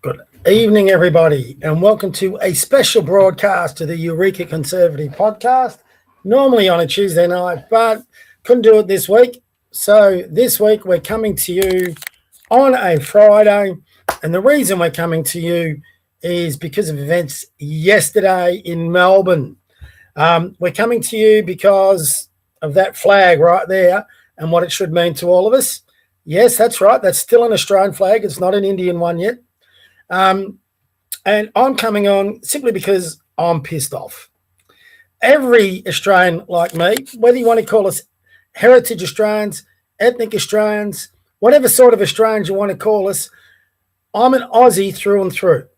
Good evening, everybody, and welcome to a special broadcast to the Eureka Conservative Podcast. Normally on a Tuesday night, but couldn't do it this week. So this week we're coming to you on a Friday, and the reason we're coming to you is because of events yesterday in Melbourne. We're coming to you because of that flag right there and what it should mean to all of us. Yes, that's right. That's still an Australian flag. It's not an Indian one yet. And I'm coming on simply because I'm pissed off. Every Australian like me, whether you want to call us heritage Australians, ethnic Australians, whatever sort of Australians you want to call us, I'm an Aussie through and through.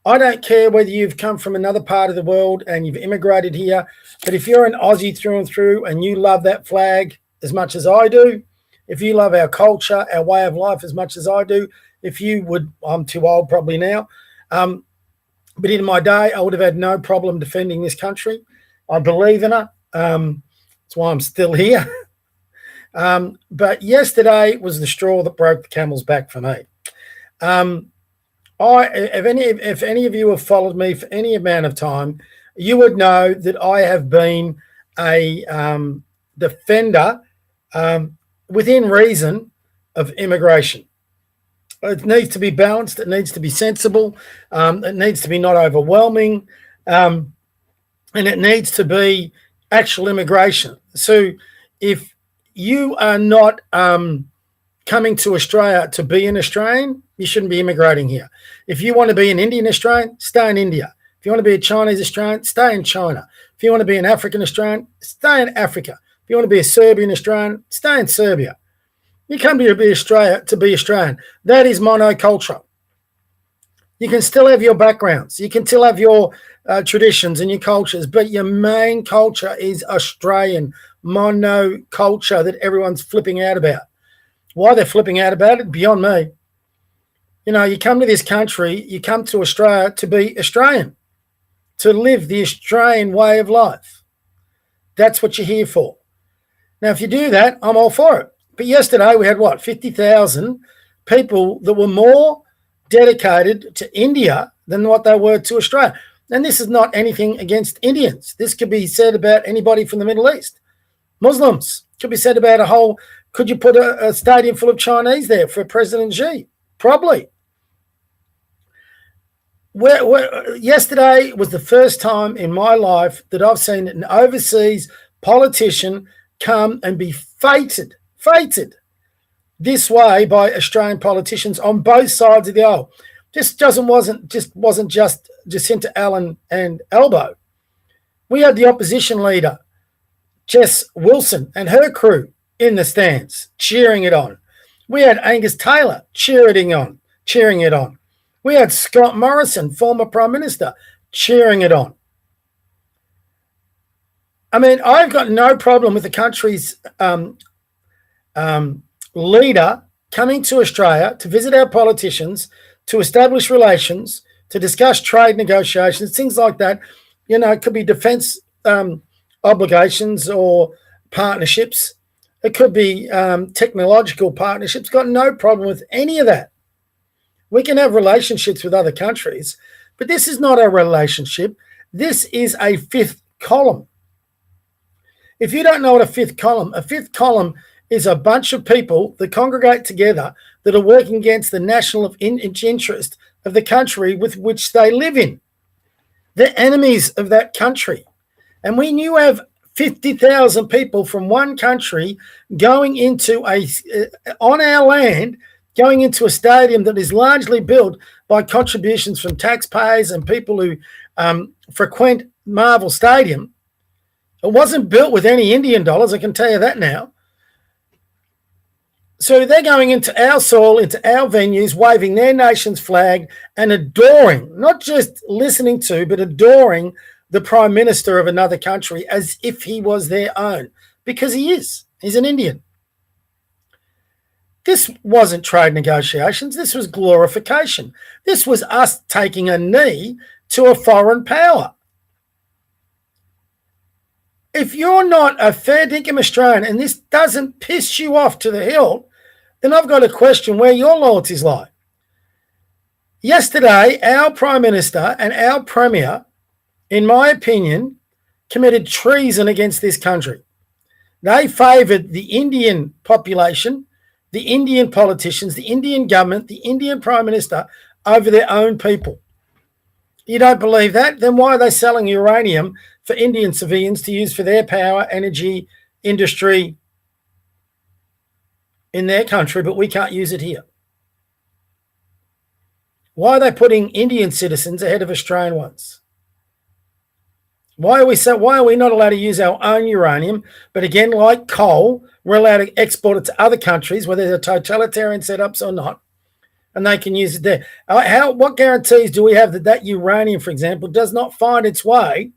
I don't care whether you've come from another part of the world and you've immigrated here, but if you're an Aussie through and through and you love that flag as much as I do, if you love our culture, our way of life as much as I do, if you would, I'm too old probably now, but in my day, I would have had no problem defending this country. I believe in her. That's why I'm still here. But yesterday was the straw that broke the camel's back for me. If any of you have followed me for any amount of time, you would know that I have been a defender within reason of immigration. It needs to be balanced. It needs to be sensible. It needs to be not overwhelming. And it needs to be actual immigration. So if you are not coming to Australia to be an Australian, you shouldn't be immigrating here. If you want to be an Indian Australian, stay in India. If you want to be a Chinese Australian, stay in China. If you want to be an African Australian, stay in Africa. If you want to be a Serbian Australian, stay in Serbia. You come to be Australian. That is monoculture. You can still have your backgrounds. You can still have your traditions and your cultures, but your main culture is Australian monoculture that everyone's flipping out about. Why they're flipping out about it, beyond me. You know, you come to this country, you come to Australia to be Australian, to live the Australian way of life. That's what you're here for. Now, if you do that, I'm all for it. But yesterday we had, 50,000 people that were more dedicated to India than what they were to Australia. And this is not anything against Indians. This could be said about anybody from the Middle East. Muslims. Could be said about could you put a stadium full of Chinese there for President Xi? Probably. Yesterday was the first time in my life that I've seen an overseas politician come and be fated this way by Australian politicians on both sides of the aisle. This wasn't just Jacinta Allen and Albo. We had the opposition leader, Jess Wilson, and her crew in the stands cheering it on. We had Angus Taylor cheering it on. We had Scott Morrison, former Prime Minister, cheering it on. I mean, I've got no problem with the country's leader coming to Australia to visit our politicians, to establish relations, to discuss trade negotiations, things like that. You know, it could be defence obligations or partnerships. It could be technological partnerships. Got no problem with any of that. We can have relationships with other countries, but this is not a relationship. This is a fifth column. If you don't know what a fifth column is a bunch of people that congregate together that are working against the national interest of the country with which they live in. They're enemies of that country. And when you have 50,000 people from one country going into on our land, going into a stadium that is largely built by contributions from taxpayers and people who frequent Marvel Stadium, it wasn't built with any Indian dollars, I can tell you that now. So they're going into our soil, into our venues, waving their nation's flag and adoring, not just listening to, but adoring the Prime Minister of another country as if he was their own, because he is. He's an Indian. This wasn't trade negotiations. This was glorification. This was us taking a knee to a foreign power. If you're not a fair dinkum Australian and this doesn't piss you off to the hilt, then I've got to question where your loyalties lie. Yesterday, our Prime Minister and our Premier, in my opinion, committed treason against this country. They favoured the Indian population, the Indian politicians, the Indian government, the Indian Prime Minister over their own people. You don't believe that? Then why are they selling uranium for Indian civilians to use for their power, energy, industry in their country, but we can't use it here? Why are they putting Indian citizens ahead of Australian ones? Why are we not allowed to use our own uranium? But again, like coal, we're allowed to export it to other countries, whether they're totalitarian setups or not, and they can use it there. What guarantees do we have that uranium, for example, does not find its way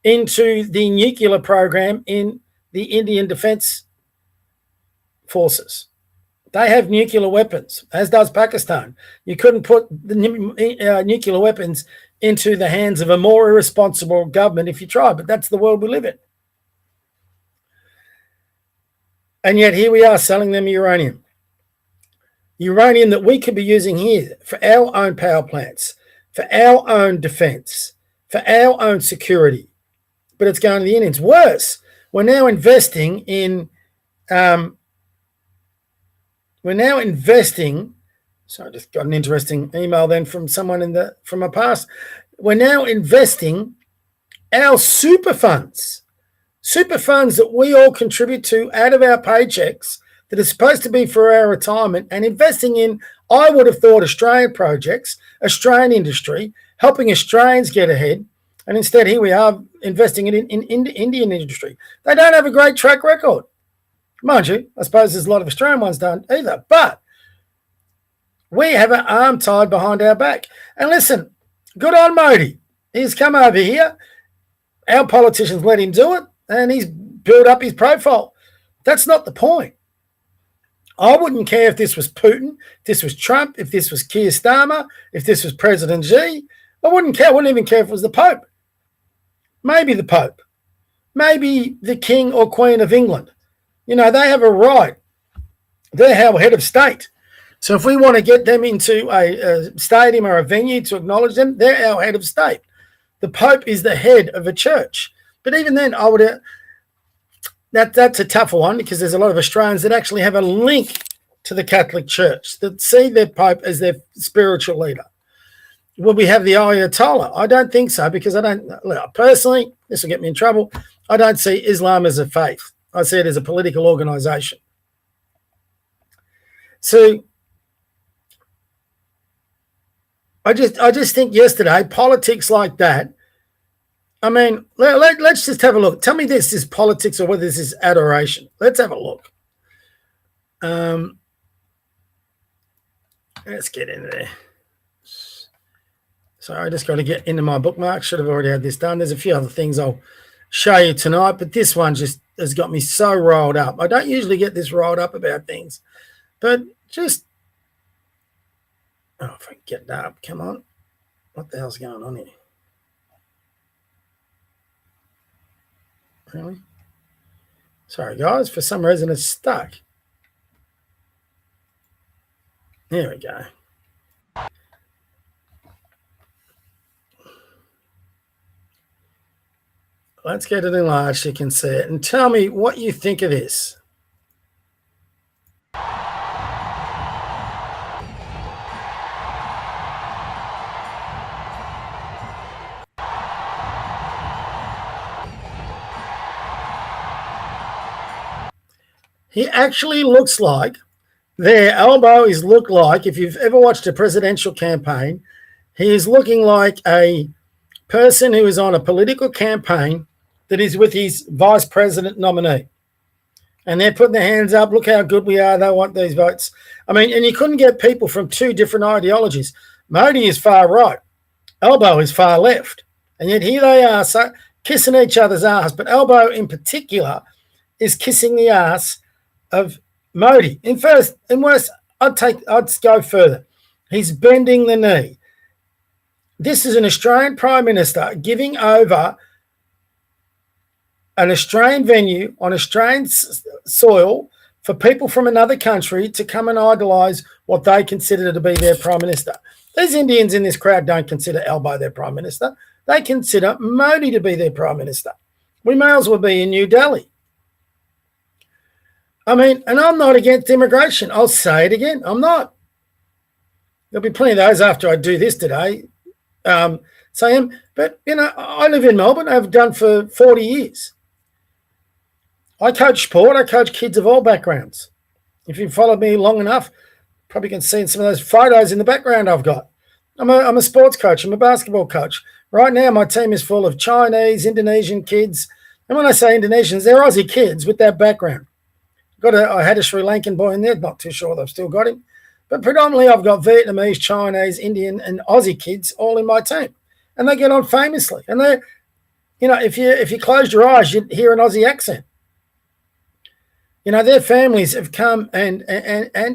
into the nuclear program in the Indian Defence Forces? They have nuclear weapons, as does Pakistan. You couldn't put the nuclear weapons into the hands of a more irresponsible government if you try, but that's the world we live in. And yet here we are selling them uranium. Uranium that we could be using here for our own power plants, for our own defence, for our own security. But it's going to the Indians. Worse, we're now investing in... So I just got an interesting email then from someone from my past. We're now investing our super funds that we all contribute to out of our paychecks that are supposed to be for our retirement, and investing in, I would have thought, Australian projects, Australian industry, helping Australians get ahead. And instead, here we are investing in Indian industry. They don't have a great track record. Mind you, I suppose there's a lot of Australian ones don't either, but we have an arm tied behind our back. And listen, good on Modi. He's come over here. Our politicians let him do it, and he's built up his profile. That's not the point. I wouldn't care if this was Putin, if this was Trump, if this was Keir Starmer, if this was President Xi. I wouldn't care. I wouldn't even care if it was the Pope. Maybe the Pope. Maybe the King or Queen of England. You know, they have a right. They're our head of state. So if we want to get them into a stadium or a venue to acknowledge them, they're our head of state. The Pope is the head of a church. But even then, I would that's a tougher one, because there's a lot of Australians that actually have a link to the Catholic Church, that see their Pope as their spiritual leader. Will we have the Ayatollah? I don't think so, because personally, this will get me in trouble, I don't see Islam as a faith. I see it as a political organisation. So I just think yesterday, politics like that, I mean, let's just have a look. Tell me this is politics or whether this is adoration. Let's have a look. Let's get into there. So I just got to get into my bookmark. Should have already had this done. There's a few other things I'll show you tonight, but this one just has got me so riled up. I don't usually get this riled up about things, but just, if I can get that up, come on. What the hell's going on here? Really? Sorry, guys. For some reason, it's stuck. There we go. Let's get it enlarged so you can see it. And tell me what you think of this. He actually looks like, their elbow is looked like, if you've ever watched a presidential campaign, he is looking like a person who is on a political campaign that is with his vice president nominee. And they're putting their hands up, look how good we are, they want these votes. I mean, and you couldn't get people from two different ideologies. Modi is far right, Elbow is far left. And yet here they are kissing each other's ass. But Elbow in particular is kissing the ass of Modi. In worse, I'd go further. He's bending the knee. This is an Australian Prime Minister giving over an Australian venue on Australian soil for people from another country to come and idolise what they consider to be their Prime Minister. These Indians in this crowd don't consider Albo their Prime Minister. They consider Modi to be their Prime Minister. We may as well be in New Delhi. I mean, and I'm not against immigration. I'll say it again. I'm not. There'll be plenty of those after I do this today. Saying, but, you know, I live in Melbourne. I've done for 40 years. I coach sport. I coach kids of all backgrounds. If you've followed me long enough, probably can see some of those photos in the background I've got. I'm a sports coach. I'm a basketball coach. Right now, my team is full of Chinese, Indonesian kids. And when I say Indonesians, they're Aussie kids with that background. I had a Sri Lankan boy in there. Not too sure I've still got him. But predominantly, I've got Vietnamese, Chinese, Indian, and Aussie kids all in my team. And they get on famously. And they, you know, if you closed your eyes, you'd hear an Aussie accent. You know, their families have come and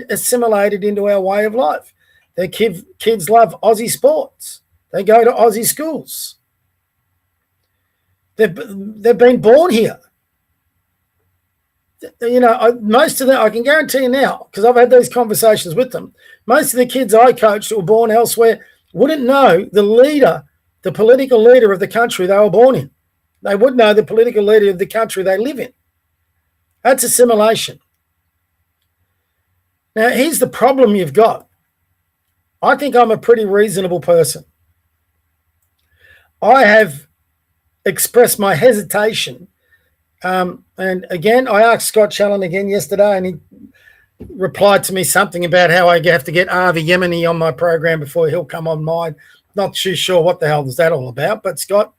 assimilated into our way of life. Their kids love Aussie sports. They go to Aussie schools. They've been born here. You know, most of them, I can guarantee you now, because I've had these conversations with them, most of the kids I coached who were born elsewhere wouldn't know the political leader of the country they were born in. They would know the political leader of the country they live in. That's assimilation. Now, here's the problem you've got. I think I'm a pretty reasonable person. I have expressed my hesitation. And again, I asked Scott Challen again yesterday, and he replied to me something about how I have to get Avi Yemeni on my program before he'll come on mine. Not too sure what the hell is that all about. But Scott,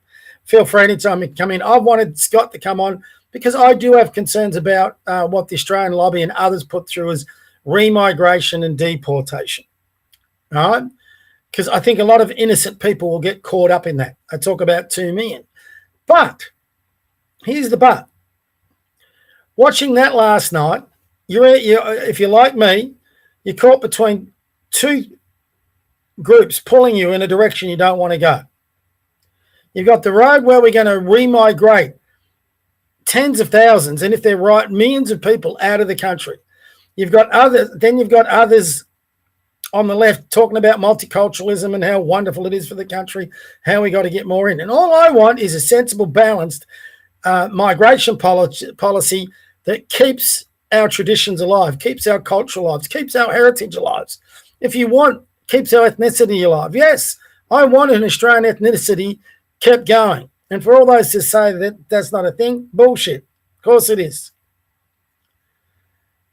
feel free anytime you come in. I wanted Scott to come on because I do have concerns about what the Australian lobby and others put through as remigration and deportation. All right? Because I think a lot of innocent people will get caught up in that. I talk about 2 million. But here's the but. Watching that last night, if you're like me, you're caught between two groups pulling you in a direction you don't want to go. You've got the road where we're going to remigrate tens of thousands, and if they're right, millions of people out of the country. You've got others on the left talking about multiculturalism and how wonderful it is for the country, how we got to get more in. And all I want is a sensible, balanced migration policy that keeps our traditions alive, keeps our culture alive, keeps our heritage alive. If you want, keeps our ethnicity alive. Yes, I want an Australian ethnicity kept going. And for all those to say that that's not a thing, bullshit. Of course it is.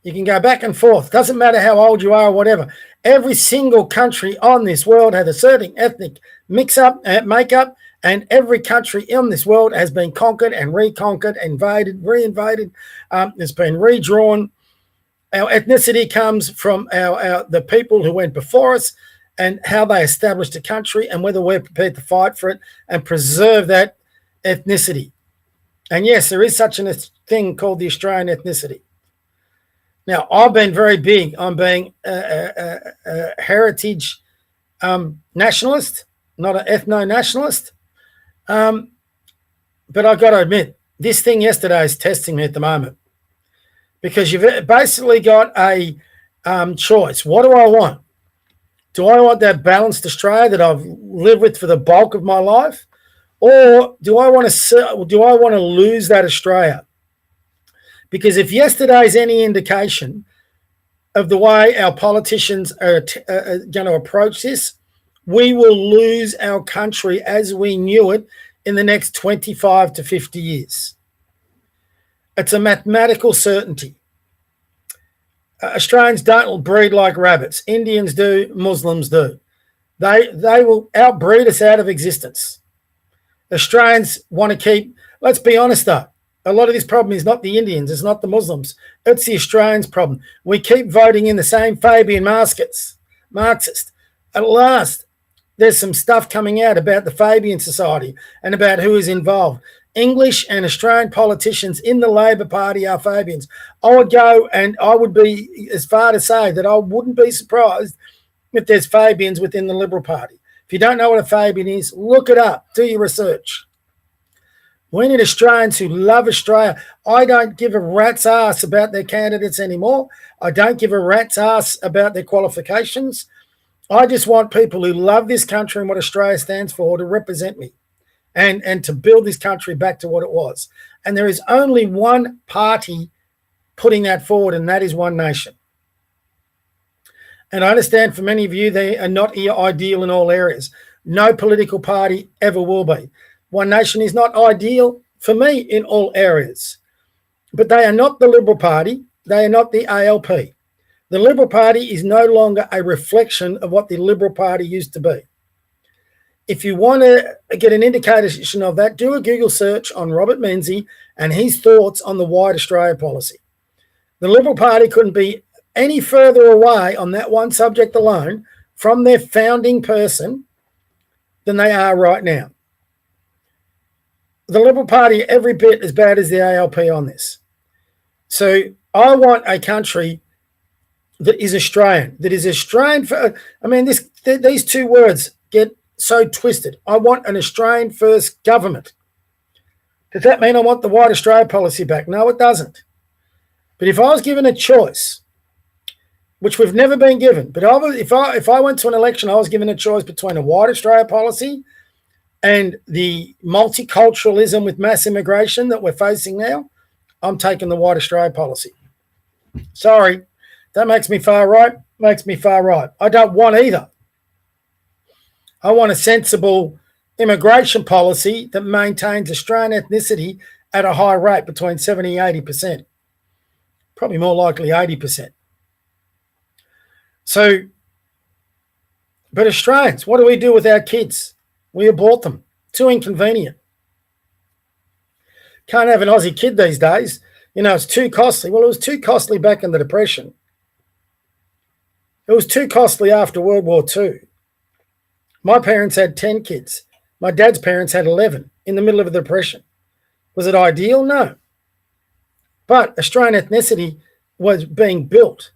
You can go back and forth. Doesn't matter how old you are or whatever. Every single country on this world has a certain ethnic makeup, and every country in this world has been conquered and reconquered, invaded, reinvaded. It's been redrawn. Our ethnicity comes from the people who went before us and how they established a country and whether we're prepared to fight for it and preserve that ethnicity. And yes, there is such a thing called the Australian ethnicity. Now, I've been very big on being a heritage nationalist, not an ethno-nationalist. But I've got to admit, this thing yesterday is testing me at the moment because you've basically got a choice. What do I want? Do I want that balanced Australia that I've lived with for the bulk of my life? Or do I want to lose that Australia? Because if yesterday's any indication of the way our politicians are going to approach this, we will lose our country as we knew it in the next 25 to 50 years. It's a mathematical certainty. Australians don't breed like rabbits. Indians do, Muslims do. They will outbreed us out of existence. Australians want to keep, let's be honest though, a lot of this problem is not the Indians, it's not the Muslims, it's the Australians' problem. We keep voting in the same Fabian Marxist. At last, there's some stuff coming out about the Fabian Society and about who is involved. English and Australian politicians in the Labor Party are Fabians. I would go and I would be as far to say that I wouldn't be surprised if there's Fabians within the Liberal Party. If you don't know what a Fabian is, look it up, do your research. We need Australians who love Australia. I don't give a rat's ass about their candidates anymore. I don't give a rat's ass about their qualifications. I just want people who love this country and what Australia stands for to represent me and to build this country back to what it was. And there is only one party putting that forward, and that is One Nation. And I understand for many of you, they are not ideal in all areas. No political party ever will be. One Nation is not ideal for me in all areas. But they are not the Liberal Party. They are not the ALP. The Liberal Party is no longer a reflection of what the Liberal Party used to be. If you want to get an indication of that, do a Google search on Robert Menzies and his thoughts on the White Australia policy. The Liberal Party couldn't be any further away on that one subject alone from their founding person than they are right now. The Liberal Party are every bit as bad as the ALP on this. So I want a country that is Australian, for, I mean, these two words get so twisted. I want an Australian first government. Does that mean I want the White Australia policy back? No, it doesn't. But if I was given a choice, which we've never been given, but if I went to an election, I was given a choice between a White Australia policy and the multiculturalism with mass immigration that we're facing now, I'm taking the White Australia policy. Sorry, that makes me far right, I don't want either. I want a sensible immigration policy that maintains Australian ethnicity at a high rate between 70 and 80%. Probably more likely 80%. So, but Australians, what do we do with our kids? We abort them. Too inconvenient. Can't have an Aussie kid these days. You know, it's too costly. Well, it was too costly back in the Depression. It was too costly after World War II. My parents had 10 kids. My dad's parents had 11 in the middle of the Depression. Was it ideal? No. But Australian ethnicity was being built.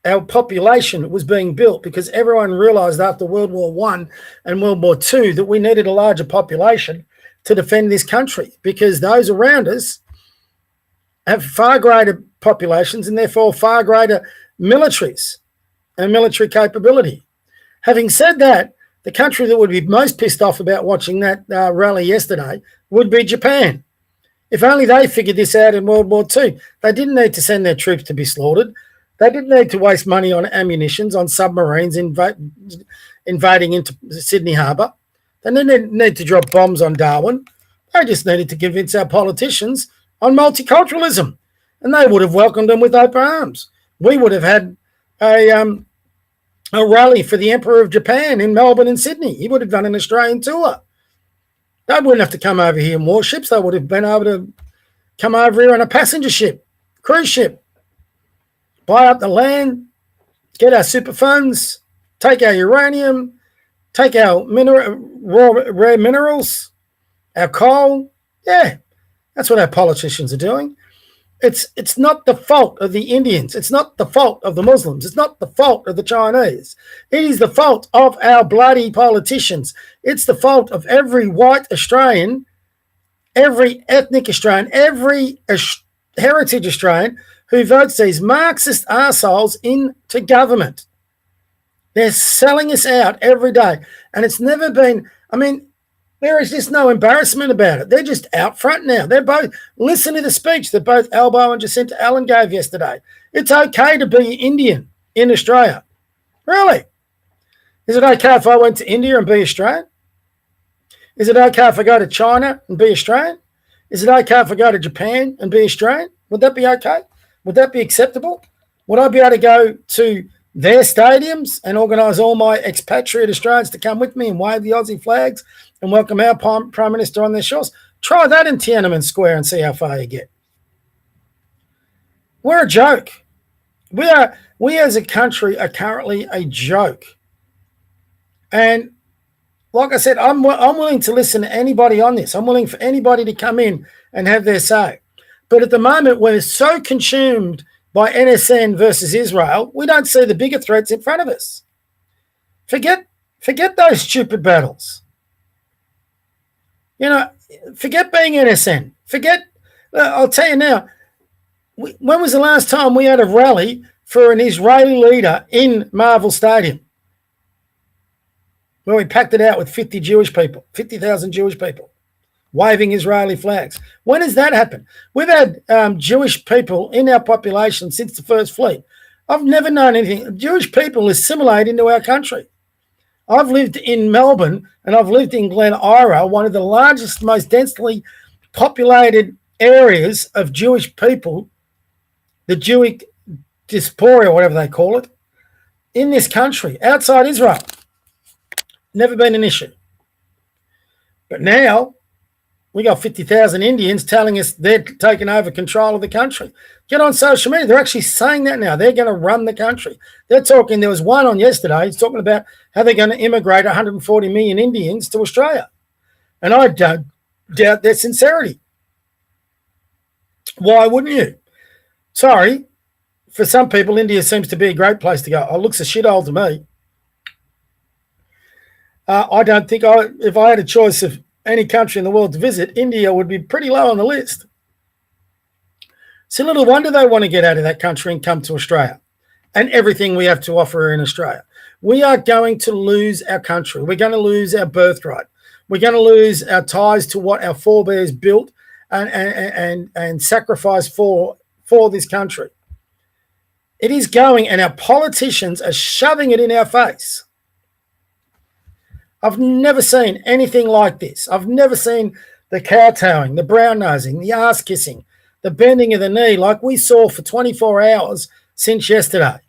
Our population was being built because everyone realised after World War I and World War II that we needed a larger population to defend this country because those around us have far greater populations and therefore far greater militaries and military capability. Having said that, the country that would be most pissed off about watching that rally yesterday would be Japan. If only they figured this out in World War II. They didn't need to send their troops to be slaughtered. They didn't need to waste money on ammunitions, on submarines invading into Sydney Harbour. They didn't need to drop bombs on Darwin. They just needed to convince our politicians on multiculturalism, and they would have welcomed them with open arms. We would have had a rally for the Emperor of Japan in Melbourne and Sydney. He would have done an Australian tour. They wouldn't have to come over here in warships. They would have been able to come over here on a passenger ship, cruise ship, buy up the land, get our super funds, take our uranium, take our rare minerals, our coal. Yeah, that's what our politicians are doing. It's not the fault of the Indians. It's not the fault of the Muslims. It's not the fault of the Chinese. It is the fault of our bloody politicians. It's the fault of every white Australian, every ethnic Australian, every heritage Australian who votes these Marxist arseholes into government. They're selling us out every day. And it's never been, I mean, there is just no embarrassment about it. They're just out front now. They're both, listen to the speech that both Albo and Jacinta Allen gave yesterday. It's okay to be Indian in Australia. Really? Is it okay if I went to India and be Australian? Is it okay if I go to China and be Australian? Is it okay if I go to Japan and be Australian? Would that be okay? Would that be acceptable? Would I be able to go to their stadiums and organise all my expatriate Australians to come with me and wave the Aussie flags and welcome our Prime Minister on their shores? Try that in Tiananmen Square and see how far you get. We're a joke. We as a country are currently a joke. And like I said, I'm willing to listen to anybody on this. I'm willing for anybody to come in and have their say. But at the moment, we're so consumed by NSN versus Israel, we don't see the bigger threats in front of us. Forget those stupid battles. You know, forget being NSN. Forget, I'll tell you now, when was the last time we had a rally for an Israeli leader in Marvel Stadium? Where we packed it out with 50,000 Jewish people, waving Israeli flags. When has that happened? We've had Jewish people in our population since the First Fleet. I've never known anything. Jewish people assimilate into our country. I've lived in Melbourne and I've lived in Glen Ira, one of the largest, most densely populated areas of Jewish people, the Jewish diaspora, whatever they call it, in this country, outside Israel. Never been an issue. But now we got 50,000 Indians telling us they're taking over control of the country. Get on social media. They're actually saying that now. They're going to run the country. They're talking, there was one on yesterday, he's talking about how they're going to immigrate 140 million Indians to Australia. And I don't doubt their sincerity. Why wouldn't you? Sorry, for some people, India seems to be a great place to go. It looks a shithole to me. I don't think if I had a choice of any country in the world to visit, India would be pretty low on the list. So little wonder they want to get out of that country and come to Australia and everything we have to offer in Australia. We are going to lose our country. We're going to lose our birthright. We're going to lose our ties to what our forebears built and sacrificed for this country. It is going, and our politicians are shoving it in our face. I've never seen anything like this. I've never seen the kowtowing, the brown-nosing, the ass-kissing, the bending of the knee like we saw for 24 hours since yesterday.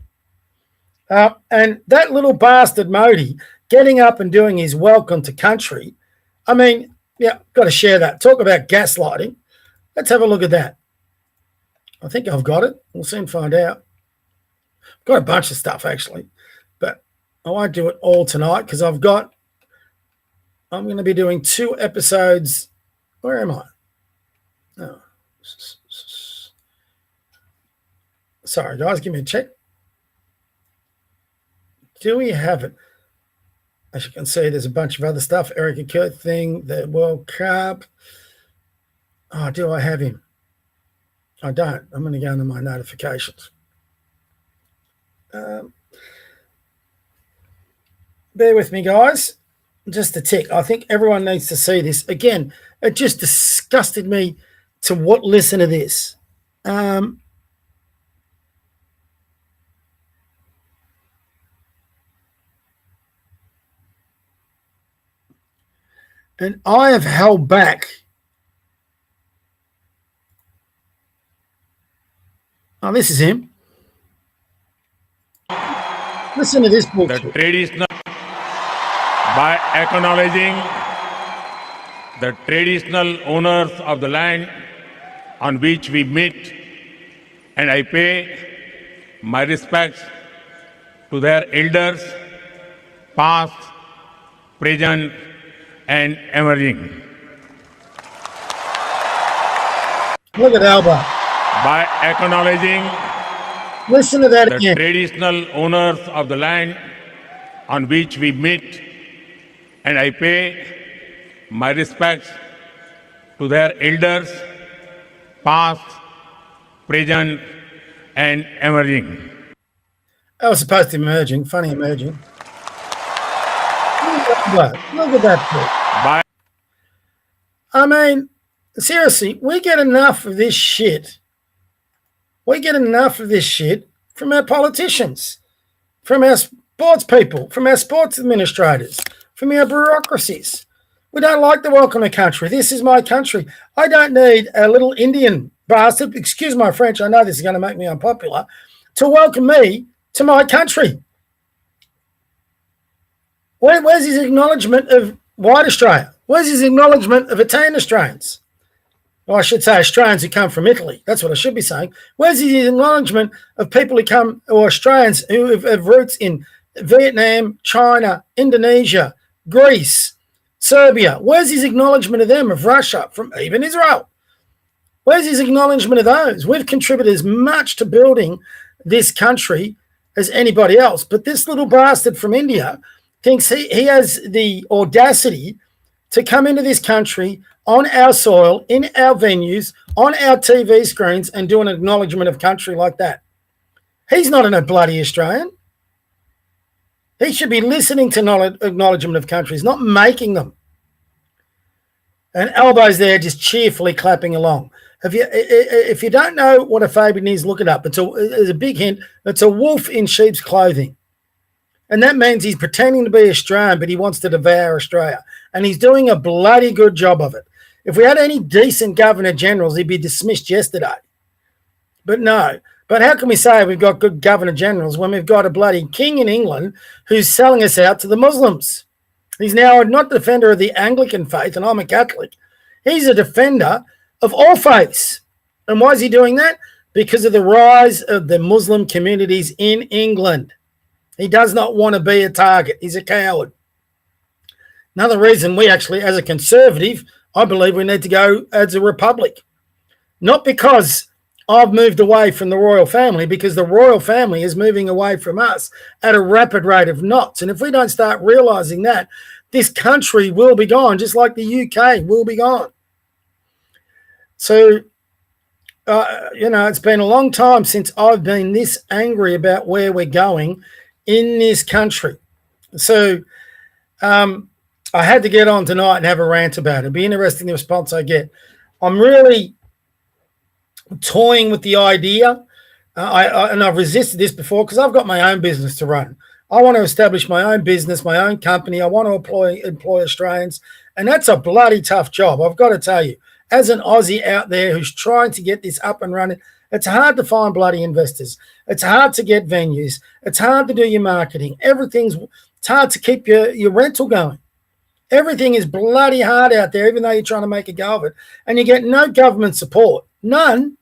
And that little bastard Modi getting up and doing his welcome to country, I mean, yeah, got to share that. Talk about gaslighting. Let's have a look at that. I think I've got it. We'll soon find out. I've got a bunch of stuff, actually, but I won't do it all tonight because I'm going to be doing 2 episodes. Where am I? Oh. Sorry, guys. Give me a check. Do we have it? As you can see, there's a bunch of other stuff. Eureka thing, the World Cup. Oh, do I have him? I don't. I'm going to go into my notifications. Bear with me, guys. Just a tick. I think everyone needs to see this. Again, it just disgusted me to listen to this. And I have held back. Oh, this is him. Listen to this bullshit. The traditional, by acknowledging the traditional owners of the land on which we meet, and I pay my respects to their elders, past, present, and emerging. Look at Alba. By acknowledging Listen to that the again. traditional owners of the land on which we meet, and I pay my respects to their elders, past, present, and emerging. That was supposed to be emerging. Funny emerging. Look at that. By I mean, seriously, we get enough of this shit. We get enough of this shit from our politicians, from our sports people, from our sports administrators, from our bureaucracies. We don't like the welcome to country. This is my country. I don't need a little Indian bastard, excuse my French, I know this is going to make me unpopular, to welcome me to my country. Where's his acknowledgement of white Australia? Where's his acknowledgement of Italian Australians? Or I should say Australians who come from Italy. That's what I should be saying. Where's his acknowledgement of people who come, or Australians who have roots in Vietnam, China, Indonesia, Greece, Serbia? Where's his acknowledgement of them, of Russia, from even Israel? Where's his acknowledgement of those? We've contributed as much to building this country as anybody else. But this little bastard from India thinks he has the audacity to come into this country on our soil, in our venues, on our TV screens and do an acknowledgement of country like that. He's not a bloody Australian. He should be listening to acknowledgement of countries, not making them. And Albo's there just cheerfully clapping along. If you don't know what a Fabian is, look it up. It's a big hint. It's a wolf in sheep's clothing. And that means he's pretending to be Australian, but he wants to devour Australia. And he's doing a bloody good job of it. If we had any decent Governor Generals, he'd be dismissed yesterday. But no. But how can we say we've got good Governor Generals when we've got a bloody king in England who's selling us out to the Muslims? He's now not a defender of the Anglican faith, and I'm a Catholic. He's a defender of all faiths. And why is he doing that? Because of the rise of the Muslim communities in England. He does not want to be a target. He's a coward. Another reason we actually, as a conservative, I believe we need to go as a republic. Not because I've moved away from the royal family, because the royal family is moving away from us at a rapid rate of knots. And if we don't start realising that, this country will be gone, just like the UK will be gone. So, it's been a long time since I've been this angry about where we're going in this country. So I had to get on tonight and have a rant about it. It'd be interesting the response I get. I'm really toying with the idea, and I've resisted this before because I've got my own business to run. I want to establish my own business, my own company. I want to employ Australians, and that's a bloody tough job. I've got to tell you, as an Aussie out there who's trying to get this up and running, it's hard to find bloody investors. It's hard to get venues. It's hard to do your marketing. It's hard to keep your rental going. Everything is bloody hard out there, even though you're trying to make a go of it, and you get no government support, none.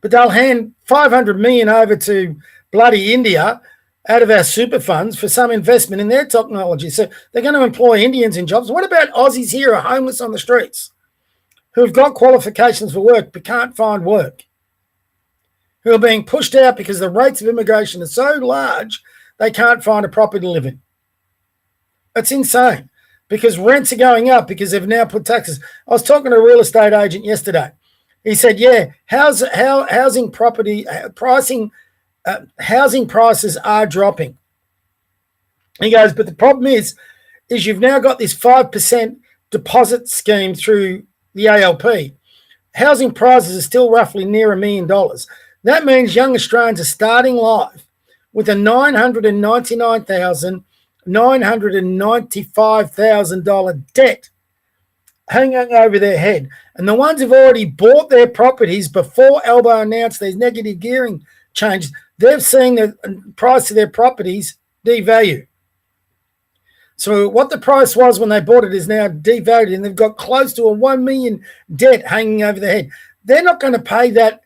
But they'll hand 500 million over to bloody India out of our super funds for some investment in their technology. So they're going to employ Indians in jobs. What about Aussies here who are homeless on the streets, who have got qualifications for work but can't find work, who are being pushed out because the rates of immigration are so large they can't find a property to live in? It's insane because rents are going up because they've now put taxes. I was talking to a real estate agent yesterday. He said, housing prices are dropping. He goes, but the problem is you've now got this 5% deposit scheme through the ALP. Housing prices are still roughly near $1 million. That means young Australians are starting life with a $995,000 debt hanging over their head. And the ones who've already bought their properties before Albo announced these negative gearing changes, they've seen the price of their properties devalue. So what the price was when they bought it is now devalued, and they've got close to a $1 million debt hanging over their head. They're not going to pay that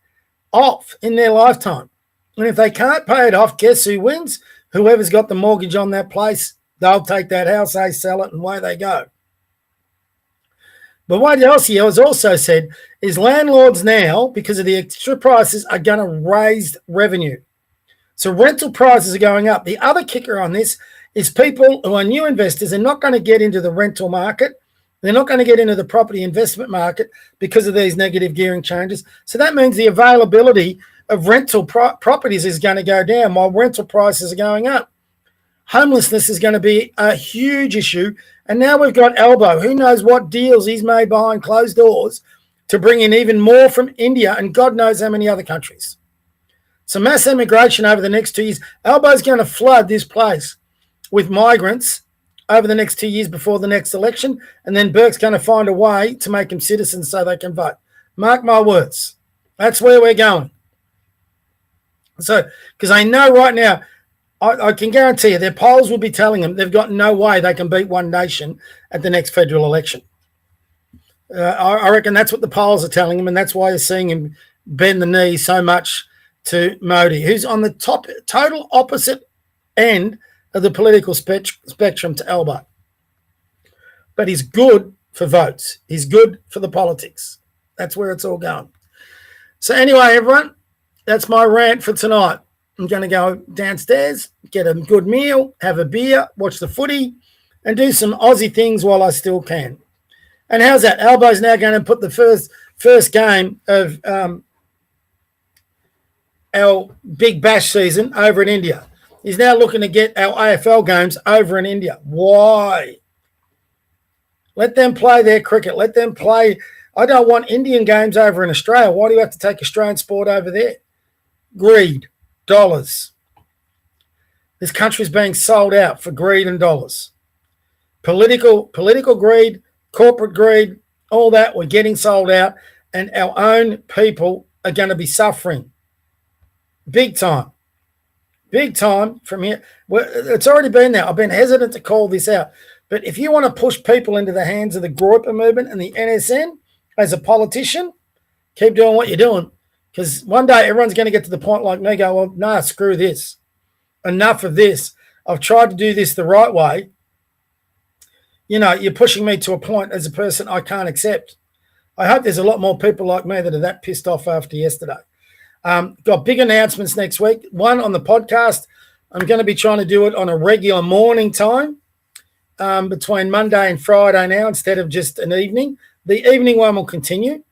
off in their lifetime. And if they can't pay it off, guess who wins? Whoever's got the mortgage on that place, they'll take that house, they sell it, and away they go. But what else he has also said is landlords now, because of the extra prices, are going to raise revenue. So rental prices are going up. The other kicker on this is people who are new investors are not going to get into the rental market. They're not going to get into the property investment market because of these negative gearing changes. So that means the availability of rental properties is going to go down while rental prices are going up. Homelessness is going to be a huge issue. And now we've got Albo. Who knows what deals he's made behind closed doors to bring in even more from India and God knows how many other countries. So mass immigration over the next 2 years. Albo's going to flood this place with migrants over the next 2 years before the next election. And then Burke's going to find a way to make them citizens so they can vote. Mark my words. That's where we're going. So, because I know right now, I can guarantee you their polls will be telling them they've got no way they can beat One Nation at the next federal election. I reckon that's what the polls are telling them, and that's why you're seeing him bend the knee so much to Modi, who's on the total opposite end of the political spectrum to Albo. But he's good for votes. He's good for the politics. That's where it's all going. So anyway, everyone, that's my rant for tonight. I'm going to go downstairs, get a good meal, have a beer, watch the footy, and do some Aussie things while I still can. And how's that? Albo's now going to put the first game of our Big Bash season over in India. He's now looking to get our AFL games over in India. Why? Let them play their cricket. Let them play. I don't want Indian games over in Australia. Why do you have to take Australian sport over there? Greed, dollars. This country's being sold out for greed and dollars. Political greed, corporate greed, all that, we're getting sold out, and our own people are going to be suffering. Big time. Big time from here. Well, it's already been there. I've been hesitant to call this out. But if you want to push people into the hands of the Groyper movement and the NSN as a politician, keep doing what you're doing. Because one day everyone's going to get to the point like me, go, well, nah, screw this. Enough of this. I've tried to do this the right way. You know, you're pushing me to a point as a person I can't accept. I hope there's a lot more people like me that are that pissed off after yesterday. Got big announcements next week. One on the podcast. I'm going to be trying to do it on a regular morning time between Monday and Friday now instead of just an evening. The evening one will continue.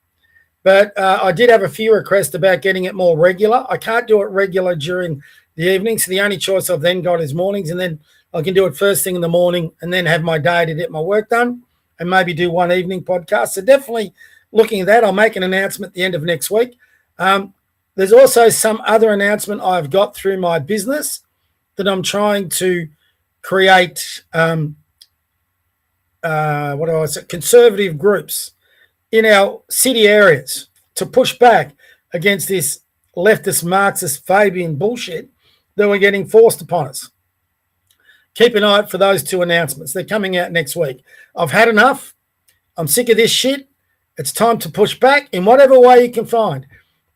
But I did have a few requests about getting it more regular. I can't do it regular during the evening, so the only choice I've then got is mornings, and then I can do it first thing in the morning and then have my day to get my work done and maybe do one evening podcast. So definitely looking at that. I'll make an announcement at the end of next week. There's also some other announcement I've got through my business that I'm trying to create conservative groups in our city areas to push back against this leftist Marxist Fabian bullshit that we're getting forced upon us. Keep an eye out for those two announcements. They're coming out next week. I've had enough. I'm sick of this shit. It's time to push back in whatever way you can find.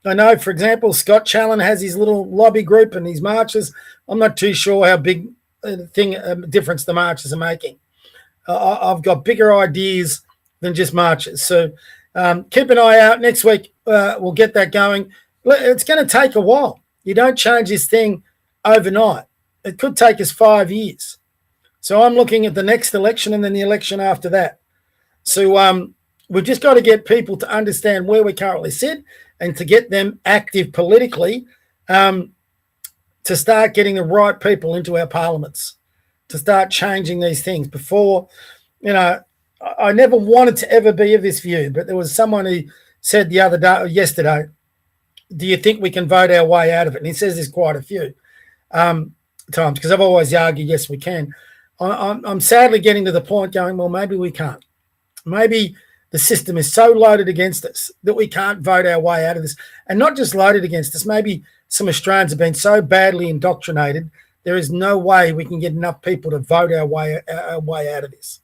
I know, for example, Scott Challen has his little lobby group and his marches. I'm not too sure how big difference the marches are making. I've got bigger ideas than just marches. So keep an eye out. Next week, we'll get that going. It's going to take a while. You don't change this thing overnight. It could take us 5 years. So I'm looking at the next election and then the election after that. So we've just got to get people to understand where we currently sit and to get them active politically to start getting the right people into our parliaments, to start changing these things. Before, I never wanted to ever be of this view, but there was someone who said yesterday, do you think we can vote our way out of it? And he says there's quite a few times, because I've always argued, yes, we can. I'm sadly getting to the point going, well, maybe we can't. Maybe the system is so loaded against us that we can't vote our way out of this. And not just loaded against us, maybe some Australians have been so badly indoctrinated, there is no way we can get enough people to vote our way out of this.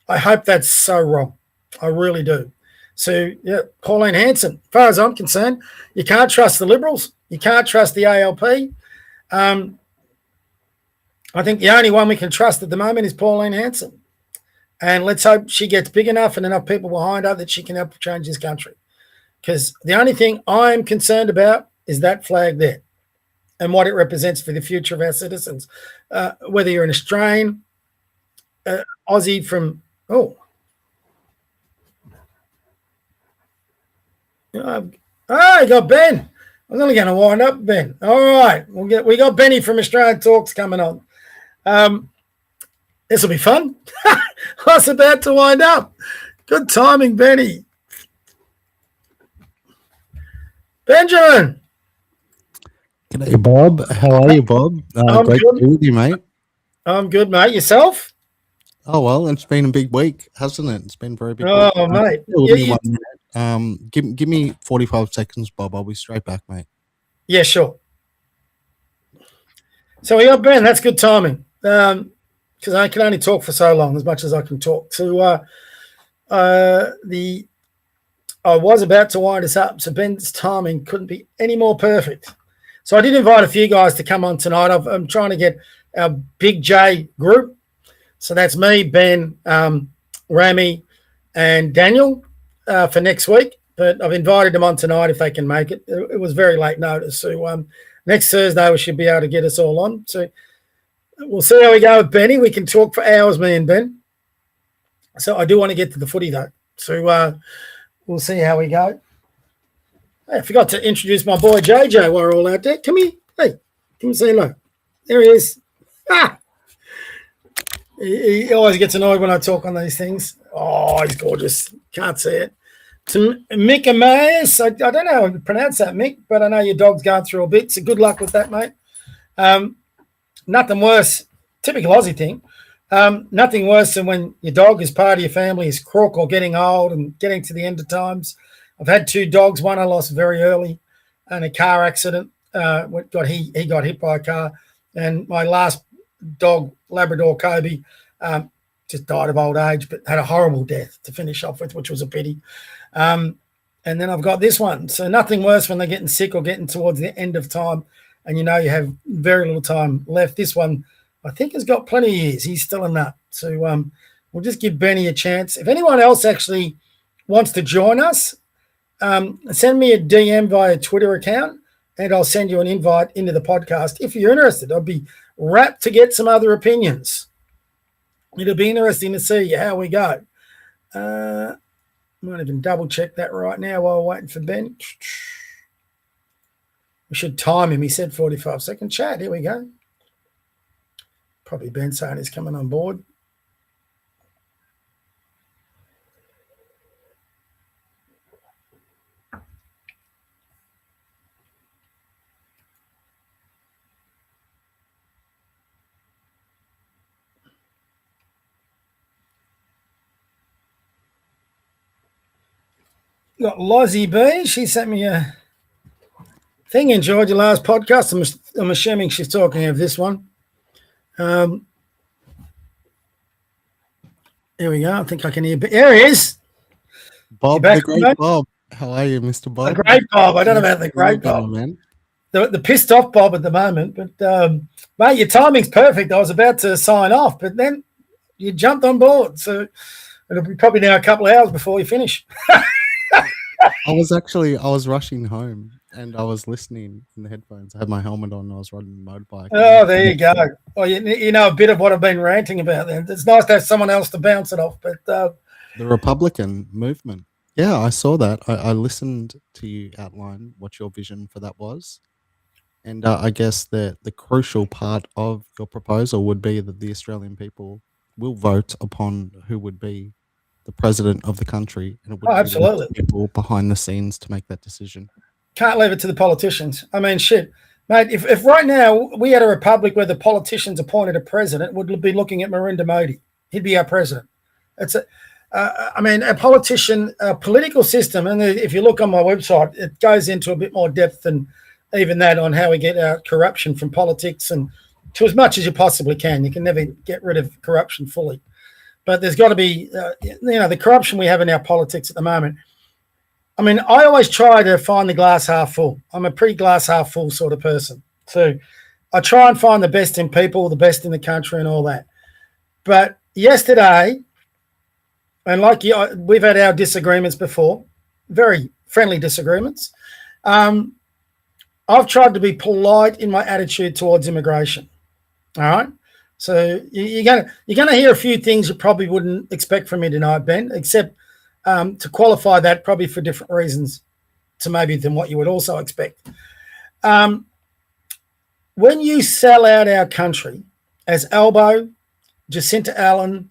I hope that's so wrong. I really do. So, yeah, Pauline Hanson, as far as I'm concerned, you can't trust the Liberals. You can't trust the ALP. I think the only one we can trust at the moment is Pauline Hanson. And let's hope she gets big enough and enough people behind her that she can help change this country. Because the only thing I'm concerned about is that flag there and what it represents for the future of our citizens. Whether you're an Australian, Aussie from, you got Ben. I'm only going to wind up Ben. All right, we got Benny from Australian Talks coming on. This will be fun. I was about to wind up. Good timing, Benny. Benjamin. G'day, Bob. How are you, Bob? Great to be with you, mate. I'm good, mate. Yourself? Oh, well, it's been a big week, hasn't it? It's been a very big week. Oh, mate. Give me 45 seconds, Bob. I'll be straight back, mate. Yeah, sure. So we got Ben. That's good timing. Because I can only talk for so long, as much as I can talk. So I was about to wind us up, so Ben's timing couldn't be any more perfect. So I did invite a few guys to come on tonight. I'm trying to get our Big J group. So that's me, Ben, Rami, and Daniel for next week. But I've invited them on tonight if they can make it. It was very late notice. So next Thursday we should be able to get us all on. So we'll see how we go with Benny. We can talk for hours, me and Ben. So I do want to get to the footy, though. So we'll see how we go. Hey, I forgot to introduce my boy JJ while we're all out there. Come here. Hey, come and say hello. There he is. Ah! He always gets annoyed when I talk on these things. Oh, he's gorgeous. Can't see it. To Mick Emmaus, I don't know how to pronounce that, Mick, but I know your dog's going through a bit, so good luck with that, mate. Nothing worse, typical Aussie thing, nothing worse than when your dog is part of your family is crook or getting old and getting to the end of times. I've had 2 dogs. One I lost very early in a car accident. He got hit by a car. And my last dog, Labrador Kobe, just died of old age, but had a horrible death to finish off with, which was a pity. And then I've got this one. So nothing worse when they're getting sick or getting towards the end of time and you know you have very little time left. This one, I think, has got plenty of years. He's still a nut. So we'll just give Benny a chance. If anyone else actually wants to join us, send me a DM via Twitter account and I'll send you an invite into the podcast. If you're interested, I'd be rapt to get some other opinions. It'll be interesting to see how we go. Might even double check that right now while we're waiting for Ben. We should time him. He said 45-second chat. Here we go. Probably Ben saying he's coming on board. Got Lozzie B. She sent me a thing. Enjoyed your last podcast. I'm assuming she's talking of this one. Here we go. I think I can hear. There he is. Bob, the great Bob. How are you, Mr. Bob? The great Bob. I don't know about the great Bob. Man. The pissed off Bob at the moment. But, mate, your timing's perfect. I was about to sign off, but then you jumped on board. So it'll be probably now a couple of hours before we finish. I was rushing home and I was listening in the headphones. I had my helmet on and I was riding the motorbike. Oh, there you go. Well, you know a bit of what I've been ranting about then. It's nice to have someone else to bounce it off. But the Republican movement. Yeah, I saw that. I listened to you outline what your vision for that was. And I guess the crucial part of your proposal would be that the Australian people will vote upon who would be the president of the country, and it would absolutely be people behind the scenes to make that decision. Can't leave it to the politicians. I mean, shit, mate. If right now we had a republic where the politicians appointed a president, would be looking at Narendra Modi. He'd be our president. It's a politician, a political system, and if you look on my website, it goes into a bit more depth than even that on how we get out corruption from politics, and to as much as you possibly can. You can never get rid of corruption fully. But there's got to be, the corruption we have in our politics at the moment. I mean, I always try to find the glass half full. I'm a pretty glass half full sort of person. So I try and find the best in people, the best in the country and all that. But yesterday, and like we've had our disagreements before, very friendly disagreements. I've tried to be polite in my attitude towards immigration. All right? So you're gonna hear a few things you probably wouldn't expect from me tonight, Ben, except to qualify that probably for different reasons to maybe than what you would also expect. When you sell out our country as Albo, Jacinta Allen,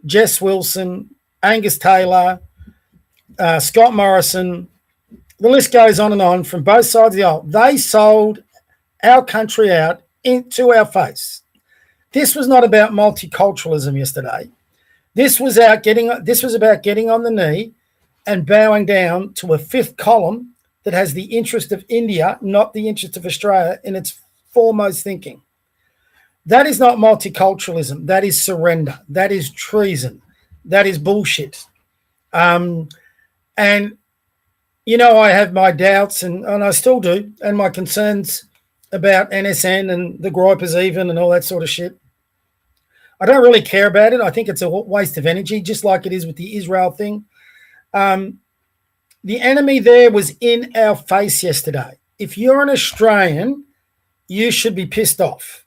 Jess Wilson, Angus Taylor, Scott Morrison, the list goes on and on from both sides of the aisle. They sold our country out into our face. This was not about multiculturalism yesterday. This was about getting on the knee and bowing down to a fifth column that has the interest of India, not the interest of Australia, in its foremost thinking. That is not multiculturalism. That is surrender. That is treason. That is bullshit. And, I have my doubts, and I still do, and my concerns about NSN and the gripers even and all that sort of shit. I don't really care about it. I think it's a waste of energy, just like it is with the Israel thing. The enemy there was in our face yesterday. If you're an Australian, you should be pissed off.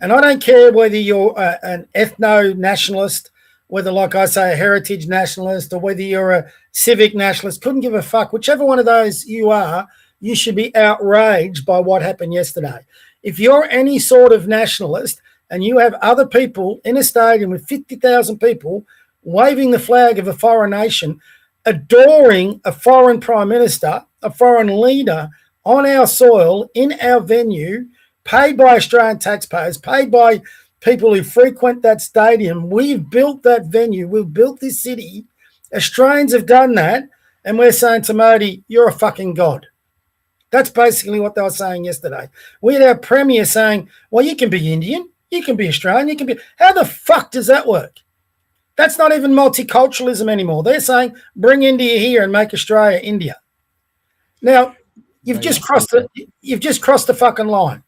And I don't care whether you're an ethno-nationalist, whether, like I say, a heritage nationalist, or whether you're a civic nationalist. Couldn't give a fuck. Whichever one of those you are, you should be outraged by what happened yesterday. If you're any sort of nationalist and you have other people in a stadium with 50,000 people waving the flag of a foreign nation, adoring a foreign prime minister, a foreign leader on our soil, in our venue, paid by Australian taxpayers, paid by people who frequent that stadium. We've built that venue. We've built this city. Australians have done that. And we're saying to Modi, you're a fucking god. That's basically what they were saying yesterday. We had our premier saying, well, you can be Indian, you can be Australian, you can be... How the fuck does that work? That's not even multiculturalism anymore. They're saying, bring India here and make Australia India. Now, you've just crossed the fucking line.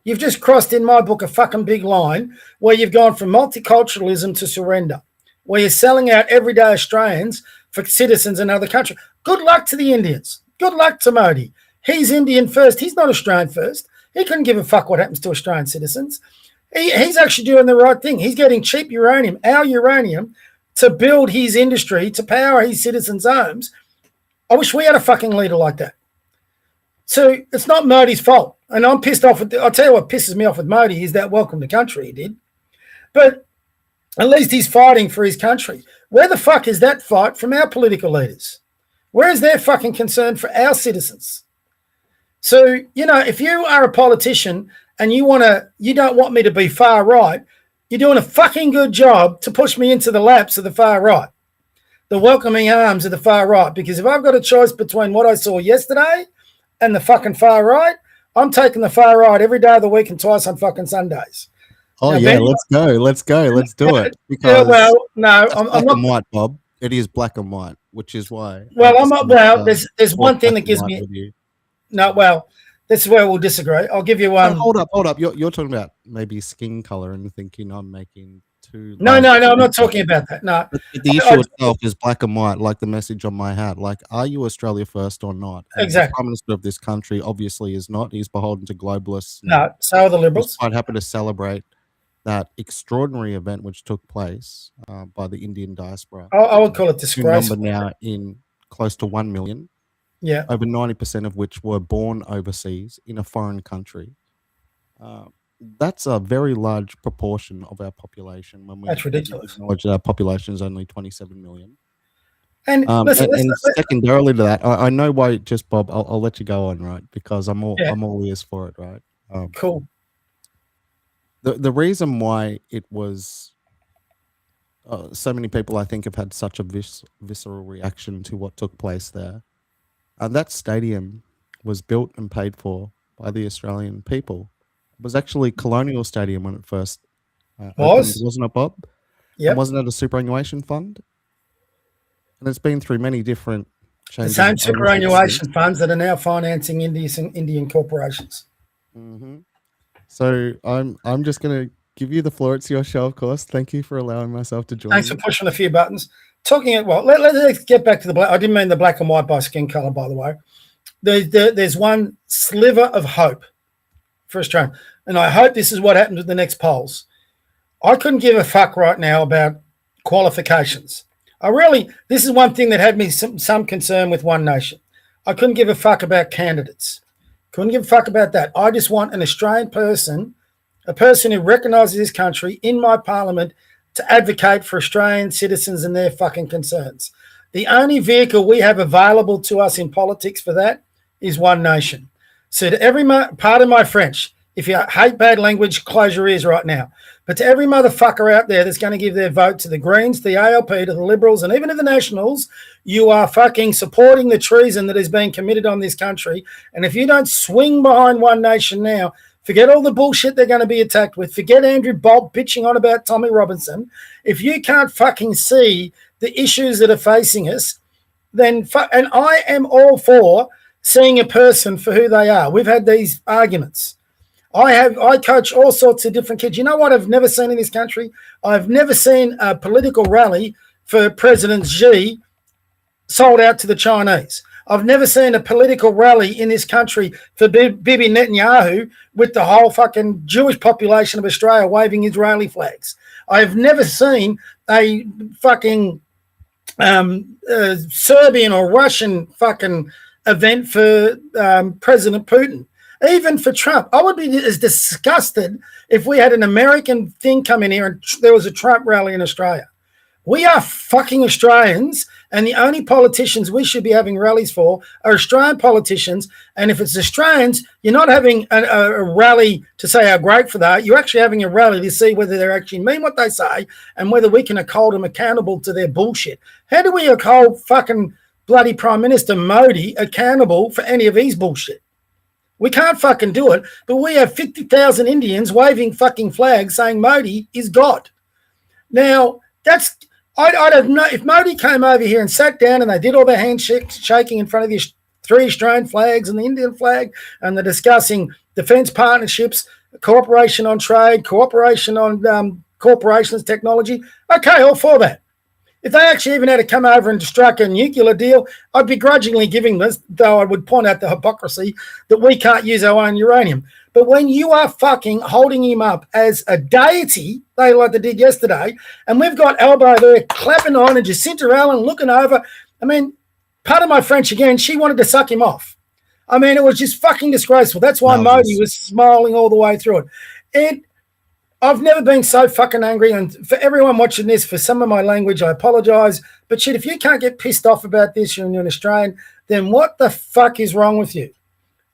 You've just crossed, in my book, a fucking big line where you've gone from multiculturalism to surrender, where you're selling out everyday Australians for citizens in another country. Good luck to the Indians. Good luck to Modi. He's Indian first. He's not Australian first. He couldn't give a fuck what happens to Australian citizens. He's actually doing the right thing. He's getting cheap uranium, our uranium, to build his industry, to power his citizens' homes. I wish we had a fucking leader like that. So it's not Modi's fault. And I'm pissed off. I'll tell you what pisses me off with Modi is that welcome to country he did. But at least he's fighting for his country. Where the fuck is that fight from our political leaders? Where is their fucking concern for our citizens? So, if you are a politician and you don't want me to be far right, you're doing a fucking good job to push me into the laps of the far right, the welcoming arms of the far right. Because if I've got a choice between what I saw yesterday and the fucking far right, I'm taking the far right every day of the week and twice on fucking Sundays. Oh, now, yeah, let's go. Let's do it. Because I'm black not and white, Bob. It is black and white, which is why. Well, I'm not. Well, there's one thing that gives me. No, well, this is where we'll disagree. I'll give you one. Hold up. You're talking about maybe skin color and thinking I'm making two. No, I'm not talking about that. No. But the issue itself is black and white, like the message on my hat. Like, are you Australia first or not? And exactly. The Prime Minister of this country obviously is not. He's beholden to globalists. No, so are the Liberals. I'm quite happy to celebrate that extraordinary event which took place by the Indian diaspora. I would call it disgraceful. Number now in close to 1 million. Yeah. Over 90% of which were born overseas in a foreign country. That's a very large proportion of our population. That's ridiculous. Acknowledge that our population is only 27 million. And listen, secondarily to that, I know why. Just Bob, I'll let you go on, right? Because I'm all ears for it, right? Cool. The reason why it was so many people, I think, have had such a visceral reaction to what took place there. That stadium was built and paid for by the Australian people. It was actually Colonial Stadium when it first opened, wasn't it, Bob? Yeah. Wasn't it a superannuation fund? And it's been through many different changes. The same superannuation funds that are now financing Indian corporations. Mm-hmm. So I'm just going to give you the floor. It's your show, of course. Thank you for allowing myself to join. Thanks for pushing a few buttons. Let's get back to the black. I didn't mean the black and white by skin color, by the way. There's one sliver of hope for Australia, and I hope this is what happens with the next polls. I couldn't give a fuck right now about qualifications. This is one thing that had me some concern with One Nation. I couldn't give a fuck about candidates. Couldn't give a fuck about that. I just want an Australian person, a person who recognises this country in my parliament to advocate for Australian citizens and their fucking concerns. The only vehicle we have available to us in politics for that is One Nation. So to every pardon my French, if you hate bad language, close your ears right now. But to every motherfucker out there that's going to give their vote to the Greens, the ALP, to the Liberals, and even to the Nationals, you are fucking supporting the treason that is being committed on this country. And if you don't swing behind One Nation now, forget all the bullshit they're going to be attacked with. Forget Andrew Bolt bitching on about Tommy Robinson. If you can't fucking see the issues that are facing us, then and I am all for seeing a person for who they are. We've had these arguments. I coach all sorts of different kids. You know what I've never seen in this country? I've never seen a political rally for President Xi sold out to the Chinese. I've never seen a political rally in this country for Bibi Netanyahu with the whole fucking Jewish population of Australia waving Israeli flags. I've never seen a fucking Serbian or Russian fucking event for President Putin. Even for Trump, I would be as disgusted if we had an American thing come in here and there was a Trump rally in Australia. We are fucking Australians, and the only politicians we should be having rallies for are Australian politicians. And if it's Australians, you're not having a rally to say how grateful they are. You're actually having a rally to see whether they actually mean what they say and whether we can hold them accountable to their bullshit. How do we hold fucking bloody Prime Minister Modi accountable for any of his bullshit? We can't fucking do it, but we have 50,000 Indians waving fucking flags saying Modi is God. Now, that's... I don't know if Modi came over here and sat down and they did all their handshaking in front of the 3 Australian flags and the Indian flag, and they're discussing defence partnerships, cooperation on trade, cooperation on corporations, technology. Okay, all for that. If they actually even had to come over and strike a nuclear deal, I'd begrudgingly giving this, though I would point out the hypocrisy that we can't use our own uranium. But when you are fucking holding him up as a deity, like they did yesterday, and we've got Albo there clapping on and Jacinta Allen looking over, I mean, pardon my French again, she wanted to suck him off. I mean, it was just fucking disgraceful. That's why Modi was smiling all the way through it. I've never been so fucking angry, and for everyone watching this, for some of my language, I apologise. But shit, if you can't get pissed off about this and you're an Australian, then what the fuck is wrong with you?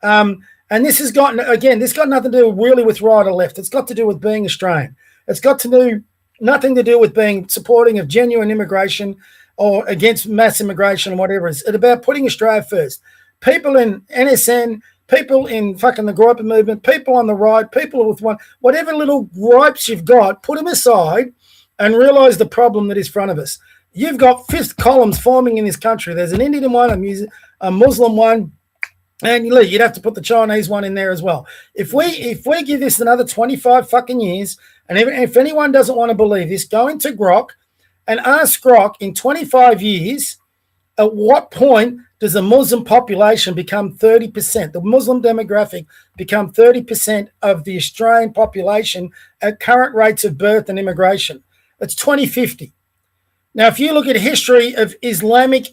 And this has got, again, this got nothing to do really with right or left. It's got to do with being Australian. It's got to do nothing to do with being supporting of genuine immigration or against mass immigration or whatever. It's about putting Australia first. People in NSN, people in fucking the Griper movement, people on the right, people with whatever little gripes you've got, put them aside and realise the problem that is in front of us. You've got 5th columns forming in this country. There's an Indian one, a Muslim one, and you'd have to put the Chinese one in there as well. If we give this another 25 fucking years, and if anyone doesn't want to believe this, go into Grok and ask Grok in 25 years, at what point does the Muslim population become 30%? The Muslim demographic become 30% of the Australian population at current rates of birth and immigration. It's 2050. Now, if you look at history of Islamic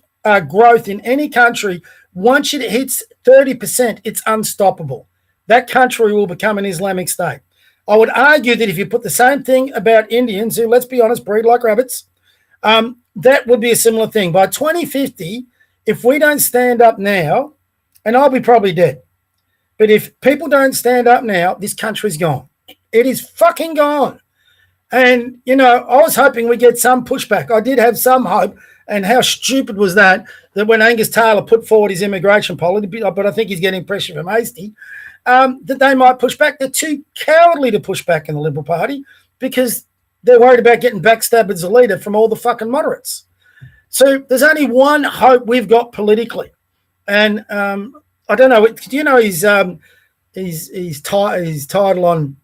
growth in any country, once it hits 30%, it's unstoppable. That country will become an Islamic state. I would argue that if you put the same thing about Indians, who, let's be honest, breed like rabbits, that would be a similar thing. By 2050, if we don't stand up now, and I'll be probably dead, but if people don't stand up now, this country's gone. It is fucking gone. And, I was hoping we get some pushback. I did have some hope. And how stupid was that when Angus Taylor put forward his immigration policy, but I think he's getting pressure from Hastie, that they might push back. They're too cowardly to push back in the Liberal Party because they're worried about getting backstabbed as a leader from all the fucking moderates. So there's only one hope we've got politically. And I don't know, do you know his title on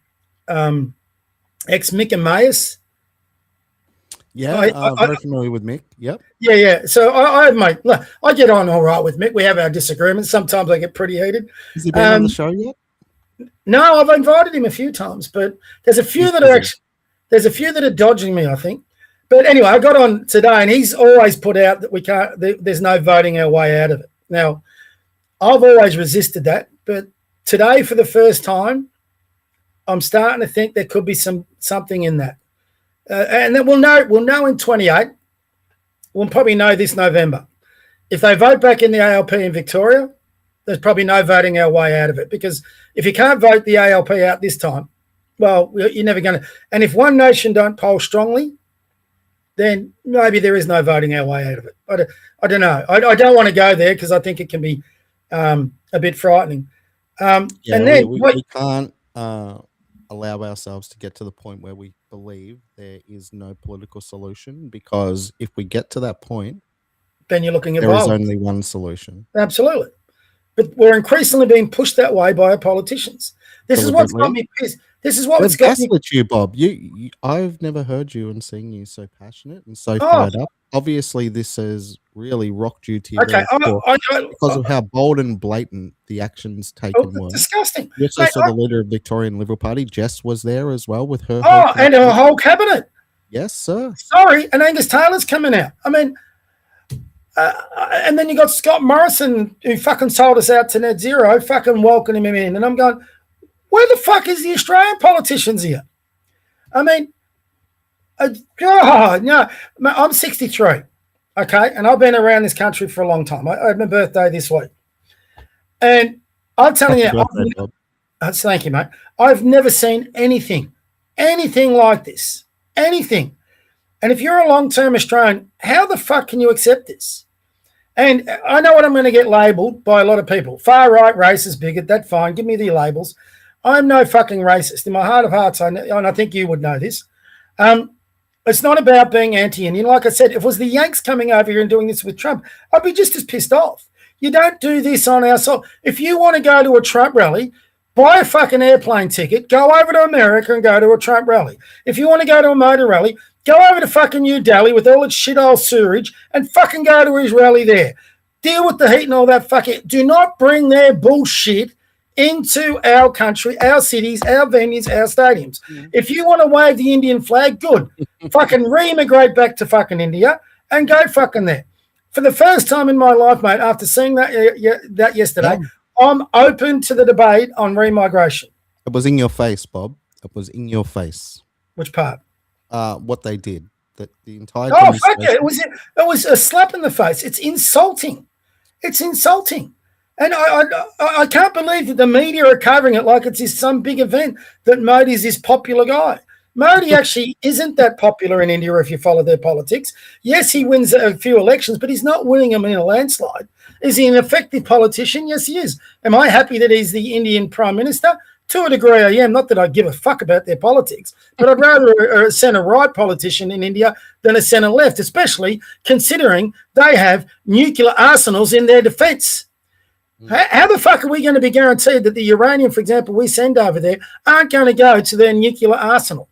ex-Mick and Mayus? Yeah, I'm very familiar with Mick. Yep. Yeah. So mate, look, I get on all right with Mick. We have our disagreements. Sometimes I get pretty heated. Has he been on the show yet? No, I've invited him a few times, but there's a few that are dodging me, I think. But anyway, I got on today, and he's always put out that there's no voting our way out of it. Now, I've always resisted that, but today, for the first time, I'm starting to think there could be something in that. And then we'll know in 28. We'll probably know this November. If they vote back in the ALP in Victoria, there's probably no voting our way out of it, because if you can't vote the ALP out this time, well, you're never going to. And if One Nation don't poll strongly, then maybe there is no voting our way out of it. I don't know. I don't want to go there because I think it can be a bit frightening. And then we can't allow ourselves to get to the point where we believe there is no political solution, because if we get to that point, then you're looking at there is only one solution. Absolutely. But we're increasingly being pushed that way by our politicians. This is what's got me pissed. This is what But it's got that's me. with you, Bob. I've never heard you and seen you so passionate and so Oh, fired up. Obviously, this has really rocked you to your okay. very core because of how bold and blatant the actions taken were. Disgusting. You also Mate, saw the leader of Victorian Liberal Party, Jess, was there as well with her whole and her campaign. whole cabinet. Yes, sir. Sorry, and Angus Taylor's coming out. I mean, and then you got Scott Morrison, who fucking sold us out to net zero, fucking welcoming him in. And I'm going, where the fuck is the Australian politicians here? I mean, God, no. I'm 63, okay? And I've been around this country for a long time. I had my birthday this week. And I'm telling Happy you, birthday, Bob. thank you, mate. I've never seen anything like this. Anything. And if you're a long-term Australian, how the fuck can you accept this? And I know what I'm going to get labelled by a lot of people. Far right, racist, bigot, that's fine. Give me the labels. I'm no fucking racist. In my heart of hearts, and I think you would know this. It's not about being anti-Indian. Like I said, if it was the Yanks coming over here and doing this with Trump, I'd be just as pissed off. You don't do this on our soil. If you want to go to a Trump rally, buy a fucking airplane ticket, go over to America and go to a Trump rally. If you want to go to a motor rally, go over to fucking New Delhi with all its shit-hole sewerage and fucking go to his rally there. Deal with the heat and all that fucking... Do not bring their bullshit into our country, our cities, our venues, our stadiums. If you want to wave the Indian flag, good. Fucking re-immigrate back to fucking India and go fucking there. For the first time in my life, mate, after seeing that yesterday, I'm open to the debate on re-migration. It was in your face, Bob. It was in your face. Which part? What they did. The entire fuck it. It was a slap in the face. It's insulting. It's insulting. And I can't believe that the media are covering it like it's some big event that Modi's this popular guy. Modi actually isn't that popular in India if you follow their politics. Yes, he wins a few elections, but he's not winning them in a landslide. Is he an effective politician? Yes, he is. Am I happy that he's the Indian Prime Minister? To a degree, I am. Not that I give a fuck about their politics, but I'd rather a centre-right politician in India than a centre-left, especially considering they have nuclear arsenals in their defence. How the fuck are we going to be guaranteed that the uranium, for example, we send over there aren't going to go to their nuclear arsenal?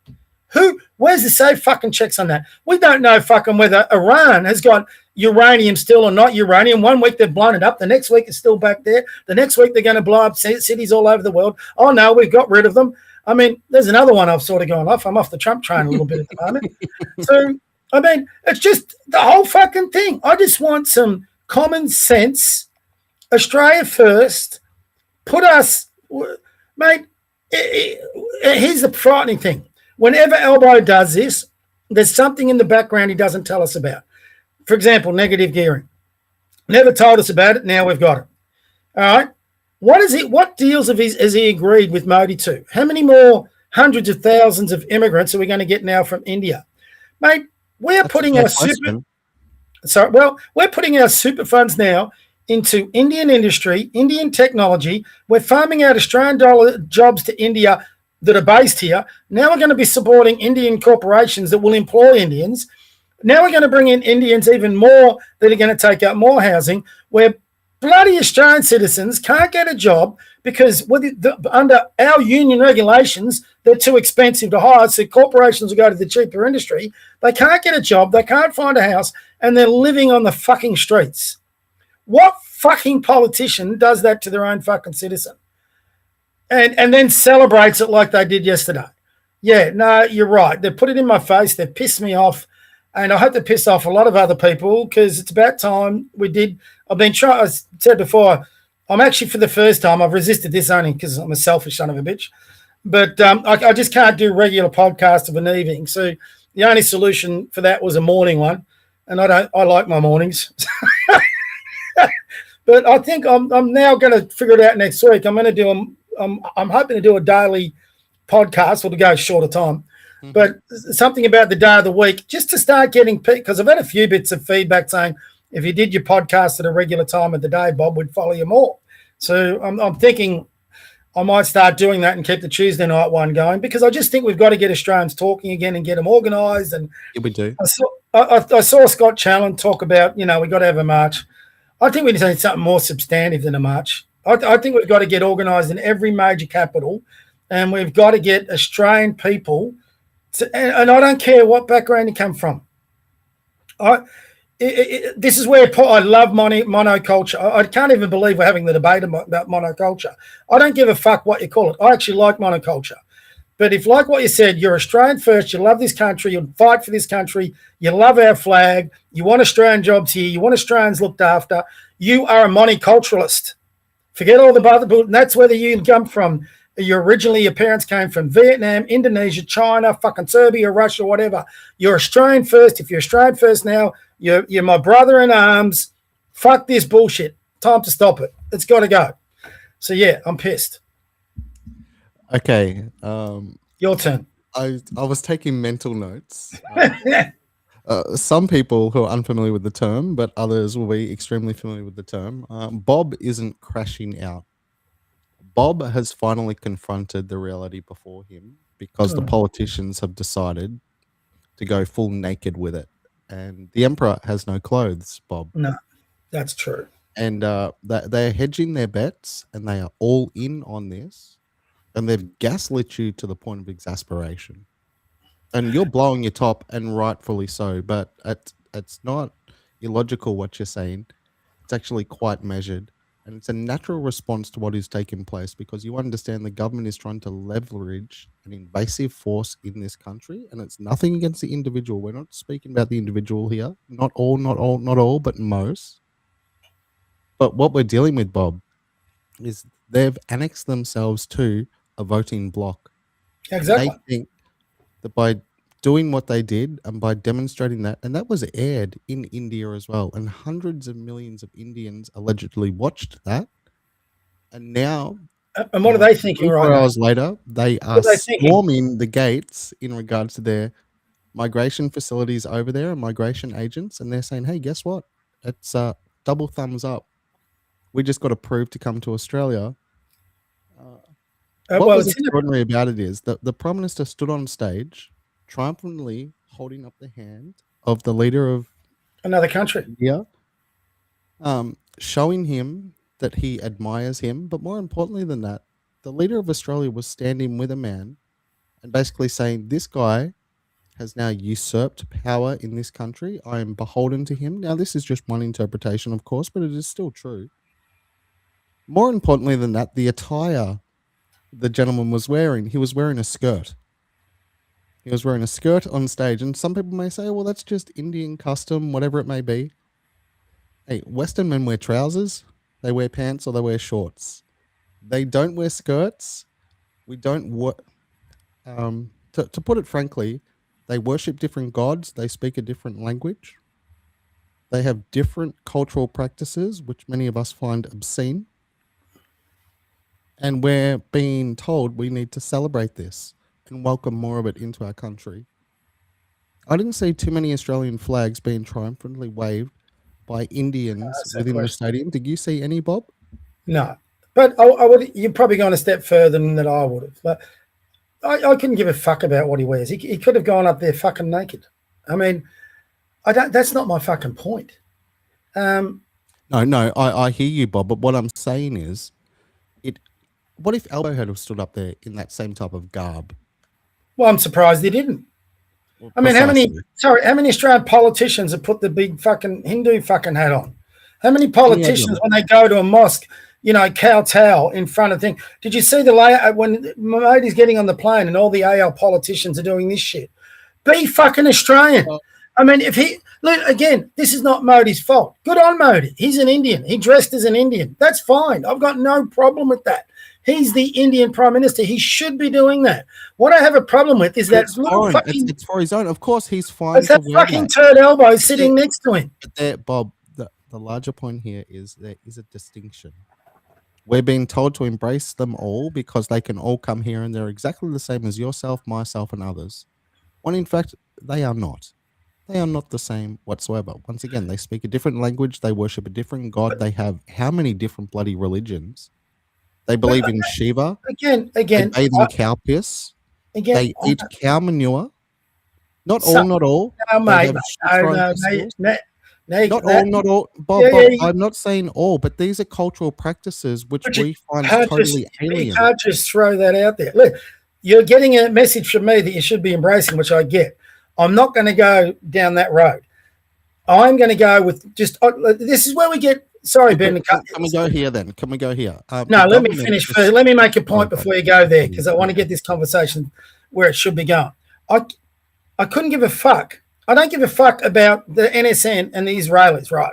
Where's the safe fucking checks on that? We don't know fucking whether Iran has got uranium still or not uranium. 1 week they've blown it up. The next week it's still back there. The next week they're going to blow up cities all over the world. Oh, no, we've got rid of them. I mean, there's another one I've sort of gone off. I'm off the Trump train a little bit at the moment. So, I mean, it's just the whole fucking thing. I just want some common sense. Australia first. Put us, mate, here's the frightening thing. Whenever Elbow does this, there's something in the background he doesn't tell us about. For example, negative gearing. Never told us about it. Now we've got it. All right. What deals has he agreed with Modi to? How many more hundreds of thousands of immigrants are we going to get now from India? Mate, we're putting our super funds now into Indian industry, Indian technology. We're farming out Australian dollar jobs to India that are based here. Now we're going to be supporting Indian corporations that will employ Indians. Now we're going to bring in Indians even more that are going to take up more housing, where bloody Australian citizens can't get a job because under our union regulations, they're too expensive to hire, so corporations will go to the cheaper industry. They can't get a job, they can't find a house, and they're living on the fucking streets. What fucking politician does that to their own fucking citizen? And then celebrates it like they did yesterday. Yeah, no, you're right. They put it in my face. They pissed me off. And I hope they pissed off a lot of other people because it's about time we did. I said before, I'm actually for the first time, I've resisted this only because I'm a selfish son of a bitch. But I just can't do regular podcast of an evening. So the only solution for that was a morning one. And I like my mornings. But I think I'm now going to figure it out next week. I'm hoping to do a daily podcast or to go shorter time. But something about the day of the week, just to start getting, because I've had a few bits of feedback saying if you did your podcast at a regular time of the day, Bob would follow you more. So I'm thinking I might start doing that and keep the Tuesday night one going because I just think we've got to get Australians talking again and get them organised. And yeah, we do. I saw Scott Challen talk about, we got to have a march. I think we need something more substantive than a march. I think we've got to get organised in every major capital and we've got to get Australian people to, and I don't care what background you come from. This is where I love monoculture. I can't even believe we're having the debate about monoculture. I don't give a fuck what you call it. I actually like monoculture. But if, like what you said, you're Australian first, you love this country, you fight for this country, you love our flag, you want Australian jobs here, you want Australians looked after, you are a monoculturalist. Forget all the other, and that's whether you come from, your parents came from Vietnam, Indonesia, China, fucking Serbia, Russia, whatever. You're Australian first. If you're Australian first now, you're my brother in arms. Fuck this bullshit. Time to stop it. It's got to go. So, yeah, I'm pissed. Okay. Your turn. I was taking mental notes. Some people who are unfamiliar with the term, but others will be extremely familiar with the term. Bob isn't crashing out. Bob has finally confronted the reality before him because the politicians have decided to go full naked with it. And the emperor has no clothes, Bob. No, that's true. And they're hedging their bets, and they are all in on this. And they've gaslit you to the point of exasperation. And you're blowing your top, and rightfully so. But it's not illogical what you're saying. It's actually quite measured. And it's a natural response to what is taking place, because you understand the government is trying to leverage an invasive force in this country. And it's nothing against the individual. We're not speaking about the individual here. Not all, but most. But what we're dealing with, Bob, is they've annexed themselves to a voting bloc. Exactly. They think that by doing what they did and by demonstrating that, and that was aired in India as well, and hundreds of millions of Indians allegedly watched that, and now, and what are they thinking? 24 hours later, they are storming the gates in regards to their migration facilities over there and migration agents, and they're saying, "Hey, guess what? It's double thumbs up. We just got approved to come to Australia." What was extraordinary about it is that the Prime Minister stood on stage, triumphantly holding up the hand of the leader of another country, showing him that he admires him. But more importantly than that, the leader of Australia was standing with a man and basically saying, "This guy has now usurped power in this country. I am beholden to him." Now, this is just one interpretation, of course, but it is still true. More importantly than that, the attire the gentleman was wearing, he was wearing a skirt. He was wearing a skirt on stage, and some people may say, well, that's just Indian custom, whatever it may be. Hey, Western men wear trousers, they wear pants, or they wear shorts. They don't wear skirts. We don't to put it frankly, they worship different gods, they speak a different language. They have different cultural practices, which many of us find obscene. And we're being told we need to celebrate this and welcome more of it into our country. I didn't see too many Australian flags being triumphantly waved by Indians within the stadium. Did you see any, Bob? No, but I would. You're probably going a step further than that I would have. But I couldn't give a fuck about what he wears. He could have gone up there fucking naked. I mean, I don't. That's not my fucking point. No, I hear you, Bob. But what I'm saying is, what if Albo had stood up there in that same type of garb? Well, I'm surprised he didn't. Well, I mean, how many Australian politicians have put the big fucking Hindu fucking hat on? How many politicians, when they go to a mosque, kowtow in front of thing? Did you see the layout when Modi's getting on the plane and all the AL politicians are doing this shit? Be fucking Australian. I mean, again, this is not Modi's fault. Good on Modi. He's an Indian. He dressed as an Indian. That's fine. I've got no problem with that. He's the Indian Prime Minister. He should be doing that. What I have a problem with is that it's for his own. Of course, he's fine. It's that fucking turd elbow sitting next to him. But Bob, the larger point here is there is a distinction. We're being told to embrace them all because they can all come here and they're exactly the same as yourself, myself, and others. When in fact, they are not. They are not the same whatsoever. Once again, they speak a different language. They worship a different god. They have how many different bloody religions? They believe in Shiva. Again. They bathe in cow piss. They eat cow manure. Not all. No, mate. Not all, Bob. Yeah, Bob, yeah, I'm not saying all, but these are cultural practices which we find totally alien. You can't just throw that out there. Look, you're getting a message from me that you should be embracing, which I get. I'm not going to go down that road. I'm going to go with just this is where we get. Sorry, Ben. Can we go here then? Can we go here? No, let me finish first. Let me make a point before you go there, because I want to get this conversation where it should be going. I couldn't give a fuck. I don't give a fuck about the NSN and the Israelis, right?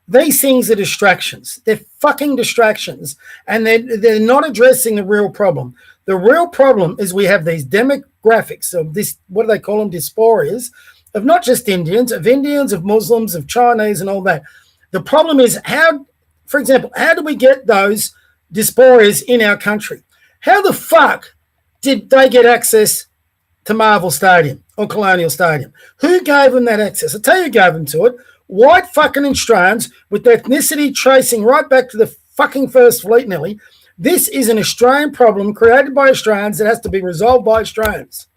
These things are distractions. They're fucking distractions, and they're not addressing the real problem. The real problem is we have these demographics of this, what do they call them, diasporas, of not just Indians, of Muslims, of Chinese and all that. The problem is how, for example, how do we get those diasporas in our country? How the fuck did they get access to Marvel Stadium or Colonial Stadium? Who gave them that access? I'll tell you who gave them to it. White fucking Australians with ethnicity tracing right back to the fucking First Fleet nearly. This is an Australian problem created by Australians that has to be resolved by Australians.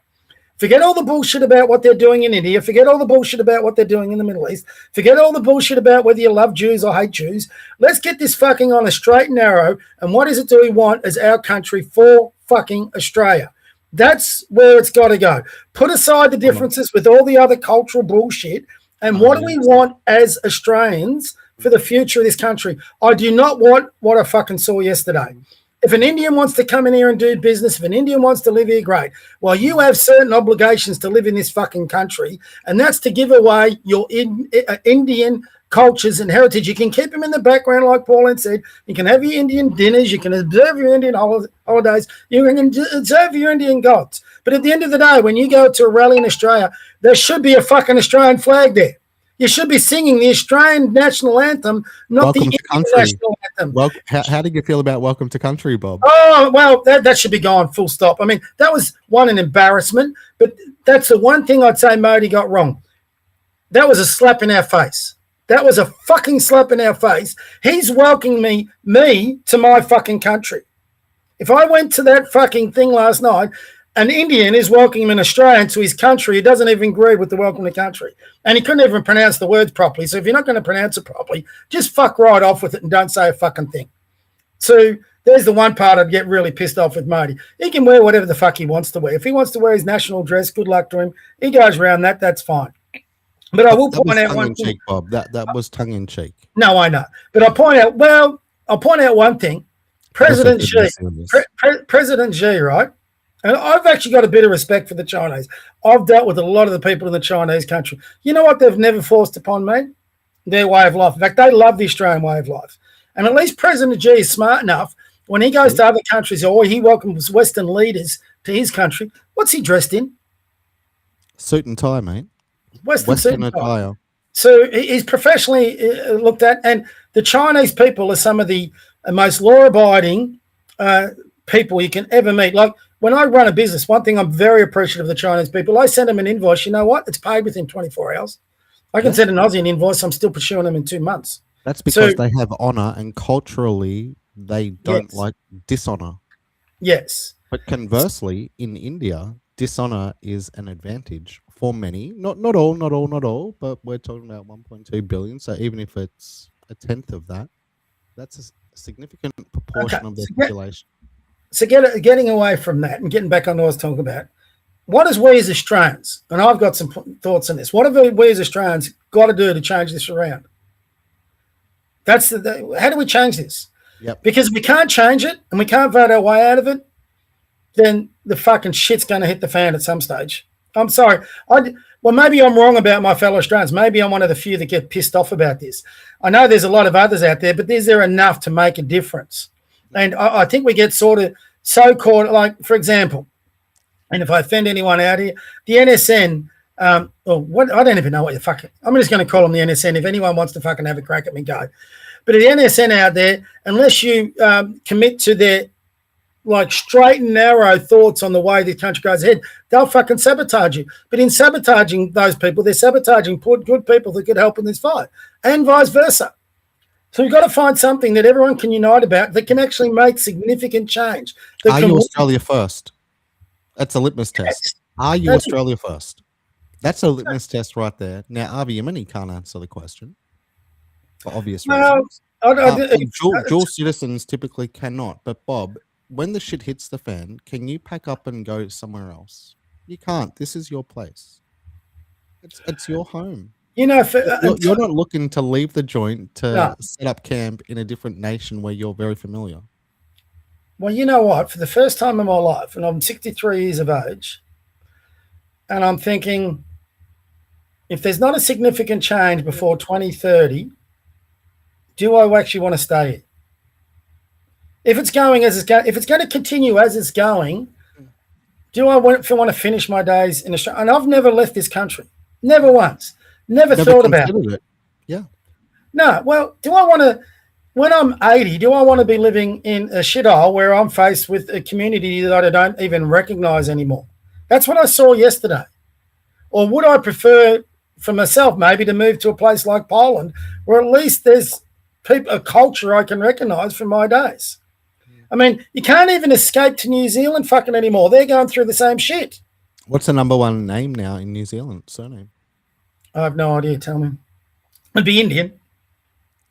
Forget all the bullshit about what they're doing in India. Forget all the bullshit about what they're doing in the Middle East. Forget all the bullshit about whether you love Jews or hate Jews. Let's get this fucking on a straight and narrow. And what is it do we want as our country for fucking Australia? That's where it's got to go. Put aside the differences with all the other cultural bullshit. And what do we want as Australians for the future of this country? I do not want what I fucking saw yesterday. If an Indian wants to come in here and do business, if an Indian wants to live here, great. Well, you have certain obligations to live in this fucking country, and that's to give away your Indian cultures and heritage. You can keep them in the background, like Pauline said. You can have your Indian dinners. You can observe your Indian holidays. You can observe your Indian gods. But at the end of the day, when you go to a rally in Australia, there should be a fucking Australian flag there. You should be singing the Australian national anthem, not the Indian national anthem. Well, how did you feel about Welcome to Country, Bob? Oh, well, that should be gone, full stop. I mean, that was an embarrassment, but that's the one thing I'd say Modi got wrong. That was a slap in our face. That was a fucking slap in our face. He's welcoming me to my fucking country. If I went to that fucking thing last night, an Indian is welcoming an Australian to his country. He doesn't even agree with the welcome to country. And he couldn't even pronounce the words properly. So if you're not going to pronounce it properly, just fuck right off with it and don't say a fucking thing. So there's the one part I'd get really pissed off with Modi. He can wear whatever the fuck he wants to wear. If he wants to wear his national dress, good luck to him. He goes around that, that's fine. But I will point out one thing. Bob. That was tongue in cheek. No, I know. But I'll point out one thing. President Xi, right? And I've actually got a bit of respect for the Chinese. I've dealt with a lot of the people in the Chinese country. You know what they've never forced upon me? Their way of life. In fact, they love the Australian way of life. And at least President Xi is smart enough when he goes to other countries or he welcomes Western leaders to his country. What's he dressed in? Suit and tie, mate. Western attire. So he's professionally looked at. And the Chinese people are some of the most law-abiding people you can ever meet. Like, when I run a business, one thing I'm very appreciative of the Chinese people, I send them an invoice. You know what? It's paid within 24 hours. I can send an Aussie an invoice. I'm still pursuing them in 2 months. That's because they have honor, and culturally they don't like dishonor. Yes. But conversely, in India, dishonor is an advantage for many. Not all, but we're talking about 1.2 billion. So even if it's a tenth of that, that's a significant proportion of the population. So getting away from that and getting back on what I was talking about, what is we as Australians, and I've got some thoughts on this, what have we as Australians got to do to change this around? That's how do we change this? Yep. Because if we can't change it and we can't vote our way out of it, then the fucking shit's going to hit the fan at some stage. I'm sorry. Well, maybe I'm wrong about my fellow Australians. Maybe I'm one of the few that get pissed off about this. I know there's a lot of others out there, but is there enough to make a difference? And I think we get sort of so caught, like, for example, and if I offend anyone out here, the NSN, I don't even know what the fuck, I'm just going to call them the NSN. If anyone wants to fucking have a crack at me, go. But the NSN out there, unless you commit to their, like, straight and narrow thoughts on the way the country goes ahead, they'll fucking sabotage you. But in sabotaging those people, they're sabotaging good people that could help in this fight, and vice versa. So we've got to find something that everyone can unite about that can actually make significant change. Are you Australia first? That's a litmus test. Are you Australia first? That's a litmus test right there. Now, Avi Yemeni can't answer the question for obvious Well, reasons. Dual citizens typically cannot. But Bob, when the shit hits the fan, can you pack up and go somewhere else? You can't. This is your place. It's your home. you know, You're not looking to leave the joint to No. set up camp in a different nation where you're very familiar. Well, you know what? For the first time in my life, and I'm 63 years of age, and I'm thinking, if there's not a significant change before 2030, do I actually want to stay here? If it's going as it's going, if it's going to continue as it's going, do I want to finish my days in Australia? And I've never left this country, never once, never thought about it. Yeah. No. Well, do I want to? When I'm 80, do I want to be living in a shithole where I'm faced with a community that I don't even recognise anymore? That's what I saw yesterday. Or would I prefer for myself maybe to move to a place like Poland where at least there's a culture I can recognise from my days? I mean, you can't even escape to New Zealand fucking anymore. They're going through the same shit. What's the number one name now in New Zealand? Surname? I have no idea. Tell me. It'd be Indian.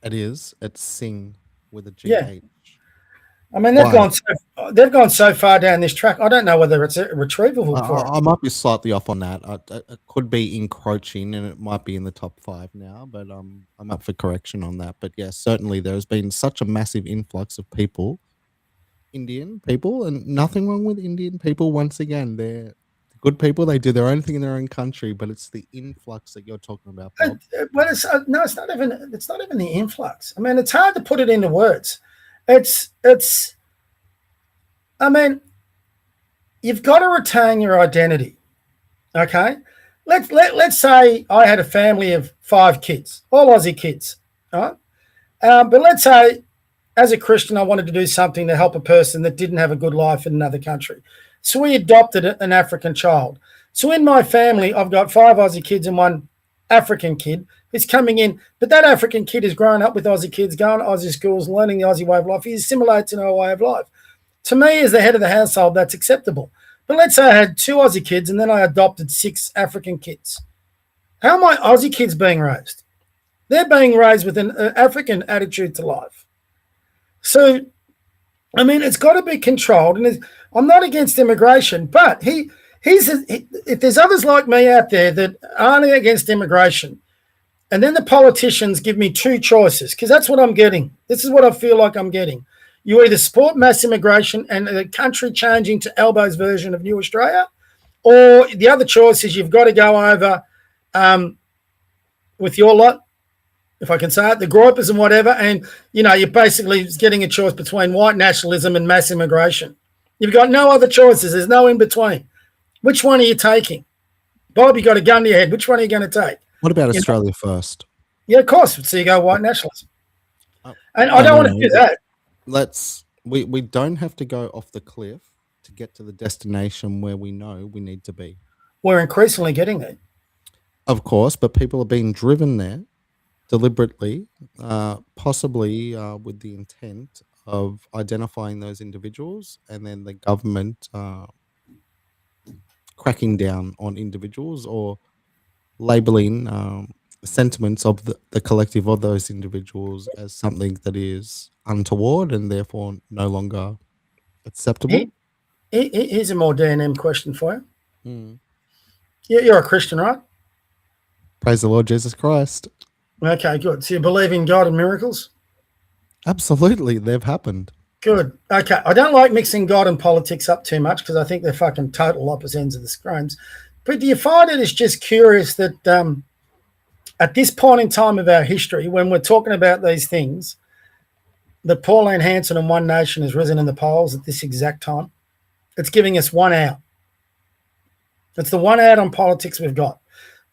It is. It's Singh with a GH. Yeah. I mean, they've gone so far down this track. I don't know whether it's retrievable. I might be slightly off on that. It could be encroaching, and it might be in the top 5 now. But I'm up for correction on that. But yeah, certainly there has been such a massive influx of people, Indian people, and nothing wrong with Indian people. Once again, they're good people. They do their own thing in their own country. But it's the influx that you're talking about, Bob. Well, it's not even the influx. I mean, it's hard to put it into words. I mean, you've got to retain your identity. Okay, let's say I had a family of 5 kids, all Aussie kids. All right, but let's say as a Christian, I wanted to do something to help a person that didn't have a good life in another country. So we adopted an African child. So in my family, I've got 5 Aussie kids and 1 African kid who's coming in. But that African kid has grown up with Aussie kids, going to Aussie schools, learning the Aussie way of life. He assimilates in our way of life. To me, as the head of the household, that's acceptable. But let's say I had 2 Aussie kids and then I adopted 6 African kids. How are my Aussie kids being raised? They're being raised with an African attitude to life. So, I mean, it's got to be controlled. And I'm not against immigration, but if there's others like me out there that aren't against immigration, and then the politicians give me 2 choices, because that's what I'm getting. This is what I feel like I'm getting. You either support mass immigration and the country changing to Albo's version of New Australia, or the other choice is you've got to go over with your lot, if I can say it, the groypers and whatever, and, you know, you're basically getting a choice between white nationalism and mass immigration. You've got no other choices. There's no in between. Which one are you taking? Bob, you got a gun to your head. Which one are you going to take? What about Australia first? Yeah, of course. So you go white nationalism. And I don't want to do that. We don't have to go off the cliff to get to the destination where we know we need to be. We're increasingly getting there. Of course, but people are being driven there deliberately, possibly with the intent of identifying those individuals, and then the government cracking down on individuals or labeling sentiments of the collective of those individuals as something that is untoward and therefore no longer acceptable. Here's a more D&M question for you. You're a Christian, right? Praise the Lord Jesus Christ. Okay, good. So you believe in God and miracles? Absolutely, they've happened. Good. Okay, I don't like mixing God and politics up too much because I think they're fucking total opposite ends of the screens. But do you find it is just curious that at this point in time of our history, when we're talking about these things, that Pauline Hanson and One Nation has risen in the polls at this exact time? It's giving us 1 out. It's the 1 out on politics we've got.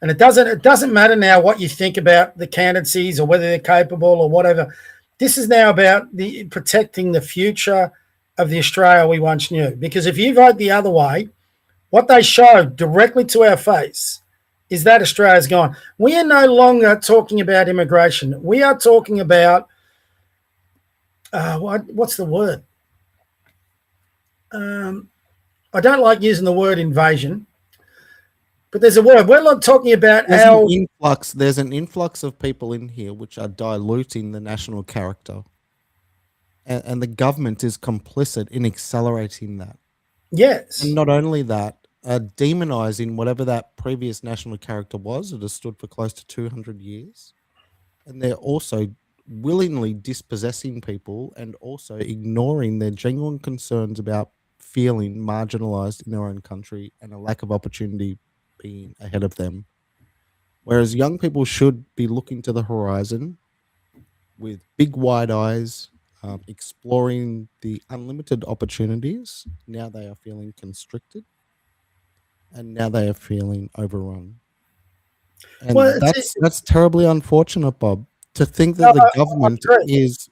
And it doesn't matter now what you think about the candidacies or whether they're capable or whatever. This is now about protecting the future of the Australia we once knew. Because if you vote the other way, what they show directly to our face is that Australia's gone. We are no longer talking about immigration. We are talking about, what's the word? I don't like using the word invasion. but there's a word. We're not talking about There's our... an influx. There's an influx of people in here which are diluting the national character, and the government is complicit in accelerating that. Yes. And not only that, demonizing whatever that previous national character was. It has stood for close to 200 years. And they're also willingly dispossessing people and also ignoring their genuine concerns about feeling marginalized in their own country and a lack of opportunity being ahead of them. Whereas young people should be looking to the horizon with big wide eyes, exploring the unlimited opportunities. Now they are feeling constricted, and now they are feeling overrun. And Well, that's terribly unfortunate, Bob. To think that the government is...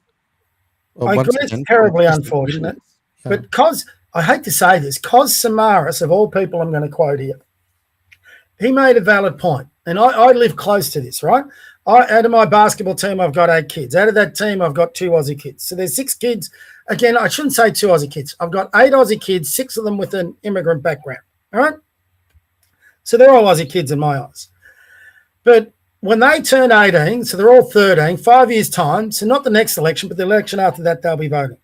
I agree it's terribly unfortunate. Yeah. But I hate to say this, Samaras, of all people I'm going to quote here, he made a valid point. And I live close to this, right? Out of my basketball team, I've got 8 kids. Out of that team, I've got 2 Aussie kids. So there's 6 kids. Again, I shouldn't say 2 Aussie kids. I've got 8 Aussie kids, 6 of them with an immigrant background, all right? So they're all Aussie kids in my eyes. But when they turn 18, so they're all 13, 5 years' time, so not the next election, but the election after that, they'll be voting.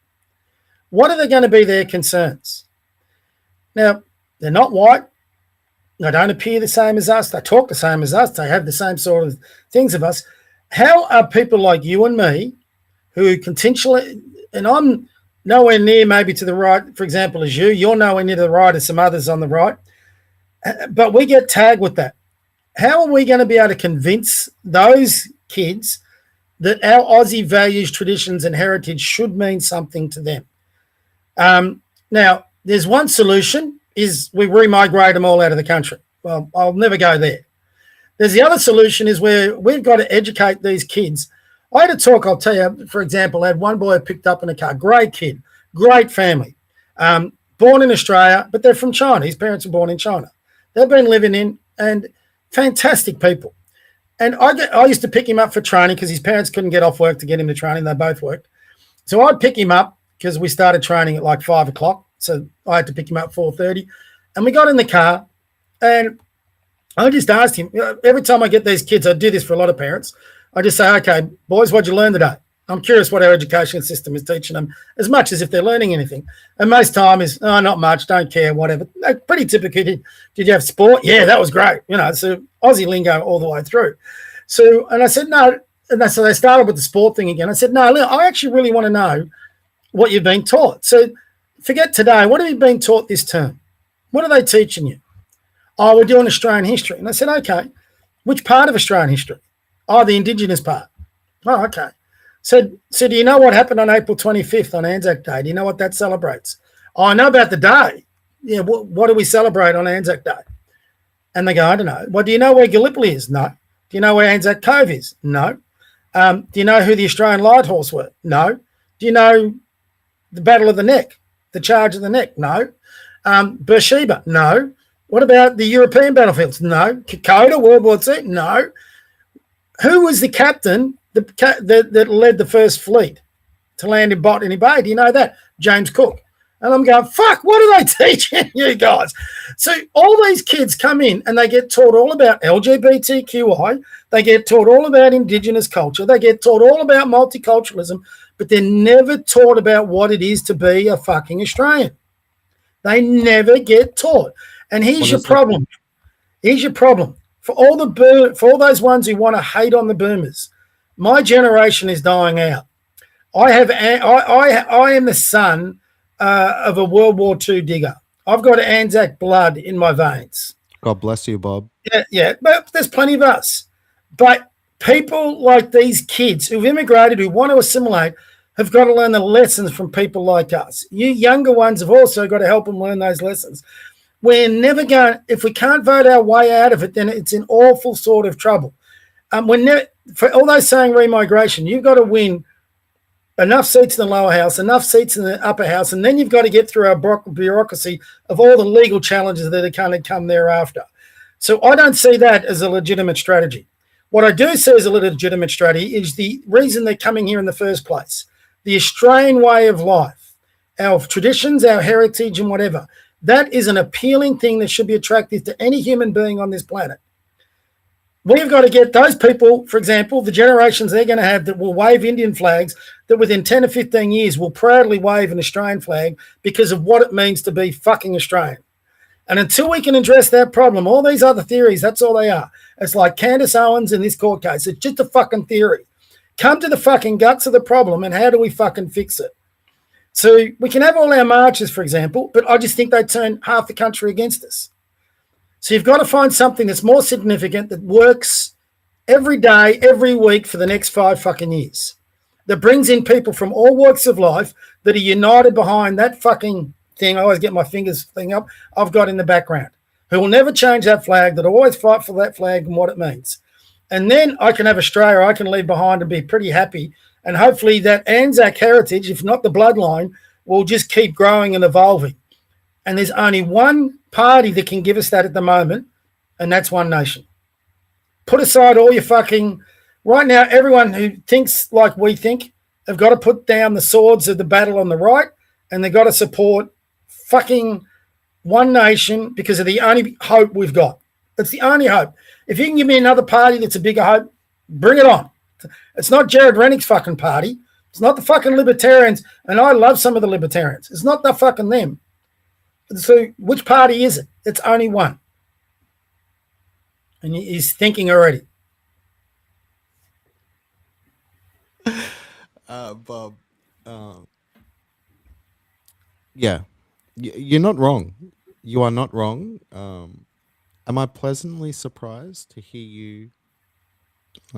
What are they going to be their concerns? Now, they're not white. They don't appear the same as us. They talk the same as us. They have the same sort of things of us. How are people like you and me, who continually, and I'm nowhere near maybe to the right, for example, as you're nowhere near to the right as some others on the right, but we get tagged with that. How are we going to be able to convince those kids that our Aussie values, traditions, and heritage should mean something to them? Now, there's one solution, is we remigrate them all out of the country. Well, I'll never go there. There's the other solution, is where we've got to educate these kids. I had a talk, I'll tell you, for example, I had one boy picked up in a car, great kid, great family, born in Australia, but they're from China. His parents were born in China. They've been living in, and fantastic people. And I used to pick him up for training because his parents couldn't get off work to get him to training. They both worked. So I'd pick him up because we started training at like 5 o'clock. So I had to pick him up at 4:30. And we got in the car, and I just asked him, every time I get these kids, I do this for a lot of parents, I just say, okay, boys, what'd you learn today? I'm curious what our education system is teaching them, as much as if they're learning anything. And most time is, oh, not much, don't care, whatever. Pretty typical. Did you have sport? Yeah, that was great. So Aussie lingo all the way through. So, and I said, no. And so they started with the sport thing again. I said, no, look, I actually really want to know what you've been taught. So forget today. What have you been taught this term? What are they teaching you? Oh, we're doing Australian history. And I said, okay, which part of Australian history? Oh, the Indigenous part. Oh, okay. So do you know what happened on April 25th on Anzac Day? Do you know what that celebrates? Oh, I know about the day. Yeah, what do we celebrate on Anzac Day? And they go, I don't know. Well, do you know where Gallipoli is? No. Do you know where Anzac Cove is? No. Do you know who the Australian Light Horse were? No. Do you know the Battle of the Neck, the Charge of the Neck? No. Beersheba? No. What about the European battlefields? No. Kokoda, World War II? No. Who was the captain that led the first fleet to land in Botany Bay? Do you know that? James Cook. And I'm going, fuck, what are they teaching you guys? So all these kids come in and they get taught all about LGBTQI. They get taught all about Indigenous culture. They get taught all about multiculturalism, but they're never taught about what it is to be a fucking Australian. They never get taught. And here's your problem. Here's your problem. For all those ones who want to hate on the boomers, my generation is dying out. I am the son of a World War II digger. I've got Anzac blood in my veins. God bless you, Bob. Yeah, but there's plenty of us. But people like these kids who've immigrated, who want to assimilate, have got to learn the lessons from people like us. You younger ones have also got to help them learn those lessons. We're never going, if we can't vote our way out of it, then it's in awful sort of trouble. For all those saying remigration, you've got to win enough seats in the lower house, enough seats in the upper house, and then you've got to get through our bureaucracy of all the legal challenges that are going to come thereafter. So I don't see that as a legitimate strategy. What I do see as a legitimate strategy is the reason they're coming here in the first place. The Australian way of life, our traditions, our heritage, and whatever. That is an appealing thing that should be attractive to any human being on this planet. We've got to get those people, for example, the generations they're going to have that will wave Indian flags, that within 10 or 15 years will proudly wave an Australian flag because of what it means to be fucking Australian. And until we can address that problem, all these other theories, that's all they are. It's like Candace Owens in this court case. It's just a fucking theory. Come to the fucking guts of the problem and how do we fucking fix it? So we can have all our marches, for example, but I just think they turn half the country against us. So you've got to find something that's more significant that works every day, every week for the next 5 fucking years, that brings in people from all walks of life that are united behind that fucking thing. I always get my fingers thing up. I've got in the background, who will never change that flag, that always fight for that flag and what it means. And then I can have Australia I can leave behind and be pretty happy. And hopefully that Anzac heritage, if not the bloodline, will just keep growing and evolving. And there's only one party that can give us that at the moment, and that's One Nation. Put aside all your fucking... Right now, everyone who thinks like we think have got to put down the swords of the battle on the right, and they've got to support fucking One Nation because of the only hope we've got. It's the only hope. If you can give me another party that's a bigger hope, bring it on. It's not Jared Rennick's fucking party. It's not the fucking Libertarians, and I love some of the Libertarians. It's not the fucking them. So which party is it? It's only one. And he's thinking already. Bob, yeah, you're not wrong. You are not wrong. Am I pleasantly surprised to hear you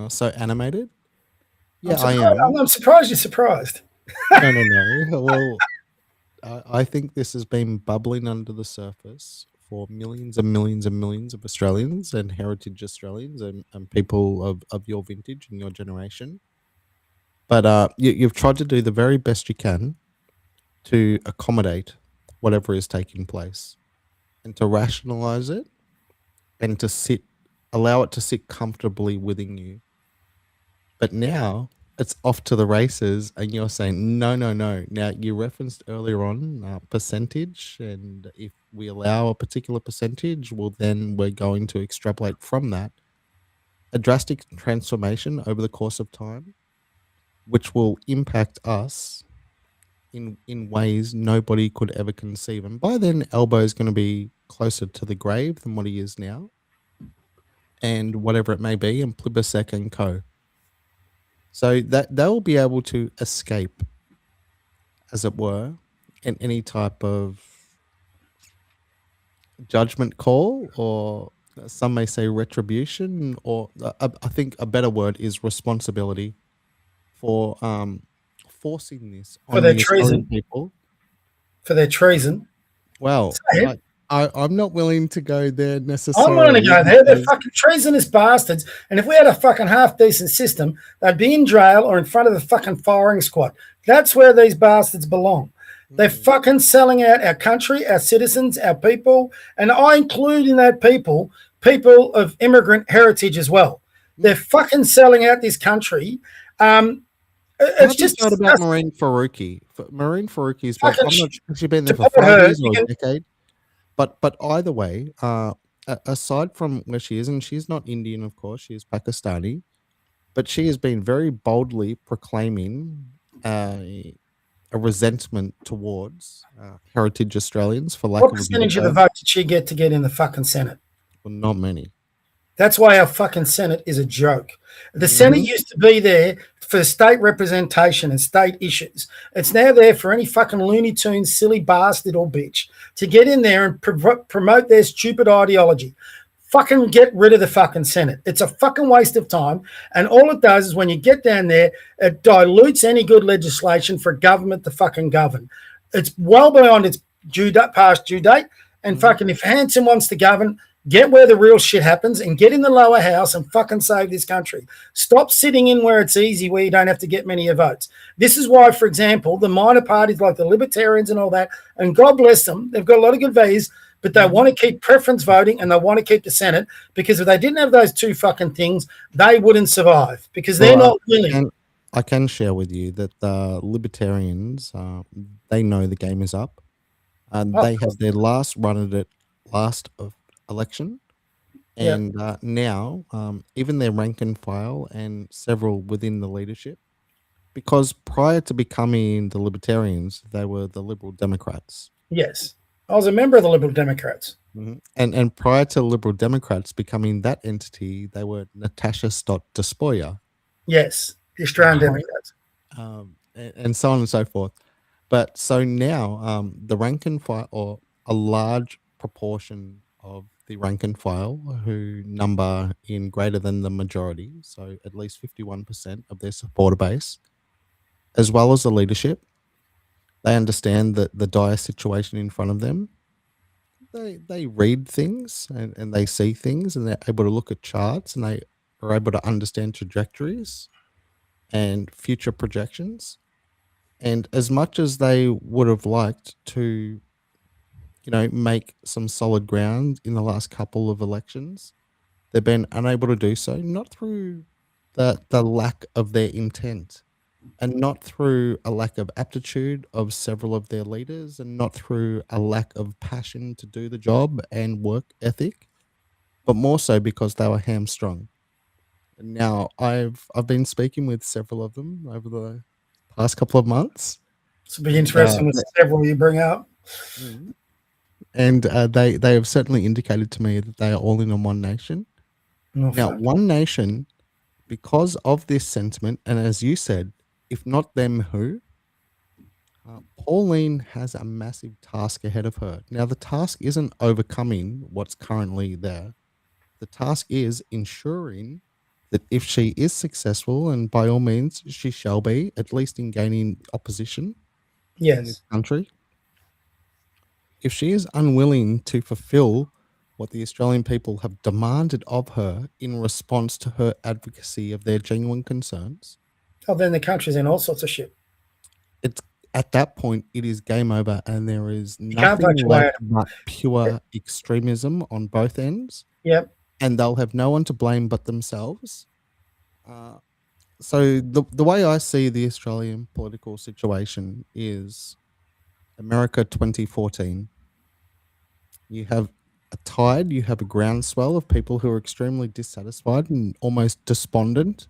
so animated? Yeah, I am. I'm surprised you're surprised. No. Well, I think this has been bubbling under the surface for millions and millions and millions of Australians and heritage Australians and people of your vintage and your generation. But you've tried to do the very best you can to accommodate whatever is taking place and to rationalize it and to allow it to sit comfortably within you. But now it's off to the races and you're saying, no. Now, you referenced earlier on percentage, and if we allow a particular percentage, well, then we're going to extrapolate from that a drastic transformation over the course of time, which will impact us in ways nobody could ever conceive. And by then, Elbow is going to be closer to the grave than what he is now, and whatever it may be, and Plibisek and co. So that they'll be able to escape, as it were, in any type of judgment call, or some may say retribution, or I think a better word is responsibility for forcing this on the Australian people. For their treason. Well, I'm not willing to go there necessarily. I'm willing to go there. They're fucking treasonous bastards. And if we had a fucking half-decent system, they'd be in jail or in front of the fucking firing squad. That's where these bastards belong. They're fucking selling out our country, our citizens, our people. And I include in that people of immigrant heritage as well. They're fucking selling out this country. It's just about Marine Faruqi. Marine Faruqi's been, I'm not sure she's been there for 5 years or a decade. But either way, aside from where she is, and she's not Indian, of course, she is Pakistani, but she has been very boldly proclaiming a resentment towards heritage Australians, for lack of a better term. What percentage of the vote did she get in the fucking Senate? Well, not many. That's why our fucking Senate is a joke. The Senate used to be there for state representation and state issues. It's now there for any fucking Looney Tunes, silly bastard or bitch to get in there and promote their stupid ideology. Fucking get rid of the fucking Senate. It's a fucking waste of time. And all it does is when you get down there, it dilutes any good legislation for government to fucking govern. It's well beyond its past due date. And fucking if Hanson wants to govern, get where the real shit happens and get in the lower house and fucking save this country. Stop sitting in where it's easy, where you don't have to get many votes. This is why, for example, the minor parties like the Libertarians and all that, and God bless them, they've got a lot of good values, but they want to keep preference voting and they want to keep the Senate, because if they didn't have those two fucking things, they wouldn't survive, because they're not willing. I can share with you that the Libertarians, they know the game is up. They had their last run at it last of election, and now even their rank and file and several within the leadership, because prior to becoming the Libertarians, they were the Liberal Democrats. Yes, I was a member of the Liberal Democrats. And prior to Liberal Democrats becoming that entity, they were Natasha Stott Despoja. Yes, the Australian Democrats. And so on and so forth. But so now the rank and file, or a large proportion of the rank and file who number in greater than the majority, so at least 51% of their supporter base, as well as the leadership, they understand that the dire situation in front of them. They read things and they see things, and they're able to look at charts, and they are able to understand trajectories and future projections. And as much as they would have liked to, make some solid ground in the last couple of elections, they've been unable to do so, not through the lack of their intent, and not through a lack of aptitude of several of their leaders, and not through a lack of passion to do the job and work ethic, but more so because they were hamstrung. Now, I've been speaking with several of them over the past couple of months. It'll be interesting with several you bring up. And they have certainly indicated to me that they are all in on One Nation. Now, One Nation, because of this sentiment, and as you said, if not them, who? Pauline has a massive task ahead of her. Now, the task isn't overcoming what's currently there. The task is ensuring that if she is successful, and by all means she shall be, at least in gaining opposition in this country, if she is unwilling to fulfill what the Australian people have demanded of her in response to her advocacy of their genuine concerns, then the country's in all sorts of shit. It's at that point it is game over, and there is nothing left but pure extremism on both ends. Yep. And they'll have no one to blame but themselves. So the way I see the Australian political situation is America 2014. You have a tide, you have a groundswell of people who are extremely dissatisfied and almost despondent,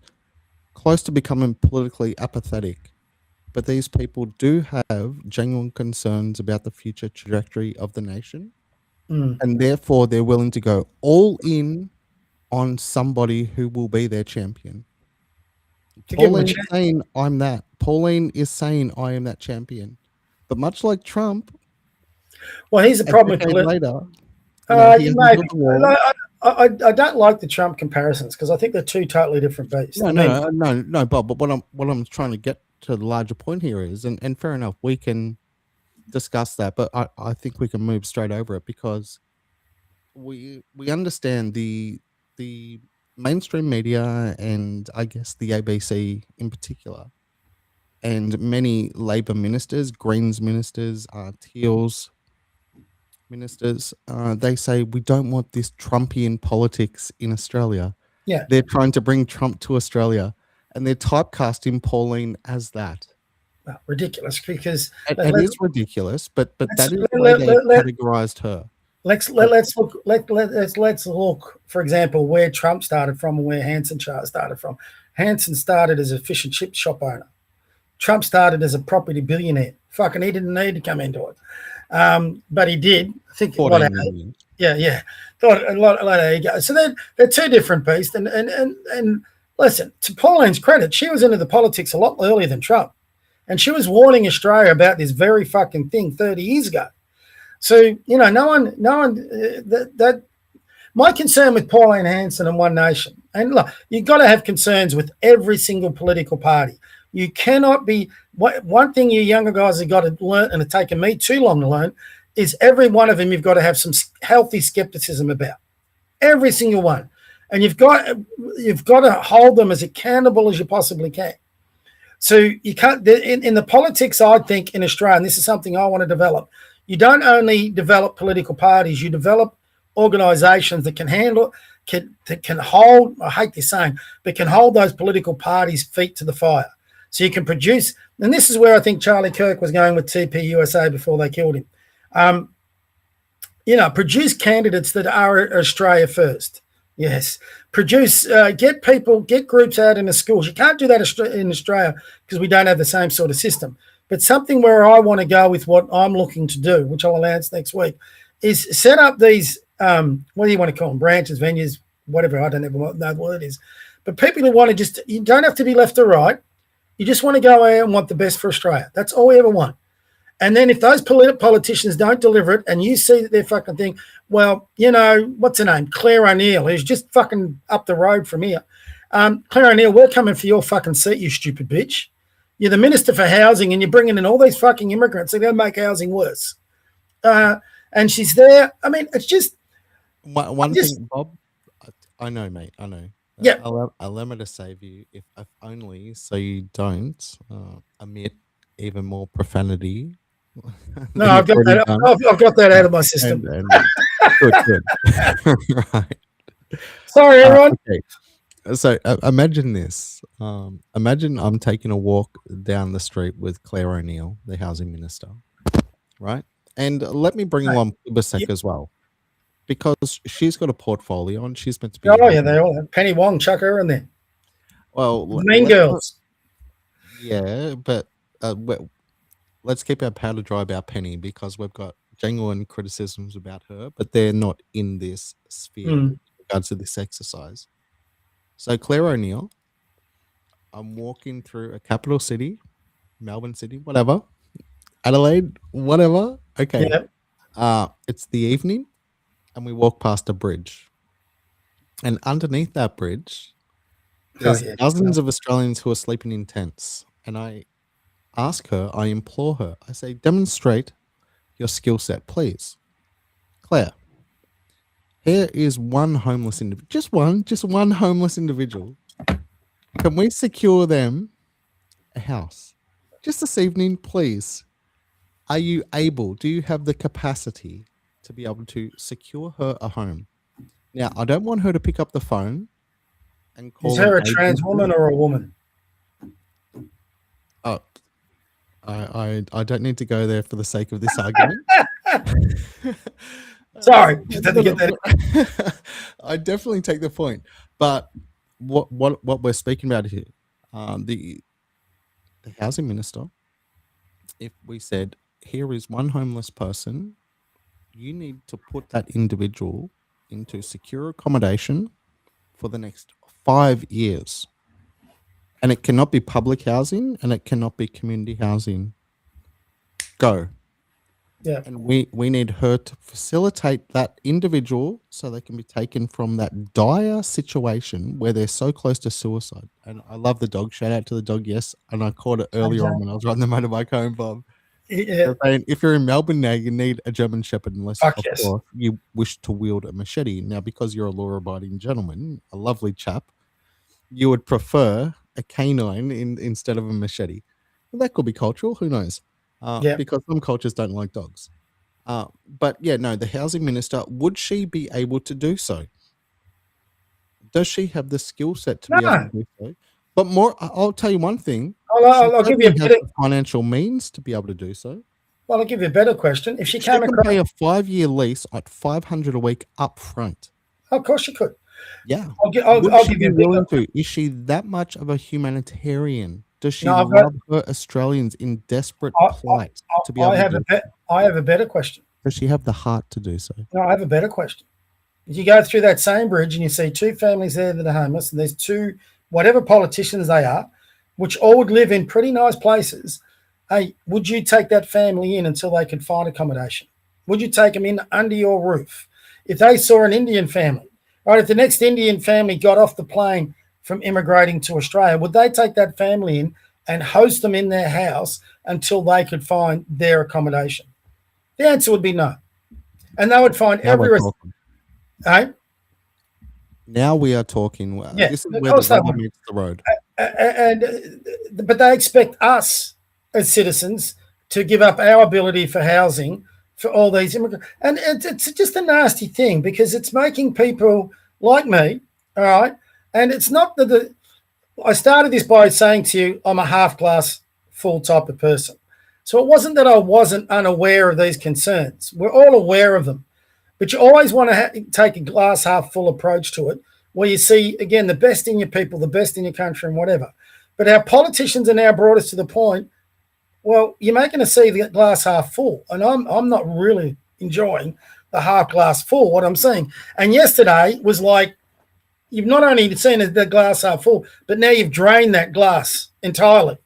close to becoming politically apathetic. But these people do have genuine concerns about the future trajectory of the nation. And therefore they're willing to go all in on somebody who will be their champion. Pauline is saying, I'm that. Pauline is saying, I am that champion. But much like Trump, well, here's the problem with later. I don't like the Trump comparisons because I think they're two totally different beasts. No, Bob. But what I'm trying to get to the larger point here is, and fair enough, we can discuss that, but I think we can move straight over it because we understand the mainstream media, and I guess the ABC in particular, and many Labor ministers, Greens ministers, Teals ministers, they say we don't want this Trumpian politics in Australia. Yeah, they're trying to bring Trump to Australia, and they're typecasting Pauline as that. Ridiculous, because it is ridiculous, but that is the way they categorized her. Let's look, for example, where Trump started from and where Hanson started from. Hanson started as a fish and chip shop owner. Trump started as a property billionaire. Fucking, he didn't need to come into it, but he did. I think. Yeah. Thought a lot of ego. So they're two different beasts. And listen, to Pauline's credit, she was into the politics a lot earlier than Trump. And she was warning Australia about this very fucking thing 30 years ago. So, no one, my concern with Pauline Hanson and One Nation, and look, you've got to have concerns with every single political party. You cannot be, one thing you younger guys have got to learn, and it's taken me too long to learn, is every one of them you've got to have some healthy skepticism about. Every single one. And you've got to hold them as accountable as you possibly can. So you can't, in the politics, I think, in Australia, and this is something I want to develop, you don't only develop political parties, you develop organisations that can handle, that can hold, I hate this saying, but can hold those political parties' feet to the fire. So you can produce, and this is where I think Charlie Kirk was going with TP USA before they killed him. Produce candidates that are Australia first. Yes, get groups out in the schools. You can't do that in Australia because we don't have the same sort of system. But something where I want to go with what I'm looking to do, which I'll announce next week, is set up these, what do you want to call them, branches, venues, whatever, I don't even know what the word is. But people who want to you don't have to be left or right. You just want to go out and want the best for Australia. That's all we ever want. And then if those politicians don't deliver it and you see that they're fucking thing, well, what's her name? Claire O'Neill, who's just fucking up the road from here. Claire O'Neill, we're coming for your fucking seat, you stupid bitch. You're the Minister for Housing and you're bringing in all these fucking immigrants. They're going to make housing worse. And she's there. I mean, it's just... One thing, Bob, I know, mate, I know. Yeah. Allow me to save you, if only so you don't emit even more profanity. No, I've got that out of my system. Good. Right. Sorry, everyone. Okay. So imagine this. Imagine I'm taking a walk down the street with Claire O'Neill, the housing minister, right? And let me bring along Bisek as well, because she's got a portfolio and she's meant to be. Oh yeah, they all have Penny Wong, chuck her in there. Well, Mean Girls. Yeah, but let's keep our powder dry about Penny, because we've got genuine criticisms about her, but they're not in this sphere with regards to this exercise. So Claire O'Neill, I'm walking through a capital city, Melbourne City, whatever, Adelaide, whatever. Okay. Yep. It's the evening and we walk past a bridge. And underneath that bridge, there's dozens of Australians who are sleeping in tents. And I ask her, I implore her, I say, demonstrate your skill set, please. Claire, here is one homeless individual, just one homeless individual. Can we secure them a house? Just this evening, please. Are you able, do you have the capacity to be able to secure her a home? Now, I don't want her to pick up the phone and call. Is her a trans woman or a woman? Oh, I don't need to go there for the sake of this argument. Sorry, just had to get that. I definitely take the point, but what we're speaking about here, the housing minister, if we said, here is one homeless person, you need to put that individual into secure accommodation for the next 5 years. And it cannot be public housing and it cannot be community housing. Go. Yeah. And we need her to facilitate that individual so they can be taken from that dire situation where they're so close to suicide. And I love the dog. Shout out to the dog, yes. And I caught it earlier on when I was riding the motorbike home, Bob. Yeah. If you're in Melbourne now, you need a German Shepherd unless, of course, you wish to wield a machete. Now, because you're a law-abiding gentleman, a lovely chap, you would prefer a canine instead of a machete. Well, that could be cultural. Who knows? Because some cultures don't like dogs. But yeah, no, the housing minister, would she be able to do so? Does she have the skill set to be able to do so? But more, I'll tell you one thing. I'll give you a better financial means to be able to do so. Well, I'll give you a better question. If she can pay a 5-year lease at $500 a week up front. Of course she could. Yeah. I'll give you a willing to. Is she that much of a humanitarian? Does she love her Australians in desperate plight to be able to do so? I have a better question. Does she have the heart to do so? No, I have a better question. If you go through that same bridge and you see two families there that are homeless, and there's two, whatever politicians they are, which all would live in pretty nice places, hey, would you take that family in until they could find accommodation? Would you take them in under your roof? If they saw an Indian family, right, if the next Indian family got off the plane from immigrating to Australia, would they take that family in and host them in their house until they could find their accommodation? The answer would be no. And they would find Hey? Now we are talking. Yeah, this is where the rubber meets the road. But they expect us as citizens to give up our ability for housing for all these immigrants. And it's just a nasty thing because it's making people like me, all right? And it's not that I started this by saying to you, I'm a half glass full type of person. So it wasn't that I wasn't unaware of these concerns. We're all aware of them. But you always want to take a glass half full approach to it, where you see, again, the best in your people, the best in your country and whatever. But our politicians are now brought us to the point, well, you're making us see the glass half full. And I'm not really enjoying the half glass full, what I'm saying. And yesterday was like, you've not only seen the glass half full, but now you've drained that glass entirely.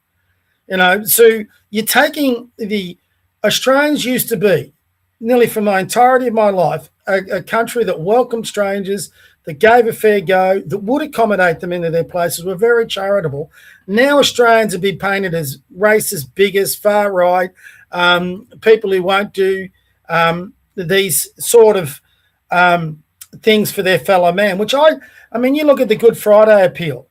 So you're taking Australians used to be, nearly for my entirety of my life, a country that welcomed strangers, that gave a fair go, that would accommodate them into their places, were very charitable. Now Australians have been painted as racist, bigots, far right, people who won't do these sort of things for their fellow man, which I mean, you look at the Good Friday appeal.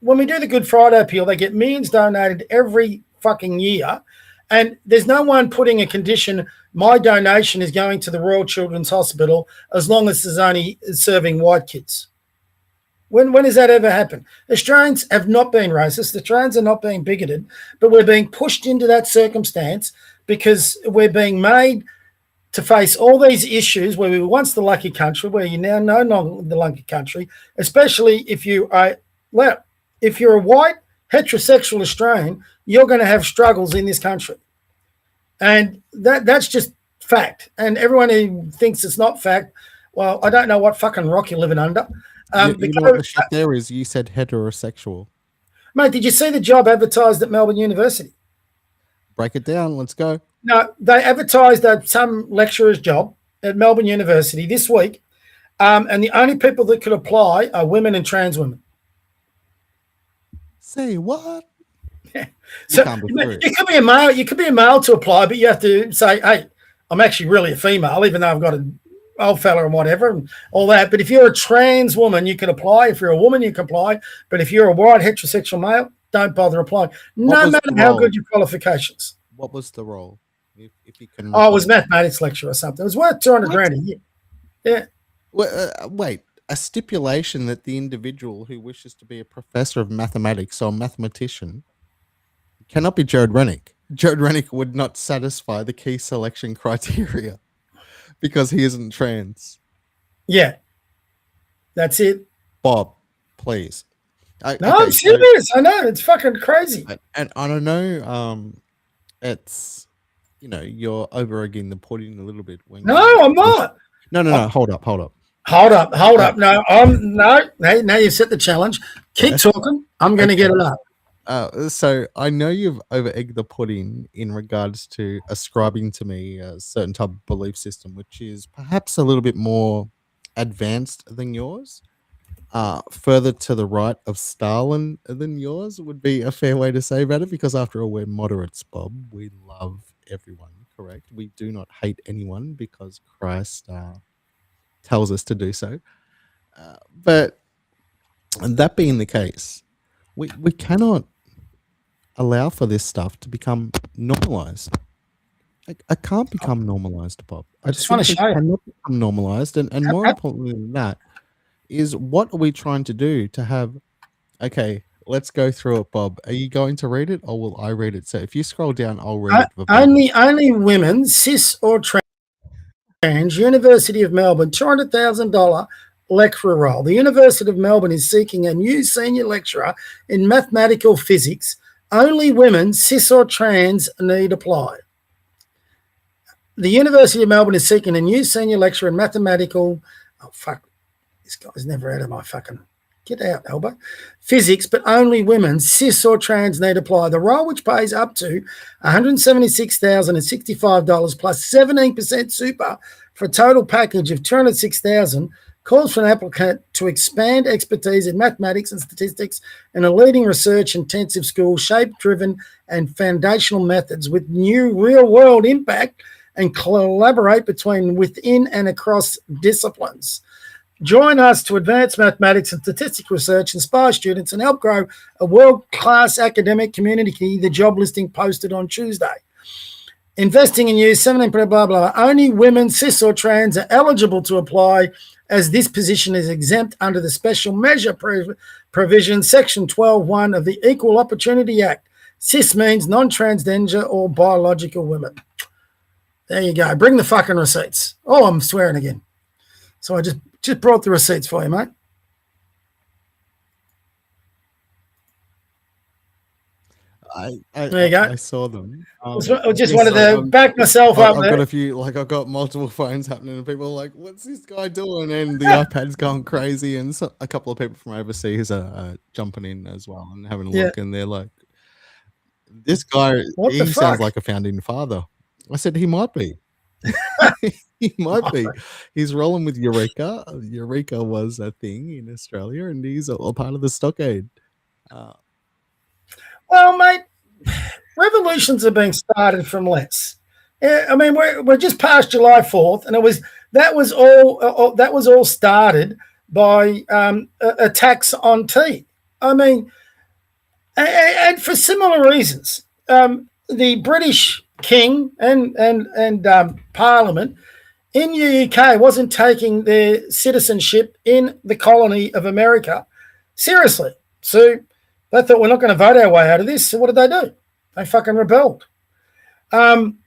When we do the Good Friday appeal, they get millions donated every fucking year. And there's no one putting a condition, my donation is going to the Royal Children's Hospital as long as it's only serving white kids. When has that ever happened? Australians have not been racist. Australians are not being bigoted, but we're being pushed into that circumstance because we're being made to face all these issues where we were once the lucky country, where you're now no longer the lucky country, especially if you are, well, if you're a white heterosexual Australian, you're going to have struggles in this country. And that's just fact. And everyone who thinks it's not fact, well, I don't know what fucking rock you're living under. You know what the shit there is? You said heterosexual. Mate, did you see the job advertised at Melbourne University? Break it down. Let's go. No, they advertised some lecturer's job at Melbourne University this week, and the only people that could apply are women and trans women. Say what? So you could be a male. You could be a male to apply, but you have to say, "Hey, I'm actually really a female, even though I've got an old fella and whatever and all that." But if you're a trans woman, you can apply. If you're a woman, you can apply. But if you're a white heterosexual male, don't bother applying, no matter how good your qualifications. What was the role? If you can. Oh, it was mathematics lecturer or something. It was worth 200 grand a year. Yeah. Wait. A stipulation that the individual who wishes to be a professor of mathematics or a mathematician cannot be Jared Rennick. Jared Rennick would not satisfy the key selection criteria because he isn't trans. Yeah. That's it. Bob, please. I'm serious. I know. It's fucking crazy. And I don't know, it's, you're over-egging the pudding a little bit. No, I'm not. No. Hold up. Hold up. No, now you've set the challenge. Keep talking. I'm going to get it up. So I know you've over-egged the pudding in regards to ascribing to me a certain type of belief system, which is perhaps a little bit more advanced than yours. Further to the right of Stalin than yours would be a fair way to say about it, because after all, we're moderates, Bob. We love everyone, correct? We do not hate anyone because Christ tells us to do so. But that being the case, we cannot allow for this stuff to become normalized. I can't become normalized, Bob. I just want to show you. Cannot become normalized. And more importantly than that is, what are we trying to do to have, okay, let's go through it, Bob. Are you going to read it or will I read it? So if you scroll down, I'll read it. Only women, cis or trans, University of Melbourne, $200,000 lecturer role. The University of Melbourne is seeking a new senior lecturer in mathematical physics. Only women, cis or trans, need apply. The University of Melbourne is seeking a new senior lecturer in mathematical... Oh, fuck. This guy's never out of my fucking... Get out, Elbow. Physics, but only women, cis or trans, need apply. The role, which pays up to $176,065 plus 17% super for a total package of $206,000, calls for an applicant to expand expertise in mathematics and statistics in a leading research-intensive school, shape-driven and foundational methods with new real-world impact, and collaborate within and across disciplines. Join us to advance mathematics and statistics research, inspire students, and help grow a world-class academic community. The job listing posted on Tuesday. Investing in you, 17, blah, blah, blah. Only women, cis or trans, are eligible to apply, as this position is exempt under the special measure provision, Section 12.1 of the Equal Opportunity Act. Cis means non-transgender or biological women. There you go. Bring the fucking receipts. Oh, I'm swearing again. So I just brought the receipts for you, mate. There you go. I saw them. I just wanted to back myself up. I've got a few, like I've got multiple phones happening, and people are like, "What's this guy doing?" And the iPad's going crazy, and so a couple of people from overseas are jumping in as well and having a look, and they're like, "This guy, he sounds like a founding father." I said, "He might be." He might be. He's rolling with Eureka. Eureka was a thing in Australia, and he's a part of the stockade. Well, mate, revolutions are being started from less. I mean, we're just past July 4th, and that was all started by a tax on tea. I mean, and for similar reasons, the British King and Parliament in the UK wasn't taking their citizenship in the colony of America seriously. So they thought, we're not going to vote our way out of this. So what did they do? They fucking rebelled. Am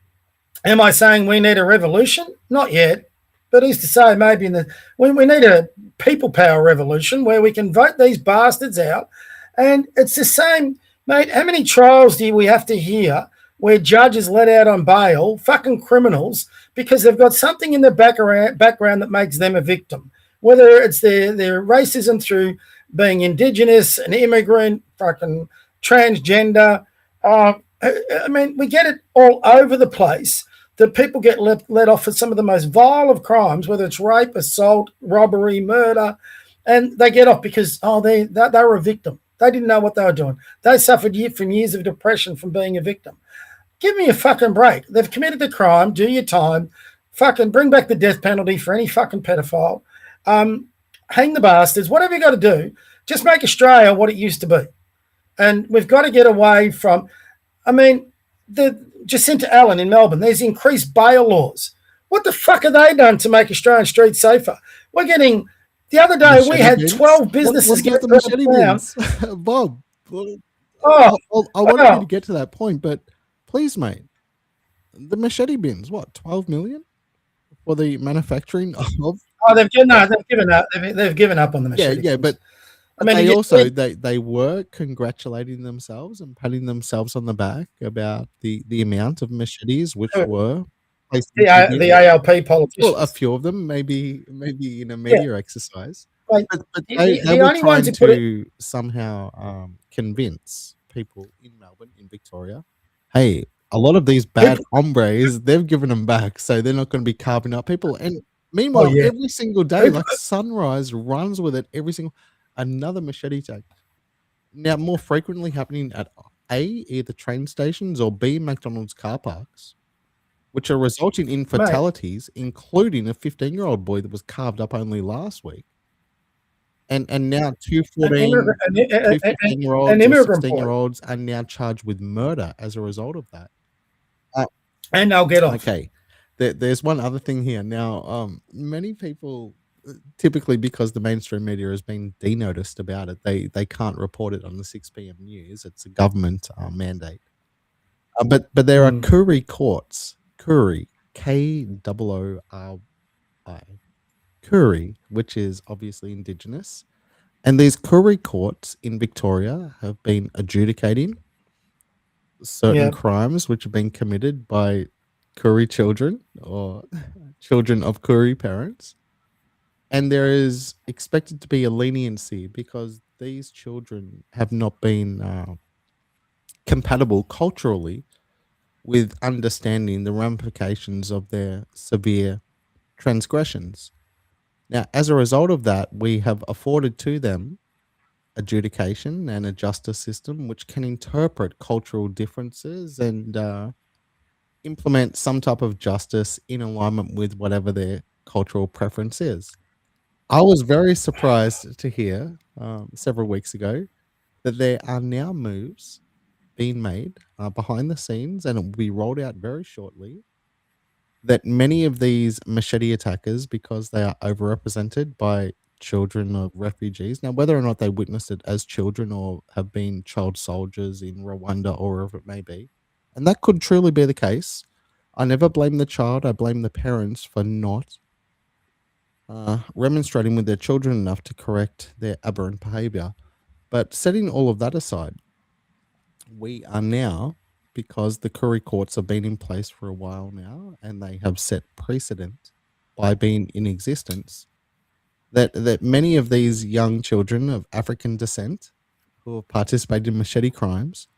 I saying we need a revolution? Not yet. But who's to say maybe we need a people power revolution where we can vote these bastards out. And it's the same, mate. How many trials do we have to hear where judges let out on bail fucking criminals because they've got something in the background that makes them a victim, whether it's their racism through being Indigenous, an immigrant, fucking transgender. I mean, we get it all over the place that people get let off for some of the most vile of crimes, whether it's rape, assault, robbery, murder, and they get off because, they were a victim. They didn't know what they were doing. They suffered from years of depression from being a victim. Give me a fucking break. They've committed the crime. Do your time. Fucking bring back the death penalty for any fucking pedophile. Hang the bastards. Whatever you got to do, just make Australia what it used to be. And we've got to get away from, I mean, the Jacinta Allen in Melbourne, there's increased bail laws. What the fuck have they done to make Australian streets safer? We're getting, the other day we had 12 businesses get the machete bins? Bob, I wanted you to get to that point, but please, mate, the machete bins, what, 12 million for the manufacturing of? Oh, they've given up. They've given up on the machete. Yeah, but I mean, they were congratulating themselves and patting themselves on the back about the amount of machetes which were the ALP politicians. Well, a few of them, maybe in a media exercise. Like, but they were trying to somehow convince people in Melbourne, in Victoria, hey, a lot of these bad hombres, they've given them back, so they're not going to be carving up people. And meanwhile, every single day, like Sunrise runs with it every single, another machete tag. Now, more frequently happening at A, either train stations, or B, McDonald's car parks, which are resulting in fatalities, including a 15-year-old boy that was carved up only last week. And now two 15-year-olds and 16-year-olds are now charged with murder as a result of that. And they'll get off. Okay. There's one other thing here. Now, many people, typically because the mainstream media has been denoticed about it, they can't report it on the 6 p.m. news. It's a government mandate. But there are Koori courts. Koori, K-O-O-R-I. Koori, which is obviously Indigenous. And these Koori courts in Victoria have been adjudicating certain crimes which have been committed by Koori children or children of Koori parents. And there is expected to be a leniency because these children have not been compatible culturally with understanding the ramifications of their severe transgressions. Now, as a result of that, we have afforded to them adjudication and a justice system which can interpret cultural differences and implement some type of justice in alignment with whatever their cultural preference is. I was very surprised to hear several weeks ago that there are now moves being made behind the scenes, and it will be rolled out very shortly, that many of these machete attackers, because they are overrepresented by children of refugees. Now, whether or not they witnessed it as children or have been child soldiers in Rwanda or wherever it may be, and that could truly be the case, I never blame the child. I blame the parents for not remonstrating with their children enough to correct their aberrant behavior. But setting all of that aside, we are now, because the Curry courts have been in place for a while now and they have set precedent by being in existence, that many of these young children of African descent who have participated in machete crimes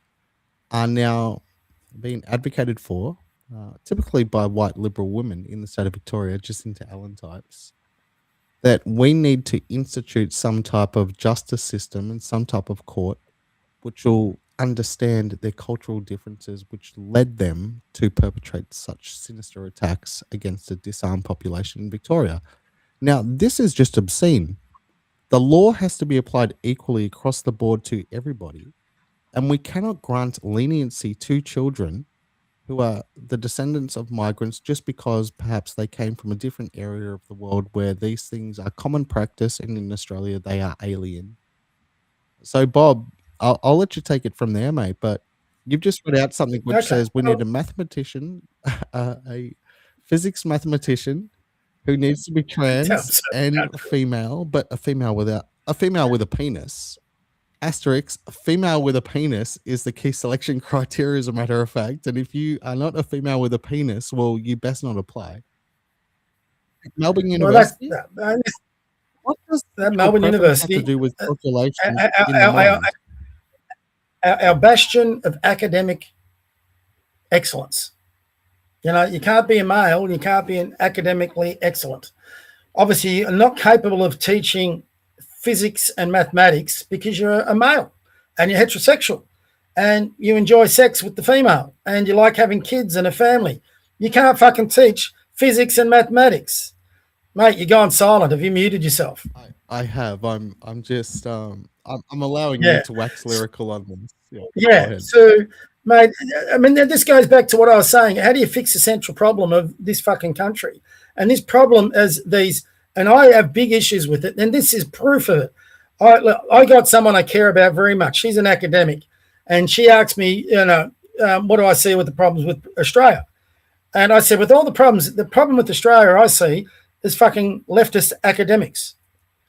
are now being advocated for, typically by white liberal women in the state of Victoria, Jacinta Allen types, that we need to institute some type of justice system and some type of court which will understand their cultural differences, which led them to perpetrate such sinister attacks against a disarmed population in Victoria. Now, this is just obscene. The law has to be applied equally across the board to everybody, and we cannot grant leniency to children who are the descendants of migrants just because perhaps they came from a different area of the world where these things are common practice, and in Australia they are alien. So, Bob, I'll let you take it from there, mate, but you've just read out something which says we need a mathematician, a physics mathematician who needs to be trans and female, but a female with a penis. Asterisk, a female with a penis is the key selection criteria, as a matter of fact. And if you are not a female with a penis, well, you best not apply. Melbourne University. What does that Melbourne University have to do with population? Our bastion of academic excellence. You know, you can't be a male and you can't be an academically excellent. Obviously, you're not capable of teaching physics and mathematics because you're a male and you're heterosexual and you enjoy sex with the female and you like having kids and a family. You can't fucking teach physics and mathematics. Mate, you're going silent. Have you muted yourself? I have. I'm just I'm allowing you to wax lyrical on this. Yeah. So, mate, I mean, this goes back to what I was saying. How do you fix the central problem of this fucking country? And this problem is these, and I have big issues with it, and this is proof of it. I got someone I care about very much. She's an academic, and she asked me, what do I see with the problems with Australia? And I said, with all the problems, the problem with Australia I see is fucking leftist academics.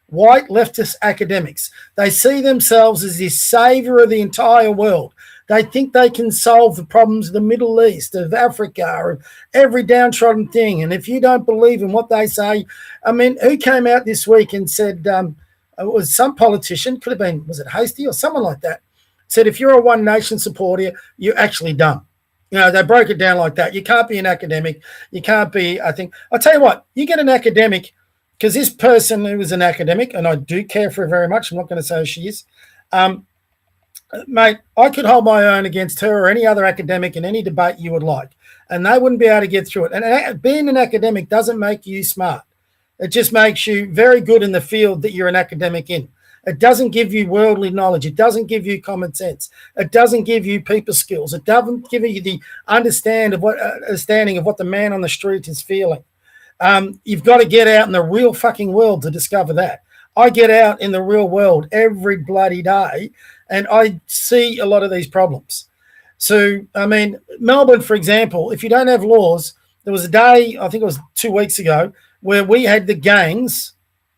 White leftist academics. They see themselves as the savior of the entire world. They think they can solve the problems of the Middle East, of Africa, or every downtrodden thing. And if you don't believe in what they say, I mean, who came out this week and said, it was some politician, could have been, was it Hasty or someone like that, said if you're a One Nation supporter, you're actually dumb. You know, they broke it down like that. You can't be an academic. You can't be, I think, I'll tell you what, you get an academic, because this person who was an academic, and I do care for her very much, I'm not going to say who she is, mate, I could hold my own against her or any other academic in any debate you would like, and they wouldn't be able to get through it. And being an academic doesn't make you smart. It just makes you very good in the field that you're an academic in. It doesn't give you worldly knowledge. It doesn't give you common sense. It doesn't give you people skills. It doesn't give you the understanding of what the man on the street is feeling. You've got to get out in the real fucking world to discover that. I get out in the real world every bloody day, and I see a lot of these problems. So, I mean, Melbourne, for example, if you don't have laws, there was a day, I think it was 2 weeks ago, where we had the gangs,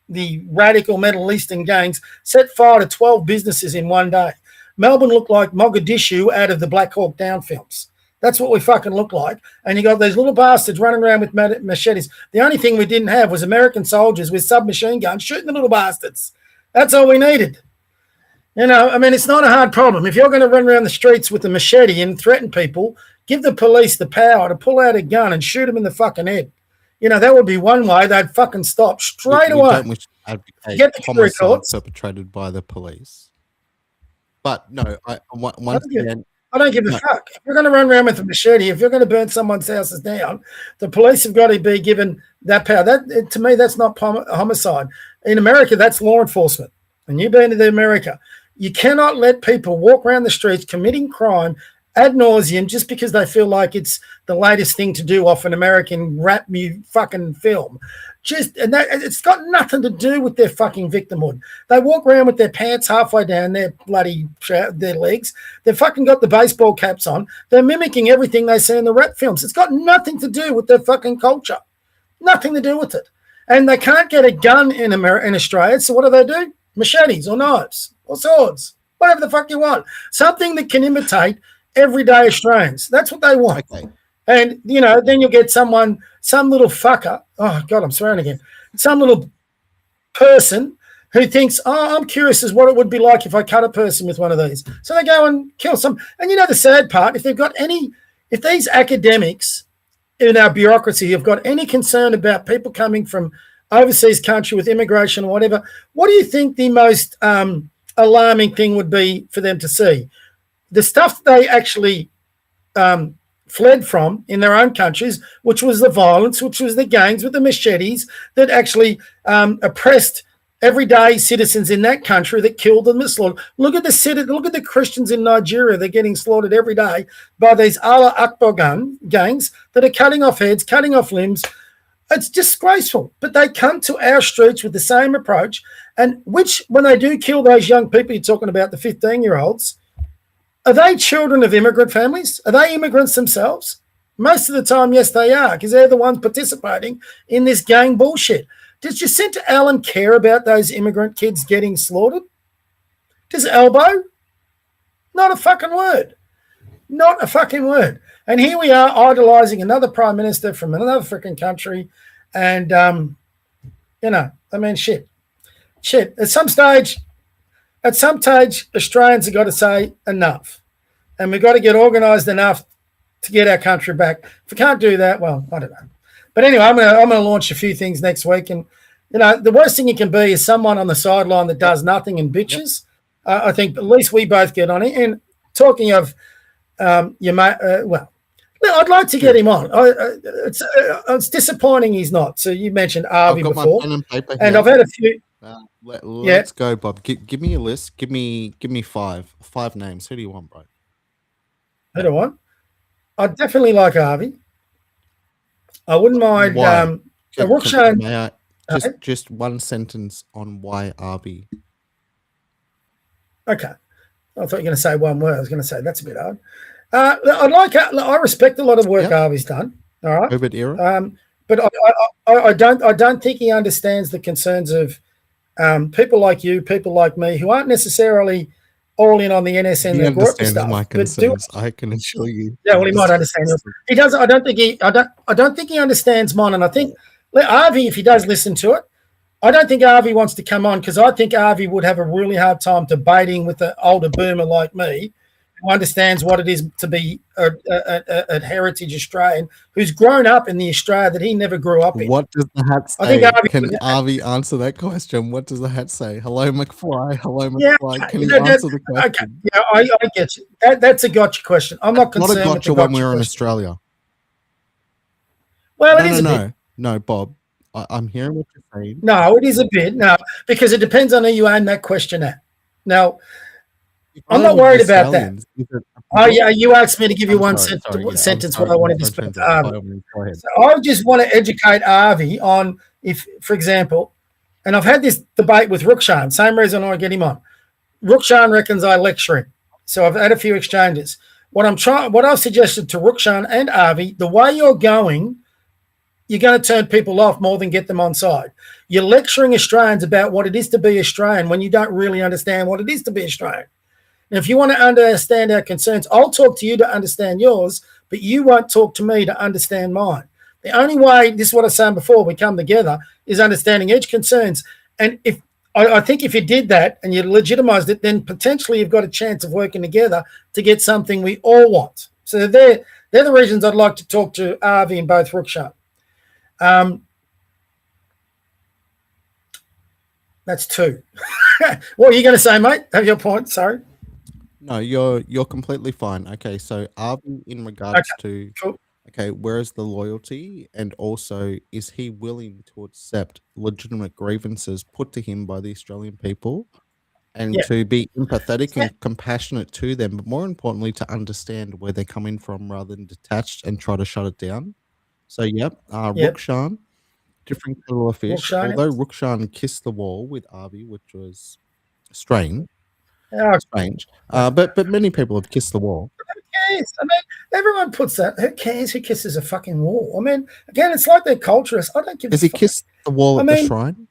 the radical Middle Eastern gangs, set fire to 12 businesses in one day. Melbourne looked like Mogadishu out of the Black Hawk Down films. That's what we fucking look like. And you got these little bastards running around with machetes. The only thing we didn't have was American soldiers with submachine guns shooting the little bastards. That's all we needed. You know, I mean, it's not a hard problem. If you're going to run around the streets with a machete and threaten people, give the police the power to pull out a gun and shoot them in the fucking head. You know, that would be one way they'd fucking stop straight away. Don't wish to advocate homicide perpetrated by the police. But no, once again, I don't give a fuck. If you're going to run around with a machete, if you're going to burn someone's houses down, the police have got to be given that power. That, to me, that's not homicide. In America, that's law enforcement. And you've been to America. You cannot let people walk around the streets committing crime ad nauseum just because they feel like it's the latest thing to do off an American rap fucking film. And that it's got nothing to do with their fucking victimhood. They walk around with their pants halfway down their their legs. They've fucking got the baseball caps on. They're mimicking everything they see in the rap films. It's got nothing to do with their fucking culture. Nothing to do with it. And they can't get a gun in Australia. So what do? Machetes or knives or swords, whatever the fuck you want. Something that can imitate everyday Australians. That's what they want. Okay. And, then you'll get some little fucker. Oh, God, I'm swearing again. Some little person who thinks, I'm curious as what it would be like if I cut a person with one of these. So they go and kill some. And the sad part, if these academics in our bureaucracy have got any concern about people coming from overseas country with immigration or whatever, what do you think the most alarming thing would be for them to see? The stuff they actually fled from in their own countries, which was the violence, which was the gangs with the machetes that actually oppressed everyday citizens in that country, that killed them, that slaughtered. Look at the Christians in Nigeria. They're getting slaughtered every day by these Allah Akbar gangs that are cutting off heads, cutting off limbs. It's disgraceful. But they come to our streets with the same approach, and when they do kill those young people you're talking about, the 15-year-olds, are they children of immigrant families? Are they immigrants themselves? Most of the time, yes, they are, because they're the ones participating in this gang bullshit. Does Jacinta Allen care about those immigrant kids getting slaughtered? Does Albo? Not a fucking word. Not a fucking word. And here we are idolizing another prime minister from another freaking country. And, shit. Shit. At some stage, Australians have got to say enough. And we've got to get organised enough to get our country back. If we can't do that, well, I don't know. But anyway, I'm gonna launch a few things next week. And, the worst thing you can be is someone on the sideline that does nothing and bitches. I think at least we both get on it. And talking of your mate, I'd like to get him on. It's disappointing he's not. So you mentioned Arby before. And I've had a few. Let's go, Bob. Give me a list. Give me five names. Who do you want, bro? Who do I want? I'd definitely like Arby. I wouldn't mind. May I just one sentence on why Arby? Okay, I thought you were going to say one word. I was going to say that's a bit hard. I respect a lot of work Arby's done. All right, COVID era. But I don't think he understands the concerns of people like you, people like me, who aren't necessarily all in on the NSN He and group understands stuff. my concerns. I can assure you. Yeah, well, he might understand. He doesn't. I don't think he understands mine. And I think Arby, if he does listen to it, I don't think Arby wants to come on, because I think Arby would have a really hard time debating with an older boomer like me, who understands what it is to be a heritage Australian, who's grown up in the Australia that he never grew up in. What does the hat say? I think Can Arby answer that question? What does the hat say? Hello, McFly. Hello, McFly. Can you answer the question? Okay. Yeah, I get you. That's a gotcha question. I'm not concerned Not a with gotcha the when gotcha we were in question. Australia. Well, it is a bit. No, Bob. I'm hearing what you're saying. No, it is a bit. No, because it depends on who you aim that question at. Now, I'm not worried about that. Oh, yeah, you asked me to give you one sentence what I wanted to speak to Arby. So I just want to educate Arby on, if, for example, and I've had this debate with Rukshan, same reason I get him on. Rukshan reckons I lecture him. So I've had a few exchanges. What I've suggested to Rukshan and Arby, the way you're going, you're going to turn people off more than get them on side. You're lecturing Australians about what it is to be Australian when you don't really understand what it is to be Australian. And if you want to understand our concerns, I'll talk to you to understand yours, but you won't talk to me to understand mine. The only way, this is what I was saying before, we come together, is understanding each concerns. And I think if you did that and you legitimised it, then potentially you've got a chance of working together to get something we all want. So they're the reasons I'd like to talk to Arby and both Rukshan. That's two. What are you going to say, mate? Have your point. Sorry. No, you're completely fine. Okay, so Arby, in regards to cool. Okay, where is the loyalty, and also is he willing to accept legitimate grievances put to him by the Australian people, and to be empathetic and compassionate to them, but more importantly, to understand where they're coming from rather than detached and try to shut it down. So, Rukshan, different kettle of fish. Rukshan Although is? Rukshan kissed the wall with Avi, which was strange, Oh, strange. But many people have kissed the wall. who cares? I mean, everyone puts that. Who cares who kisses a fucking wall? I mean, again, it's like they're culturists. I don't give Has a he fuck. kissed the wall I at the mean, shrine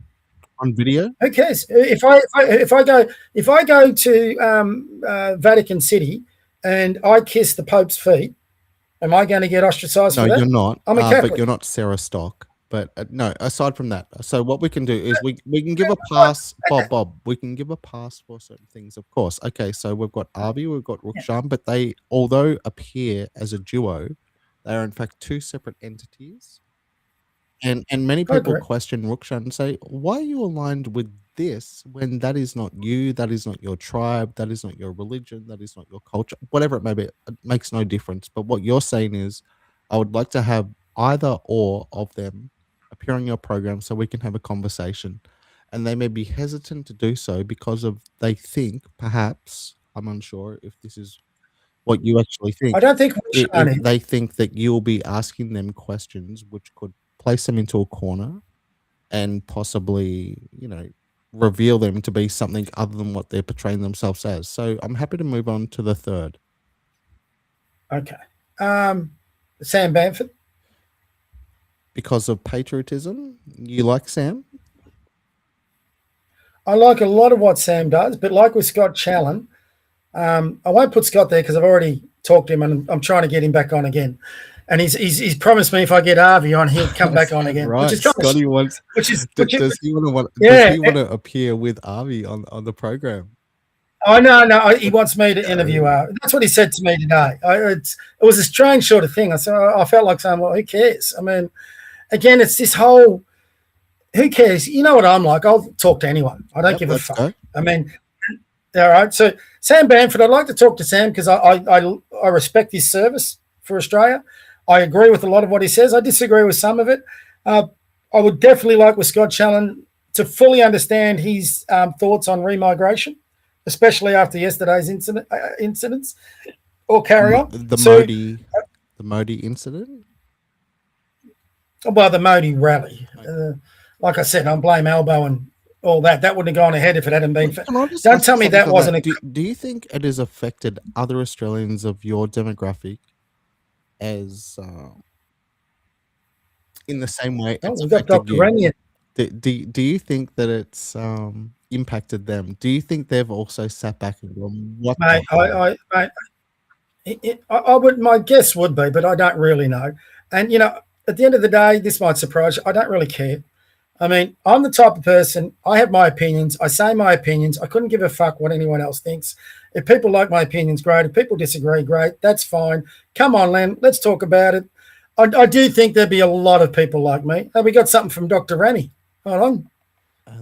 on video? who cares? If I go to Vatican City and I kiss the Pope's feet, am I going to get ostracized No, for that? you're not. I'm a But Catholic. you're not Sarah Stock. But no, aside from that, so what we can do is we can give a pass, Bob. We can give a pass for certain things, of course. Okay, so we've got Avi, we've got Rukshan, but they, although appear as a duo, they are in fact two separate entities. And many I people agree. question Rukshan and say, why are you aligned with this when that is not you, that is not your tribe, that is not your religion, that is not your culture, whatever it may be, it makes no difference. But what you're saying is, I would like to have either or of them appear on your program so we can have a conversation. And they may be hesitant to do so because of they think, perhaps, I'm unsure if this is what you actually think. I don't think Rukshan is. They think that you'll be asking them questions which could place them into a corner and possibly, reveal them to be something other than what they're portraying themselves as. So I'm happy to move on to the third. Okay. Sam Bamford. Because of patriotism, you like Sam? I like a lot of what Sam does, but like with Scott Challen, I won't put Scott there because I've already talked to him and I'm trying to get him back on again. And he's promised me if I get Avi on, he'll come back on again. Right, Which is kind Scotty wants. Does he want to appear with Avi on the program? Oh no, he wants me to interview Avi. That's what he said to me today. It was a strange sort of thing. I felt like saying, well, who cares? I mean, again, it's this whole who cares? You know what I'm like. I'll talk to anyone. I don't give a fuck. Go. I mean, all right. So Sam Bamford, I'd like to talk to Sam because I respect his service for Australia. I agree with a lot of what he says. I disagree with some of it. I would definitely like with Scott Challen to fully understand his thoughts on remigration, especially after yesterday's incidents or carry on. The Modi incident? Well, the Modi rally. Like I said, I blame Albo and all that. That wouldn't have gone ahead if it hadn't been. Don't tell me that wasn't. Do you think it has affected other Australians of your demographic as in the same way it's affected Dr. you? Do you think that it's impacted them? Do you think they've also sat back and gone, what? Mate, I would. My guess would be, but I don't really know. And at the end of the day, this might surprise you. I don't really care. I mean, I'm the type of person, I have my opinions. I say my opinions. I couldn't give a fuck what anyone else thinks. If people like my opinions, great. If people disagree, great. That's fine. Come on, Len. Let's talk about it. I do think there'd be a lot of people like me. Oh, we got something from Dr. Rami. Hold on.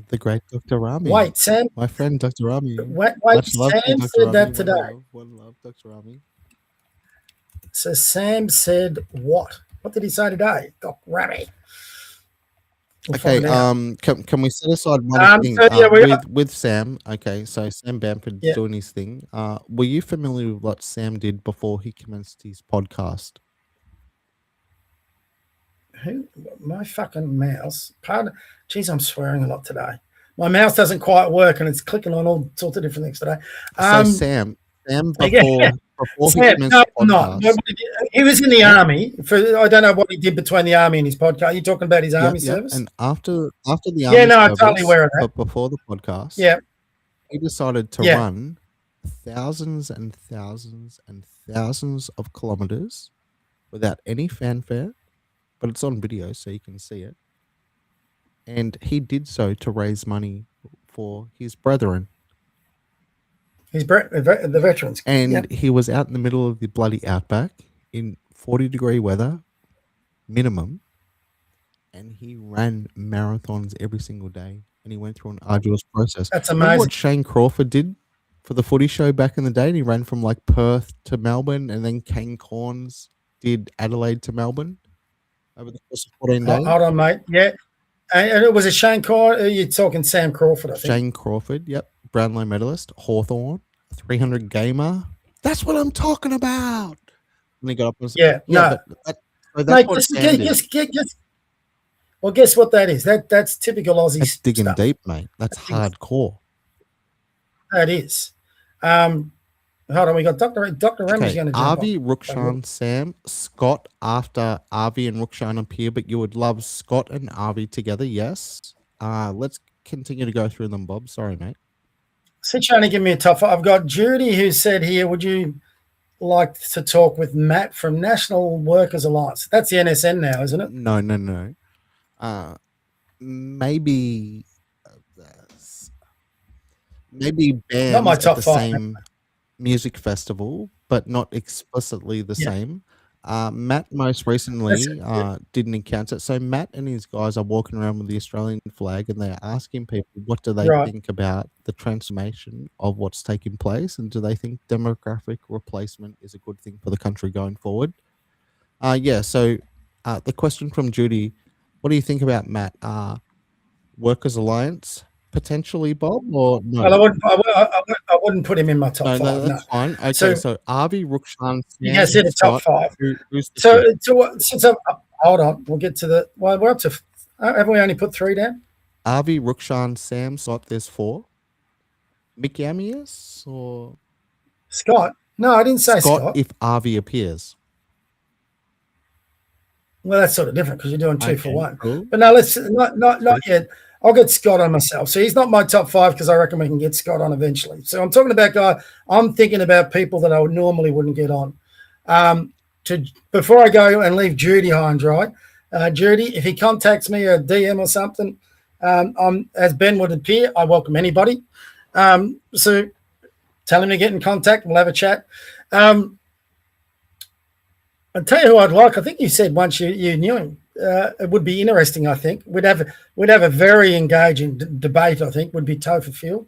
The great Dr. Rami. Wait, Sam. My friend, Dr. Rami. Wait, Sam said that today. One love, Dr. Rami. So Sam said what? What did he say today? Dr. Rami. Okay, can we set aside one thing with Sam? Okay, so Sam Bamford's doing his thing. Were you familiar with what Sam did before he commenced his podcast? My fucking mouse. Geez, I'm swearing a lot today. My mouse doesn't quite work and it's clicking on all sorts of different things today. So Sam before he commenced the podcast. He was in the army. I don't know what he did between the army and his podcast. Are you talking about his army service? And after the army service, I'm totally aware of that. But before the podcast, he decided to run thousands and thousands and thousands of kilometers without any fanfare, but it's on video so you can see it. And he did so to raise money for his brethren. The veterans. And he was out in the middle of the bloody outback in 40-degree weather, minimum. And he ran marathons every single day. And he went through an arduous process. That's amazing. Remember what Shane Crawford did for the footy show back in the day? And he ran from like Perth to Melbourne. And then Kane Corns did Adelaide to Melbourne over the course of 14 days. Hold on, mate. Yeah. And it was a Shane Crawford. You're talking Sam Crawford, I think. Shane Crawford, yep. Brownlow medalist, Hawthorn, 300 gamer. That's what I'm talking about. And he got up and said, no. That's mate, what Well, guess what that is? That's typical Aussie That's digging stuff. deep, mate. That's hardcore. That is. Hold on, we got Dr. Ramsey's going to jump Avi, on. Rukshan, Sam, Scott after Avi and Rukshan appear, but you would love Scott and Avi together, yes. Let's continue to go through them, Bob. Sorry, mate. So trying to give me a tough. I've got Judy who said here, would you like to talk with Matt from National Workers Alliance? That's the NSN now, isn't it? No. Maybe bands Not my at top the 5. same music festival, but not explicitly the same. Matt most recently did an encounter. So Matt and his guys are walking around with the Australian flag and they're asking people what do they think about the transformation of what's taking place, and do they think demographic replacement is a good thing for the country going forward. So the question from Judy, what do you think about Matt? Workers Alliance potentially, Bob, or no? Well, I wouldn't put him in my top 5. No, that's fine. Okay, so Avi, Rukshan, you guys said a top 5. Who's Hold on, we'll get to the. Well, we're up to. Have we only put 3 down? Avi, Rukshan, Sam. So there's 4. Mickey Amias or Scott? No, I didn't say Scott. If Avi appears. Well, that's sort of different because you're doing 2 for 1. Cool. But no, let's not yet. I'll get Scott on myself. So he's not my top 5 because I reckon we can get Scott on eventually. So I'm talking about I'm thinking about people that I normally wouldn't get on. Before I go and leave Judy high and dry, Judy, if he contacts me or DM or something, as Ben would appear, I welcome anybody. So tell him to get in contact. We'll have a chat. I'll tell you who I'd like. I think you said once you knew him. It would be interesting. I think we'd have a very engaging debate. I think would be Topher Field.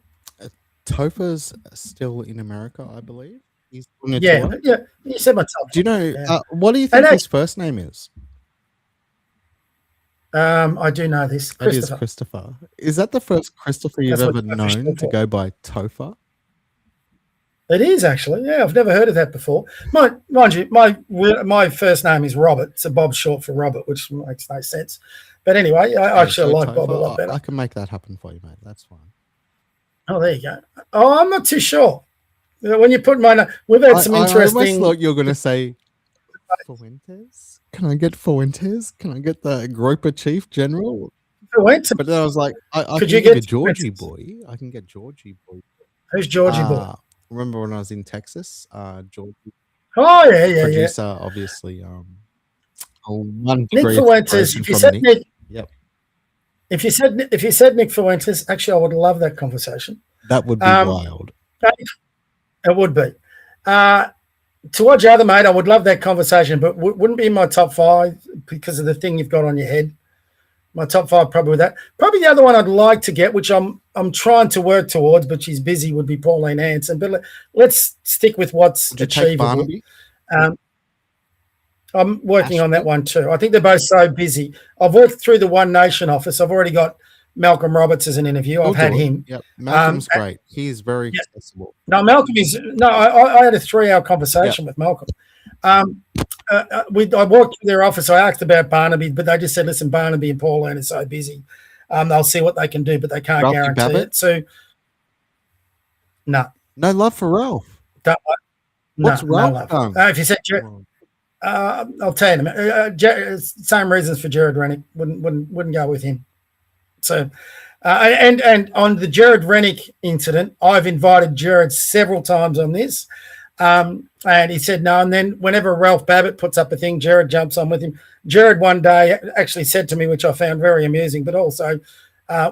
Topher's still in America, I believe. He's doing a tour. Yeah. You said my top. Do you know what do you think his first name is? I do know this. It is Christopher. Is that the first Christopher you've ever known to go by Topher? It is actually. Yeah, I've never heard of that before. Mind you, my first name is Robert, so Bob's short for Robert, which makes no sense. But anyway, I actually like Bob a lot better. I can make that happen for you, mate. That's fine. Oh, there you go. Oh, I'm not too sure. When you put my name, we've had some interesting. I almost thought you were going to say Fuentes. Can I get Fuentes? Can I get the Groper Chief General? Fuentes. But then I was like, I can you get Georgie Boy. I can get Georgie Boy. Who's Georgie Boy? Remember when I was in Texas? Georgie. Oh yeah. Producer, obviously. Nick Fuentes. If you said Nick, yep. If you said Nick Fuentes, actually, I would love that conversation. That would be wild. It would be. Towards your other mate, I would love that conversation, but wouldn't be in my top 5 because of the thing you've got on your head. My top 5 probably with that. Probably the other one I'd like to get, which I'm trying to work towards, but she's busy, would be Pauline Hanson. But let's stick with what's achievable. I'm working on that one too. I think they're both so busy. I've worked through the One Nation office. I've already got Malcolm Roberts as an interview. I've had him. Yep. Malcolm's great. He's very accessible. No, Malcolm is I had a 3-hour conversation with Malcolm. I walked through their office. I asked about Barnaby, but they just said, "Listen, Barnaby and Pauline are so busy. They'll see what they can do, but they can't guarantee it." So, no love for Ralph. What's Ralph? If you said I'll tell you in a minute. Same reasons for Jared Rennick. Wouldn't go with him. So, and on the Jared Rennick incident, I've invited Jared several times on this, and he said no. And then whenever Ralph Babbitt puts up a thing, Jared jumps on with him. Jared one day actually said to me, which I found very amusing, but also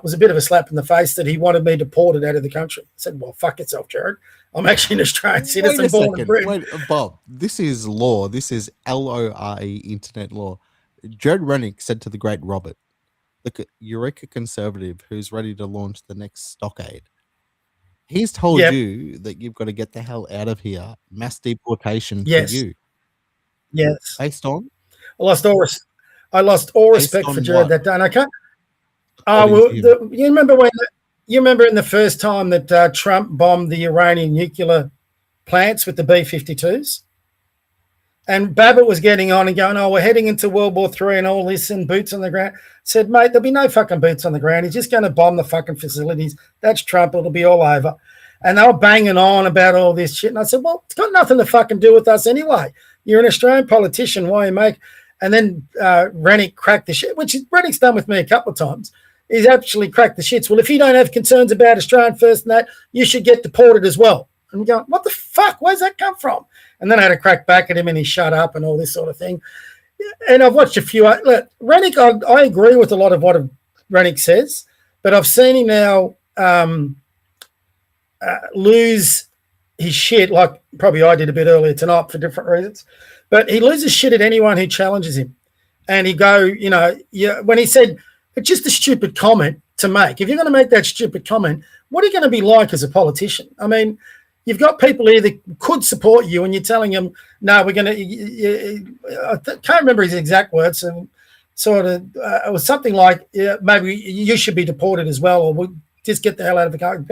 was a bit of a slap in the face, that he wanted me deported out of the country. I said, "Well, fuck yourself, Jared. I'm actually an Australian citizen, born and bred." Wait, Bob, this is law. This is LORE, internet law. Jared Rennick said to the great Robert, "Look at Eureka Conservative, who's ready to launch the next stockade. He's told you that you've got to get the hell out of here. Mass deportation for you." Yes. Based on? I lost all respect for Jared that day, and I can't. You remember in the first time that Trump bombed the Iranian nuclear plants with the B-52s, And Babbitt was getting on and going, oh, we're heading into World War III and all this and boots on the ground. Said, mate, there'll be no fucking boots on the ground. He's just going to bomb the fucking facilities. That's Trump. It'll be all over. And they were banging on about all this shit. And I said, well, it's got nothing to fucking do with us anyway. You're an Australian politician. Why you make? And then Rennick cracked the shit, which Rennick's done with me a couple of times. He's actually cracked the shits. Well, if you don't have concerns about Australian first and that, you should get deported as well. And I'm going, what the fuck? Where's that come from? And then I had to crack back at him and he shut up and all this sort of thing. And I've watched a few. Look, Rennick, I agree with a lot of what Rennick says, but I've seen him now lose his shit, like probably I did a bit earlier tonight for different reasons. But he loses shit at anyone who challenges him. And he go, when he said, it's just a stupid comment to make. If you're going to make that stupid comment, what are you going to be like as a politician? I mean, you've got people here that could support you and you're telling them, no, we're going to, I can't remember his exact words. And sort of, it was something like, maybe you should be deported as well, or we'll just get the hell out of the car.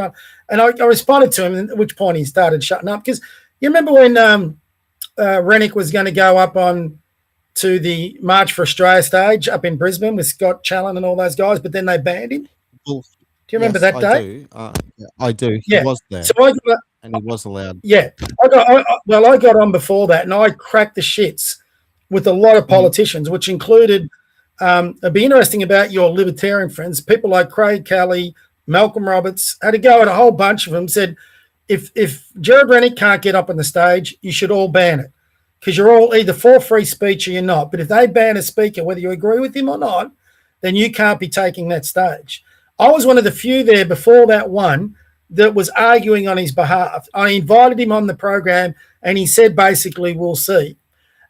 And I responded to him, at which point he started shutting up. Because you remember when Rennick was going to go up on to the March for Australia stage up in Brisbane with Scott Challen and all those guys, but then they banned him. Well, do you remember that day? I do. He was there. So and he was allowed. Yeah. I got on before that, and I cracked the shits with a lot of politicians, which included, it'd be interesting about your libertarian friends, people like Craig Kelly, Malcolm Roberts, had to go at a whole bunch of them, said, if Jared Rennick can't get up on the stage, you should all ban it. Because you're all either for free speech or you're not. But if they ban a speaker, whether you agree with him or not, then you can't be taking that stage. I was one of the few there before that one that was arguing on his behalf. I invited him on the program and he said, basically, we'll see.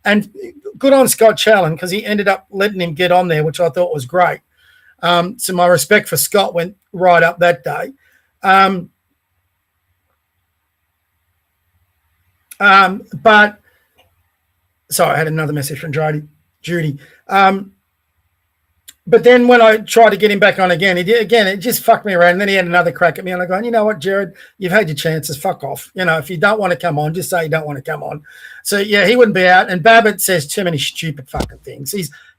And good on Scott Challen because he ended up letting him get on there, which I thought was great. So my respect for Scott went right up that day. But sorry, I had another message from Judy. But then when I tried to get him back on again, it just fucked me around. And then he had another crack at me. And I'm going, you know what, Jared, you've had your chances. Fuck off. If you don't want to come on, just say you don't want to come on. So, yeah, he wouldn't be out. And Babbitt says too many stupid fucking things.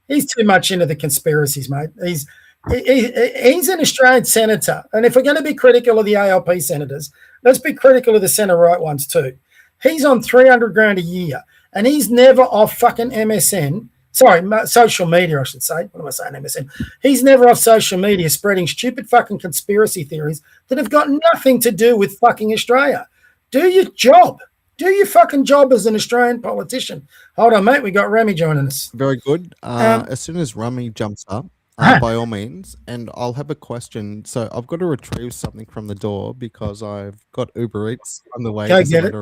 He's too much into the conspiracies, mate. He's an Australian senator. And if we're going to be critical of the ALP senators, let's be critical of the centre-right ones too. He's on $300,000 a year. And he's never off fucking MSN. Sorry, social media, I should say. What am I saying, MSN? He's never off social media spreading stupid fucking conspiracy theories that have got nothing to do with fucking Australia. Do your job. Do your fucking job as an Australian politician. Hold on, mate. We got Rami joining us. Very good. As soon as Rami jumps up, by all means, and I'll have a question. So I've got to retrieve something from the door because I've got Uber Eats on the way. Go get it.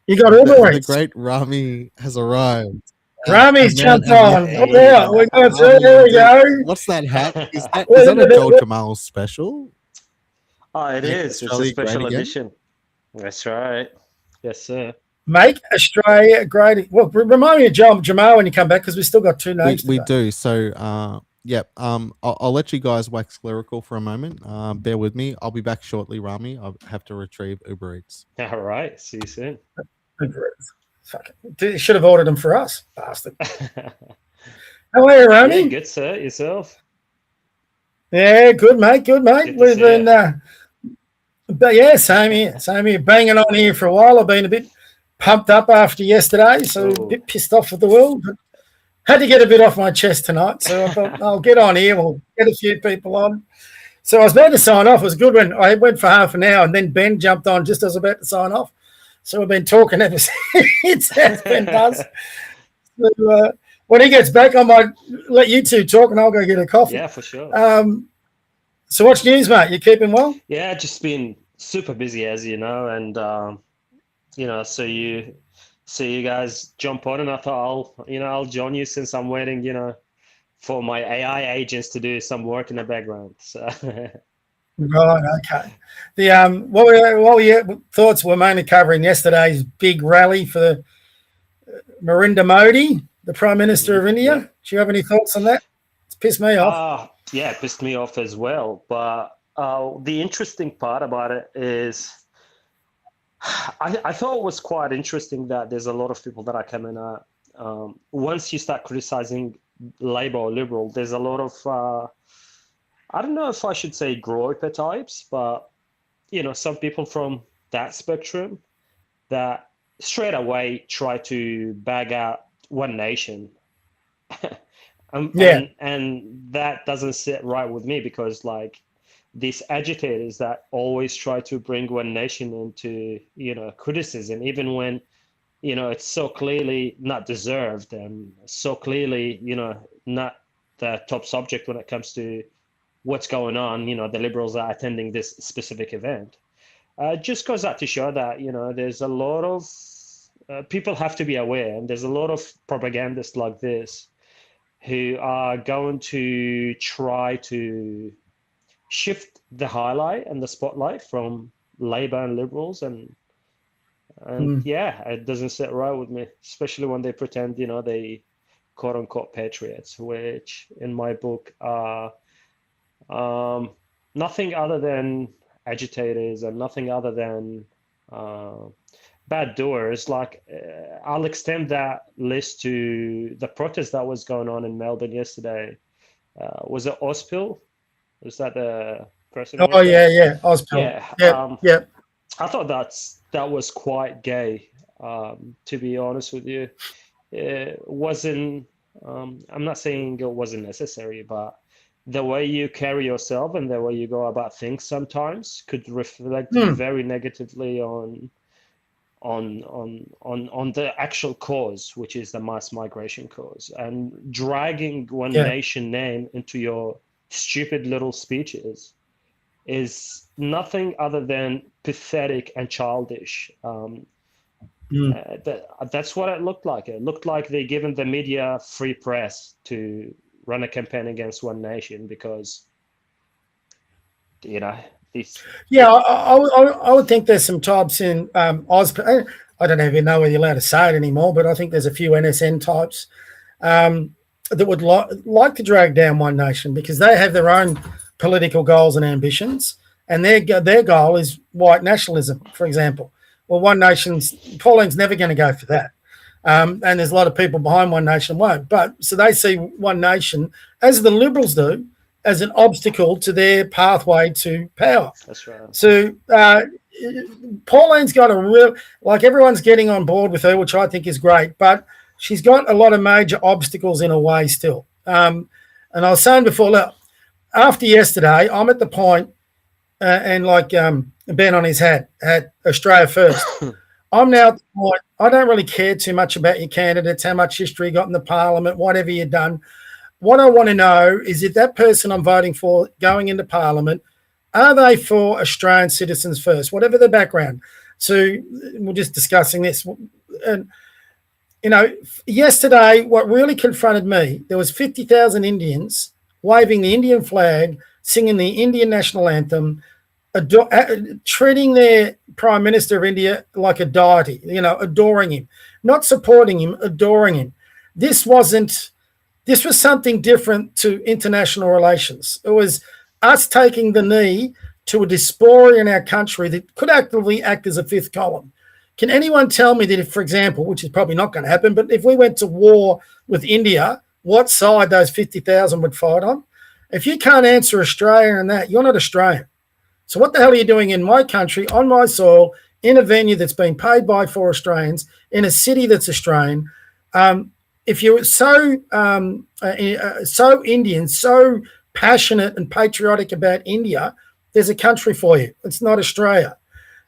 You got Uber Eats. The great Rami has arrived. Rami's jumped on. Yeah, we got there we go. What's that hat? Is that a Joel Jamal special? Oh, it is. It's a special edition. That's right. Yes, sir. Make Australia great. Well, remind me of Jamal when you come back because we still got two names. We do. So, I'll let you guys wax lyrical for a moment. Bear with me. I'll be back shortly, Rami. I have to retrieve Uber Eats. All right. See you soon. Uber Eats. Fuck it. You should have ordered them for us, bastard. How are you, Rami? Yeah, good, sir. Yourself? Yeah, good, mate. Good, mate. We've been, but yeah, same here. Banging on here for a while. I've been a bit pumped up after yesterday, so a bit pissed off with the world. But had to get a bit off my chest tonight, so I thought I'll get on here. We'll get a few people on. So I was about to sign off. It was good when I went for half an hour, and then Ben jumped on just as I was about to sign off. So we've been talking ever since. It's been buzz. So, when he gets back, I might let you two talk, and I'll go get a coffee. Yeah, for sure. So what's news, mate? You keeping well? Yeah, just been super busy, as you know, and so you guys jump on, and I thought I'll join you since I'm waiting, for my AI agents to do some work in the background. So. Right, okay. What were your thoughts? We're mainly covering yesterday's big rally for Narendra Modi, the Prime Minister of India. Yeah. Do you have any thoughts on that? It's pissed me off. Yeah, it pissed me off as well. But the interesting part about it is I thought it was quite interesting that there's a lot of people that are coming out once you start criticizing Labor or Liberal, there's a lot of I don't know if I should say groyper types, but some people from that spectrum that straight away try to bag out One Nation. And that doesn't sit right with me, because like these agitators that always try to bring One Nation into criticism, even when it's so clearly not deserved and so clearly not the top subject when it comes to what's going on. The Liberals are attending this specific event. Just goes out to show that there's a lot of people have to be aware, and there's a lot of propagandists like this who are going to try to shift the highlight and the spotlight from Labor and Liberals, and yeah, it doesn't sit right with me, especially when they pretend they quote unquote patriots, which in my book are nothing other than agitators and nothing other than bad doers. Like I'll extend that list to the protest that was going on in Melbourne yesterday. Was it Ospil? Was that the person? Oh yeah, Ospil. Yeah. I thought that was quite gay. To be honest with you, it wasn't. I'm not saying it wasn't necessary, but the way you carry yourself and the way you go about things sometimes could reflect very negatively on the actual cause, which is the mass migration cause, and dragging One Nation name into your stupid little speeches is nothing other than pathetic and childish. That's what it looked like. It looked like they given the media free press to run a campaign against One Nation, because these. Yeah, I would think there's some types in Oz. I don't even know whether you're allowed to say it anymore, but I think there's a few NSN types that would like to drag down One Nation, because they have their own political goals and ambitions, and their goal is white nationalism, for example. Well, One Nation's Pauline's never going to go for that. And there's a lot of people behind One Nation won't. But so they see One Nation, as the Liberals do, as an obstacle to their pathway to power. That's right. So Pauline's got a real, like, everyone's getting on board with her, which I think is great, but she's got a lot of major obstacles in her way still. And I was saying before, look, after yesterday, I'm at the point, and like Ben on his hat, at Australia First. I'm now at the point, I don't really care too much about your candidates, how much history you got in the parliament, whatever you've done. What I want to know is, if that person I'm voting for going into parliament, are they for Australian citizens first, whatever their background? So we're just discussing this. And, yesterday, what really confronted me, there was 50,000 Indians waving the Indian flag, singing the Indian national anthem, treating their Prime Minister of India like a deity, adoring him, not supporting him, adoring him. This was something different to international relations. It was us taking the knee to a dysphoria in our country that could actively act as a fifth column. Can anyone tell me that if, for example, which is probably not going to happen, but if we went to war with India, what side those 50,000 would fight on? If you can't answer Australia and that, you're not Australian. So what the hell are you doing in my country, on my soil, in a venue that's been paid by for Australians, in a city that's Australian? If you're so Indian, so passionate and patriotic about India, there's a country for you. It's not Australia.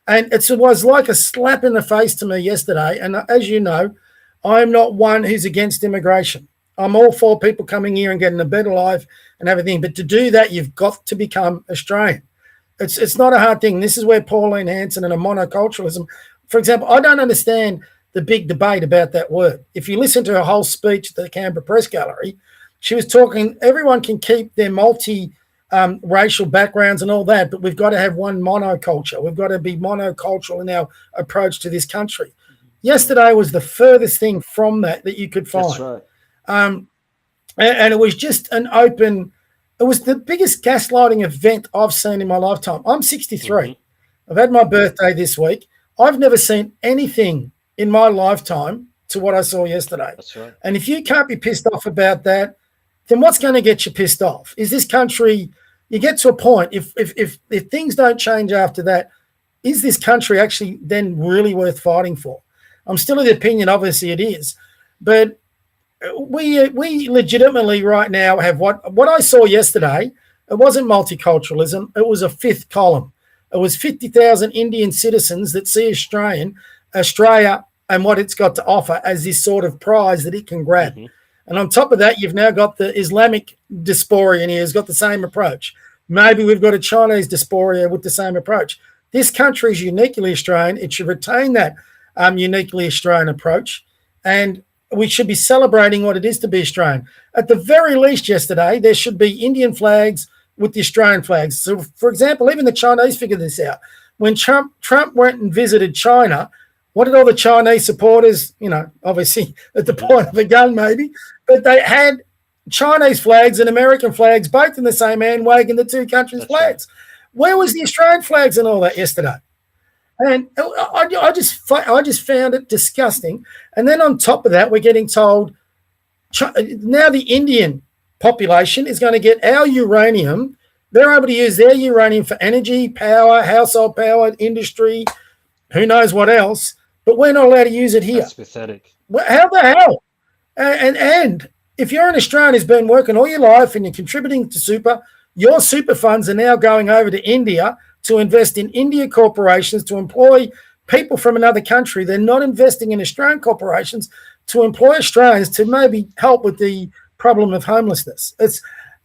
And it was like a slap in the face to me yesterday. And as you know, I'm not one who's against immigration. I'm all for people coming here and getting a better life and everything. But to do that, you've got to become Australian. It's not a hard thing. This is where Pauline Hanson and a monoculturalism, for example, I don't understand the big debate about that word. If you listen to her whole speech at the Canberra Press Gallery, she was talking, everyone can keep their racial backgrounds and all that, but we've got to have one monoculture. We've got to be monocultural in our approach to this country. Yesterday was the furthest thing from that you could find. That's right. And it was just it was the biggest gaslighting event I've seen in my lifetime. I'm 63. Mm-hmm. I've had my birthday this week. I've never seen anything in my lifetime to what I saw yesterday. That's right. And if you can't be pissed off about that, then what's going to get you pissed off? Is this country, you get to a point, if things don't change after that, is this country actually then really worth fighting for? I'm still of the opinion, obviously it is. But we legitimately right now have what I saw yesterday. It wasn't multiculturalism. It was a fifth column. It was 50,000 Indian citizens that see Australia and what it's got to offer as this sort of prize that it can grab. Mm-hmm. And on top of that, you've now got the Islamic diaspora in here who's got the same approach. Maybe we've got a Chinese diaspora with the same approach. This country is uniquely Australian. It should retain that uniquely Australian approach. And we should be celebrating what it is to be Australian. At the very least yesterday, there should be Indian flags with the Australian flags. So, for example, even the Chinese figured this out. When Trump went and visited China, what did all the Chinese supporters, obviously at the point of a gun maybe, but they had Chinese flags and American flags both in the same hand waving the two countries' flags. Right. Where was the Australian flags and all that yesterday? And I just found it disgusting. And then on top of that, we're getting told now the Indian population is going to get our uranium. They're able to use their uranium for energy, power, household power, industry, who knows what else. But we're not allowed to use it here. That's pathetic. How the hell? And if you're an Australian who's been working all your life and you're contributing to super, your super funds are now going over to India to invest in India corporations to employ people from another country. They're not investing in Australian corporations to employ Australians to maybe help with the problem of homelessness.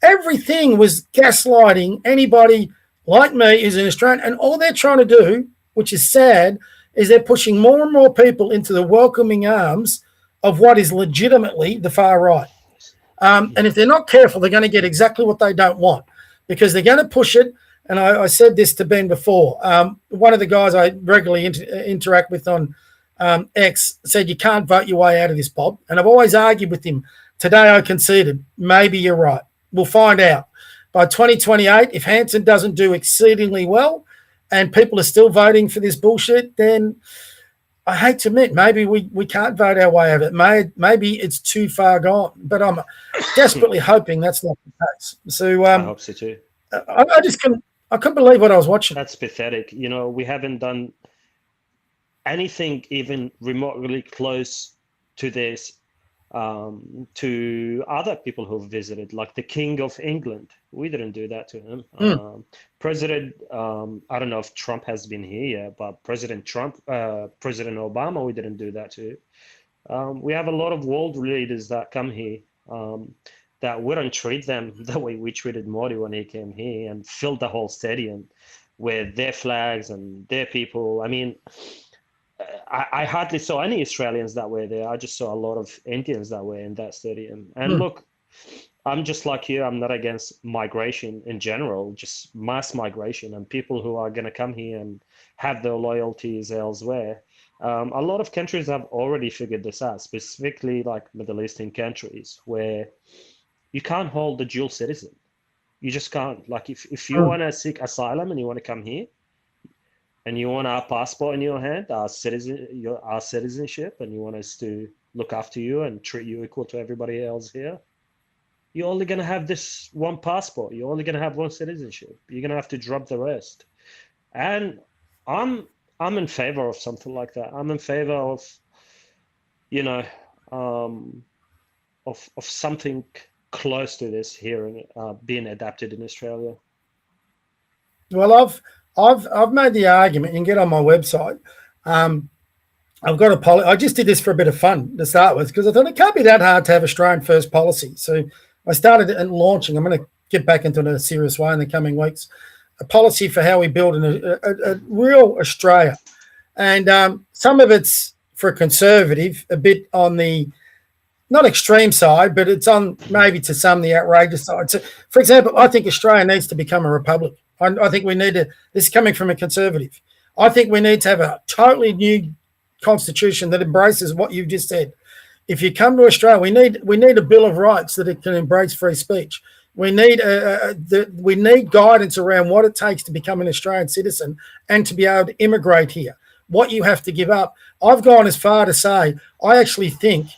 Everything was gaslighting anybody like me who's an Australian. And all they're trying to do, which is sad, is they're pushing more and more people into the welcoming arms of what is legitimately the far right. And if they're not careful, they're going to get exactly what they don't want because they're going to push it. And I said this to Ben before. One of the guys I regularly interact with on X said, you can't vote your way out of this, Bob. And I've always argued with him. Today I conceded, maybe you're right. We'll find out. By 2028, if Hanson doesn't do exceedingly well and people are still voting for this bullshit, then I hate to admit, maybe we can't vote our way out of it. Maybe it's too far gone. But I'm desperately hoping that's not the case. So I hope so too. I couldn't believe what I was watching. That's pathetic. We haven't done anything even remotely close to this to other people who've visited, like the King of England. We didn't do that to him. President, I don't know if Trump has been here yet, but President Obama, we didn't do that to. We have a lot of world leaders that come here that we don't treat them the way we treated Modi when he came here and filled the whole stadium with their flags and their people. I mean, I hardly saw any Australians that were there. I just saw a lot of Indians that were in that stadium. And look, I'm just like you. I'm not against migration in general, just mass migration and people who are going to come here and have their loyalties elsewhere. A lot of countries have already figured this out, specifically like Middle Eastern countries where you can't hold the dual citizen. You just can't. Like if you want to seek asylum and you want to come here and you want our passport in your hand, our citizenship, and you want us to look after you and treat you equal to everybody else here, you're only going to have this one passport. You're only going to have one citizenship. You're going to have to drop the rest. And I'm in favor of something like that. I'm in favor of, of something close to this here and being adapted in Australia. Well, I've made the argument. You can get on my website. I've got a policy. I just did this for a bit of fun to start with because I thought it can't be that hard to have Australian first policy. So I started launching. I'm going to get back into it in a serious way in the coming weeks. A policy for how we build a real Australia, and some of it's for conservative, a bit on the not extreme side, but it's on maybe to some the outrageous side. So, for example, I think Australia needs to become a republic. I think we need to. This is coming from a conservative. I think we need to have a totally new constitution that embraces what you've just said. If you come to Australia, we need a Bill of Rights that it can embrace free speech. We need we need guidance around what it takes to become an Australian citizen and to be able to immigrate here. what you have to give up. I've gone as far to say I actually think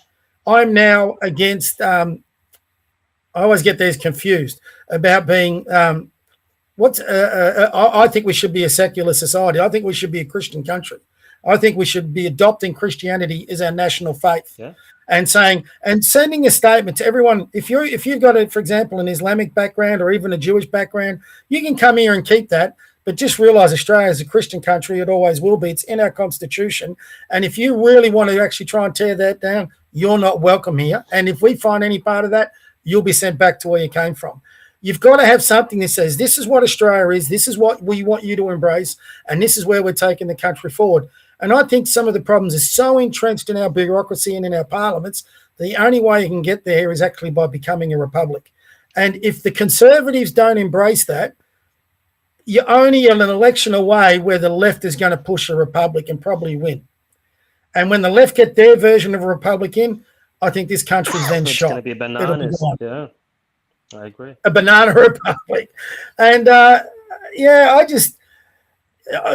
I'm now against. I always get these confused about being. I think we should be a secular society. I think we should be a Christian country. I think we should be adopting Christianity as our national faith. Yeah. And saying and sending a statement to everyone. If you've got a, for example, an Islamic background or even a Jewish background, you can come here and keep that. But just realise Australia is a Christian country. It always will be. It's in our constitution. And if you really want to actually try and tear that down, you're not welcome here. And if we find any part of that, you'll be sent back to where you came from. You've got to have something that says this is what Australia is. This is what we want you to embrace. And this is where we're taking the country forward. And I think some of the problems are so entrenched in our bureaucracy and in our parliaments, the only way you can get there is actually by becoming a republic. And if the Conservatives don't embrace that, you're only an election away where the left is going to push a republic and probably win. And when the left get their version of a republic in, I think this country's then shot. It's going to be bananas. Yeah, I agree. A banana republic. And,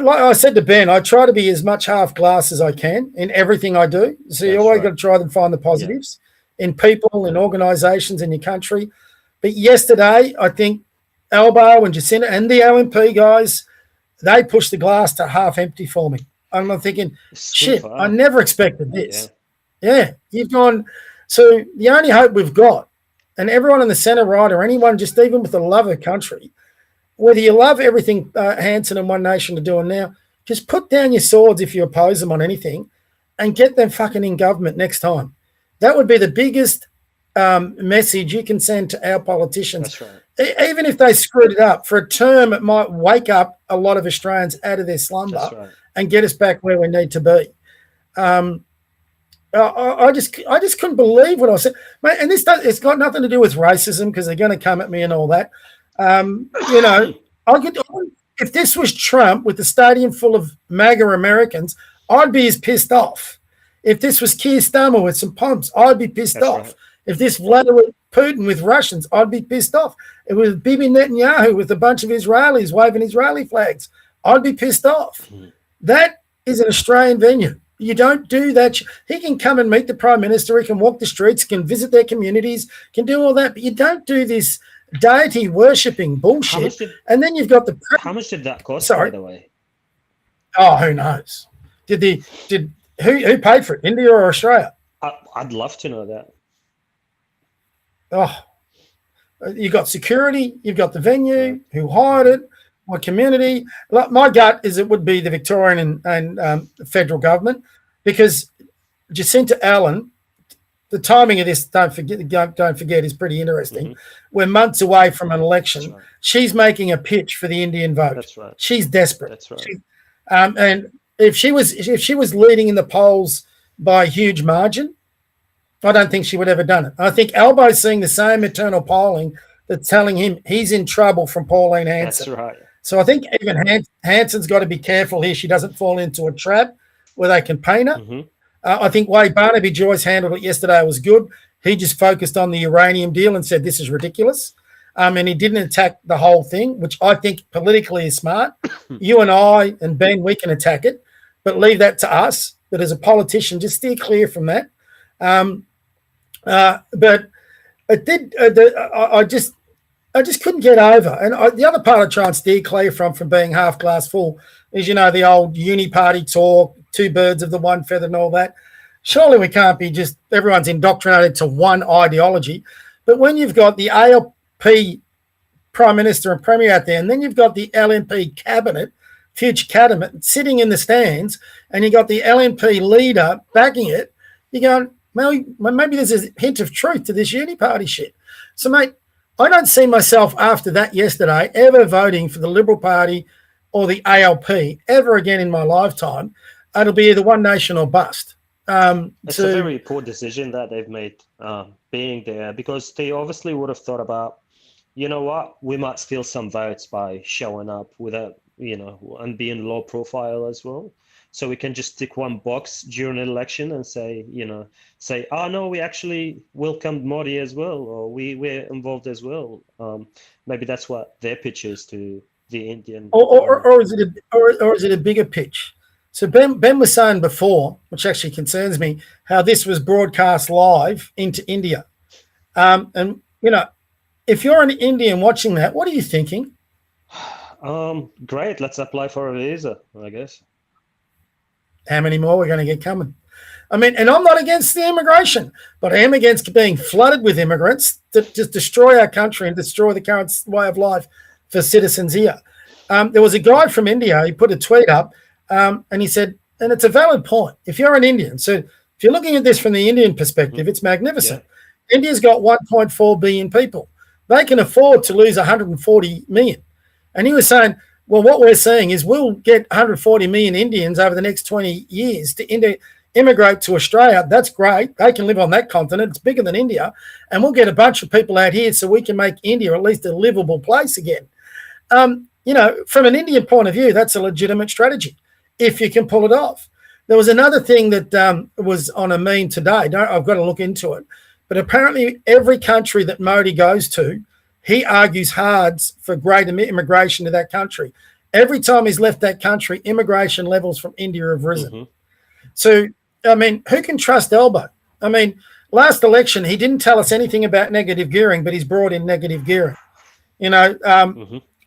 like I said to Ben, I try to be as much half glass as I can in everything I do. So you always got to try and find the positives in people, in organisations, in your country. But yesterday, I think Albo and Jacinta and the LNP guys, they pushed the glass to half empty for me. I'm thinking, shit, I never expected this. Yeah, you've gone. So the only hope we've got, and everyone in the centre right or anyone just even with the love of country, whether you love everything Hanson and One Nation are doing now, just put down your swords if you oppose them on anything and get them fucking in government next time. That would be the biggest message you can send to our politicians. That's right. Even if they screwed it up, for a term, it might wake up a lot of Australians out of their slumber and get us back where we need to be. I just couldn't believe what I said. Mate, and it's got nothing to do with racism because they're going to come at me and all that. If this was Trump with the stadium full of MAGA Americans, I'd be as pissed off. If this was Keir Starmer with some pumps, I'd be pissed off. Right. If this Vladimir Putin with Russians, I'd be pissed off. If it was Bibi Netanyahu with a bunch of Israelis waving Israeli flags, I'd be pissed off. That is an Australian venue. You don't do that. He can come and meet the Prime Minister. He can walk the streets, can visit their communities, can do all that. But you don't do this deity worshipping bullshit. And then you've got the. How much did that cost? By the way. Oh, who knows? Who paid for it? India or Australia? I'd love to know that. Oh, you got security. You've got the venue. Who hired it? What community? My gut is it would be the Victorian and federal government, because Jacinta Allen. The timing of this, don't forget, is pretty interesting. Mm-hmm. We're months away from an election. Right. She's making a pitch for the Indian vote. That's right. She's desperate. That's right. And if she was leading in the polls by a huge margin, I don't think she would have ever done it. I think Albo's seeing the same internal polling that's telling him he's in trouble from Pauline Hanson. That's right. So I think even Hanson's got to be careful here. She doesn't fall into a trap where they can paint her. Mm-hmm. I think Wade Barnaby Joyce handled it yesterday was good. He just focused on the uranium deal and said this is ridiculous. And he didn't attack the whole thing, which I think politically is smart. You and I and Ben, we can attack it, but leave that to us. But as a politician, just steer clear from that. But it did. I just couldn't get over. And the other part I try and steer clear from being half glass full is, the old uni party talk, two birds of the one feather and all that. Surely we can't be just everyone's indoctrinated to one ideology. But when you've got the ALP Prime Minister and Premier out there, and then you've got the LNP cabinet, future cabinet, sitting in the stands, and you got the LNP leader backing it, you're going, well, maybe there's a hint of truth to this uni party shit. So, mate, I don't see myself after that yesterday ever voting for the Liberal Party or the ALP ever again in my lifetime. It'll be either One Nation or bust. It's a very poor decision that they've made being there, because they obviously would have thought about, you know what, we might steal some votes by showing up without, and being low profile as well. So we can just tick one box during an election and say, oh, no, we actually welcomed Modi as well, or we're involved as well. Maybe that's what their pitch is to the Indian. Or is it a bigger pitch? So Ben was saying before, which actually concerns me, how this was broadcast live into India. And, if you're an Indian watching that, what are you thinking? Great. Let's apply for a visa, I guess. How many more we're going to get coming? I mean, and I'm not against the immigration, but I am against being flooded with immigrants that just destroy our country and destroy the current way of life for citizens here. There was a guy from India, he put a tweet up, and he said, and it's a valid point, if you're an Indian, so if you're looking at this from the Indian perspective, it's magnificent. Yeah. India's got 1.4 billion people. They can afford to lose 140 million. And he was saying, well, what we're seeing is we'll get 140 million Indians over the next 20 years to immigrate to Australia. That's great. They can live on that continent. It's bigger than India. And we'll get a bunch of people out here so we can make India at least a livable place again. From an Indian point of view, that's a legitimate strategy if you can pull it off. There was another thing that was on a meme today. I've got to look into it. But apparently every country that Modi goes to, he argues hard for greater immigration to that country. Every time he's left that country, immigration levels from India have risen. Mm-hmm. So, I mean, who can trust Elbow? I mean, last election, he didn't tell us anything about negative gearing, but he's brought in negative gearing.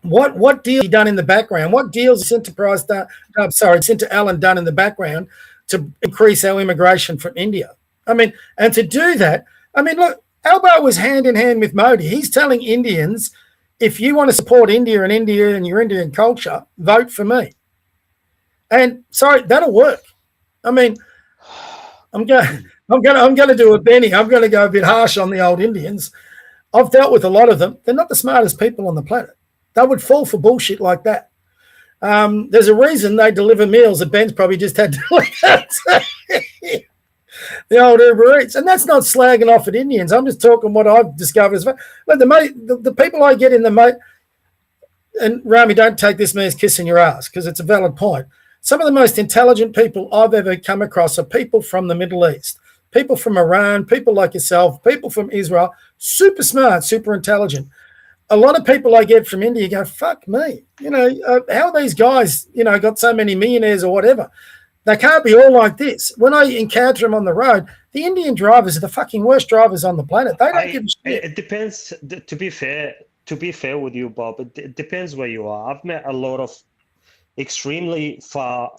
What deal he done in the background? What deals has Sinter Allen done in the background to increase our immigration from India? I mean, and to do that, look, Albo was hand in hand with Modi. He's telling Indians, if you want to support India and your Indian culture, vote for me. And sorry, that'll work. I mean, I'm going to do a Benny. I'm going to go a bit harsh on the old Indians. I've dealt with a lot of them. They're not the smartest people on the planet. They would fall for bullshit like that. There's a reason they deliver meals that Ben's probably just had to look at. The old Uber Eats. And that's not slagging off at Indians. I'm just talking what I've discovered. But the people I get in the mate, and Rami, don't take this as kissing your ass because it's a valid point. Some of the most intelligent people I've ever come across are people from the Middle East, people from Iran, people like yourself, people from Israel, super smart, super intelligent. A lot of people I get from India go, fuck me. How are these guys, got so many millionaires or whatever? They can't be all like this. When I encounter them on the road, the Indian drivers are the fucking worst drivers on the planet. They don't give a shit. It depends. To be fair with you, Bob, it depends where you are. I've met a lot of extremely far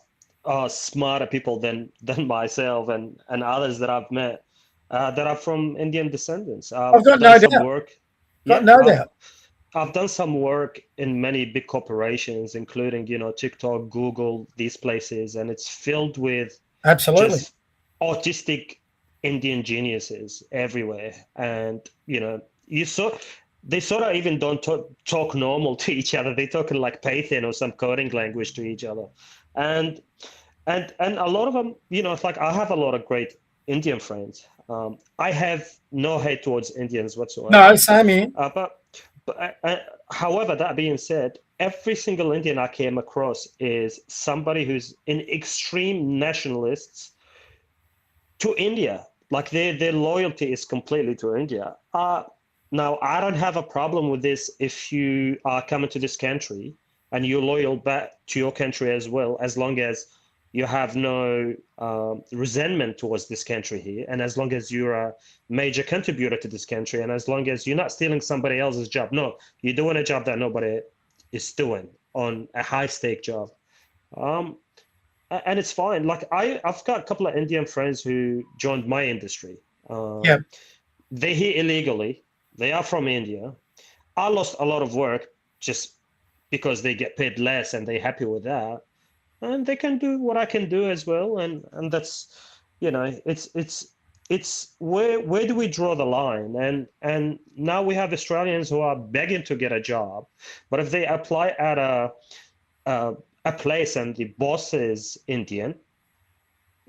smarter people than myself and others that I've met that are from Indian descendants. I've got no doubt. No doubt. I've done some work in many big corporations, including, TikTok, Google, these places, and it's filled with absolutely just autistic Indian geniuses everywhere. And, they sort of even don't talk normal to each other. They talk in like Python or some coding language to each other. And a lot of them, it's like I have a lot of great Indian friends. I have no hate towards Indians whatsoever. No, same here. But however, that being said, every single Indian I came across is somebody who's in extreme nationalists to India. Like their loyalty is completely to India. Now, I don't have a problem with this if you are coming to this country and you're loyal back to your country as well, as long as you have no resentment towards this country here, and as long as you're a major contributor to this country, and as long as you're not stealing somebody else's job. No, you're doing a job that nobody is doing on a high-stake job. And it's fine. Like I've got a couple of Indian friends who joined my industry. They're here illegally. They are from India. I lost a lot of work just because they get paid less and they're happy with that. And they can do what I can do as well, and that's, it's where do we draw the line? And now we have Australians who are begging to get a job, but if they apply at a place and the boss is Indian,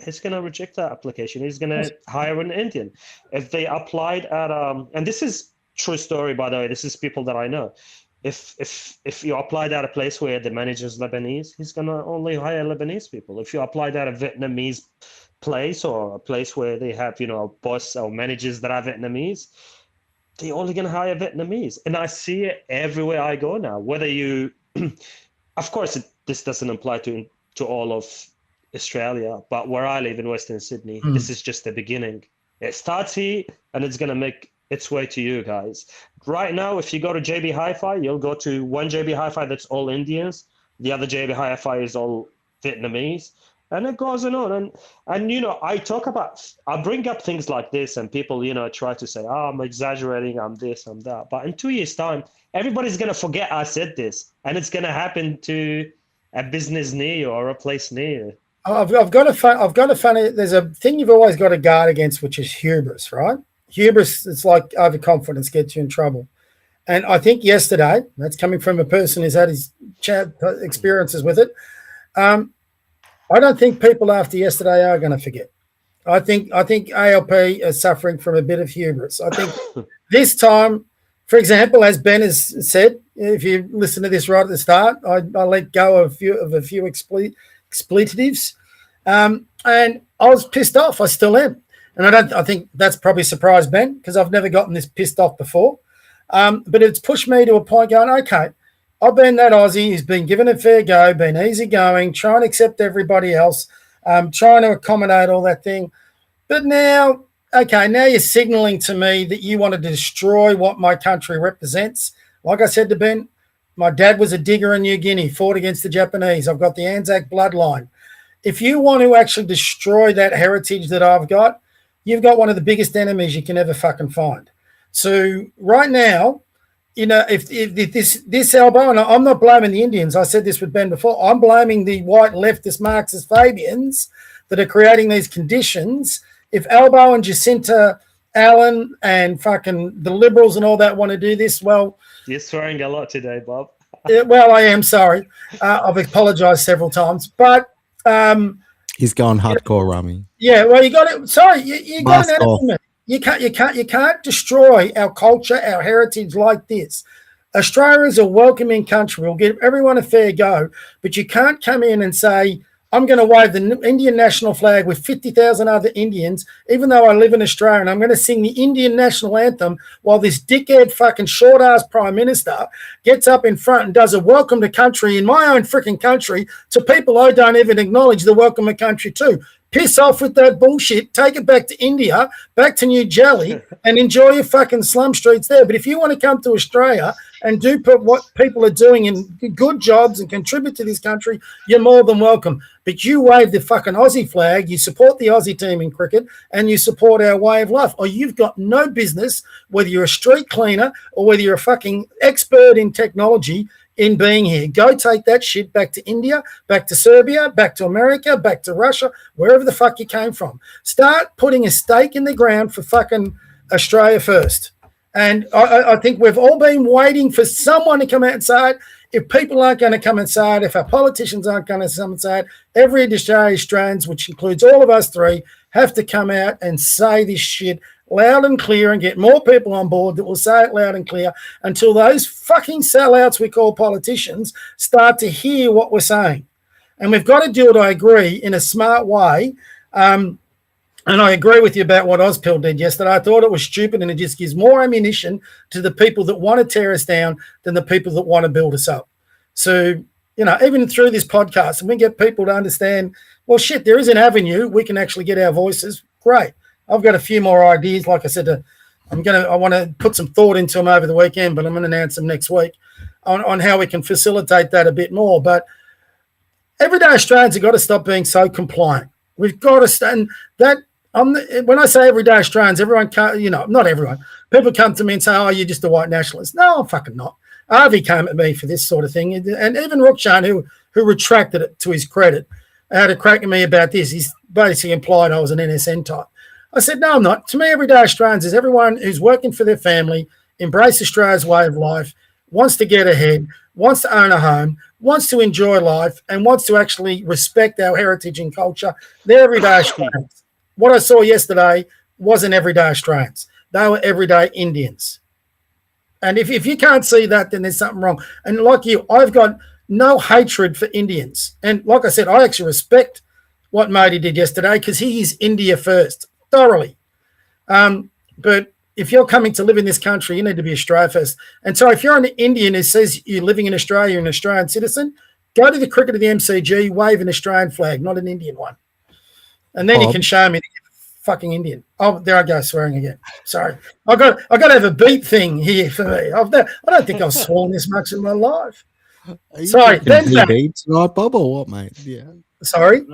he's going to reject that application. He's going to hire an Indian. If they applied at and this is true story, by the way. This is people that I know. If you applied at a place where the manager's Lebanese, he's going to only hire Lebanese people. If you applied at a Vietnamese place or a place where they have, a boss or managers that are Vietnamese, they're only going to hire Vietnamese. And I see it everywhere I go now. Whether you, of course, this doesn't apply to all of Australia, but where I live in Western Sydney, Mm. this is just the beginning. It starts here and it's going to make its way to you guys. Right now, if you go to JB Hi-Fi, you'll go to one JB Hi-Fi that's all Indians. The other JB Hi-Fi is all Vietnamese. And it goes on. And you know, I bring up things like this and people, you know, try to say, oh, I'm exaggerating, I'm this, I'm that. But in 2 years' time, everybody's going to forget I said this. And it's going to happen to a business near you or a place near you. I've got a funny. There's a thing you've always got to guard against, which is hubris, right? Hubris, it's like overconfidence gets you in trouble. And I think yesterday, that's coming from a person who's had his experiences with it. I don't think people after yesterday are going to forget. I think ALP is suffering from a bit of hubris. I think this time, for example, as Ben has said, if you listen to this right at the start, I let go of a few expletives, and I was pissed off. I still am, and I think that's probably surprised Ben because I've never gotten this pissed off before. But it's pushed me to a point going, okay, I've been that Aussie who's been given a fair go, been easygoing, trying to accept everybody else, trying to accommodate all that thing. But now, okay, now you're signalling to me that you want to destroy what my country represents. Like I said to Ben, my dad was a digger in New Guinea, fought against the Japanese. I've got the Anzac bloodline. If you want to actually destroy that heritage that I've got, you've got one of the biggest enemies you can ever fucking find. So right now, you know, if this elbow, and I'm not blaming the Indians, I said this with Ben before, I'm blaming the white leftist Marxist Fabians that are creating these conditions. If Albo and Jacinta Allen and fucking the Liberals and all that want to do this, well... You're swearing a lot today, Bob. Well, I am sorry. I've apologized several times, but... He's gone hardcore, Rami. Yeah, well, you got it. Sorry, you got an argument. You can't destroy our culture, our heritage like this. Australia is a welcoming country. We'll give everyone a fair go, but you can't come in and say, I'm going to wave the Indian national flag with 50,000 other Indians, even though I live in Australia, and I'm going to sing the Indian national anthem while this dickhead fucking short-ass prime minister gets up in front and does a welcome to country in my own freaking country to people I don't even acknowledge the welcome to country to. Piss off with that bullshit, take it back to India, back to New Delhi, and enjoy your fucking slum streets there. But if you want to come to Australia and do what people are doing in good jobs and contribute to this country, you're more than welcome. But you wave the fucking Aussie flag, you support the Aussie team in cricket, and you support our way of life. Or you've got no business, whether you're a street cleaner or whether you're a fucking expert in technology, in being here. Go take that shit back to India, back to Serbia, back to America, back to Russia, wherever the fuck you came from. Start putting a stake in the ground for fucking Australia first. And I think we've all been waiting for someone to come out and say it. If people aren't going to come and say it, if our politicians aren't going to come and say it, every Australians, which includes all of us three, have to come out and say this shit loud and clear and get more people on board that will say it loud and clear until those fucking sellouts we call politicians start to hear what we're saying. And we've got to do it, I agree, in a smart way. And I agree with you about what Ozpil did yesterday. I thought it was stupid and it just gives more ammunition to the people that want to tear us down than the people that want to build us up. So, you know, even through this podcast, and we get people to understand, well, shit, there is an avenue. We can actually get our voices. Great. I've got a few more ideas. Like I said, I want to put some thought into them over the weekend, but I'm going to announce them next week on how we can facilitate that a bit more. But everyday Australians have got to stop being so compliant. We've got to stand that. When I say everyday Australians, everyone can't, you know, not everyone. People come to me and say, oh, you're just a white nationalist. No, I'm fucking not. Harvey came at me for this sort of thing. And even Rukshan, who retracted it to his credit, had a crack at me about this. He's basically implied I was an NSN type. I said, no, I'm not. To me, everyday Australians is everyone who's working for their family, embrace Australia's way of life, wants to get ahead, wants to own a home, wants to enjoy life, and wants to actually respect our heritage and culture. They're everyday Australians. What I saw yesterday wasn't everyday Australians. They were everyday Indians. And if you can't see that, then there's something wrong. And like you, I've got no hatred for Indians. And like I said, I actually respect what Modi did yesterday because he is India first, thoroughly. But if you're coming to live in this country, you need to be Australia first. And so if you're an Indian who says you're living in Australia, you're an Australian citizen, Go to the cricket of the MCG, wave an Australian flag, not an Indian one. And then you Bob? can show me the fucking Indian. Oh, there I go, swearing again. Sorry. I got to have a beep thing here for me. I don't think I've sworn this much in my life. Are you Sorry, drinking then- VB tonight, Bob, or what, mate? Yeah. Sorry?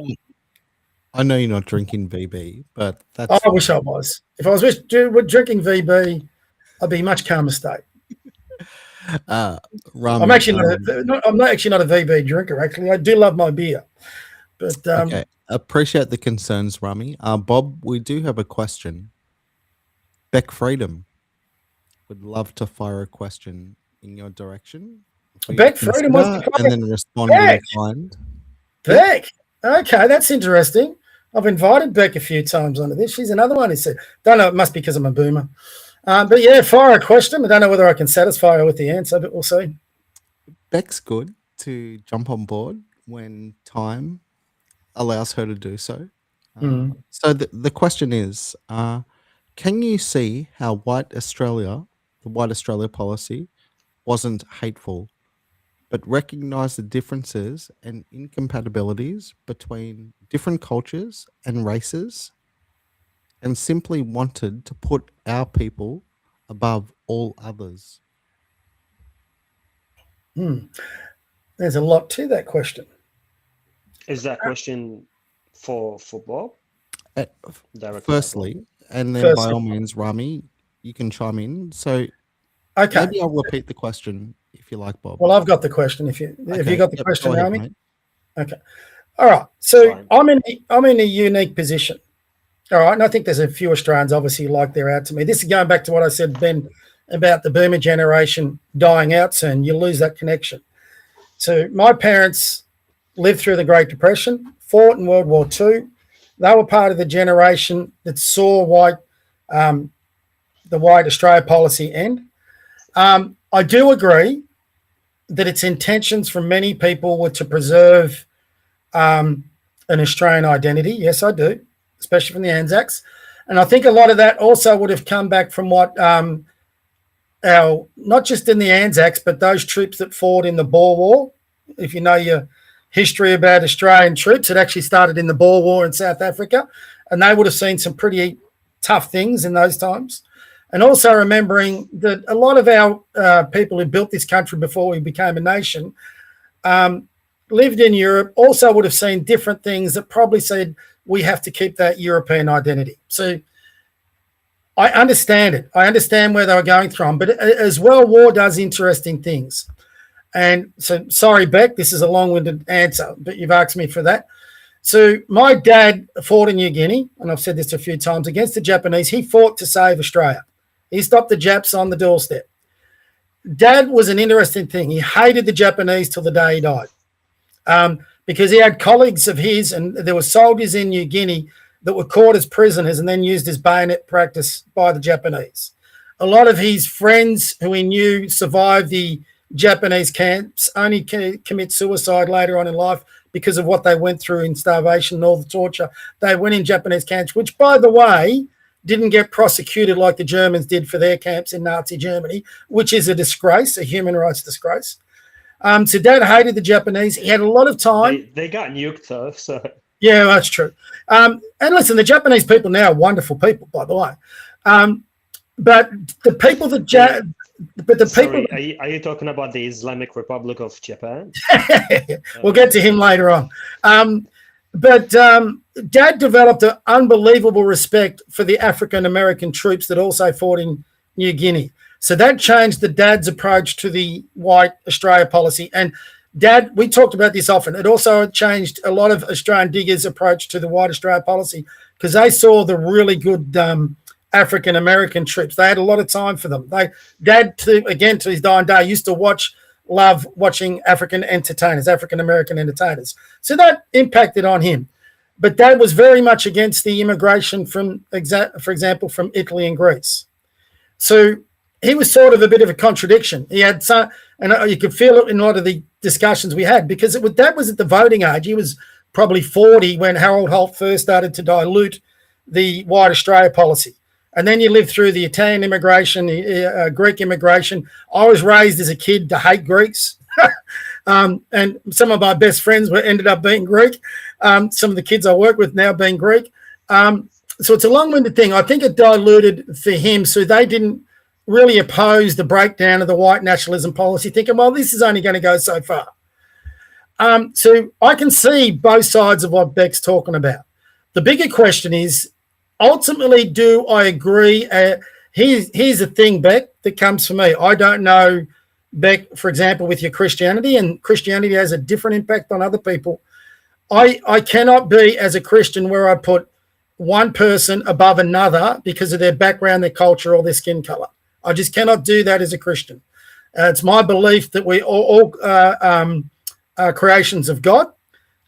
I know you're not drinking VB, but that's. I wish I was. If I was drinking VB, I'd be in much calmer state. Rum, I'm actually I'm not actually not a VB drinker. Actually, I do love my beer, but okay. Appreciate the concerns, Rummy. Bob, we do have a question. Beck Freedom would love to fire a question in your direction. for you to Beck Freedom wants to consider and then respond Beck. in kind. Beck. Okay, that's interesting. I've invited Beck a few times onto this. She's another one who said, don't know, it must be because I'm a boomer. But yeah, fire a question. I don't know whether I can satisfy her with the answer, but we'll see. Beck's good to jump on board when time allows her to do so. So the question is, can you see how the White Australia policy wasn't hateful, but recognise the differences and incompatibilities between different cultures and races, and simply wanted to put our people above all others? There's a lot to that question. Is that question for Bob? Directly Firstly, and then by all means, Rami, you can chime in. So Okay. maybe I'll repeat the question if you like, Bob. Well, I've got the question. Have you got the Yep, question, go ahead, Naomi? mate. Okay. All right. So Fine. I'm in a unique position. All right. And I think there's a few Australians obviously like they're out to me. This is going back to what I said, Ben, about the boomer generation dying out soon. You lose that connection. So my parents lived through the Great Depression, fought in World War II. They were part of the generation that saw the White Australia policy end. I do agree that its intentions from many people were to preserve an Australian identity. Yes, I do, especially from the Anzacs. And I think a lot of that also would have come back from what not just in the Anzacs, but those troops that fought in the Boer War. If you know your history about Australian troops, it actually started in the Boer War in South Africa, and they would have seen some pretty tough things in those times. And also remembering that a lot of our people who built this country before we became a nation lived in Europe, also would have seen different things that probably said we have to keep that European identity. So I understand it. I understand where they were going from, but as well, war does interesting things. And so, sorry, Beck, this is a long-winded answer, but you've asked me for that. So my dad fought in New Guinea, and I've said this a few times, against the Japanese. He fought to save Australia. He stopped the Japs on the doorstep. Dad was an interesting thing. He hated the Japanese till the day he died because he had colleagues of his, and there were soldiers in New Guinea that were caught as prisoners and then used as bayonet practice by the Japanese. A lot of his friends who he knew survived the Japanese camps only commit suicide later on in life because of what they went through in starvation and all the torture. They went in Japanese camps, which, by the way, didn't get prosecuted like the Germans did for their camps in Nazi Germany, which is a disgrace, a human rights disgrace. So Dad hated the Japanese. He had a lot of time. They got nuked though, so yeah, that's true. And listen, the Japanese people now are wonderful people, by the way. But the people that are you talking about the Islamic Republic of Japan? We'll get to him later on. But Dad developed an unbelievable respect for the African American troops that also fought in New Guinea. So that changed the Dad's approach to the White Australia policy. And Dad, we talked about this often. It also changed a lot of Australian diggers' approach to the White Australia policy because they saw the really good African American troops. They had a lot of time for them. Dad, to his dying day, used to love watching African American entertainers. So that impacted on him. But Dad was very much against the immigration for example, from Italy and Greece. So he was sort of a bit of a contradiction. He had and you could feel it in a lot of the discussions we had because Dad was at the voting age. He was probably 40 when Harold Holt first started to dilute the White Australia policy. And then you live through the Italian immigration, Greek immigration. I was raised as a kid to hate Greeks. And some of my best friends ended up being Greek. Some of the kids I work with now being Greek. So it's a long-winded thing. I think it diluted for him, so they didn't really oppose the breakdown of the white nationalism policy, thinking, well, this is only going to go so far. So I can see both sides of what Beck's talking about. The bigger question is, ultimately, do I agree? Here's the thing, Beck, that comes for me. I don't know, Beck, for example, with your Christianity, and Christianity has a different impact on other people. I cannot be, as a Christian, where I put one person above another because of their background, their culture, or their skin color. I just cannot do that as a Christian. It's my belief that we all are creations of God,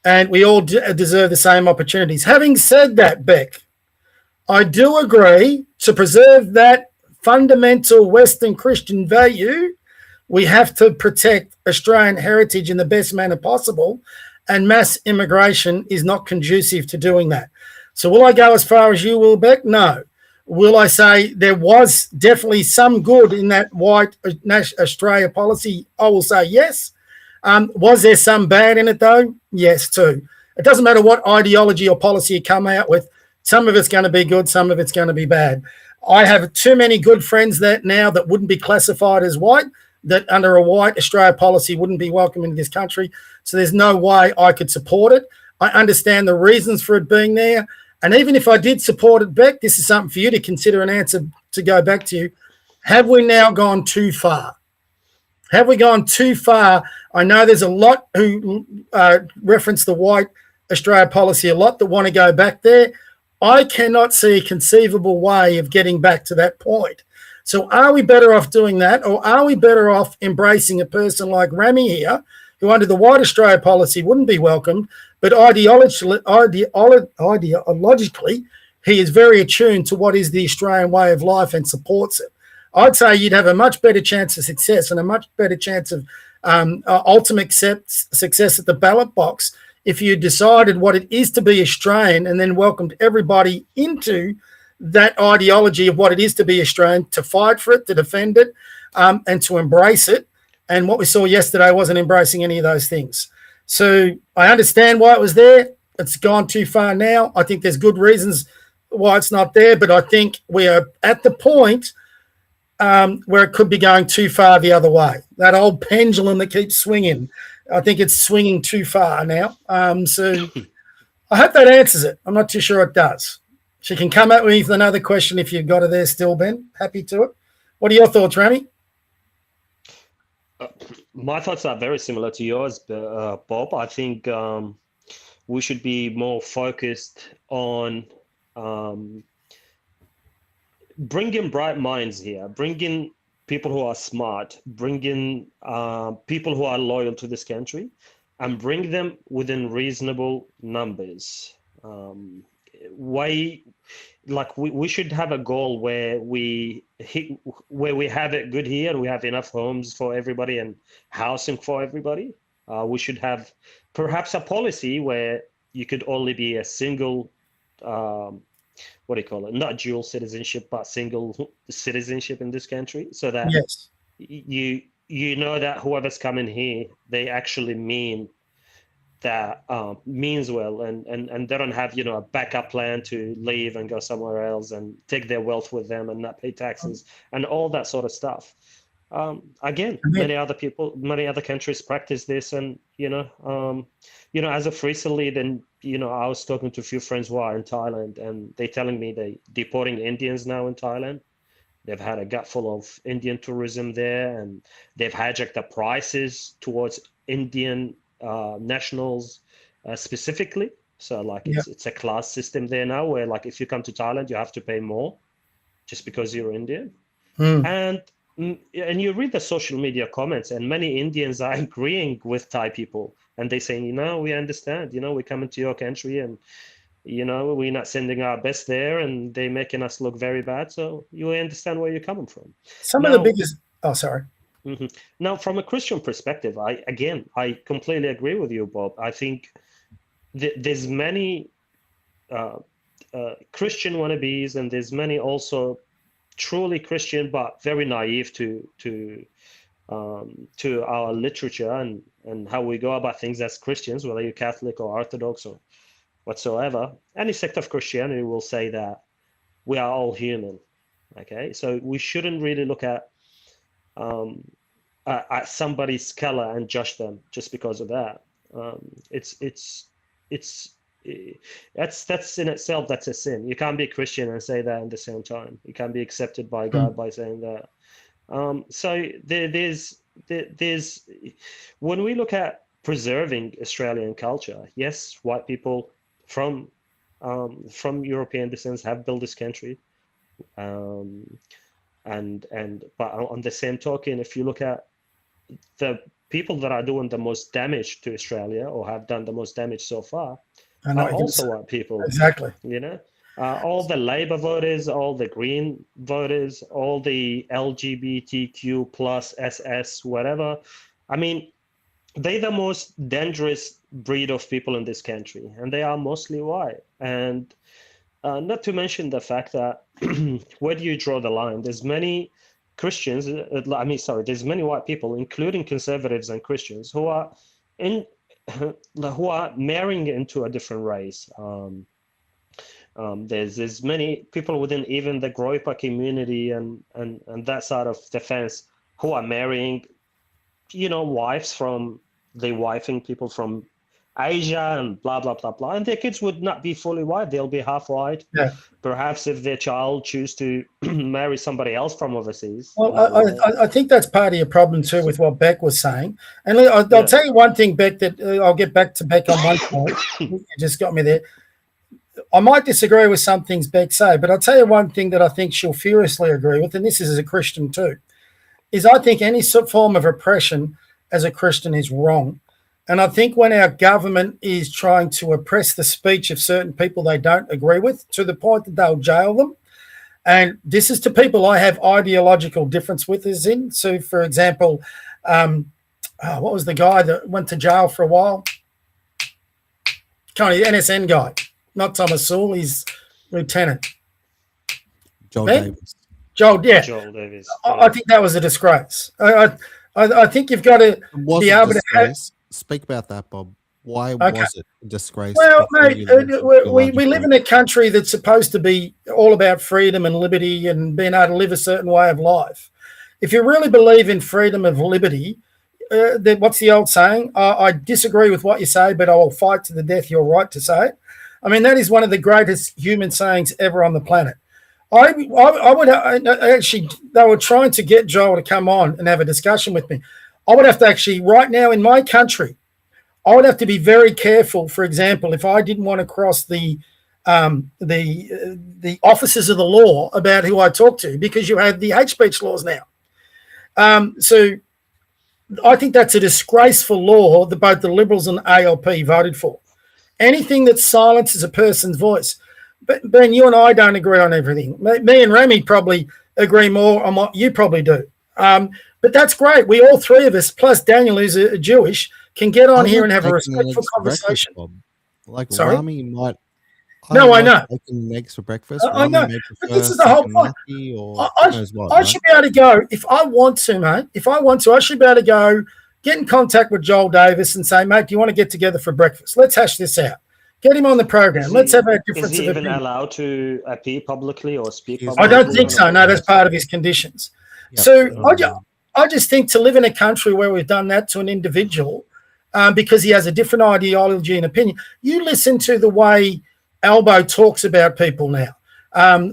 and we all deserve the same opportunities. Having said that, Beck, I do agree, to preserve that fundamental Western Christian value, we have to protect Australian heritage in the best manner possible, and mass immigration is not conducive to doing that. So will I go as far as you will, Beck? No. Will I say there was definitely some good in that white Australia policy? I will say yes. Was there some bad in it, though? Yes, too. It doesn't matter what ideology or policy you come out with. Some of it's going to be good, some of it's going to be bad. I have too many good friends that wouldn't be classified as white, that under a white Australia policy wouldn't be welcome in this country. So there's no way I could support it. I understand the reasons for it being there. And even if I did support it, Beck, this is something for you to consider and answer, to go back to you. Have we now gone too far? Have we gone too far? I know there's a lot who reference the white Australia policy a lot that want to go back there. I cannot see a conceivable way of getting back to that point. So are we better off doing that, or are we better off embracing a person like Rami here, who under the white Australia policy wouldn't be welcomed, but ideologically he is very attuned to what is the Australian way of life and supports it? I'd say you'd have a much better chance of success and a much better chance of ultimate success at the ballot box if you decided what it is to be Australian and then welcomed everybody into that ideology of what it is to be Australian, to fight for it, to defend it, and to embrace it. And what we saw yesterday wasn't embracing any of those things. So I understand why it was there. It's gone too far now. I think there's good reasons why it's not there, but I think we are at the point where it could be going too far the other way. That old pendulum that keeps swinging, I think it's swinging too far now. So I hope that answers it. I'm not too sure it does. She can come at me with another question if you've got her there still, Ben. Happy to it. What are your thoughts, Rami? My thoughts are very similar to yours, Bob. I think we should be more focused on bringing bright minds here, bringing people who are smart, bringing people who are loyal to this country, and bring them within reasonable numbers. We should have a goal where we have it good here and we have enough homes for everybody and housing for everybody. We should have perhaps a policy where you could only be a single, not dual citizenship, but single citizenship in this country, so that yes, you know that whoever's coming here, they actually mean that, means well, and they don't have a backup plan to leave and go somewhere else and take their wealth with them and not pay taxes and all that sort of stuff. Again, many other countries practice this, and as of recently, then I was talking to a few friends who are in Thailand, and they're telling me they deporting Indians now in Thailand. They've had a gut full of Indian tourism there, and they've hijacked the prices towards Indian nationals specifically. So it's a class system there now, where if you come to Thailand, you have to pay more just because you're Indian. And you read the social media comments, and many Indians are agreeing with Thai people, and they saying, we understand, we're coming to your country, and we're not sending our best there, and they're making us look very bad. So you understand where you're coming from. Some of the biggest. Oh, sorry. Mm-hmm. Now, from a Christian perspective, I completely agree with you, Bob. I think there's many Christian wannabes, and there's many also truly Christian but very naive to our literature and how we go about things as Christians, whether you're Catholic or Orthodox or whatsoever, any sect of Christianity will say that we are all human. Okay, so we shouldn't really look at somebody's color and judge them just because of that. That's in itself, that's a sin. You can't be a Christian and say that at the same time. You can't be accepted by God by saying that. So there's when we look at preserving Australian culture, yes, white people from European descent have built this country, but on the same token, if you look at the people that are doing the most damage to Australia or have done the most damage so far are also white people. Exactly. You know, all the Labor voters, all the Green voters, all the LGBTQ plus SS, whatever. I mean, they're the most dangerous breed of people in this country, and they are mostly white. And not to mention the fact that where do you draw the line? There's many Christians, there's many white people, including conservatives and Christians, who are marrying into a different race. There's many people within even the Groypa community and that side of the fence who are marrying, wives from wifing people from Asia and blah, blah, blah, blah. And their kids would not be fully white. They'll be half white. Yeah. Perhaps if their child choose to marry somebody else from overseas. Well, I think that's part of your problem too with what Beck was saying. And I'll tell you one thing, Beck, that I'll get back to Beck on one point. You just got me there. I might disagree with some things Beck say, but I'll tell you one thing that I think she'll furiously agree with, and this is as a Christian too, is I think any form of oppression as a Christian is wrong. And I think when our government is trying to oppress the speech of certain people they don't agree with to the point that they'll jail them, and this is to people I have ideological difference with is in. So, for example, what was the guy that went to jail for a while? The NSN guy, not Thomas Sewell, he's lieutenant. Joel Davis. Joel Davis. I think that was a disgrace. I think you've got to be able to have... Speak about that, Bob. Why was it a disgrace? Well, mate, we live in a country that's supposed to be all about freedom and liberty and being able to live a certain way of life. If you really believe in freedom of liberty, then what's the old saying? I disagree with what you say, but I will fight to the death your right to say it. I mean, that is one of the greatest human sayings ever on the planet. I would actually, they were trying to get Joel to come on and have a discussion with me. I would have to actually, right now in my country, I would have to be very careful. For example, if I didn't want to cross the officers of the law about who I talk to, because you have the hate speech laws now. So I think that's a disgraceful law that both the Liberals and ALP voted for. Anything that silences a person's voice. But Ben, you and I don't agree on everything. Me and Remy probably agree more on what you probably do. But that's great. We all three of us, plus Daniel, who's a Jewish, can get on here and have a respectful conversation. Like Sorry? Rami might. I know. Making eggs for breakfast. I know. But this is the whole point. I should be able to go, if I want to, mate, I should be able to go get in contact with Joel Davis and say, mate, do you want to get together for breakfast? Let's hash this out. Get him on the program. Let's have a difference of opinion. Is he even allowed to appear publicly or speak publicly? I don't think so. No, that's part of his conditions. Yep. So I just think to live in a country where we've done that to an individual because he has a different ideology and opinion. You listen to the way Albo talks about people now,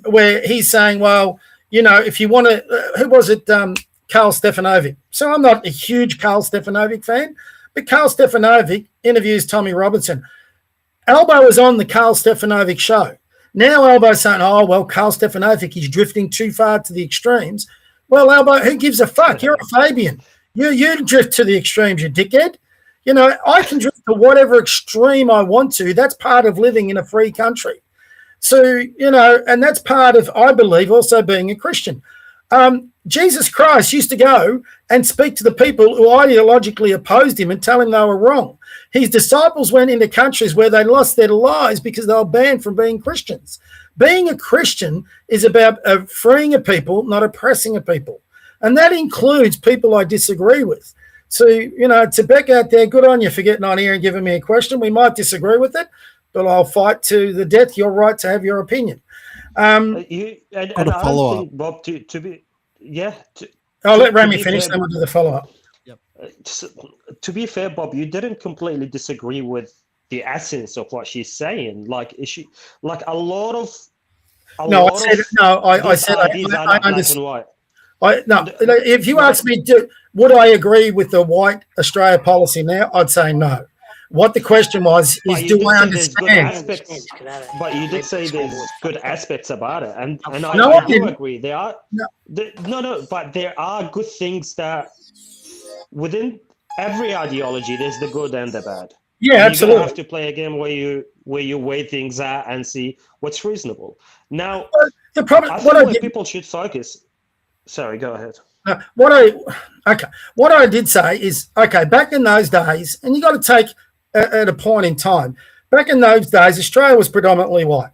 where he's saying, well, if you want to, who was it? Karl Stefanovic. So I'm not a huge Karl Stefanovic fan, but Karl Stefanovic interviews Tommy Robinson. Albo was on the Karl Stefanovic show. Now Albo's saying, oh, well, Karl Stefanovic, he's drifting too far to the extremes. Well, Albo, who gives a fuck? You're a Fabian. You drift to the extremes, you dickhead. I can drift to whatever extreme I want to. That's part of living in a free country. So, and that's part of, I believe, also being a Christian. Jesus Christ used to go and speak to the people who ideologically opposed him and tell him they were wrong. His disciples went into countries where they lost their lives because they were banned from being Christians. Being a Christian is about freeing a people, not oppressing a people. And that includes people I disagree with. So, to Beck out there, good on you for getting on here and giving me a question. We might disagree with it, but I'll fight to the death your right to have your opinion. And I don't think, Bob, to be, yeah. I'll let Rami finish, then we'll do the follow-up. Yep. To be fair, Bob, you didn't completely disagree with the essence of what she's saying. Like, is she like a lot of? I said I understand. If you ask me, would I agree with the white Australia policy now? I'd say no. What the question was is, do I understand? But you did say there's good aspects about it, and I do agree. There are but there are good things that within every ideology, there's the good and the bad. Yeah, and absolutely. You have to play a game where you weigh things out and see what's reasonable. Now, the problem, I think where people should focus. Sorry, go ahead. What I did say is, back in those days, and you got to take at a point in time. Back in those days, Australia was predominantly white.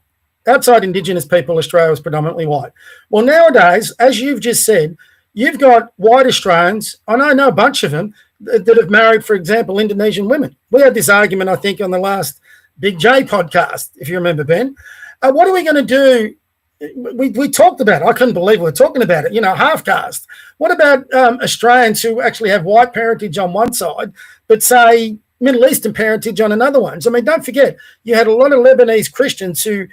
Outside Indigenous people, Australia was predominantly white. Well, nowadays, as you've just said, you've got white Australians. I know a bunch of them that have married, for example, Indonesian women. We had this argument, I think, on the last Big J podcast, if you remember, Ben. What are we going to do? We talked about it. I couldn't believe we were talking about it, half caste. What about Australians who actually have white parentage on one side, but say Middle Eastern parentage on another one? So, I mean, don't forget, you had a lot of Lebanese Christians who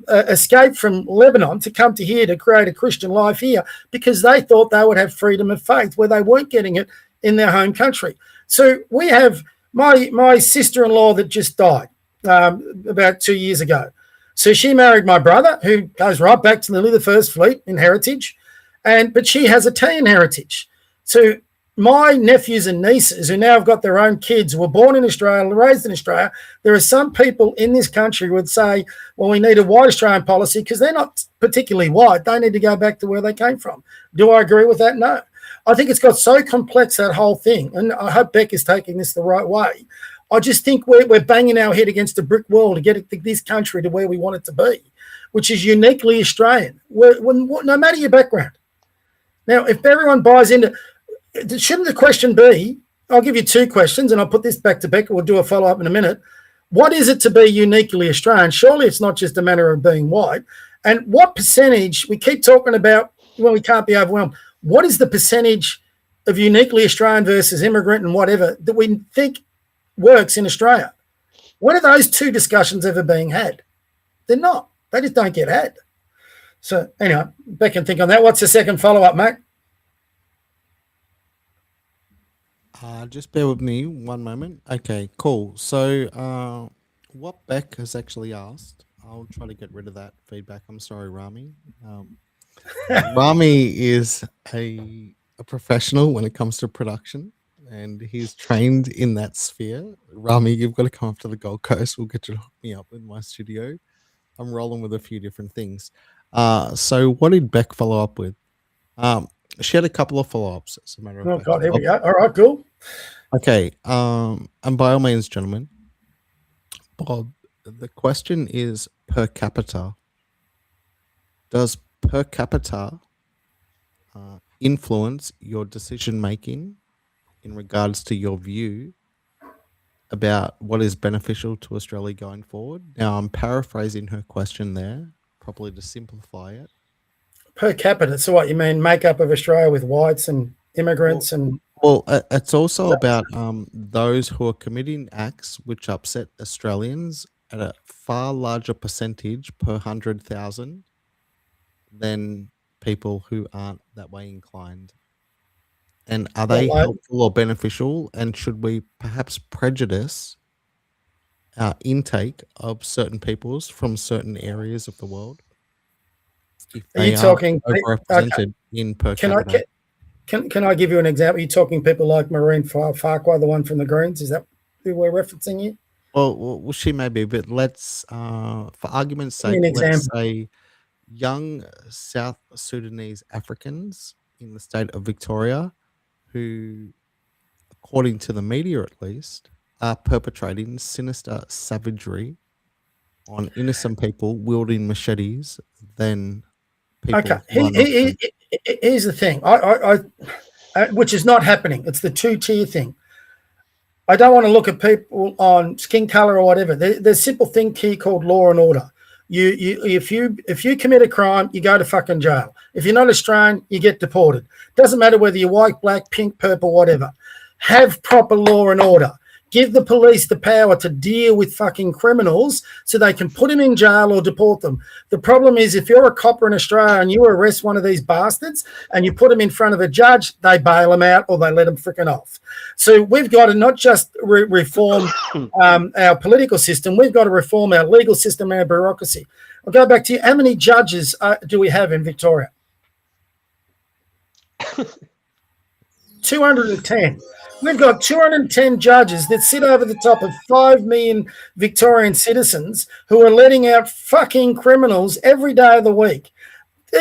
escaped from Lebanon to come to here to create a Christian life here because they thought they would have freedom of faith where they weren't getting it in their home country. So we have my sister-in-law that just died about 2 years ago. So she married my brother, who goes right back to the First Fleet in heritage, but she has Italian heritage. So my nephews and nieces, who now have got their own kids, who were born in Australia, raised in Australia, there are some people in this country who would say, well, we need a white Australian policy because they're not particularly white. They need to go back to where they came from. Do I agree with that? No. I think it's got so complex, that whole thing, and I hope Beck is taking this the right way. I just think we're banging our head against a brick wall to get this country to where we want it to be, which is uniquely Australian, no matter your background. Now, if everyone buys into, shouldn't the question be, I'll give you two questions, and I'll put this back to Beck, we'll do a follow-up in a minute. What is it to be uniquely Australian? Surely it's not just a matter of being white. And what percentage, we keep talking about when we can't be overwhelmed, what is the percentage of uniquely Australian versus immigrant and whatever that we think works in Australia? When are those two discussions ever being had? They're not. They just don't get had. So anyway, Beck can think on that. What's the second follow-up, mate? Just bear with me one moment. Okay, cool. So what Beck has actually asked, I'll try to get rid of that feedback. I'm sorry, Rami. Rami is a professional when it comes to production, and he's trained in that sphere. Rami, you've got to come up to the Gold Coast. We'll get you to hook me up in my studio. I'm rolling with a few different things. So what did Beck follow up with? She had a couple of follow-ups, as a matter of fact. God, here we go. All right, cool. Okay, and by all means, gentlemen, Bob, the question is per capita. Does per capita influence your decision-making in regards to your view about what is beneficial to Australia going forward? Now, I'm paraphrasing her question there, probably to simplify it. Per capita, so what you mean, makeup of Australia with whites and immigrants Well, it's also about those who are committing acts which upset Australians at a far larger percentage per 100,000 than people who aren't that way inclined. And are they helpful or beneficial? And should we perhaps prejudice our intake of certain peoples from certain areas of the world? Are you talking overrepresented in per capita? Can I give you an example? Are you talking people like Maureen Farquhar, the one from the Greens? Is that who we're referencing here? Well, she may be, but let's, for argument's sake, let's say young South Sudanese Africans in the state of Victoria who, according to the media at least, are perpetrating sinister savagery on innocent people wielding machetes than people. Okay, here's the thing. which is not happening. It's the two-tier thing. I don't want to look at people on skin color or whatever. There's a simple thing here called law and order. If you commit a crime, you go to fucking jail. If you're not Australian, you get deported. Doesn't matter whether you're white, black, pink, purple, whatever. Have proper law and order. Give the police the power to deal with fucking criminals so they can put them in jail or deport them. The problem is if you're a copper in Australia and you arrest one of these bastards and you put them in front of a judge, they bail them out or they let them freaking off. So we've got to not just reform our political system, we've got to reform our legal system and our bureaucracy. I'll go back to you. How many judges do we have in Victoria? 210. We've got 210 judges that sit over the top of 5 million Victorian citizens who are letting out fucking criminals every day of the week.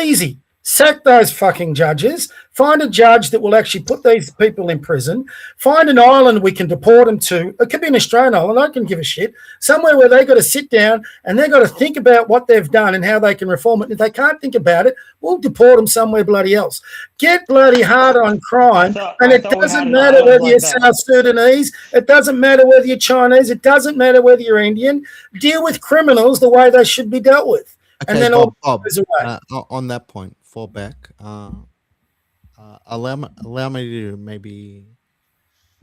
Easy. Sack those fucking judges. Find a judge that will actually put these people in prison. Find an island we can deport them to. It could be an Australian island. I can give a shit. Somewhere where they've got to sit down and they've got to think about what they've done and how they can reform it. If they can't think about it, we'll deport them somewhere bloody else. Get bloody hard on crime. It doesn't matter whether you're South Sudanese. It doesn't matter whether you're Chinese. It doesn't matter whether you're Indian. Deal with criminals the way they should be dealt with. Okay, and then Bob, all goes away. on that point, fall back. Allow me to maybe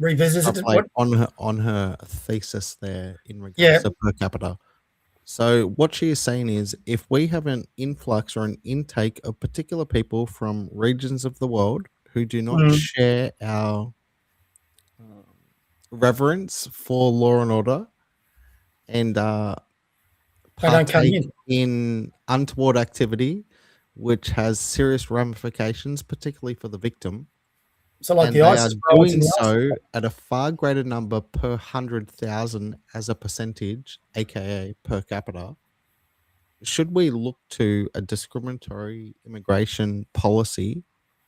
Revisit it. like on her thesis there in regards to per capita. So what she is saying is, if we have an influx or an intake of particular people from regions of the world who do not share our reverence for law and order and partake in untoward activity, which has serious ramifications, particularly for the victim. So like and the they ISIS are doing so at a far greater number per 100,000 as a percentage, aka per capita. Should we look to a discriminatory immigration policy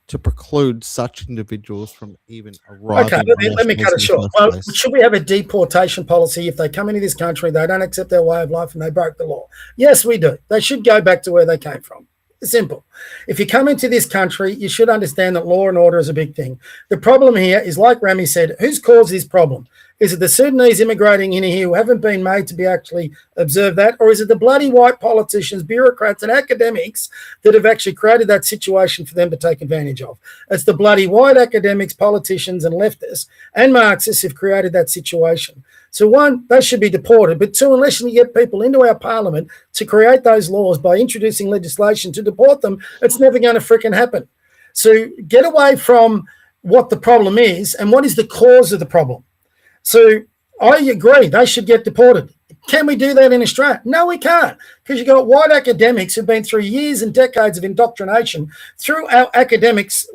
to preclude such individuals from even arriving? Okay, let me cut it short. Well, should we have a deportation policy if they come into this country, they don't accept their way of life and they broke the law? Yes, we do. They should go back to where they came from. Simple. If you come into this country, you should understand that law and order is a big thing. The problem here is, like Rami said, who's caused this problem? Is it the Sudanese immigrating in here who haven't been made to be actually observe that? Or is it the bloody white politicians, bureaucrats and academics that have actually created that situation for them to take advantage of? It's the bloody white academics, politicians and leftists and Marxists who've created that situation. So one, they should be deported. But two, unless you get people into our parliament to create those laws by introducing legislation to deport them, it's never going to freaking happen. So get away from what the problem is and what is the cause of the problem. So I agree, they should get deported. Can we do that in Australia? No, we can't, because you've got white academics who've been through years and decades of indoctrination through our academics,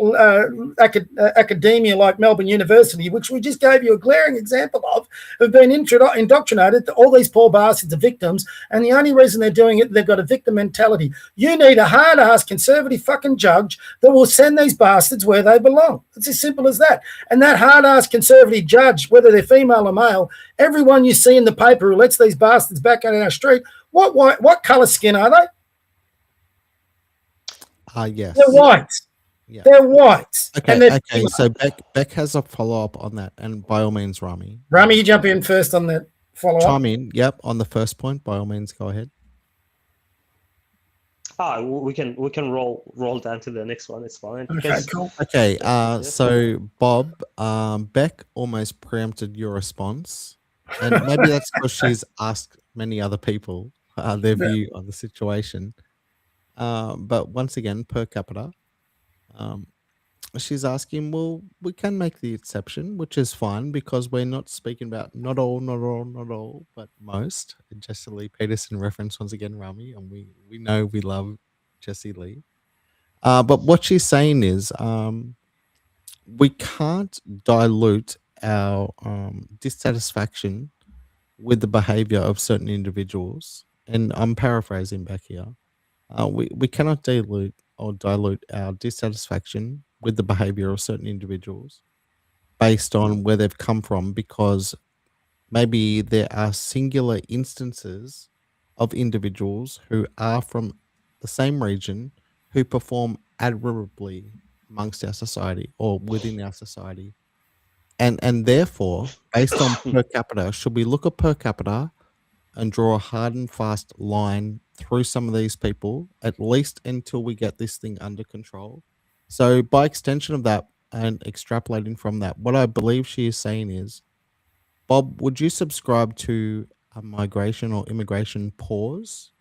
academia like Melbourne University, which we just gave you a glaring example of, have been indoctrinated. All these poor bastards are victims, and the only reason they're doing it, they've got a victim mentality. You need a hard-ass conservative fucking judge that will send these bastards where they belong. It's as simple as that. And that hard-ass conservative judge, whether they're female or male, everyone you see in the paper who lets these bastards back out in our street, what colour skin are they? Yes. They're white. Yeah. They're white. Okay, so Beck has a follow-up on that, and by all means, Rami. Rami, you jump in first on that follow-up. Chime in, yep, on the first point, by all means, go ahead. We can roll down to the next one. It's fine. Okay, cool. Okay, so Bob, Beck almost preempted your response, and maybe that's because she's asked many other people their view on the situation. But once again, per capita, she's asking, well, we can make the exception, which is fine, because we're not speaking about not all, but most. Jesse Lee Peterson reference once again, Rami, and we know we love Jesse Lee. But what she's saying is we can't dilute our dissatisfaction with the behavior of certain individuals. And I'm paraphrasing back here. We cannot dilute our dissatisfaction with the behavior of certain individuals based on where they've come from, because maybe there are singular instances of individuals who are from the same region who perform admirably amongst our society or within our society. And therefore, based on per capita, should we look at per capita and draw a hard and fast line through some of these people, at least until we get this thing under control? So by extension of that and extrapolating from that, what I believe she is saying is, Bob, would you subscribe to a migration or immigration pause?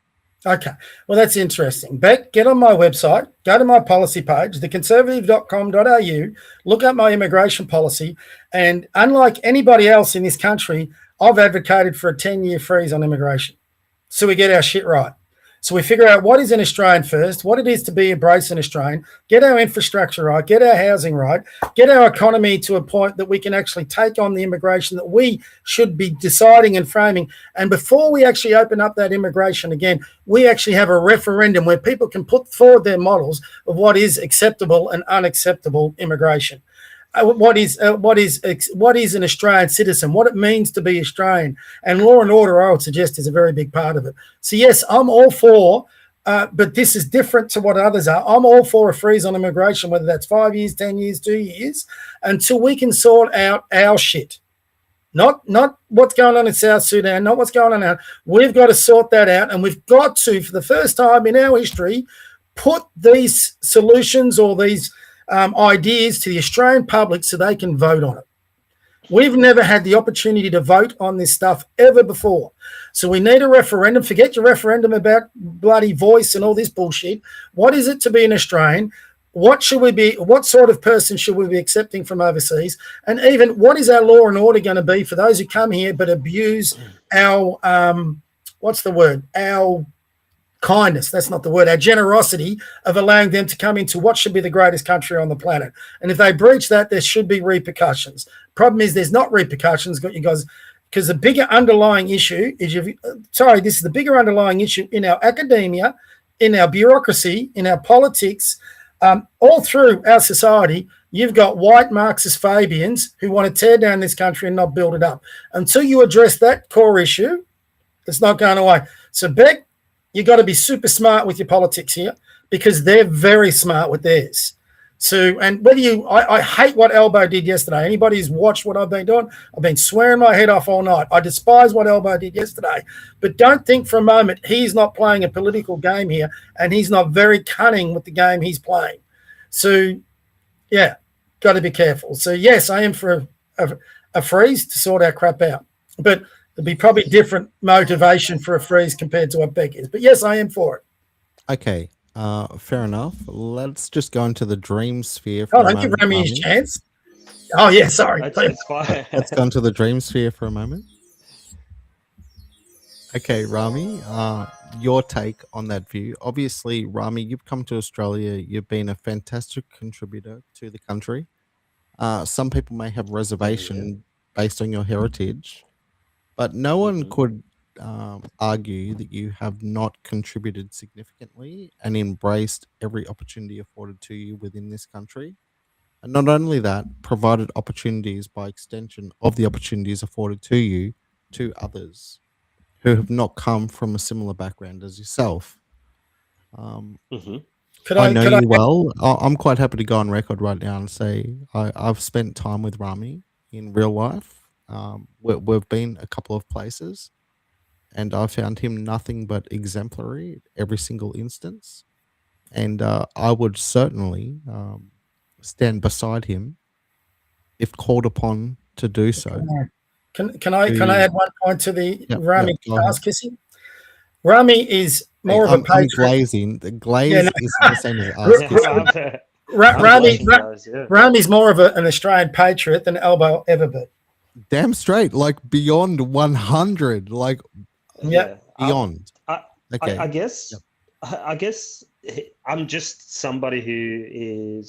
Okay. Well, that's interesting. Beck, get on my website, go to my policy page, theconservative.com.au, look up my immigration policy. And unlike anybody else in this country, I've advocated for a 10-year freeze on immigration. So we get our shit right. So we figure out what is an Australian first, what it is to be embraced an Australian, get our infrastructure right, get our housing right, get our economy to a point that we can actually take on the immigration that we should be deciding and framing. And before we actually open up that immigration again, we actually have a referendum where people can put forward their models of what is acceptable and unacceptable immigration. What is an Australian citizen, what it means to be Australian, and law and order, I would suggest, is a very big part of it. So yes, I'm all for, but this is different to what others are. I'm all for a freeze on immigration, whether that's 5 years, 10 years, 2 years, until we can sort out our shit. Not what's going on in South Sudan, not what's going on now. We've got to sort that out, and we've got to, for the first time in our history, put these solutions or these ideas to the Australian public so they can vote on it. We've never had the opportunity to vote on this stuff ever before. So we need a referendum. Forget your referendum about bloody voice and all this bullshit. What is it to be an Australian? What should we be? What sort of person should we be accepting from overseas? And even what is our law and order going to be for those who come here but abuse our, our kindness, that's not the word, our generosity of allowing them to come into what should be the greatest country on the planet. And if they breach that, there should be repercussions. Problem is there's not repercussions, got you guys, because the bigger underlying issue is, this is the bigger underlying issue in our academia, in our bureaucracy, in our politics, all through our society. You've got white Marxist Fabians who want to tear down this country and not build it up. Until you address that core issue, it's not going away. So Beck, you got to be super smart with your politics here, because they're very smart with theirs. So, and whether I hate what Elbow did yesterday. Anybody who's watched what I've been doing, I've been swearing my head off all night. I despise what Elbow did yesterday, but don't think for a moment he's not playing a political game here, and he's not very cunning with the game he's playing. So, yeah, got to be careful. So, yes, I am for a freeze to sort our crap out, but there'd be probably different motivation for a freeze compared to what Beck is. But yes, I am for it. Okay, fair enough. Let's just go into the dream sphere. Don't give Rami his chance. Oh, yeah, sorry. It's fine. Let's go into the dream sphere for a moment. Okay, Rami, your take on that view. Obviously, Rami, you've come to Australia. You've been a fantastic contributor to the country. Some people may have reservation based on your heritage, but no one could argue that you have not contributed significantly and embraced every opportunity afforded to you within this country. And not only that, provided opportunities by extension of the opportunities afforded to you to others who have not come from a similar background as yourself. I know you well. I'm quite happy to go on record right now and say I've spent time with Rami in real life. We've been a couple of places, and I found him nothing but exemplary at every single instance. And I would certainly stand beside him if called upon to do so. Can I add one point to the Rami ass kissing? Rami is more of a patriot. I'm glazing. The glaze is the same as ass kissing. Rami's more of an Australian patriot than Elbow ever be. Damn straight, like beyond 100, like beyond. Okay. I guess I'm just somebody who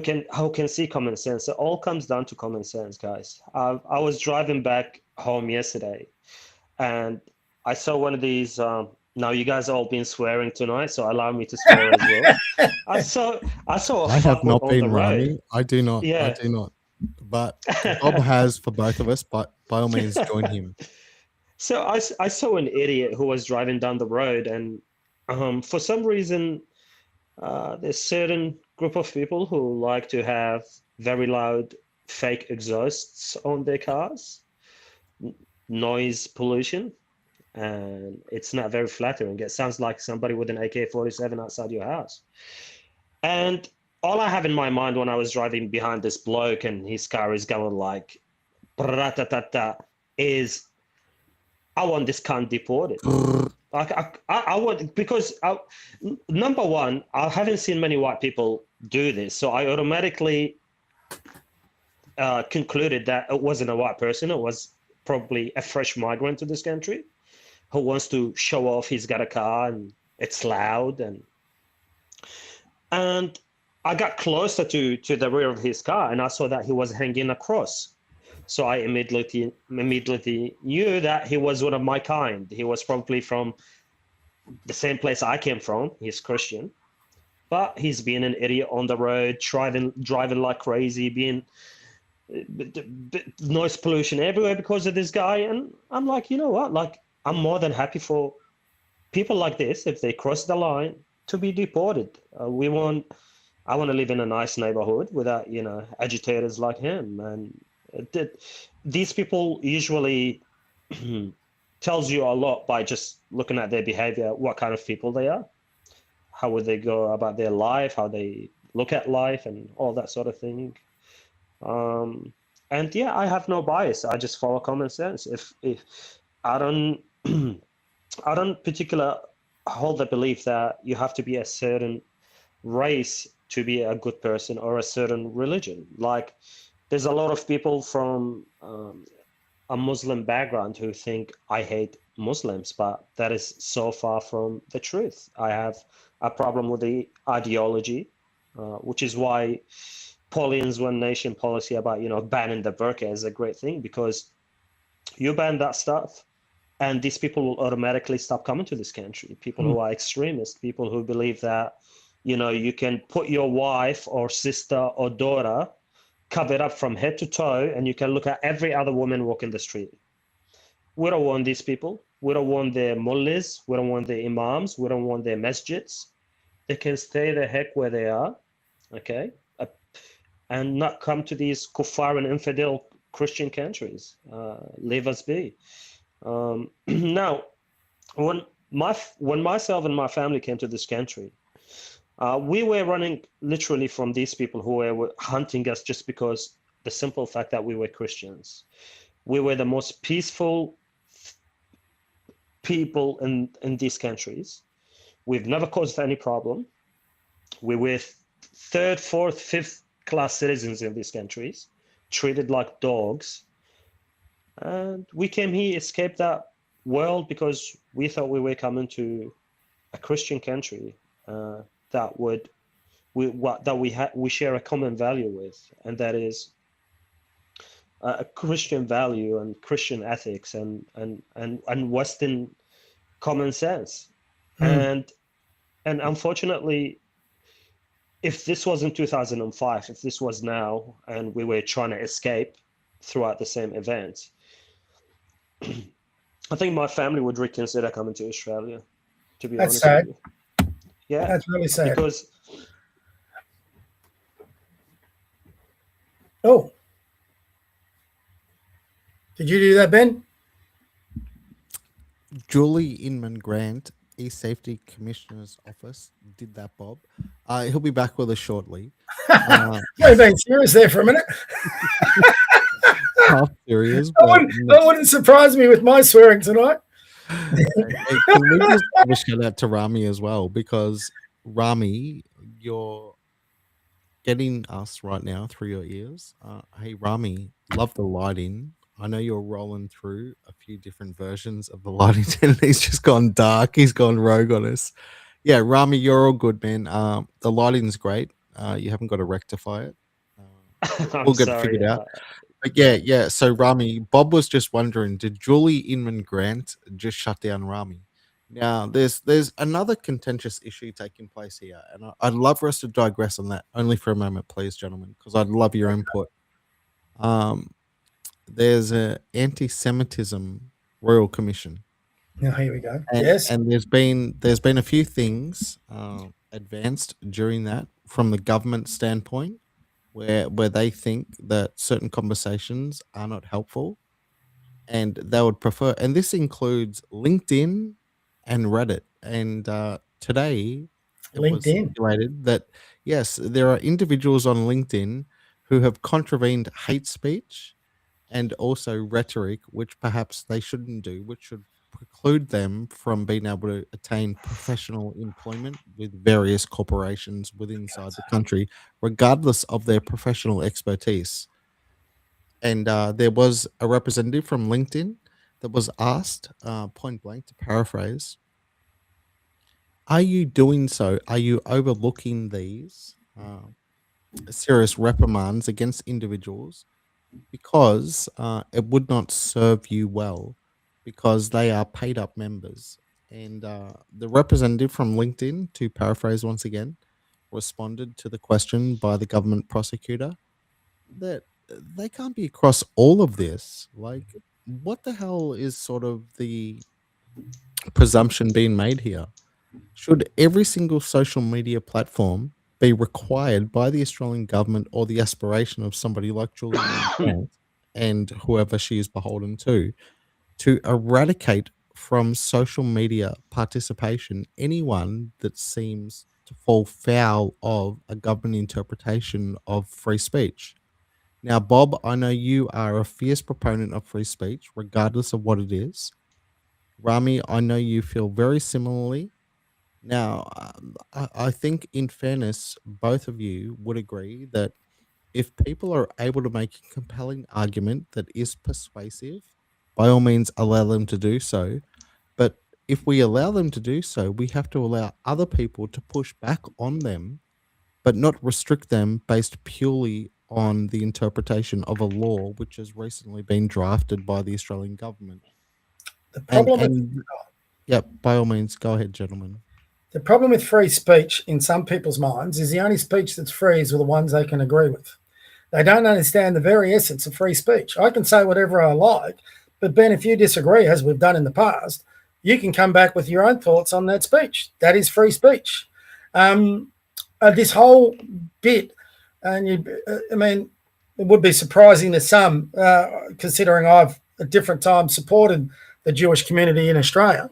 can see common sense. It all comes down to common sense, guys. I was driving back home yesterday, and I saw one of these. Now you guys are all been swearing tonight, so allow me to swear as well. I saw. I have not been Rami. I do not. Yeah. I do not. But Bob has for both of us. But by all means, join him. So I saw an idiot who was driving down the road, and for some reason, there's certain group of people who like to have very loud fake exhausts on their cars, noise pollution, and it's not very flattering. It sounds like somebody with an AK-47 outside your house. And all I have in my mind when I was driving behind this bloke and his car is going like "Bra-ta-ta-ta," is I want this cunt deported. I want, because number one, I haven't seen many white people do this, so I automatically concluded that it wasn't a white person. It was probably a fresh migrant to this country who wants to show off he's got a car and it's loud. And I got closer to the rear of his car and I saw that he was hanging a cross. So I immediately knew that he was one of my kind. He was probably from the same place I came from. He's Christian, but he's being an idiot on the road, driving like crazy, being noise pollution everywhere because of this guy. And I'm like, you know what? Like, I'm more than happy for people like this, if they cross the line, to be deported. I want to live in a nice neighborhood without, agitators like him. And these people usually tells you a lot by just looking at their behavior, what kind of people they are, how would they go about their life, how they look at life, and all that sort of thing. And yeah, I have no bias. I just follow common sense. If I don't, I don't particularly hold the belief that you have to be a certain race to be a good person or a certain religion. Like, there's a lot of people from a Muslim background who think I hate Muslims, but that is so far from the truth. I have a problem with the ideology, which is why Pauline's One Nation policy about, banning the burqa is a great thing, because you ban that stuff and these people will automatically stop coming to this country. People who are extremists, people who believe that, you can put your wife or sister or daughter covered up from head to toe and you can look at every other woman walking the street. We don't want these people. We don't want their mullahs. We don't want their imams. We don't want their masjids. They can stay the heck where they are, okay? And not come to these kuffar and infidel Christian countries. Leave us be. Now, when myself and my family came to this country, we were running literally from these people who were hunting us just because the simple fact that we were Christians. We were the most peaceful people in these countries. We've never caused any problem. We were third, fourth, fifth class citizens in these countries, treated like dogs. And we came here, escaped that world because we thought we were coming to a Christian country that we share a common value with, and that is a Christian value and Christian ethics and Western common sense. And unfortunately, if this was in 2005, if this was now, and we were trying to escape throughout the same events, I think my family would reconsider coming to Australia, to be honest with you. Yeah, that's really sad. Because did you do that, Ben? Julie Inman Grant, East Safety Commissioner's Office, did that, Bob. He'll be back with us shortly. You're being serious there for a minute. Half serious. That wouldn't surprise me with my swearing tonight. Hey, can we just give a shout out to Rami as well? Because Rami, you're getting us right now through your ears. Hey, Rami, love the lighting. I know you're rolling through a few different versions of the lighting, and he's just gone dark. He's gone rogue on us. Yeah, Rami, you're all good, man. The lighting's great. You haven't got to rectify it. We'll get it figured out. But yeah. So Rami, Bob was just wondering, did Julie Inman Grant just shut down Rami? Now, there's another contentious issue taking place here, and I'd love for us to digress on that only for a moment, please, gentlemen, because I'd love your input. There's an anti-Semitism Royal Commission. Now here we go. And, yes, and there's been a few things advanced during that from the government standpoint, where they think that certain conversations are not helpful, and they would prefer. And this includes LinkedIn and Reddit. And today, it was LinkedIn. speculated that yes, there are individuals on LinkedIn who have contravened hate speech and also rhetoric, which perhaps they shouldn't do, which should preclude them from being able to attain professional employment with various corporations within inside the country, regardless of their professional expertise. And there was a representative from LinkedIn that was asked point blank, to paraphrase, are you doing so? Are you overlooking these serious reprimands against individuals because it would not serve you well because they are paid up members? And the representative from LinkedIn, to paraphrase once again, responded to the question by the government prosecutor that they can't be across all of this. Like, what the hell is sort of the presumption being made here? Should every single social media platform be required by the Australian government or the aspiration of somebody like Julian Grant and whoever she is beholden to eradicate from social media participation anyone that seems to fall foul of a government interpretation of free speech? Now, Bob, I know you are a fierce proponent of free speech, regardless of what it is. Rami, I know you feel very similarly. Now, I think, in fairness, both of you would agree that if people are able to make a compelling argument that is persuasive, by all means, allow them to do so. But if we allow them to do so, we have to allow other people to push back on them, but not restrict them based purely on the interpretation of a law which has recently been drafted by the Australian government. The problem with Yeah, by all means, go ahead, gentlemen. the problem with free speech in some people's minds is the only speech that's free is the ones they can agree with. They don't understand the very essence of free speech. I can say whatever I like, but Ben, if you disagree, as we've done in the past, you can come back with your own thoughts on that speech. That is free speech. This whole bit, and I mean, it would be surprising to some, considering I've at different times supported the Jewish community in Australia,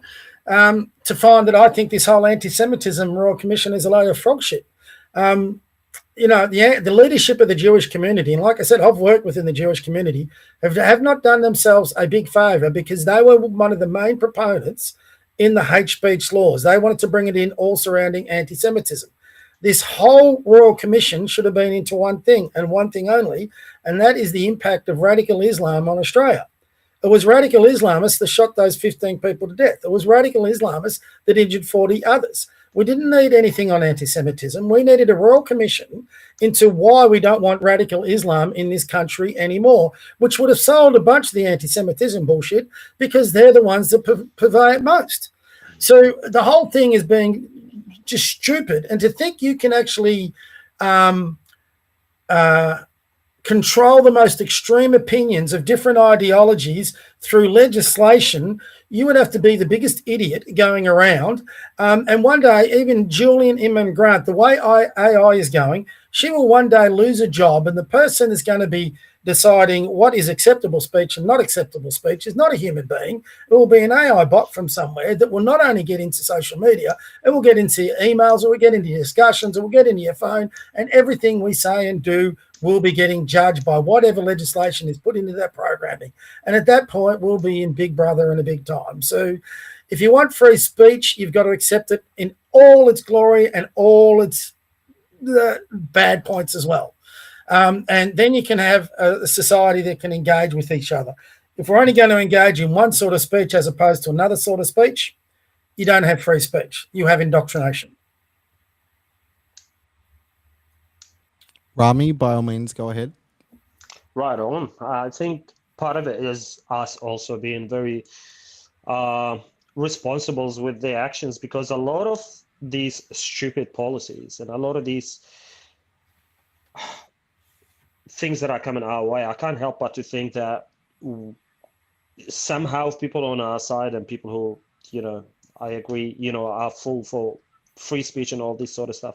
to find that I think this whole anti-Semitism Royal Commission is a load of frog shit. The leadership of the Jewish community, and like I said, I've worked within the Jewish community, have not done themselves a big favour because they were one of the main proponents in the hate speech laws. They wanted to bring it in all surrounding anti-Semitism. This whole Royal Commission should have been into one thing and one thing only, and that is the impact of radical Islam on Australia. It was radical Islamists that shot those 15 people to death. It was radical Islamists that injured 40 others. We didn't need anything on anti-Semitism. We needed a Royal Commission into why we don't want radical Islam in this country anymore, which would have solved a bunch of the anti-Semitism bullshit because they're the ones that purvey most. So the whole thing is being just stupid. And to think you can actually control the most extreme opinions of different ideologies through legislation, you would have to be the biggest idiot going around. And one day, even Julian Inman Grant, the way AI is going, she will one day lose a job, and the person is going to be deciding what is acceptable speech and not acceptable speech is not a human being. It will be an AI bot from somewhere that will not only get into social media, it will get into your emails, it will get into your discussions, it will get into your phone, and everything we say and do will be getting judged by whatever legislation is put into that programming. And at that point, we'll be in Big Brother in a big time. So if you want free speech, you've got to accept it in all its glory and all its bad points as well. And then you can have a society that can engage with each other. If we're only going to engage in one sort of speech as opposed to another sort of speech, you don't have free speech. You have indoctrination. Rami, by all means, go ahead. Right on. I think part of it is us also being very responsible with their actions, because a lot of these stupid policies and a lot of these things that are coming our way, I can't help but to think that somehow people on our side and people who, I agree, are full for free speech and all this sort of stuff,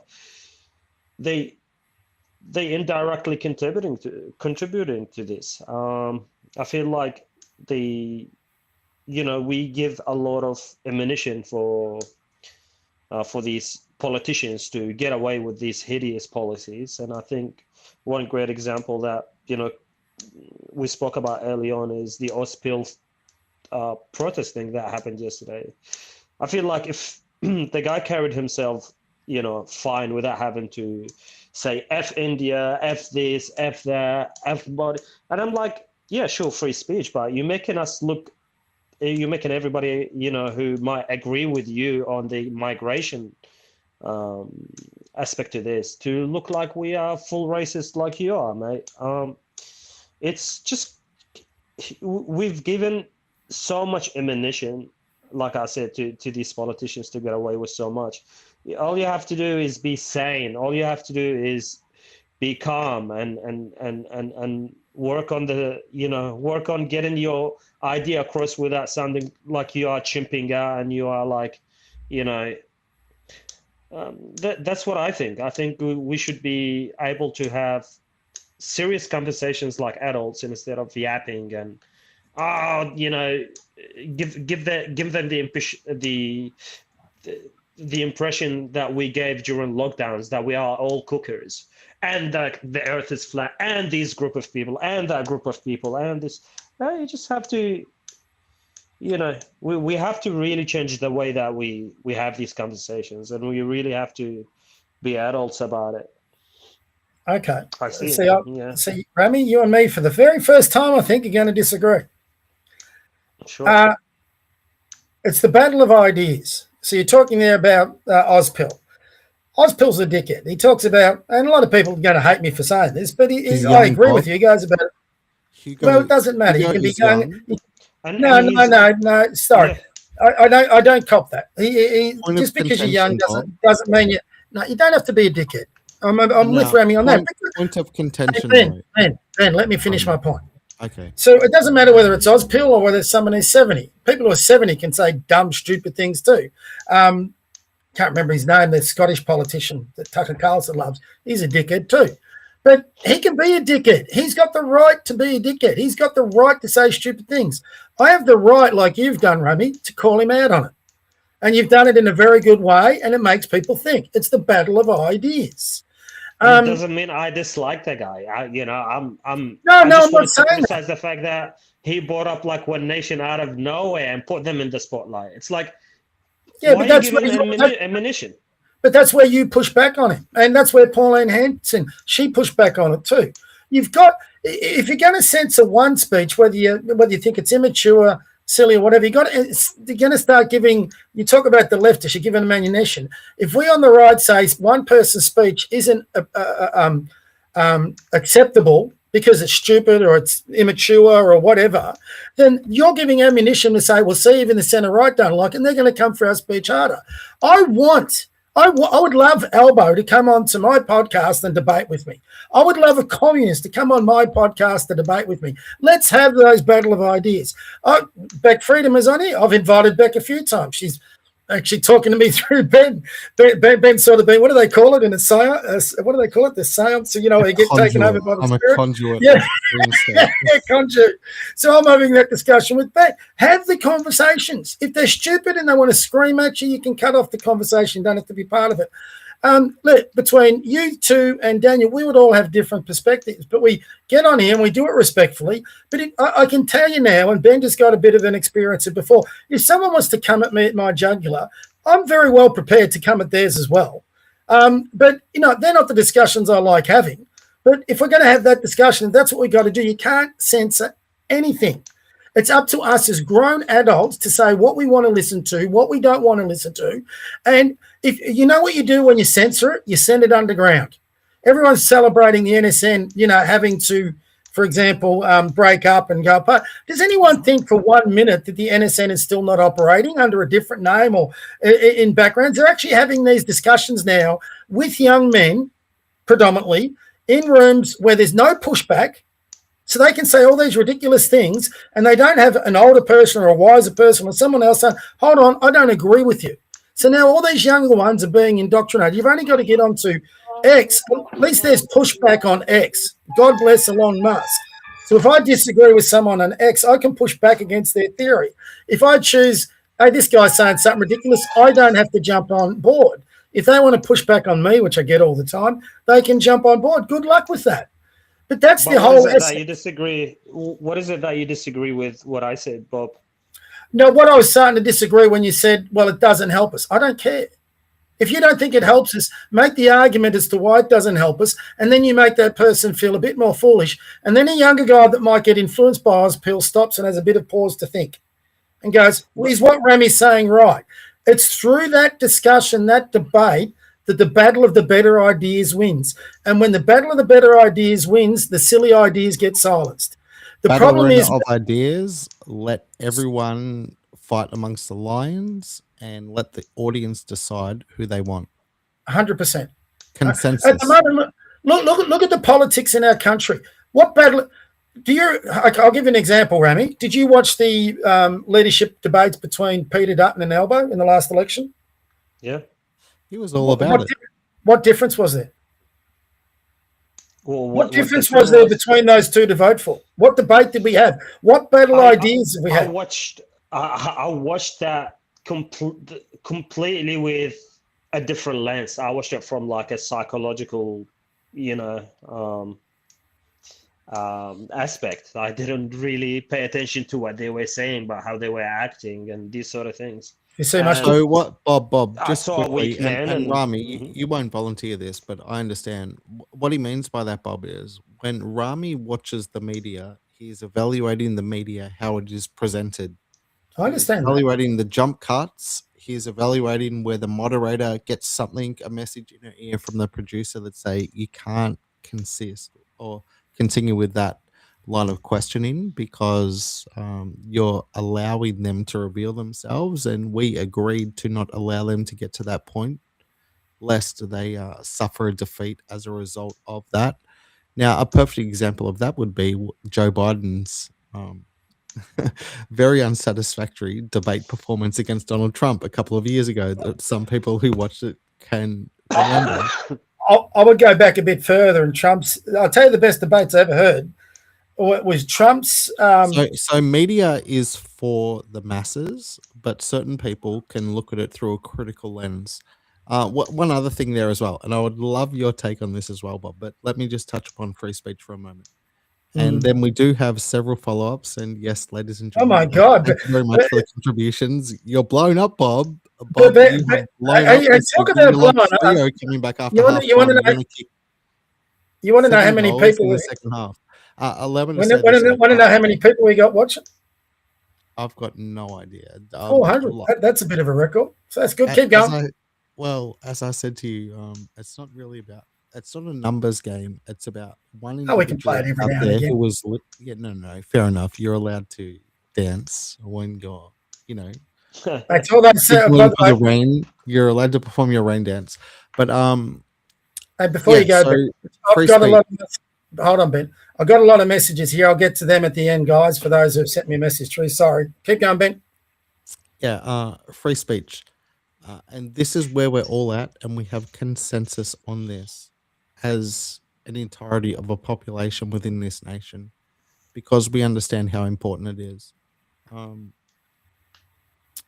they indirectly contributing to this. I feel like we give a lot of ammunition for these politicians to get away with these hideous policies. And I think one great example that we spoke about early on is the Auspill protesting that happened yesterday. I feel like if the guy carried himself, fine without having to say F India, F this, F that, F body, and I'm like, yeah, sure, free speech, but you're making everybody, who might agree with you on the migration aspect of this to look like we are full racist like you are, mate. It's just, we've given so much ammunition, like I said, to these politicians to get away with so much. All you have to do is be sane. All you have to do is be calm and work on work on getting your idea across without sounding like you are chimping out and you are like, that's what I think. I think we should be able to have serious conversations like adults instead of yapping and give them the impression that we gave during lockdowns, that we are all cookers and that the earth is flat and this group of people and that group of people and this. No, you just have to, we have to really change the way that we have these conversations, and we really have to be adults about it. Okay. I see. See, Rami, you and me for the very first time, I think, are going to disagree. Sure. It's the battle of ideas. So you're talking there about Auspill. Auspill's a dickhead. He talks about, and a lot of people are going to hate me for saying this, but I agree with you. He goes about, well, it doesn't matter. You can be young. No. Sorry, yeah. I don't cop that. He just because you're young doesn't mean you. No, you don't have to be a dickhead. I'm with Rami on that. Point of contention. Ben, let me finish my point. Okay. So it doesn't matter whether it's Auspill or whether it's someone who's 70. People who are 70 can say dumb, stupid things too. Can't remember his name, the Scottish politician that Tucker Carlson loves. He's a dickhead too. But he can be a dickhead. He's got the right to be a dickhead. He's got the right to say stupid things. I have the right, like you've done, Rami, to call him out on it. And you've done it in a very good way, and it makes people think. It's the battle of ideas. It doesn't mean I dislike the guy. I'm I'm not saying that. The fact that he brought up like One Nation out of nowhere and put them in the spotlight. It's like, yeah, why but that's are you giving ammunition? But that's where you push back on him, and that's where Pauline Hanson, she pushed back on it too. You've got, if you're going to censor one speech, whether you think it's immature, silly, or whatever, you're going to start giving. You talk about the leftists, you're giving them ammunition. If we on the right say one person's speech isn't acceptable because it's stupid or it's immature or whatever, then you're giving ammunition to say, well, see, even the centre right don't like it, and they're going to come for our speech harder. I would love Albo to come on to my podcast and debate with me. I would love a communist to come on my podcast to debate with me. Let's have those battle of ideas. Beck Freedom is on here. I've invited Beck a few times. She's actually talking to me through Ben. Ben sort of been, what do they call it in a seance? What do they call it? The seance, where you get taken over by the spirit. I'm a conduit. Yeah, conduit. So I'm having that discussion with Ben. Have the conversations. If they're stupid and they want to scream at you, you can cut off the conversation. Don't have to be part of it. Look, between you two and Daniel, we would all have different perspectives, but we get on here and we do it respectfully. But I can tell you now, and Ben just got a bit of an experience of before, if someone wants to come at me at my jugular, I'm very well prepared to come at theirs as well. But, they're not the discussions I like having. But if we're going to have that discussion, that's what we got to do. You can't censor anything. It's up to us as grown adults to say what we want to listen to, what we don't want to listen to. And if you know what you do when you censor it, you send it underground. Everyone's celebrating the NSN, having to, for example, break up and go apart. Does anyone think for 1 minute that the NSN is still not operating under a different name or in backgrounds? They're actually having these discussions now with young men, predominantly, in rooms where there's no pushback. So they can say all these ridiculous things and they don't have an older person or a wiser person or someone else saying, hold on, I don't agree with you. So now all these younger ones are being indoctrinated. You've only got to get onto X, at least there's pushback on X. God bless Elon Musk. So if I disagree with someone on X, I can push back against their theory. If I choose, hey, this guy's saying something ridiculous, I don't have to jump on board. If they want to push back on me, which I get all the time, they can jump on board. Good luck with that. But that's the whole What is it essence. that you disagree? What is it that you disagree with what I said, Bob? No, what I was starting to disagree when you said, well, it doesn't help us. I don't care. If you don't think it helps us, make the argument as to why it doesn't help us, and then you make that person feel a bit more foolish. And then a younger guy that might get influenced by Ozpil stops and has a bit of pause to think and goes, well, is what Rami's saying right? It's through that discussion, that debate, that the battle of the better ideas wins. And when the battle of the better ideas wins, the silly ideas get silenced. The Battle problem arena is of ideas. Let everyone fight amongst the lions and let the audience decide who they want. 100%. Consensus. At the moment, look at the politics in our country. What battle do you? I'll give you an example, Rami. Did you watch the leadership debates between Peter Dutton and Albo in the last election? Yeah. He was all about it. What difference was there? Well, What difference was there between those two to vote for? What debate did we have? What battle ideas did we have? I watched that completely with a different lens. I watched it from like a psychological, aspect. I didn't really pay attention to what they were saying, but how they were acting and these sort of things. You see much? So what, Bob? I Just saw a quickly, weak man and and- Rami, Mhm. you won't volunteer this, but I understand what he means by that. Bob is when Rami watches the media, he's evaluating the media how it is presented. I understand that. Evaluating the jump cuts. He's evaluating where the moderator gets something, a message in her ear from the producer that say you can't consist or continue with that line of questioning because you're allowing them to reveal themselves, and we agreed to not allow them to get to that point, lest they suffer a defeat as a result of that. Now, a perfect example of that would be Joe Biden's very unsatisfactory debate performance against Donald Trump a couple of years ago that some people who watched it can remember. I would go back a bit further, and Trump's. I'll tell you the best debates I ever heard was Trump's. So media is for the masses, but certain people can look at it through a critical lens. One other thing there as well, and I would love your take on this as well, Bob, but let me just touch upon free speech for a moment. And then we do have several follow-ups. And yes, ladies and Oh gentlemen, my God! thank you very much for the contributions. You're blown up, Bob. But- Bob, you have blown up. and talk about blown up. Theo coming back after You wanna- half you wanna time. know- We're gonna kick You want to know how 7 many goals people? in the second half. Allow me to Want say this, to know how many people we got watching? I've got no idea. 400. That's a bit of a record. So that's good. Keep going. As I said to you, it's not really about. It's not a numbers game. It's about one Oh, we can play it individual every out now and there again. who was. No. Fair enough. You're allowed to dance when you're, That's all they say. signaling By for the the way, rain. You're allowed to perform your rain dance. But hey, before you go, so Ben, free I've got a speech. lot. Hold on, Ben. I've got a lot of messages here. I'll get to them at the end, guys. For those who've sent me a message through, sorry. Keep going, Ben. Free speech. And this is where we're all at, and we have consensus on this as an entirety of a population within this nation because we understand how important it is.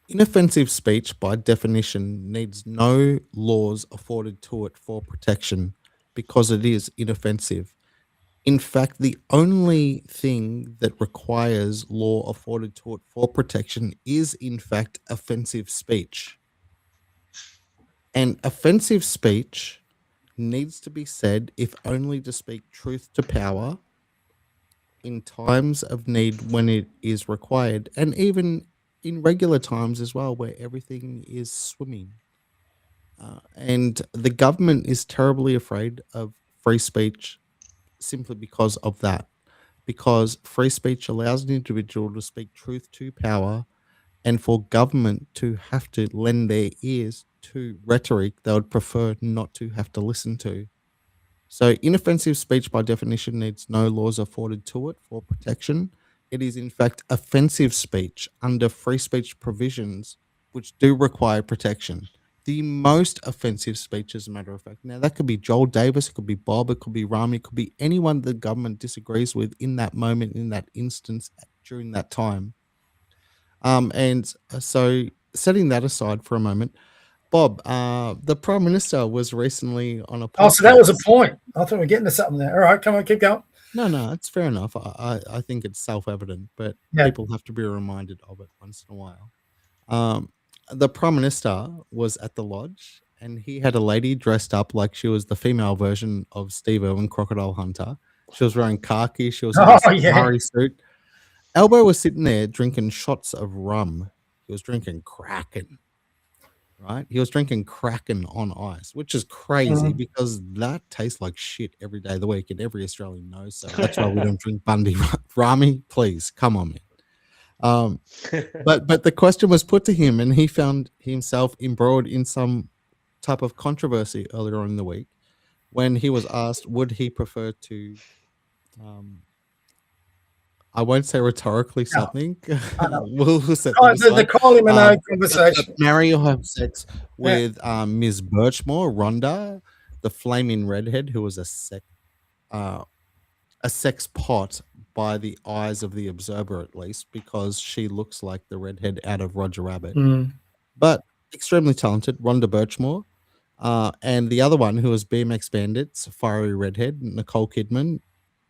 Inoffensive speech, by definition, needs no laws afforded to it for protection because it is inoffensive. In fact, the only thing that requires law afforded to it for protection is, in fact, offensive speech. And offensive speech needs to be said if only to speak truth to power in times of need when it is required, and even in regular times as well, where everything is swimming. And the government is terribly afraid of free speech simply because of that. Because free speech allows an individual to speak truth to power, and for government to have to lend their ears to rhetoric they would prefer not to have to listen to. So inoffensive speech by definition needs no laws afforded to it for protection. It is in fact offensive speech under free speech provisions which do require protection. the most offensive speech, as a matter of fact. Now, that could be Joel Davis, it could be Bob, it could be Rami, it could be anyone the government disagrees with in that moment, in that instance, during that time. So setting that aside for a moment, Bob, the Prime Minister was recently on a podcast. Oh, so that was a point. I thought we were getting to something there. All right, come on, keep going. No, it's fair enough. I think it's self-evident, but people have to be reminded of it once in a while. The Prime Minister was at the lodge, and he had a lady dressed up like she was the female version of Steve Irwin, Crocodile Hunter. She was wearing khaki. She was in a safari suit. Albo was sitting there drinking shots of rum. He was drinking Kraken, right? He was drinking Kraken on ice, which is crazy because that tastes like shit every day of the week, and every Australian knows so. That's why we don't drink Bundy. Rami, please, come on, man. But the question was put to him, and he found himself embroiled in some type of controversy earlier on in the week when he was asked, would he prefer to... I won't say rhetorically something. We'll set the Kylie Minogue conversation. Marry or have sex with Ms. Birchmore, Rhonda, the flaming redhead, who was a sex pot by the eyes of the observer, at least, because she looks like the redhead out of Roger Rabbit. But extremely talented, Rhonda Birchmore. And the other one, who was BMX Bandits, fiery redhead, Nicole Kidman,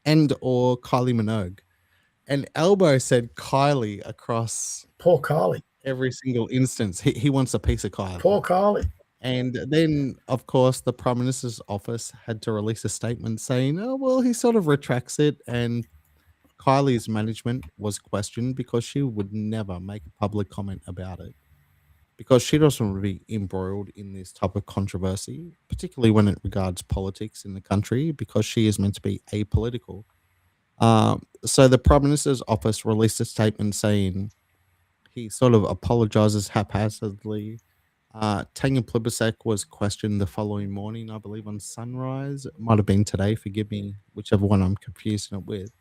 and or Kylie Minogue. And Albo said Kylie across poor Kylie every single instance. He wants a piece of Kylie. Poor Kylie. And then, of course, the Prime Minister's office had to release a statement saying, oh, well, he sort of retracts it. And Kylie's management was questioned because she would never make a public comment about it, because she doesn't want to be embroiled in this type of controversy, particularly when it regards politics in the country, because she is meant to be apolitical. So the Prime Minister's office released a statement saying he sort of apologizes haphazardly. Tanya Plibersek was questioned the following morning, I believe, on Sunrise. It might have been today, forgive me, whichever one I'm confusing it with.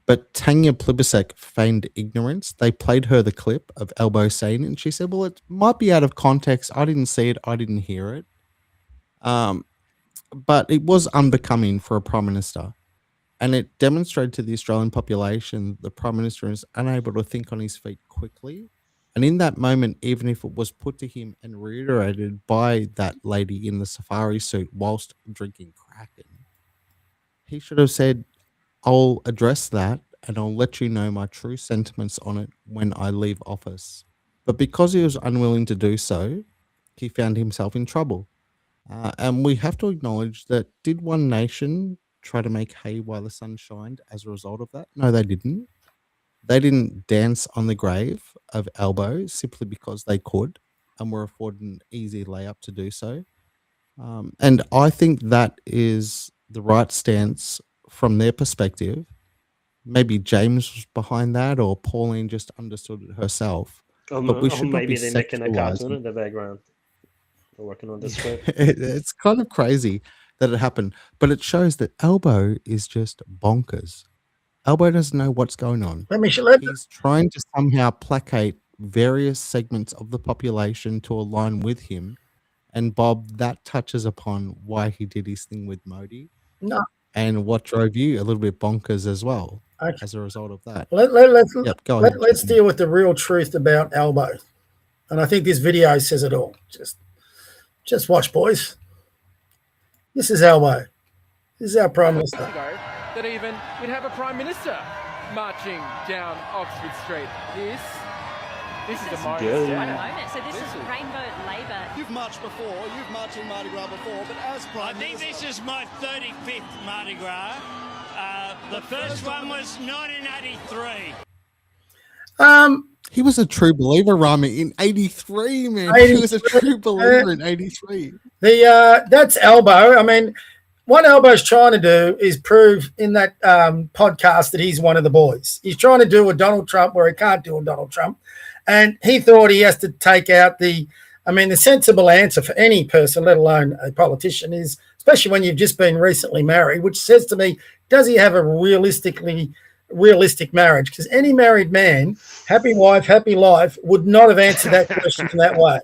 But Tanya Plibersek feigned ignorance. They played her the clip of Albo saying it, and she said, well, it might be out of context. I didn't see it. I didn't hear it. But it was unbecoming for a Prime Minister. And it demonstrated to the Australian population the Prime Minister is unable to think on his feet quickly. And in that moment, even if it was put to him and reiterated by that lady in the safari suit whilst drinking Kraken, he should have said, I'll address that and I'll let you know my true sentiments on it when I leave office. But because he was unwilling to do so, he found himself in trouble. And we have to acknowledge that, did One Nation try to make hay while the sun shined as a result of that? No, they didn't. They didn't dance on the grave of Albo simply because they could and were afforded an easy layup to do so. And I think that is the right stance from their perspective. Maybe James was behind that, or Pauline just understood it herself. But we should maybe they're making a cartoon in the background. They're working on the script. It's kind of crazy that it happened, but it shows that Albo is just bonkers. Albo doesn't know what's going on. He's trying to somehow placate various segments of the population to align with him. And Bob, that touches upon why he did his thing with Modi. No. And what drove you a little bit bonkers as well as a result of that. Let's deal with the real truth about Albo. And I think this video says it all. Just watch, boys. This is Albo. This is our Prime Minister. That even we'd have a Prime Minister marching down Oxford Street. This is a moment. So this is Rainbow Labour. You've marched before. You've marched in Mardi Gras before, but as Prime Minister... I think this is my 35th Mardi Gras. The first one was 1983. He was a true believer, Rami, in 83, man. He was a true believer in 83. That's Albo. I mean, what Albo's trying to do is prove in that podcast that he's one of the boys. He's trying to do a Donald Trump where he can't do a Donald Trump. And he thought he has to take out the sensible answer for any person, let alone a politician, is, especially when you've just been recently married, which says to me, does he have a realistic marriage? Because any married man, happy wife, happy life, would not have answered that question in that way.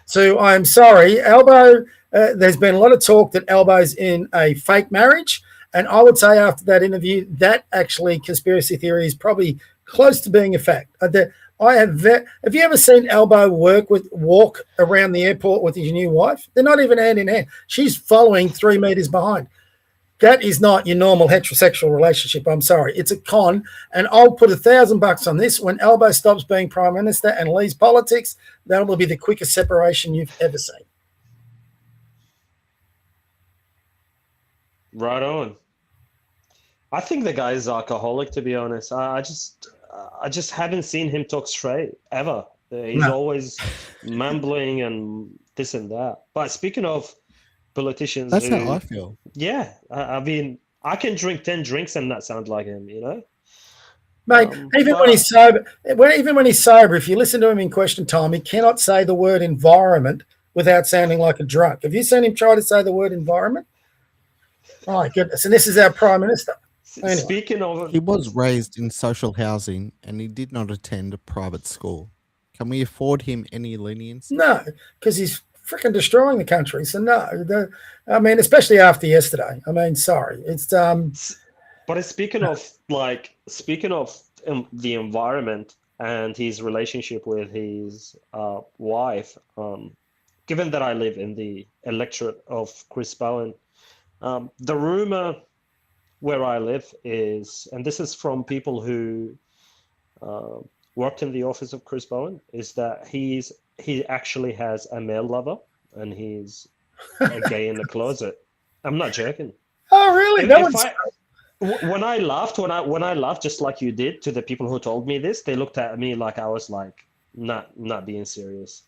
So I'm sorry, Albo. There's been a lot of talk that Albo's in a fake marriage, and I would say after that interview, that actually conspiracy theory is probably close to being a fact. Have you ever seen Albo walk around the airport with his new wife? They're not even hand in hand. She's following 3 meters behind. That is not your normal heterosexual relationship. I'm sorry. It's a con, and I'll put $1,000 on this. When Albo stops being Prime Minister and leaves politics, that will be the quickest separation you've ever seen. Right on. I think the guy is alcoholic, to be honest. I just haven't seen him talk straight ever. He's always mumbling and this and that. But speaking of politicians, That's how I feel. Yeah, I mean, I can drink 10 drinks and not sound like him, you know. Mate, even when he's sober, if you listen to him in Question Time, he cannot say the word environment without sounding like a drunk. Have you seen him try to say the word environment? Oh, my goodness. And this is our Prime Minister. Anyway. Speaking of... He was raised in social housing and he did not attend a private school. Can we afford him any leniency? No, because he's freaking destroying the country. So no, especially after yesterday. I mean, sorry. It's But speaking of the environment and his relationship with his wife, given that I live in the electorate of Chris Bowen, the rumor where I live is, and this is from people who worked in the office of Chris Bowen, is that he actually has a male lover and he's a gay in the closet. I'm not joking. Oh, really? When I laughed, just like you did to the people who told me this, they looked at me like I was like not being serious.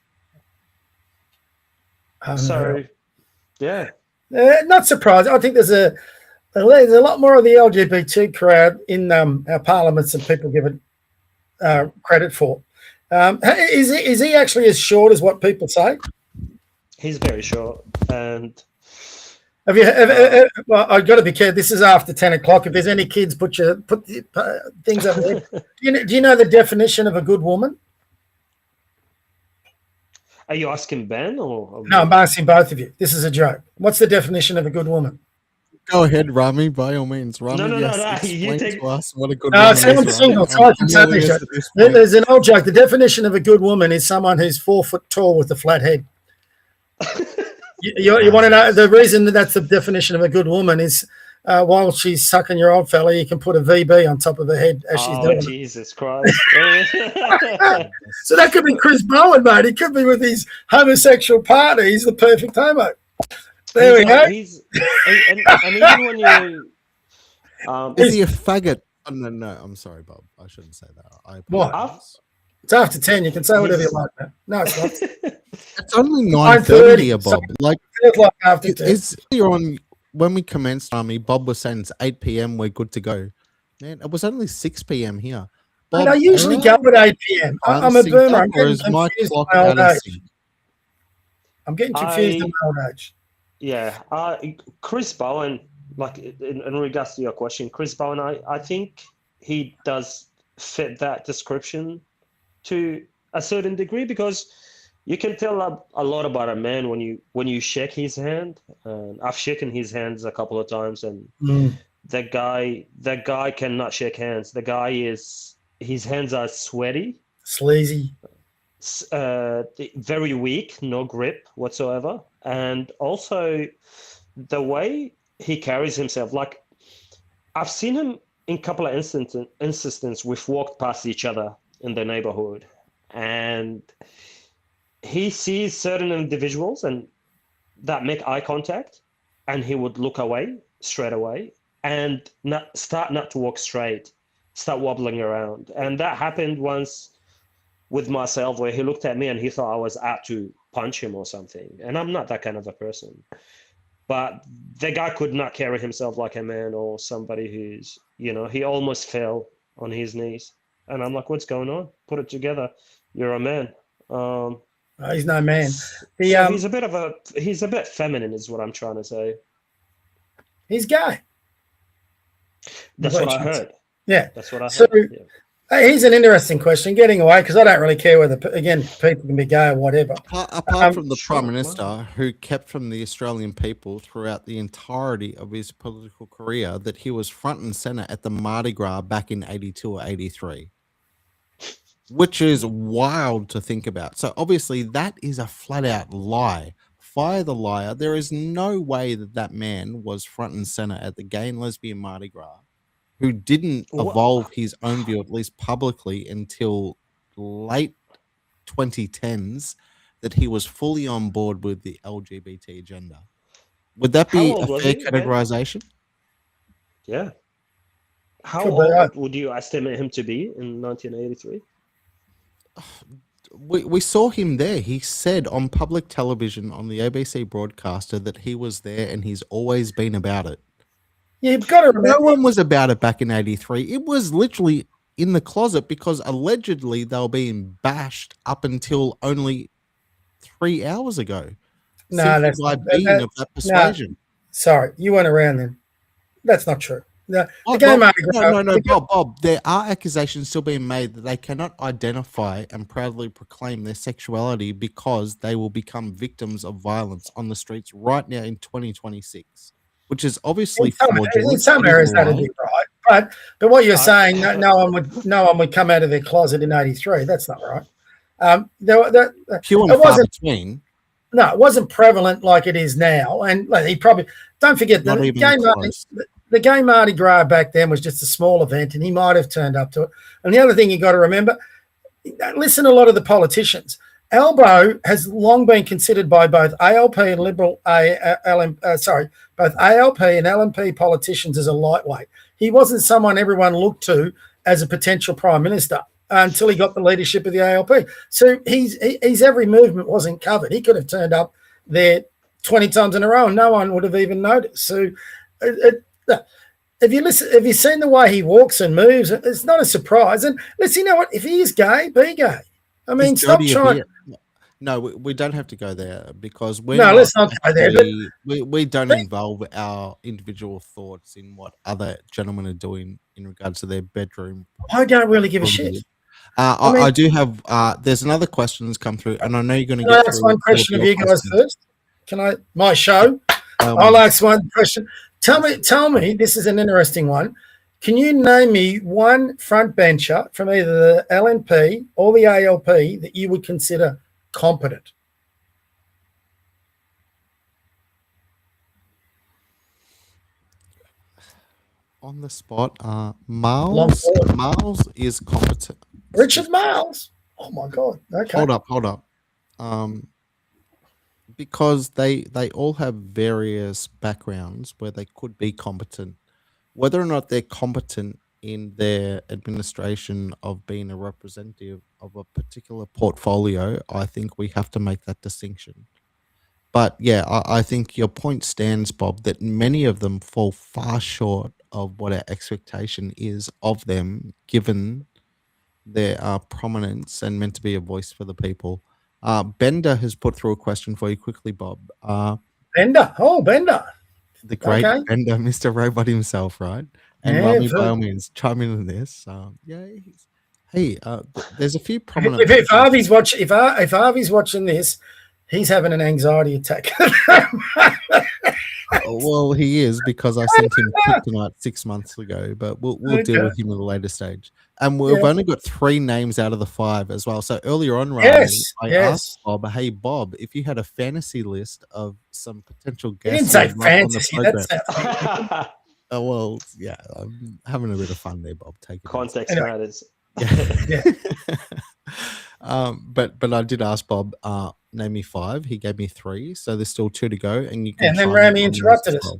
Yeah. Not surprised. I think there's a lot more of the LGBT crowd in our parliaments than people give it credit for. Is he actually as short as what people say? He's very short. And have you? Well, I've got to be careful. This is after 10 o'clock. If there's any kids, put the things up there. Do you know the definition of a good woman? Are you asking Ben or no? I'm asking both of you. This is a joke. What's the definition of a good woman? Go ahead, Rami, by all means. Rami, no. Explain to us what a good woman is. I'm single, so I can say this. There's an old joke. The definition of a good woman is someone who's 4 foot tall with a flat head. You want to know the reason that's the definition of a good woman is while she's sucking your old fella, you can put a VB on top of her head as she's doing. Jesus Christ. So that could be Chris Bowen, mate. He could be with his homosexual partner. He's the perfect homo. There we go. And even when you... is he a faggot? Oh, no, I'm sorry, Bob. I shouldn't say that. What? It's after 10. You can say whatever you like, man. No, it's not. It's only 9:30 here, Bob. Like after 10. You're on... When we commenced, Rami, Bob was saying it's 8 p.m. We're good to go. Man, it was only 6 p.m. here. Bob, I usually go at 8 p.m. I'm a boomer. I'm getting confused in my old age. I'm getting confused in my old age. Yeah. Chris Bowen, like in regards to your question, Chris Bowen, I think he does fit that description to a certain degree because you can tell a lot about a man when you shake his hand. I've shaken his hands a couple of times, and that guy cannot shake hands. The guy his hands are sweaty, sleazy, very weak, no grip whatsoever, and also the way he carries himself. Like I've seen him in a couple of instances. We've walked past each other in the neighborhood, and he sees certain individuals and that make eye contact, and he would look away straight away and start not to walk straight, start wobbling around. And that happened once with myself where he looked at me and he thought I was out to punch him or something. And I'm not that kind of a person. But the guy could not carry himself like a man or somebody who's, he almost fell on his knees. And I'm like, what's going on? Put it together. You're a man. He's no man. So he's a bit feminine, is what I'm trying to say. He's gay. That's what I heard. Yeah. That's what I heard. So, yeah. Here's an interesting question, getting away, because I don't really care whether, again, people can be gay or whatever. Apart from the sure, Prime Minister, who kept from the Australian people throughout the entirety of his political career that he was front and center at the Mardi Gras back in 82 or 83, which is wild to think about. So obviously that is a flat out lie. Fire the liar. There is no way that that man was front and center at the gay and lesbian Mardi Gras, who didn't evolve his own view, at least publicly, until late 2010s, that he was fully on board with the LGBT agenda. Would that How be old a was fair he, man? categorization? Yeah. How Could be, old would you estimate him to be in 1983? We saw him there. He said on public television on the ABC broadcaster that he was there and he's always been about it. You've got to remember. No one was about it back in 83. It was literally in the closet because allegedly they were being bashed up until only 3 hours ago. No, simply that's by not, being of that persuasion. Sorry, you weren't around then. That's not true. The Oh, gay Bob, Mardi Gras. no, Bob. There are accusations still being made that they cannot identify and proudly proclaim their sexuality because they will become victims of violence on the streets right now in 2026, which is obviously In some areas that'd be right, but what you're saying, no one would come out of their closet in '83. That's not right. Few and far between. No, it wasn't prevalent like it is now, and he probably don't forget the gay Mardi Gras back then was just a small event, and he might have turned up to it. And the other thing you got to remember, listen to a lot of the politicians. Albo has long been considered by both ALP and both ALP and LNP politicians as a lightweight. He wasn't someone everyone looked to as a potential prime minister until he got the leadership of the ALP. So his every movement wasn't covered. He could have turned up there 20 times in a row and no one would have even noticed. So if you've seen the way he walks and moves, it's not a surprise. And let's, you know what, if he is gay, be gay. I mean, stop trying. No, we don't have to go there because let's not go there. We don't involve our individual thoughts in what other gentlemen are doing in regards to their bedroom. I don't really give a shit. I do have. There's another question that's come through, and I know you're going to get. Can I ask one question of you guys first? Can I? My show. I'll ask one question. Tell me. This is an interesting one. Can you name me one front bencher from either the LNP or the ALP that you would consider competent? On the spot, Miles is competent. Richard Miles. Oh my God. Okay. Hold up. Because they all have various backgrounds where they could be competent. Whether or not they're competent in their administration of being a representative of a particular portfolio, I think we have to make that distinction. But yeah, I think your point stands, Bob, that many of them fall far short of what our expectation is of them, given their prominence and meant to be a voice for the people. Bender has put through a question for you quickly, Bob. Bender. The great Bender, Mr. Robot himself, right? And Robbie, by all means, chime in on this. There's a few prominent. If Harvey's watching this, he's having an anxiety attack. Well, he is, because I sent him kryptonite 6 months ago, but we'll deal with him at a later stage. And we've only got 3 names out of the 5 as well. So earlier on, Ryan, I asked Bob, hey, Bob, if you had a fantasy list of some potential guests. You didn't say fantasy. Well, yeah, I'm having a bit of fun there, Bob. Take it. Context matters. Yeah. But I did ask Bob, name me 5. He gave me 3, so there's still 2 to go. And then Rami interrupted us.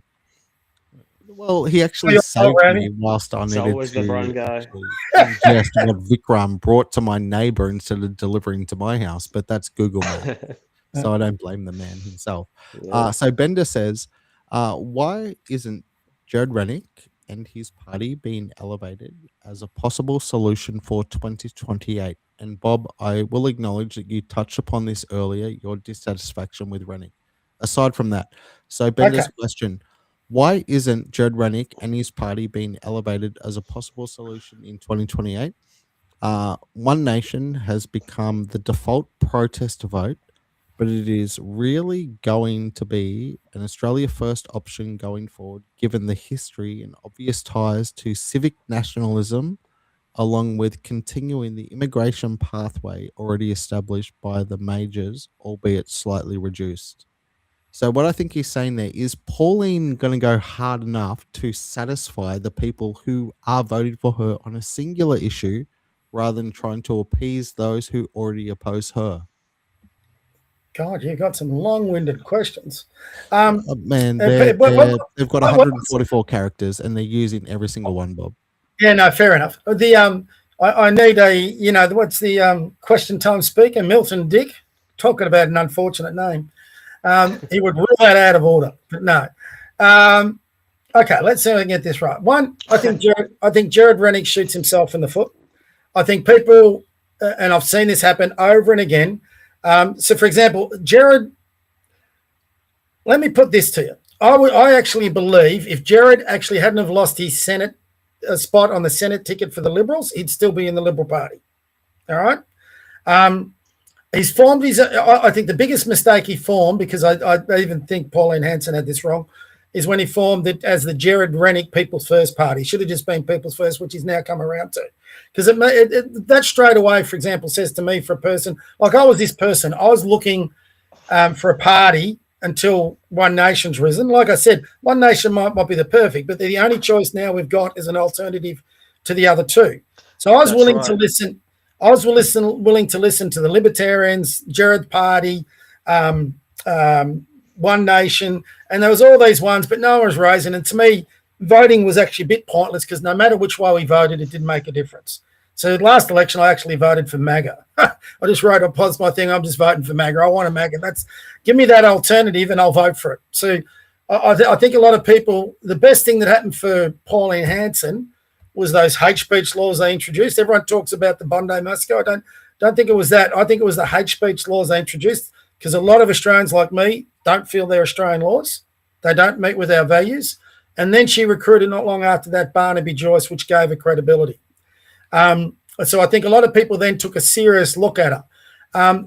Well, he actually saved me whilst I needed always the brown guy. Ingest what Vikram brought to my neighbor instead of delivering to my house, but that's Google Mail. So I don't blame the man himself. Yeah. So Bender says, why isn't Jared Rennick and his party being elevated as a possible solution for 2028? And Bob, I will acknowledge that you touched upon this earlier, your dissatisfaction with Rennick. Aside from that, so Bender's question, why isn't Jared Rennick and his party being elevated as a possible solution in 2028? One Nation has become the default protest vote, but it is really going to be an Australia First option going forward, given the history and obvious ties to civic nationalism, along with continuing the immigration pathway already established by the majors, albeit slightly reduced. So what I think he's saying there is Pauline going to go hard enough to satisfy the people who are voting for her on a singular issue rather than trying to appease those who already oppose her. God, you got some long-winded questions. Man, they've got 144 characters and they're using every single one, Bob. Yeah, no, fair enough. I need a, what's the question time speaker, Milton Dick, talking about an unfortunate name. He would rule that out of order, but no. Okay, let's see if I can get this right. One, I think Jared Rennick shoots himself in the foot. I think people, and I've seen this happen over and again. So, for example, Jared, let me put this to you. I actually believe if Jared actually hadn't have lost his Senate spot on the Senate ticket for the Liberals, he'd still be in the Liberal Party. All right? He's formed his, I think the biggest mistake he formed, because I even think Pauline Hanson had this wrong, is when he formed it as the Jared Rennick People's First Party. Should have just been People's First, which he's now come around to. Because that straight away, for example, says to me, for a person, like I was this person, I was looking for a party until One Nation's risen. Like I said, One Nation might not be the perfect, but they're the only choice now we've got as an alternative to the other two. So I was willing to listen. I was willing to listen to the Libertarians, Jared Party, One Nation, and there was all these ones, but no one was raising. And to me, voting was actually a bit pointless because no matter which way we voted, it didn't make a difference. So last election, I actually voted for MAGA. I just wrote a post my thing. I'm just voting for MAGA. I want a MAGA. Give me that alternative, and I'll vote for it. So I think a lot of people. The best thing that happened for Pauline Hanson was those hate speech laws they introduced. Everyone talks about the Bondi Massacre. I don't think it was that. I think it was the hate speech laws they introduced because a lot of Australians like me don't feel they're Australian laws. They don't meet with our values. And then she recruited not long after that Barnaby Joyce, which gave her credibility. So I think a lot of people then took a serious look at her.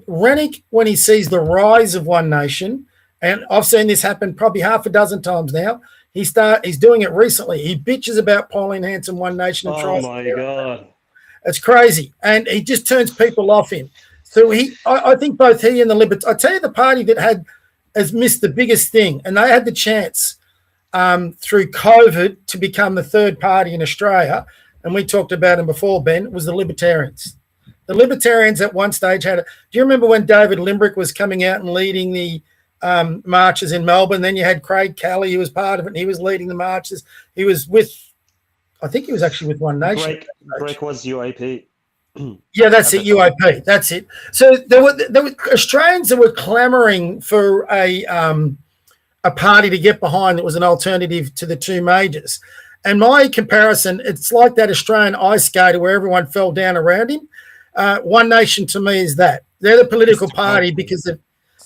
Rennick, when he sees the rise of One Nation, and I've seen this happen probably half a dozen times now, he's doing it recently. He bitches about Pauline Hanson, One Nation. And oh, my God. It's crazy. And he just turns people off him. So I think both he and the Libertarians, I tell you, the party that has missed the biggest thing, and they had the chance through COVID to become the third party in Australia, and we talked about them before, Ben, was the Libertarians. The Libertarians at one stage do you remember when David Limbrick was coming out and leading the marches in Melbourne? Then you had Craig Kelly, who was part of it, and he was leading the marches. He was I think he was actually with One Nation. Greg was UAP. Yeah, that's it, UAP. That's it. So there were Australians that were clamouring for a party to get behind that was an alternative to the two majors. And my comparison, it's like that Australian ice skater where everyone fell down around him. One Nation to me is that. They're the political party because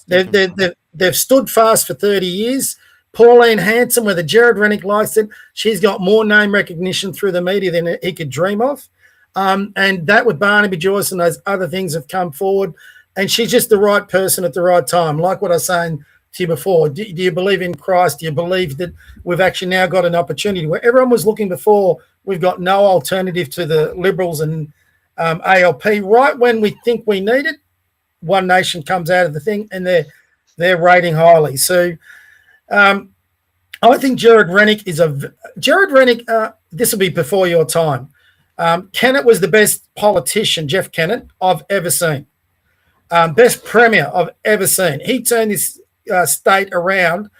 they've stood fast for 30 years. Pauline Hanson, whether Jared Rennick likes it, she's got more name recognition through the media than he could dream of. And that with Barnaby Joyce and those other things have come forward. And she's just the right person at the right time. Like what I was saying to you before, do you believe in Christ? Do you believe that we've actually now got an opportunity where everyone was looking before? We've got no alternative to the Liberals and ALP. Right when we think we need it, One Nation comes out of the thing and they're rating highly. So I think Jared Rennick this will be before your time. Kennett was the best politician, Jeff Kennett, I've ever seen. Best premier I've ever seen. He turned this state around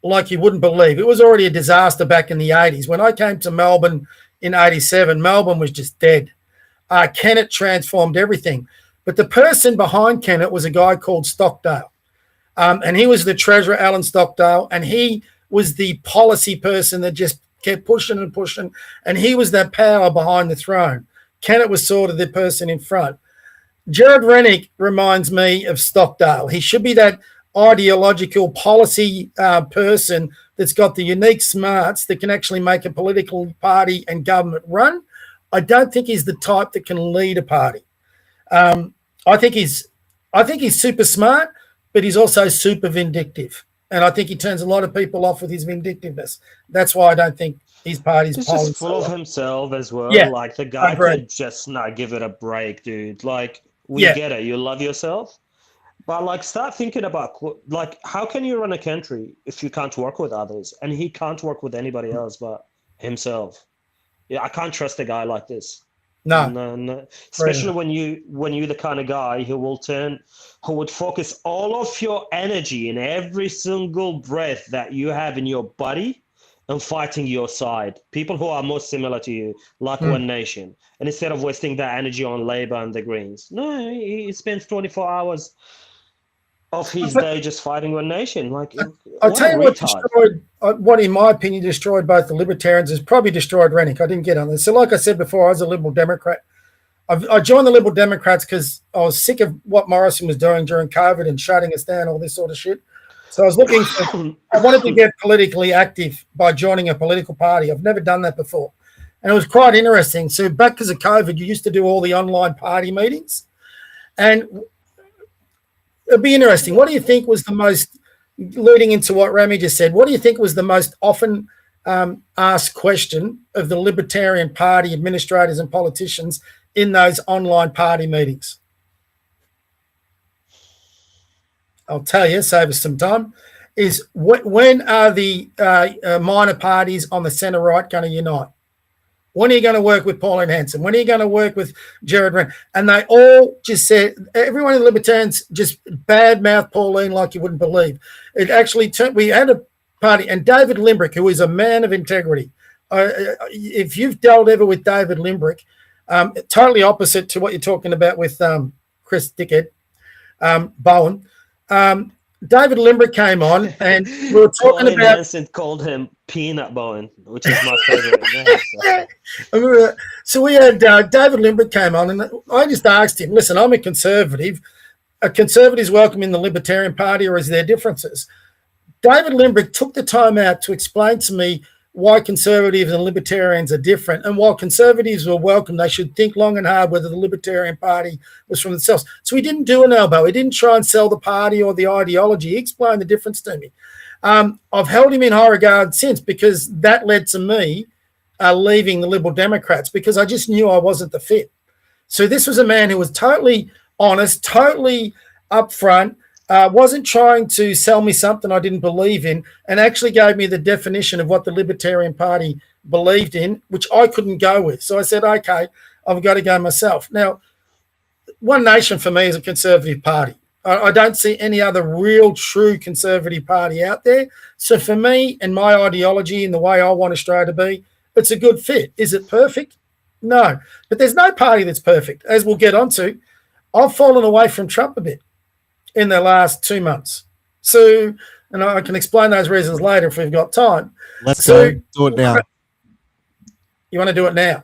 like you wouldn't believe. It was already a disaster back in the 80s. When I came to Melbourne in 87, Melbourne was just dead. Kennett transformed everything. But the person behind Kennett was a guy called Stockdale. And he was the treasurer, Alan Stockdale, and he was the policy person that just kept pushing and pushing, and he was that power behind the throne. Kennett was sort of the person in front. Jared Rennick reminds me of Stockdale. He should be that ideological policy person that's got the unique smarts that can actually make a political party and government run. I don't think he's the type that can lead a party. I think he's super smart, but he's also super vindictive. And I think he turns a lot of people off with his vindictiveness. That's why I don't think his party's He's polling just full of himself as well. Yeah, Like the guy agree. could just not give it a break, dude. Like we Yeah. get it. You love yourself. But like start thinking about like how can you run a country if you can't work with others? And he can't work with anybody else but himself. Yeah, I can't trust a guy like this. No. No. Especially when you're the kind of guy who would focus all of your energy in every single breath that you have in your body and fighting your side. People who are most similar to you, like One Nation. And instead of wasting that energy on Labour and the Greens. No, he spends 24 hours of his day just fighting One Nation. Like I'll tell you what retard. destroyed, what in my opinion destroyed both the Libertarians is probably destroyed Rennick. I didn't get on this. So like I said before, I was a Liberal Democrat. I joined the Liberal Democrats because I was sick of what Morrison was doing during COVID and shutting us down, all this sort of shit. So I was looking for, I wanted to get politically active by joining a political party. I've never done that before. And it was quite interesting. So back because of COVID, you used to do all the online party meetings. And it'd be interesting. What do you think was the most, leading into what Rami just said, what do you think was the most often asked question of the Libertarian Party administrators and politicians in those online party meetings? I'll tell you, save us some time, is when are the minor parties on the centre right going to unite? When are you going to work with Pauline Hanson? When are you going to work with Jared Wren? And they all just said, everyone in the Libertarians just badmouthed Pauline like you wouldn't believe. It actually turned, we had a party, and David Limbrick, who is a man of integrity. If you've dealt ever with David Limbrick, totally opposite to what you're talking about with Chris Dickhead Bowen. David Limbrick came on, and we were talking Pauline about. Hanson called him Peanut Bowen, which is my favorite name. So we had David Limbrick came on, and I just asked him, listen, I'm a conservative. Are conservatives welcome in the Libertarian Party, or is there differences? David Limbrick took the time out to explain to me why conservatives and libertarians are different. And while conservatives were welcome, they should think long and hard whether the Libertarian Party was from themselves. So he didn't do an elbow. He didn't try and sell the party or the ideology. He explained the difference to me. I've held him in high regard since, because that led to me leaving the Liberal Democrats, because I just knew I wasn't the fit. So this was a man who was totally honest, totally upfront, wasn't trying to sell me something I didn't believe in, and actually gave me the definition of what the Libertarian Party believed in, which I couldn't go with. So I said, okay, I've got to go myself. Now, One Nation for me is a conservative party. I don't see any other real true conservative party out there. So for me and my ideology and the way I want Australia to be, it's a good fit. Is it perfect? No. But there's no party that's perfect. As we'll get onto, I've fallen away from Trump a bit in the last 2 months. So, and I can explain those reasons later if we've got time. Let's go. Do it now. You want to do it now?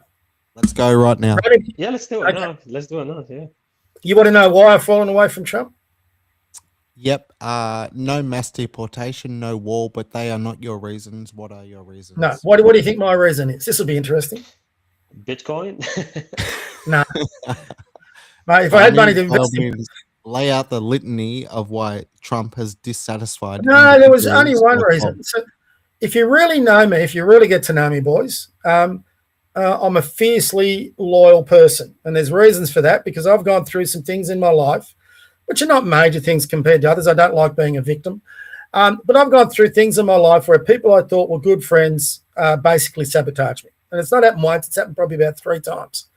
Let's go right now. Yeah, let's do it now. Let's do it now, yeah. You want to know why I've fallen away from Trump? Yep. No mass deportation, no wall, but they are not your reasons. What are your reasons? No. What do you think my reason is? This will be interesting. Bitcoin? No. Mate, if I had money to invest in... Lay out the litany of why Trump has dissatisfied. No, there was only one reason. So if you really know me, if you really get to know me, boys, I'm a fiercely loyal person. And there's reasons for that, because I've gone through some things in my life, which are not major things compared to others. I don't like being a victim. But I've gone through things in my life where people I thought were good friends basically sabotaged me. And it's not happened once, it's happened probably about 3 times.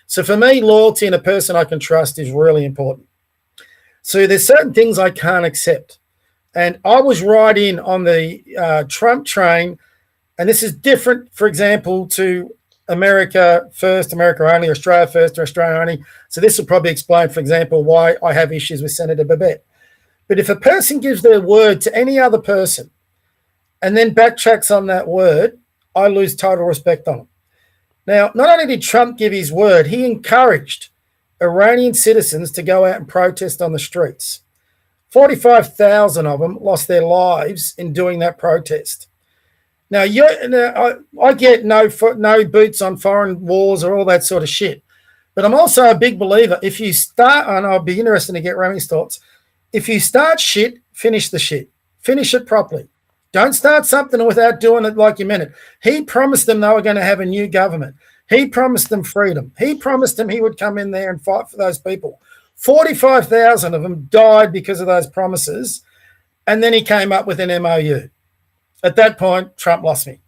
So for me, loyalty in a person I can trust is really important. So there's certain things I can't accept. And I was right in on the Trump train, and this is different, for example, to America first, America only, Australia first, or Australia only. So this will probably explain, for example, why I have issues with Senator Babette. But if a person gives their word to any other person and then backtracks on that word, I lose total respect on them. Now, not only did Trump give his word, he encouraged Iranian citizens to go out and protest on the streets. 45,000 of them lost their lives in doing that protest. Now, I get no boots on foreign wars or all that sort of shit. But I'm also a big believer. If you start, and I'll be interested to get Remy's thoughts, if you start shit, finish the shit. Finish it properly. Don't start something without doing it like you meant it. He promised them they were going to have a new government. He promised them freedom. He promised them he would come in there and fight for those people. 45,000 of them died because of those promises, and then he came up with an MOU. At that point, Trump lost me.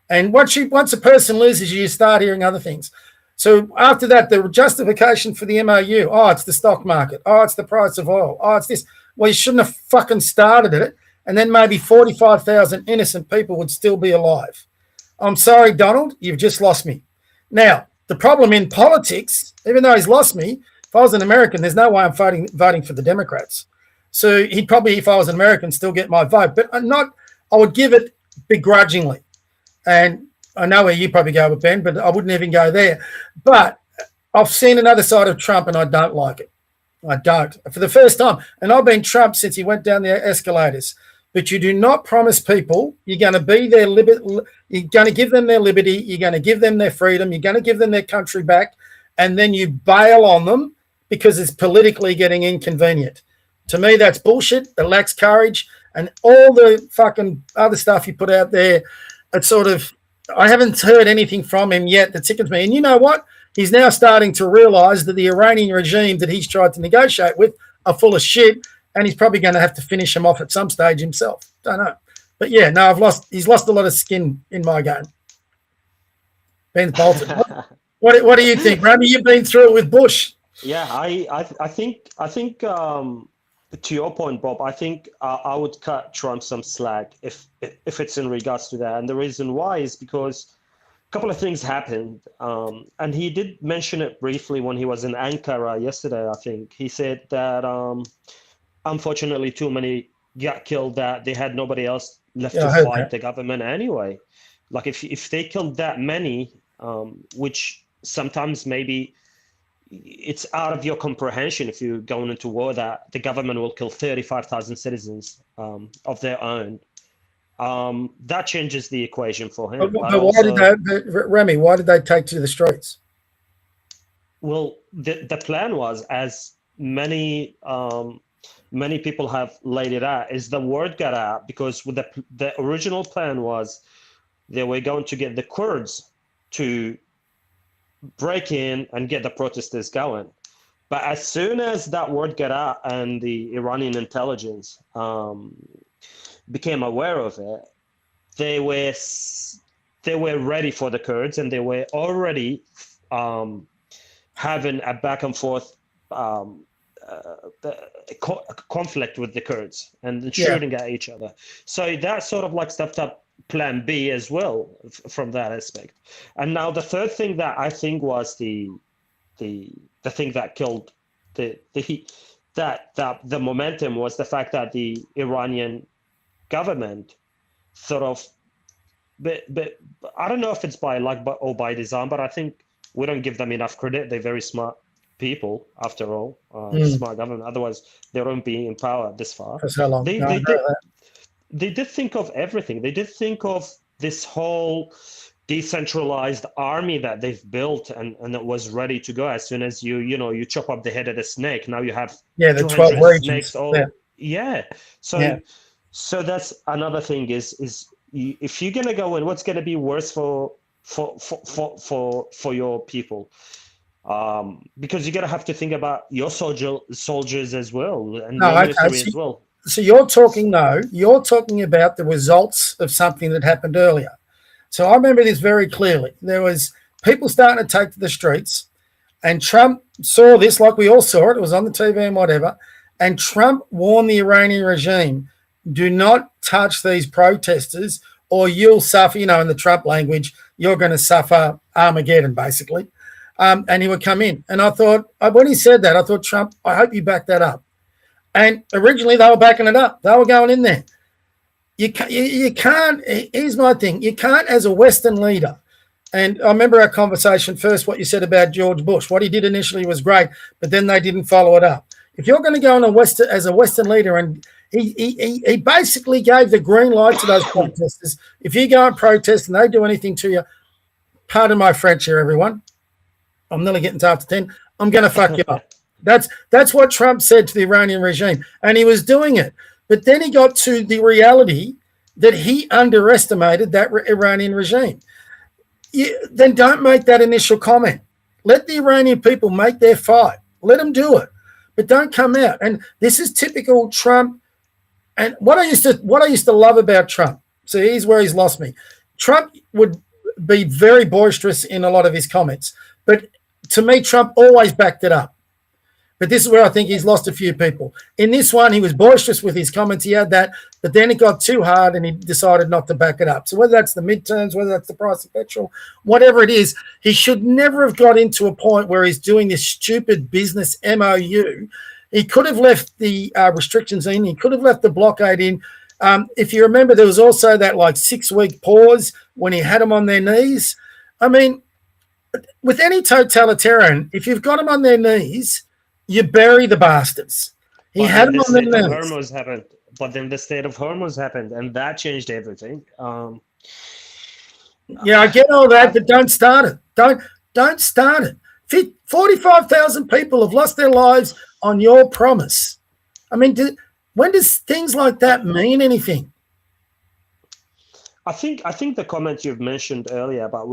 And once a person loses you start hearing other things. So after that, the justification for the MOU, it's the stock market. It's the price of oil. It's this. Well, you shouldn't have fucking started it, and then maybe 45,000 innocent people would still be alive. I'm sorry, Donald, you've just lost me. Now, the problem in politics, even though he's lost me, if I was an American, there's no way I'm voting for the Democrats. So he'd probably, if I was an American, still get my vote. But I would give it begrudgingly. And I know where you probably go with Ben, but I wouldn't even go there. But I've seen another side of Trump, and I don't like it. I don't. For the first time. And I've been Trump since he went down the escalators. But you do not promise people you're going to be their liberty. You're going to give them their liberty. You're going to give them their freedom. You're going to give them their country back. And then you bail on them because it's politically getting inconvenient. To me, that's bullshit. It lacks courage. And all the fucking other stuff you put out there, it's sort of, I haven't heard anything from him yet that tickles me. And you know what? He's now starting to realise that the Iranian regime that he's tried to negotiate with are full of shit, and he's probably going to have to finish him off at some stage himself. Don't know. But yeah, no, he's lost a lot of skin in my game. Ben's bolted. What do you think, Ramy? You've been through it with Bush. Yeah, I think to your point, Bob, I think I would cut Trump some slack if it's in regards to that. And the reason why is because a couple of things happened. And he did mention it briefly when he was in Ankara yesterday, I think. He said that unfortunately too many got killed, that they had nobody else left to fight the government anyway. Like if they killed that many, which sometimes maybe it's out of your comprehension if you're going into war that the government will kill 35,000 citizens of their own. That changes the equation for him. But Remy, why did they take to the streets? Well, the plan was, as many people have laid it out, is the word got out because with the original plan was they were going to get the Kurds to break in and get the protesters going. But as soon as that word got out and the Iranian intelligence became aware of it, they were ready for the Kurds, and they were already having a back and forth conflict with the Kurds and shooting at each other. So that sort of like stepped up plan B as well from that aspect. And now the third thing that I think was the thing that killed the momentum was the fact that the Iranian government sort of, but I don't know if it's by luck or by design, but I think we don't give them enough credit. They're very smart people, after all, smart government. Otherwise, they won't be in power this far. That's how long. They did think of everything. They did think of this whole decentralized army that they've built, and it was ready to go as soon as you chop up the head of the snake. Now you have the 12 regions. So that's another thing is if you're gonna go in, what's gonna be worse for your people? Because you're gonna have to think about your soldiers as well and military as well. So you're talking about the results of something that happened earlier. So I remember this very clearly. There was people starting to take to the streets, and Trump saw this, like we all saw it. It was on the TV and whatever. And Trump warned the Iranian regime, do not touch these protesters or you'll suffer, in the Trump language, you're going to suffer Armageddon, basically. And he would come in. And I thought, when he said that, I thought, Trump, I hope you back that up. And originally they were backing it up. They were going in there. You can't, here's my thing. You can't, as a Western leader, and I remember our conversation first, what you said about George Bush. What he did initially was great, but then they didn't follow it up. If you're going to go on as a Western leader and He basically gave the green light to those protesters. If you go and protest and they do anything to you, pardon my French here, everyone. I'm nearly getting to after 10. I'm going to fuck you up. That's what Trump said to the Iranian regime, and he was doing it. But then he got to the reality that he underestimated that Iranian regime. Then don't make that initial comment. Let the Iranian people make their fight. Let them do it, but don't come out. And this is typical Trump. And what I used to love about Trump. So here's where he's lost me. Trump would be very boisterous in a lot of his comments, but to me, Trump always backed it up. But this is where I think he's lost a few people. In this one, he was boisterous with his comments. He had that, but then it got too hard and he decided not to back it up. So whether that's the midterms, whether that's the price of petrol, whatever it is, he should never have got into a point where he's doing this stupid business MOU. He could have left the restrictions in. He could have left the blockade in. If you remember, there was also that 6-week pause when he had them on their knees. I mean, with any totalitarian, if you've got them on their knees, you bury the bastards. He had them on their knees. But then the state of Hormuz happened, and that changed everything. Yeah, I get all that, but don't start it. Don't start it. 45,000 people have lost their lives on your promise. I mean, when does things like that mean anything? I think the comment you've mentioned earlier about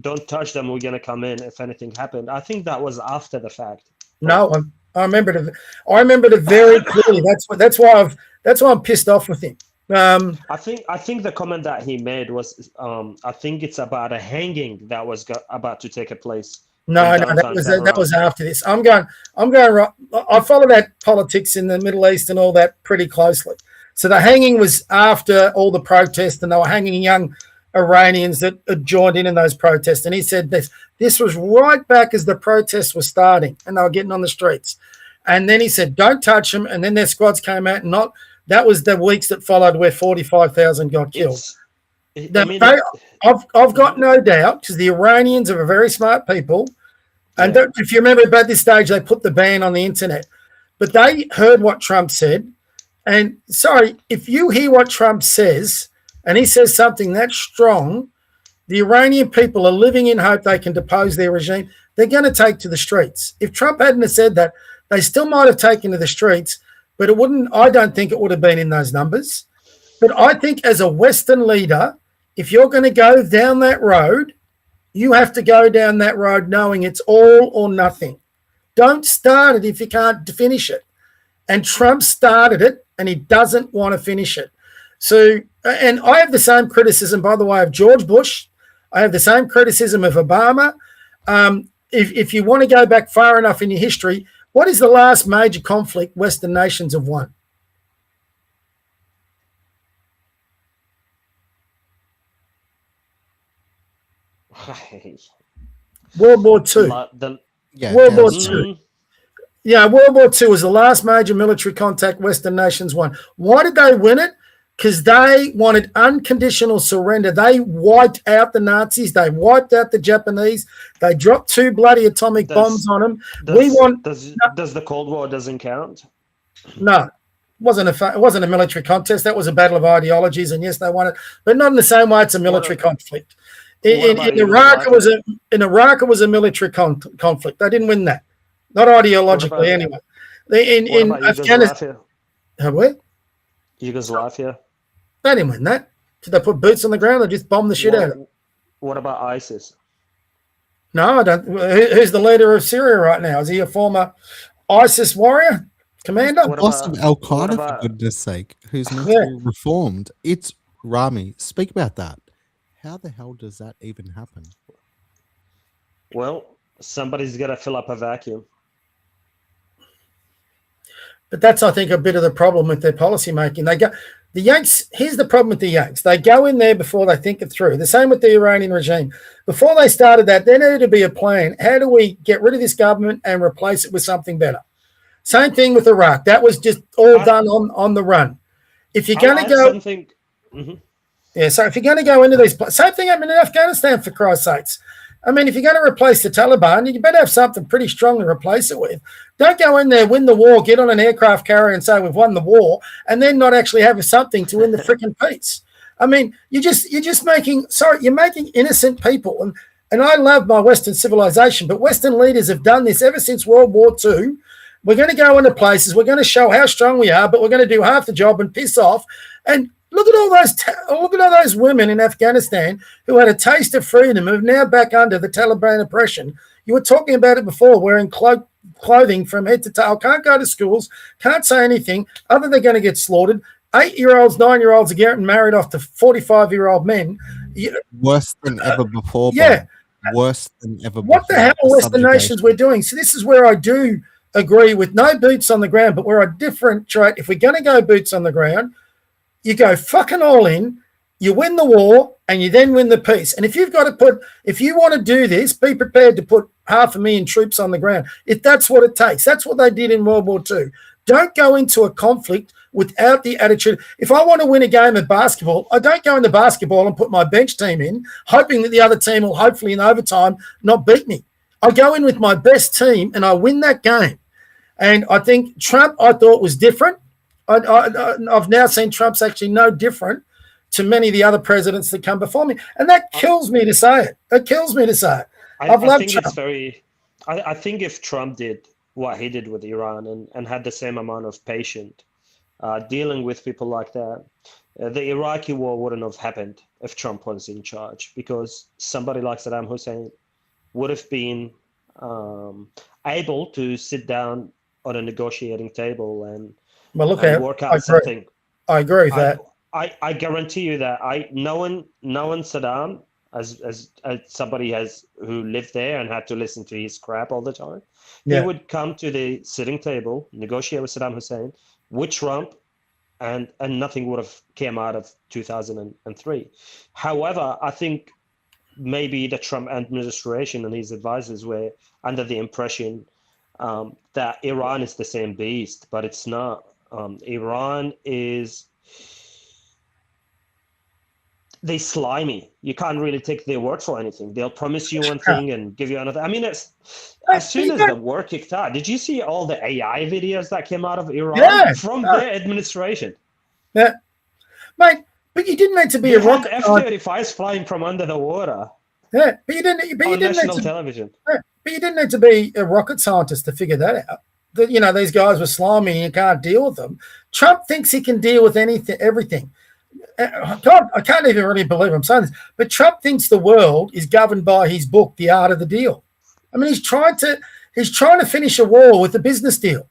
don't touch them, we're gonna come in if anything happened. I think that was after the fact. No, I remember it very clearly. That's why I'm pissed off with him. I think the comment that he made was I think it's about a hanging that was about to take place. No, that was after this. I follow that politics in the Middle East and all that pretty closely. So the hanging was after all the protests, and they were hanging young Iranians that had joined in those protests. And he said this was right back as the protests were starting and they were getting on the streets. And then he said, don't touch them. And then their squads came out, and that was the weeks that followed where 45,000 got killed. I've got no doubt, because the Iranians are very smart people. And if you remember, about this stage, they put the ban on the internet. But they heard what Trump said. And sorry, if you hear what Trump says, and he says something that strong, the Iranian people are living in hope they can depose their regime. They're going to take to the streets. If Trump hadn't have said that, they still might have taken to the streets, but I don't think it would have been in those numbers. But I think as a Western leader, if you're going to go down that road, you have to go down that road knowing it's all or nothing. Don't start it if you can't finish it. And Trump started it, and he doesn't want to finish it. So, and I have the same criticism, by the way, of George Bush. I have the same criticism of Obama. If you want to go back far enough in your history, what is the last major conflict Western nations have won? World War II. World War II. Yeah, World War II was the last major military contact Western nations won. Why did they win it? Because they wanted unconditional surrender. They wiped out the Nazis. They wiped out the Japanese. They dropped 2 bloody atomic bombs on them. Does the Cold War doesn't count? No, it wasn't a military contest. That was a battle of ideologies, and yes, they won it, but not in the same way it's a military conflict. In Iraq, it was a military conflict. They didn't win that. Not ideologically, anyway. In Afghanistan, Yugoslavia. They didn't win that. Did they put boots on the ground? They just bombed the shit out of it. What about ISIS? No, I don't. Who's the leader of Syria right now? Is he a former ISIS warrior commander? Boss of Al Qaeda, for goodness sake, who's meant to be reformed. It's Rami. Speak about that. How the hell does that even happen? Well, somebody's got to fill up a vacuum. But that's, I think, a bit of the problem with their policy making. The Yanks, here's the problem with the Yanks. They go in there before they think it through. The same with the Iranian regime. Before they started that, there needed to be a plan. How do we get rid of this government and replace it with something better? Same thing with Iraq. That was just all done on the run. If you're going to go... Yeah, so if you're going to go into these... Same thing happened in Afghanistan, for Christ's sakes. I mean, if you're going to replace the Taliban, you better have something pretty strong to replace it with. Don't go in there, win the war, get on an aircraft carrier and say we've won the war, and then not actually have something to win the freaking peace. I mean, you're making innocent people. And I love my Western civilization, but Western leaders have done this ever since World War II. We're going to go into places, we're going to show how strong we are, but we're going to do half the job and piss off. And look at all those women in Afghanistan who had a taste of freedom, who are now back under the Taliban oppression. You were talking about it before, wearing clothing from head to toe, can't go to schools, can't say anything, other they're going to get slaughtered. 8-year-olds, 9-year-olds are getting married off to 45-year-old men. Worse than ever before. Yeah. Worse than ever before. What the hell are Western nations we're doing? So this is where I do agree with no boots on the ground, but where I differentiate. If we're going to go boots on the ground, you go fucking all in, you win the war, and you then win the peace. And if you want to do this, be prepared to put 500,000 troops on the ground. If that's what it takes. That's what they did in World War II. Don't go into a conflict without the attitude. If I want to win a game of basketball, I don't go into basketball and put my bench team in, hoping that the other team will hopefully in overtime not beat me. I go in with my best team and I win that game. And I think Trump, I thought, was different. I've now seen Trump's actually no different to many of the other presidents that come before me. And that kills me to say it. It kills me to say it. I think Trump. I think if Trump did what he did with Iran and had the same amount of patience dealing with people like that, the Iraqi war wouldn't have happened if Trump was in charge, because somebody like Saddam Hussein would have been able to sit down on a negotiating table and work out something. I agree with that. I guarantee you that knowing Saddam as somebody who lived there and had to listen to his crap all the time, he would come to the sitting table, negotiate with Saddam Hussein, with Trump, and nothing would have came out of 2003. However, I think maybe the Trump administration and his advisors were under the impression that Iran is the same beast, but it's not. Iran is... They're slimy. You can't really take their word for anything. They'll promise you one thing and give you another. I mean, as soon as the war kicked out, did you see all the AI videos that came out of Iran from their administration? Yeah, mate. But you didn't need to be a rocket F-35s flying from under the water. Yeah, but you didn't. But you didn't national need to, television. Yeah, but you didn't need to be a rocket scientist to figure that out. That these guys were slimy and you can't deal with them. Trump thinks he can deal with everything. God, I can't even really believe I'm saying this, but Trump thinks the world is governed by his book, The Art of the Deal. I mean, he's trying to finish a war with a business deal.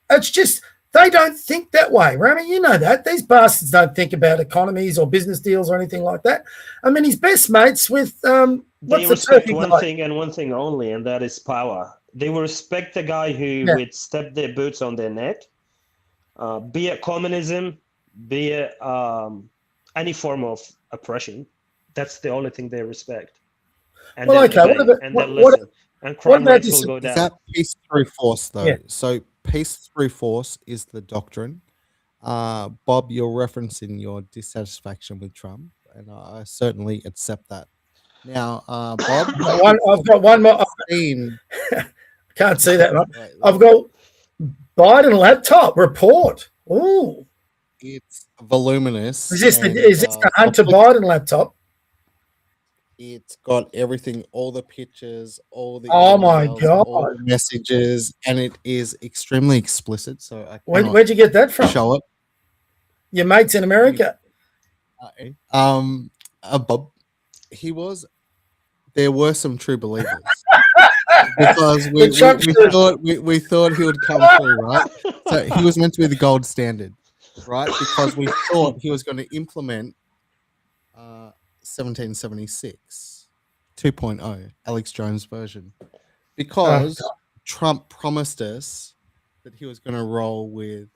It's just they don't think that way, Rami. You know that these bastards don't think about economies or business deals or anything like that. I mean, he's best mates with they respect one thing and one thing only, and that is power. They will respect the guy who would step their boots on their neck, be it communism, be it any form of oppression. That's the only thing they respect. And well, then okay. listen. And crime rates will go down. Is that peace through force, though? Yeah. So peace through force is the doctrine. Bob, you're referencing your dissatisfaction with Trump, and I certainly accept that. Now, Bob, I've got one more. Can't see that. Right? I've got Biden laptop report. Ooh. It's voluminous. Is this the Hunter Biden laptop? It's got everything, all the pictures, all the my God, all the messages, and it is extremely explicit. So where'd you get that from? Show it. Your mates in America. Bob, there were some true believers. Because we thought he would come through, right? So he was meant to be the gold standard, right? Because we thought he was going to implement 1776 2.0, Alex Jones version. Because Trump promised us that he was going to roll with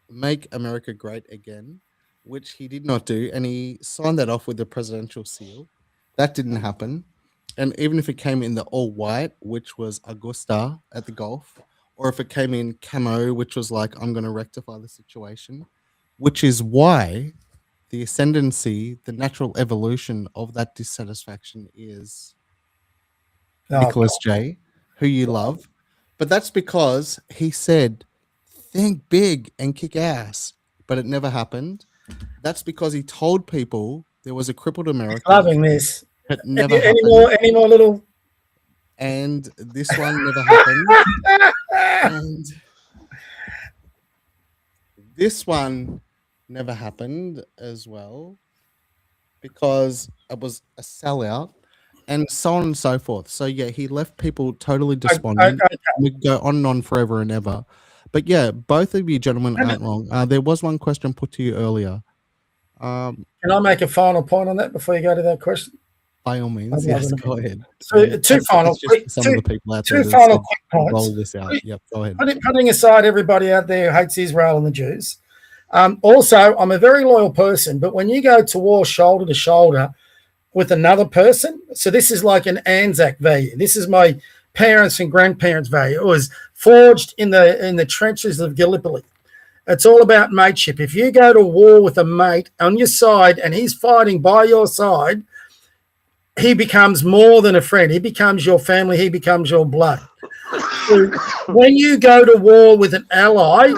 Make America Great Again, which he did not do. And he signed that off with the presidential seal. That didn't happen. And even if it came in the all white, which was Augusta at the Gulf, or if it came in camo, which was like, I'm going to rectify the situation, which is why the ascendancy, the natural evolution of that dissatisfaction is Nicholas J, who you love, but that's because he said, think big and kick ass, but it never happened. That's because he told people there was a crippled America. Loving this. It never happened. Any more little? And this one never happened. And this one never happened as well because it was a sellout and so on and so forth. So yeah, he left people totally despondent. We could go on and on forever and ever. But yeah, both of you gentlemen aren't wrong. There was one question put to you earlier. Can I make a final point on that before you go to that question? By all means, yes, go ahead. So two final points. Roll this out. Yep, go ahead. Putting aside everybody out there who hates Israel and the Jews. Also, I'm a very loyal person, but when you go to war shoulder to shoulder with another person, so this is like an Anzac value. This is my parents' and grandparents' value. It was forged in the trenches of Gallipoli. It's all about mateship. If you go to war with a mate on your side and he's fighting by your side, he becomes more than a friend. He becomes your family. He becomes your blood. So when you go to war with an ally,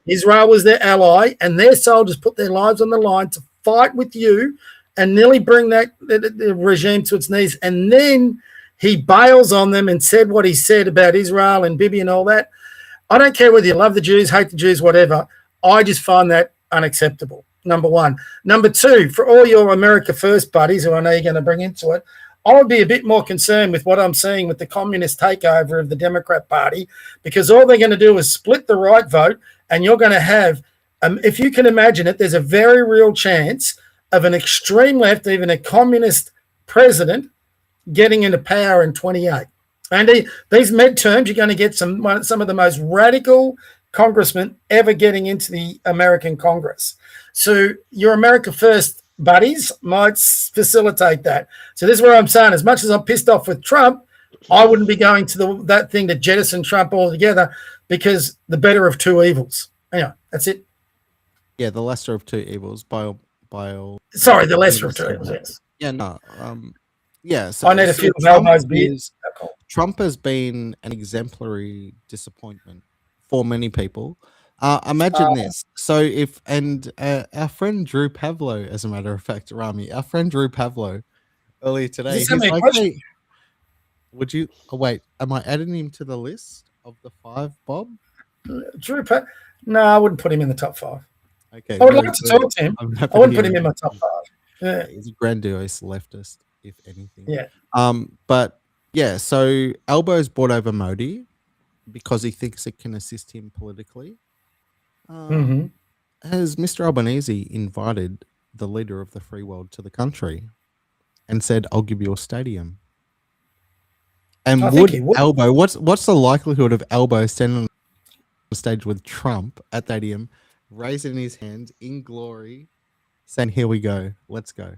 Israel was their ally, and their soldiers put their lives on the line to fight with you and nearly bring the regime to its knees. And then he bails on them and said what he said about Israel and Bibi and all that. I don't care whether you love the Jews, hate the Jews, whatever. I just find that unacceptable. Number one. Number two, for all your America First buddies who I know you're going to bring into it, I would be a bit more concerned with what I'm seeing with the communist takeover of the Democrat Party, because all they're going to do is split the right vote, and you're going to have, if you can imagine it, there's a very real chance of an extreme left, even a communist president, getting into power in 28. And these midterms, you're going to get some of the most radical congressmen ever getting into the American Congress. So your America First buddies might facilitate that. So this is where I'm saying, as much as I'm pissed off with Trump, I wouldn't be going to that thing to jettison Trump altogether, because the better of two evils. Anyway, that's it. Yeah, the lesser of two evils. Sorry, the lesser of two evils. Yes. Yeah, no. Yeah, so I need a few of Elmo's beers. Trump has been an exemplary disappointment for many people. Imagine this. So our friend Drew Pavlo, as a matter of fact, Rami, our friend Drew Pavlo earlier today, he's like, hey, would you, wait, am I adding him to the list of the 5, Bob? Drew No, I wouldn't put him in the top 5. Okay. I would like to talk to him. I wouldn't put him in my top 5. Yeah. He's a grandiose leftist, if anything. Yeah. But yeah, so Albo's brought over Modi because he thinks it can assist him politically. Has Mr. Albanese invited the leader of the free world to the country and said, I'll give you a stadium? And would Albo, what's the likelihood of Albo standing on the stage with Trump at that stadium, raising his hand in glory, saying, here we go, let's go?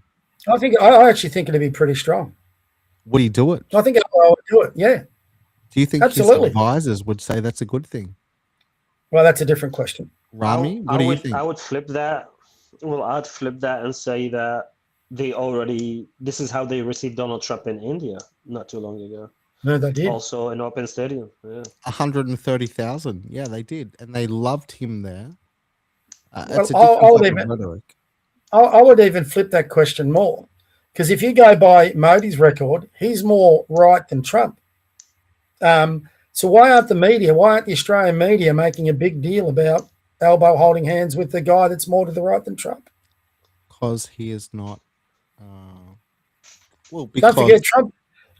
I actually think it'd be pretty strong. Would he do it? I think Albo would do it, yeah. Do you think his advisors would say that's a good thing? Well, that's a different question. Rami, what do you think? I would flip that. Well, I'd flip that and say that this is how they received Donald Trump in India not too long ago. No, they did. Also an open stadium. Yeah. 130,000. Yeah, they did. And they loved him there. Well, I would even flip that question more. Because if you go by Modi's record, he's more right than Trump. So why aren't the Australian media making a big deal about Albo holding hands with the guy that's more to the right than Trump? Because he is not. Don't forget,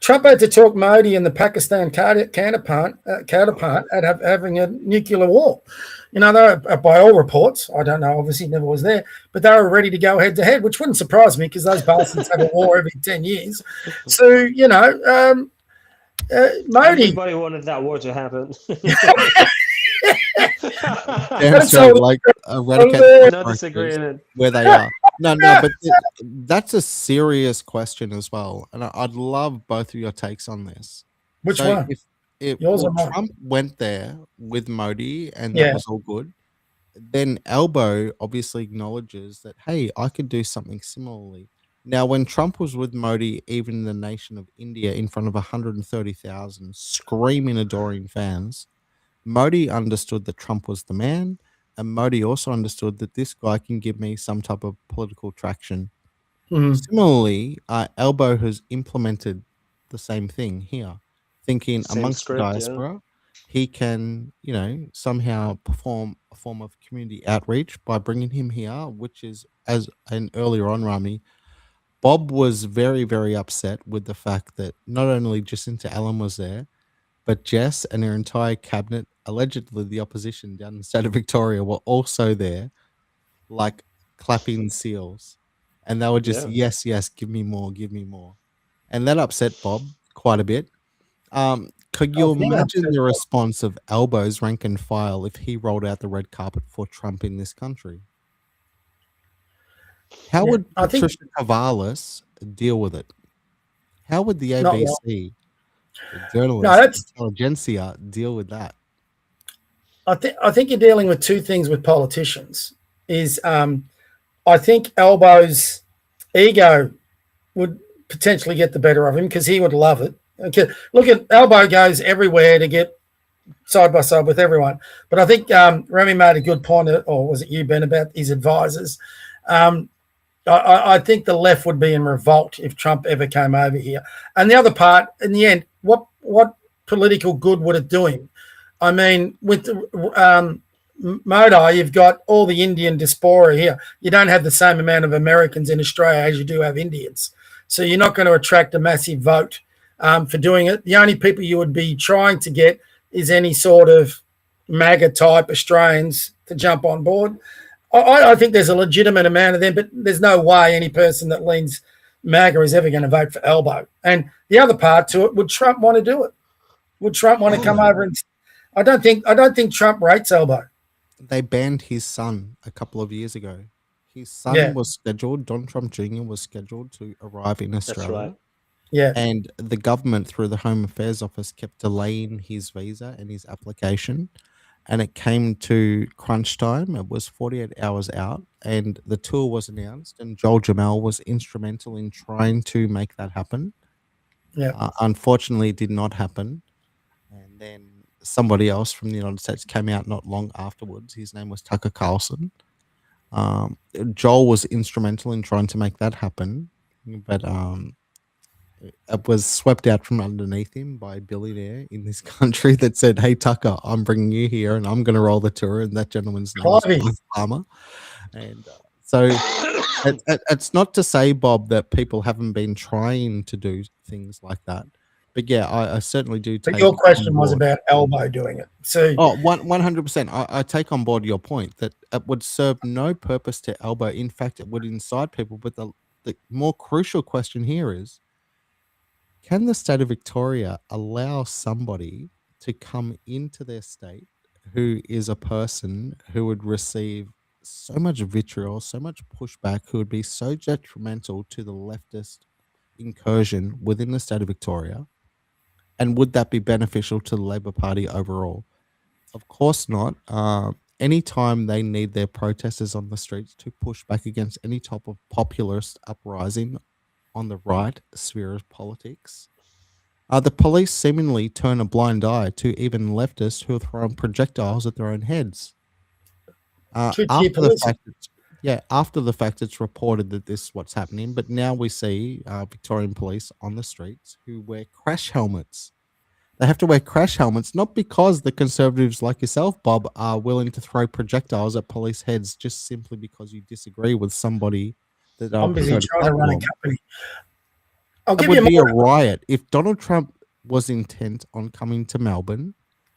Trump had to talk Modi and the Pakistan counterpart at having a nuclear war. You know, they were, by all reports, I don't know, obviously never was there, but they were ready to go head to head, which wouldn't surprise me because those bastards have a war every 10 years. So, you know, Modi. Everybody wanted that war to happen. Like eradicate no disagreement where they are. No, but that's a serious question as well, and I'd love both of your takes on this. Which one? If Trump went there with Modi and that was all good, then Albo obviously acknowledges that, hey, I could do something similarly. Now, when Trump was with Modi, even the nation of India, in front of 130,000 screaming, adoring fans, Modi understood that Trump was the man, and Modi also understood that this guy can give me some type of political traction. Similarly, Elbow has implemented the same thing here, thinking Same amongst the script, yeah. diaspora, he can, somehow perform a form of community outreach by bringing him here, which is, as an earlier on, Rami, Bob was very, very upset with the fact that not only Jacinta Allen was there, but Jess and her entire cabinet, allegedly the opposition down in the state of Victoria, were also there, like clapping seals. And they were just, Yeah. yes, give me more, give me more. And that upset Bob quite a bit. Could you imagine the response of Elbow's rank and file if he rolled out the red carpet for Trump in this country? How would Patricia Cavalis deal with it? How would the ABC, the journalists, intelligentsia deal with that? I think you're dealing with two things with politicians. I think Elbow's ego would potentially get the better of him because he would love it. Okay, look at Elbow goes everywhere to get side by side with everyone. But I think Remy made a good point, or was it you, Ben, about his advisors? I think the left would be in revolt if Trump ever came over here. And the other part, in the end, what political good would it do him? I mean, with Modi, you've got all the Indian diaspora here. You don't have the same amount of Americans in Australia as you do have Indians. So you're not going to attract a massive vote for doing it. The only people you would be trying to get is any sort of MAGA type Australians to jump on board. I think there's a legitimate amount of them, but there's no way any person that leans MAGA is ever going to vote for Elbow. And the other part to it, would Trump want to do it? Would Trump want to come over and? I don't think Trump rates Elbow. They banned his son a couple of years ago. His son was scheduled. Don Trump Jr. was scheduled to arrive in Australia. That's right. Yeah. And the government, through the Home Affairs Office, kept delaying his visa and his application. And it came to crunch time. It was 48 hours out, and the tour was announced. And Joel Jamel was instrumental in trying to make that happen. Yeah. Unfortunately, it did not happen. And then somebody else from the United States came out not long afterwards. His name was Tucker Carlson. Joel was instrumental in trying to make that happen, but it was swept out from underneath him by a billionaire in this country that said, "Hey Tucker, I'm bringing you here, and I'm going to roll the tour." And that gentleman's name was Clive Palmer. And so it's not to say, Bob, that people haven't been trying to do things like that. But yeah, I certainly do. But your question was about Elbow doing it. So 100%. I take on board your point that it would serve no purpose to Elbow. In fact, it would incite people. But the more crucial question here is, can the state of Victoria allow somebody to come into their state who is a person who would receive so much vitriol, so much pushback, who would be so detrimental to the leftist incursion within the state of Victoria? And would that be beneficial to the Labor Party overall? Of course not. Anytime they need their protesters on the streets to push back against any type of populist uprising on the right sphere of politics, the police seemingly turn a blind eye to even leftists who are throwing projectiles at their own heads. After the fact, it's reported that this is what's happening, but now we see Victorian police on the streets who wear crash helmets. They have to wear crash helmets, not because the Conservatives like yourself, Bob, are willing to throw projectiles at police heads just simply because you disagree with somebody that I'm busy trying to run a company. It would be a riot. If Donald Trump was intent on coming to Melbourne,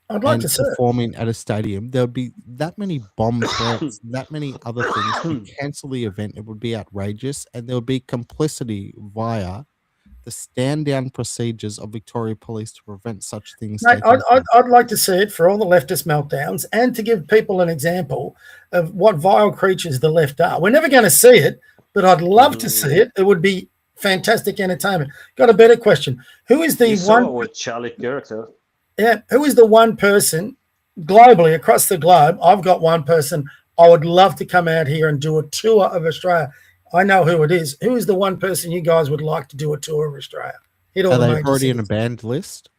I'd like to see performing at a stadium, there would be that many bomb threats, that many other things to cancel the event. It would be outrageous, and there would be complicity via the stand-down procedures of Victoria Police to prevent such things. Mate, I'd like to see it for all the leftist meltdowns and to give people an example of what vile creatures the left are. We're never going to see it, but I'd love to see it. It would be fantastic entertainment. Got a better question. Who is the one with Charlie Kirk? Yeah, who is the one person globally across the globe? I've got one person I would love to come out here and do a tour of Australia I know who it is. Who is the one person you guys would like to do a tour of Australia? Hit all Are the they major already in a cities. banned list?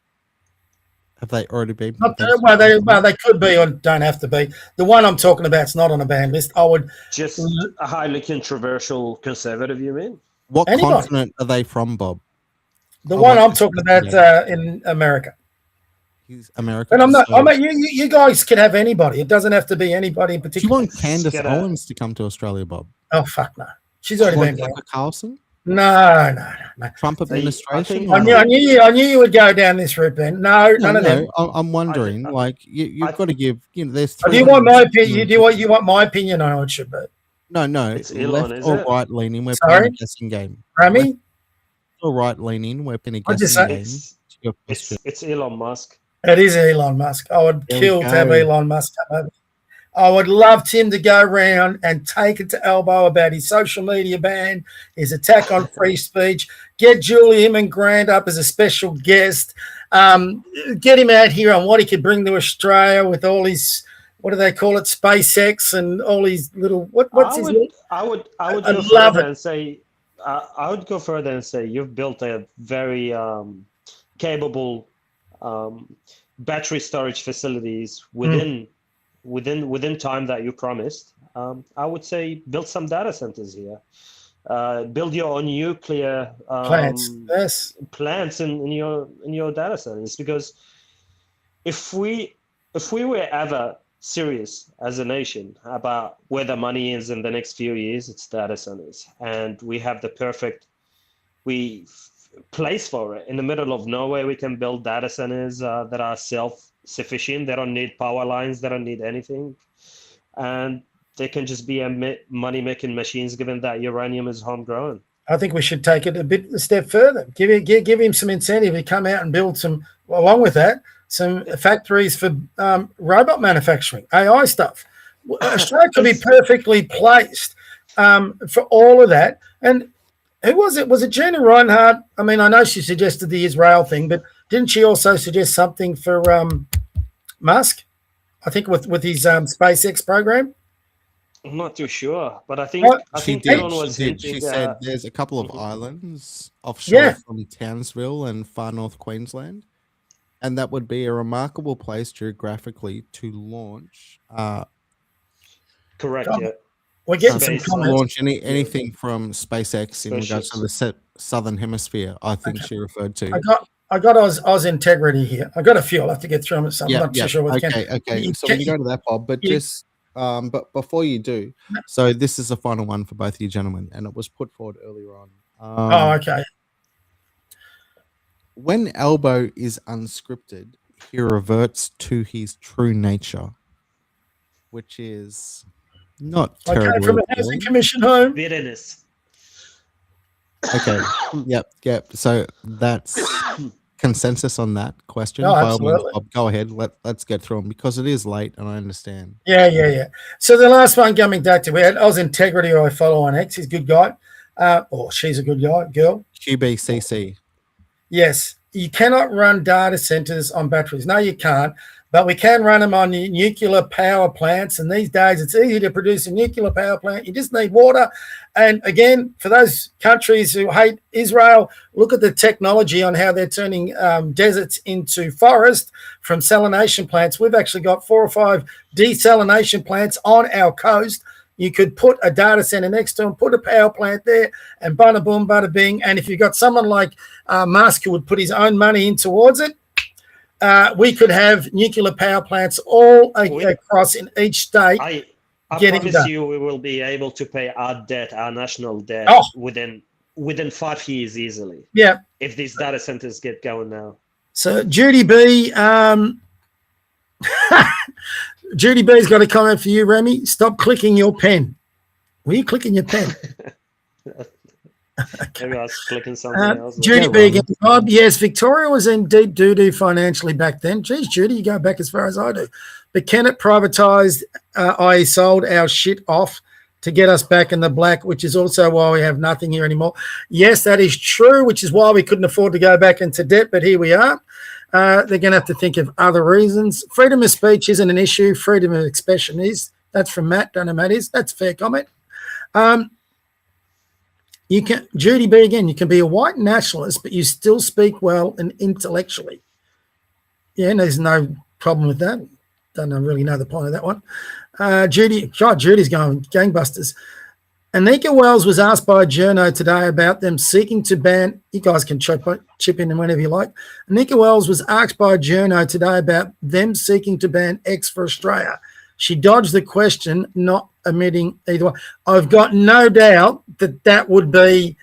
Have they already been? Not they could be or don't have to be. The one I'm talking about is not on a banned list. I would Just a highly controversial conservative, you mean? What Anybody. continent are they from, Bob? the I one want I'm to talking speculate. about in America. He's American. And I'm not. so- I mean, you guys can have anybody. It doesn't have to be anybody in Do you particular. want Candace Get a- Owens to come to Australia, Bob? Oh fuck no. She's Do you already want been gone. Tucker Carlson? No. Trump I administration? think- or I not? knew you would go down this route, Ben. No, none of them. I'm wondering. You've got to give. There's. Do you want my 300 opinion? You want my opinion on how it should be? No. It's Elon, Left is or it? right leaning? We're Sorry? playing a guessing game. Rami? Left or right leaning? We're playing a What'd you guessing say? game. To your question. It's Elon Musk. It is Elon Musk. I would There kill we to have go. Elon Musk come over. I would love Tim to go around and take it to elbow about his social media ban, his attack on free speech, get Julie, him and Grant up as a special guest, get him out here on what he could bring to Australia with all his, what do they call it, SpaceX and all his little, what's his name? I would I go love further it. and say I would go further and say you've built a very capable battery storage facilities within time that you promised. I would say build some data centers here. Build your own nuclear Plants, yes. plants in your data centers, because if we were ever serious as a nation about where the money is in the next few years, it's data centers, and we have the perfect place for it. In the middle of nowhere, we can build data centers that are self-sufficient. They don't need power lines. They don't need anything, and they can just be money-making machines, given that uranium is homegrown. I think we should take it a step further. Give him some incentive to come out and build some, along with that, some factories for robot manufacturing, AI stuff. Australia could be perfectly placed for all of that. And who was it? Was it Gina Reinhardt? I mean, I know she suggested the Israel thing, but didn't she also suggest something for Musk? I think with his SpaceX program. I'm not too sure, but I think Elon was hinting. She said there's a couple of islands offshore from Townsville and far north Queensland, and that would be a remarkable place geographically to launch. Correct. Yeah. We're getting some Space comments. Launch anything from SpaceX in regards to the southern hemisphere. I think she referred to. I got Oz integrity here. I got a few. I'll have to get through them. So I'm not too sure what Okay. So we can go to that, Bob. But but before you do, so this is the final one for both of you gentlemen, and it was put forward earlier on. Okay. When Elbow is unscripted, he reverts to his true nature, which is not I came terribly from a appealing. housing commission home. Bitterness. Okay. Yep. So that's consensus on that question. Oh, By all means, absolutely. Bob, go ahead. Let's get through them because it is late, and I understand. Yeah. So the last one coming back to, we had Oz Integrity, who I follow on X. He's a good guy. Or she's a good girl. QBCC. Yes, you cannot run data centers on batteries. No, you can't. But we can run them on nuclear power plants. And these days, it's easy to produce a nuclear power plant. You just need water. And again, for those countries who hate Israel, look at the technology on how they're turning deserts into forest from salination plants. We've actually got 4 or 5 desalination plants on our coast. You could put a data center next to them, put a power plant there, and bada boom, bada bing. And if you've got someone like Musk who would put his own money in towards it, we could have nuclear power plants all across in each state. I getting promise done. you, we will be able to pay our debt, our national debt, within 5 years easily. Yeah. If these data centers get going now. So Judy B, Judy B's got a comment for you, Remy. Stop clicking your pen. Were you clicking your pen? Maybe I was clicking something else. Judy B again. Bob, yes, Victoria was in deep doo-doo financially back then. Geez, Judy, you go back as far as I do. But can it privatised, i.e. sold our shit off to get us back in the black, which is also why we have nothing here anymore? Yes, that is true, which is why we couldn't afford to go back into debt, but here we are. They're going to have to think of other reasons. Freedom of speech isn't an issue. Freedom of expression is. That's from Matt. Don't know Matt is. That's a fair comment. You can, Judy B again, you can be a white nationalist, but you still speak well and intellectually. Yeah, and there's no problem with that. Don't really know the point of that one. Judy's going gangbusters. Anika Wells was asked by a journo today about them seeking to ban, you guys can chip in whenever you like. Anika Wells was asked by a journo today about them seeking to ban X for Australia. She dodged the question, not admitting either one. I've got no doubt that that would be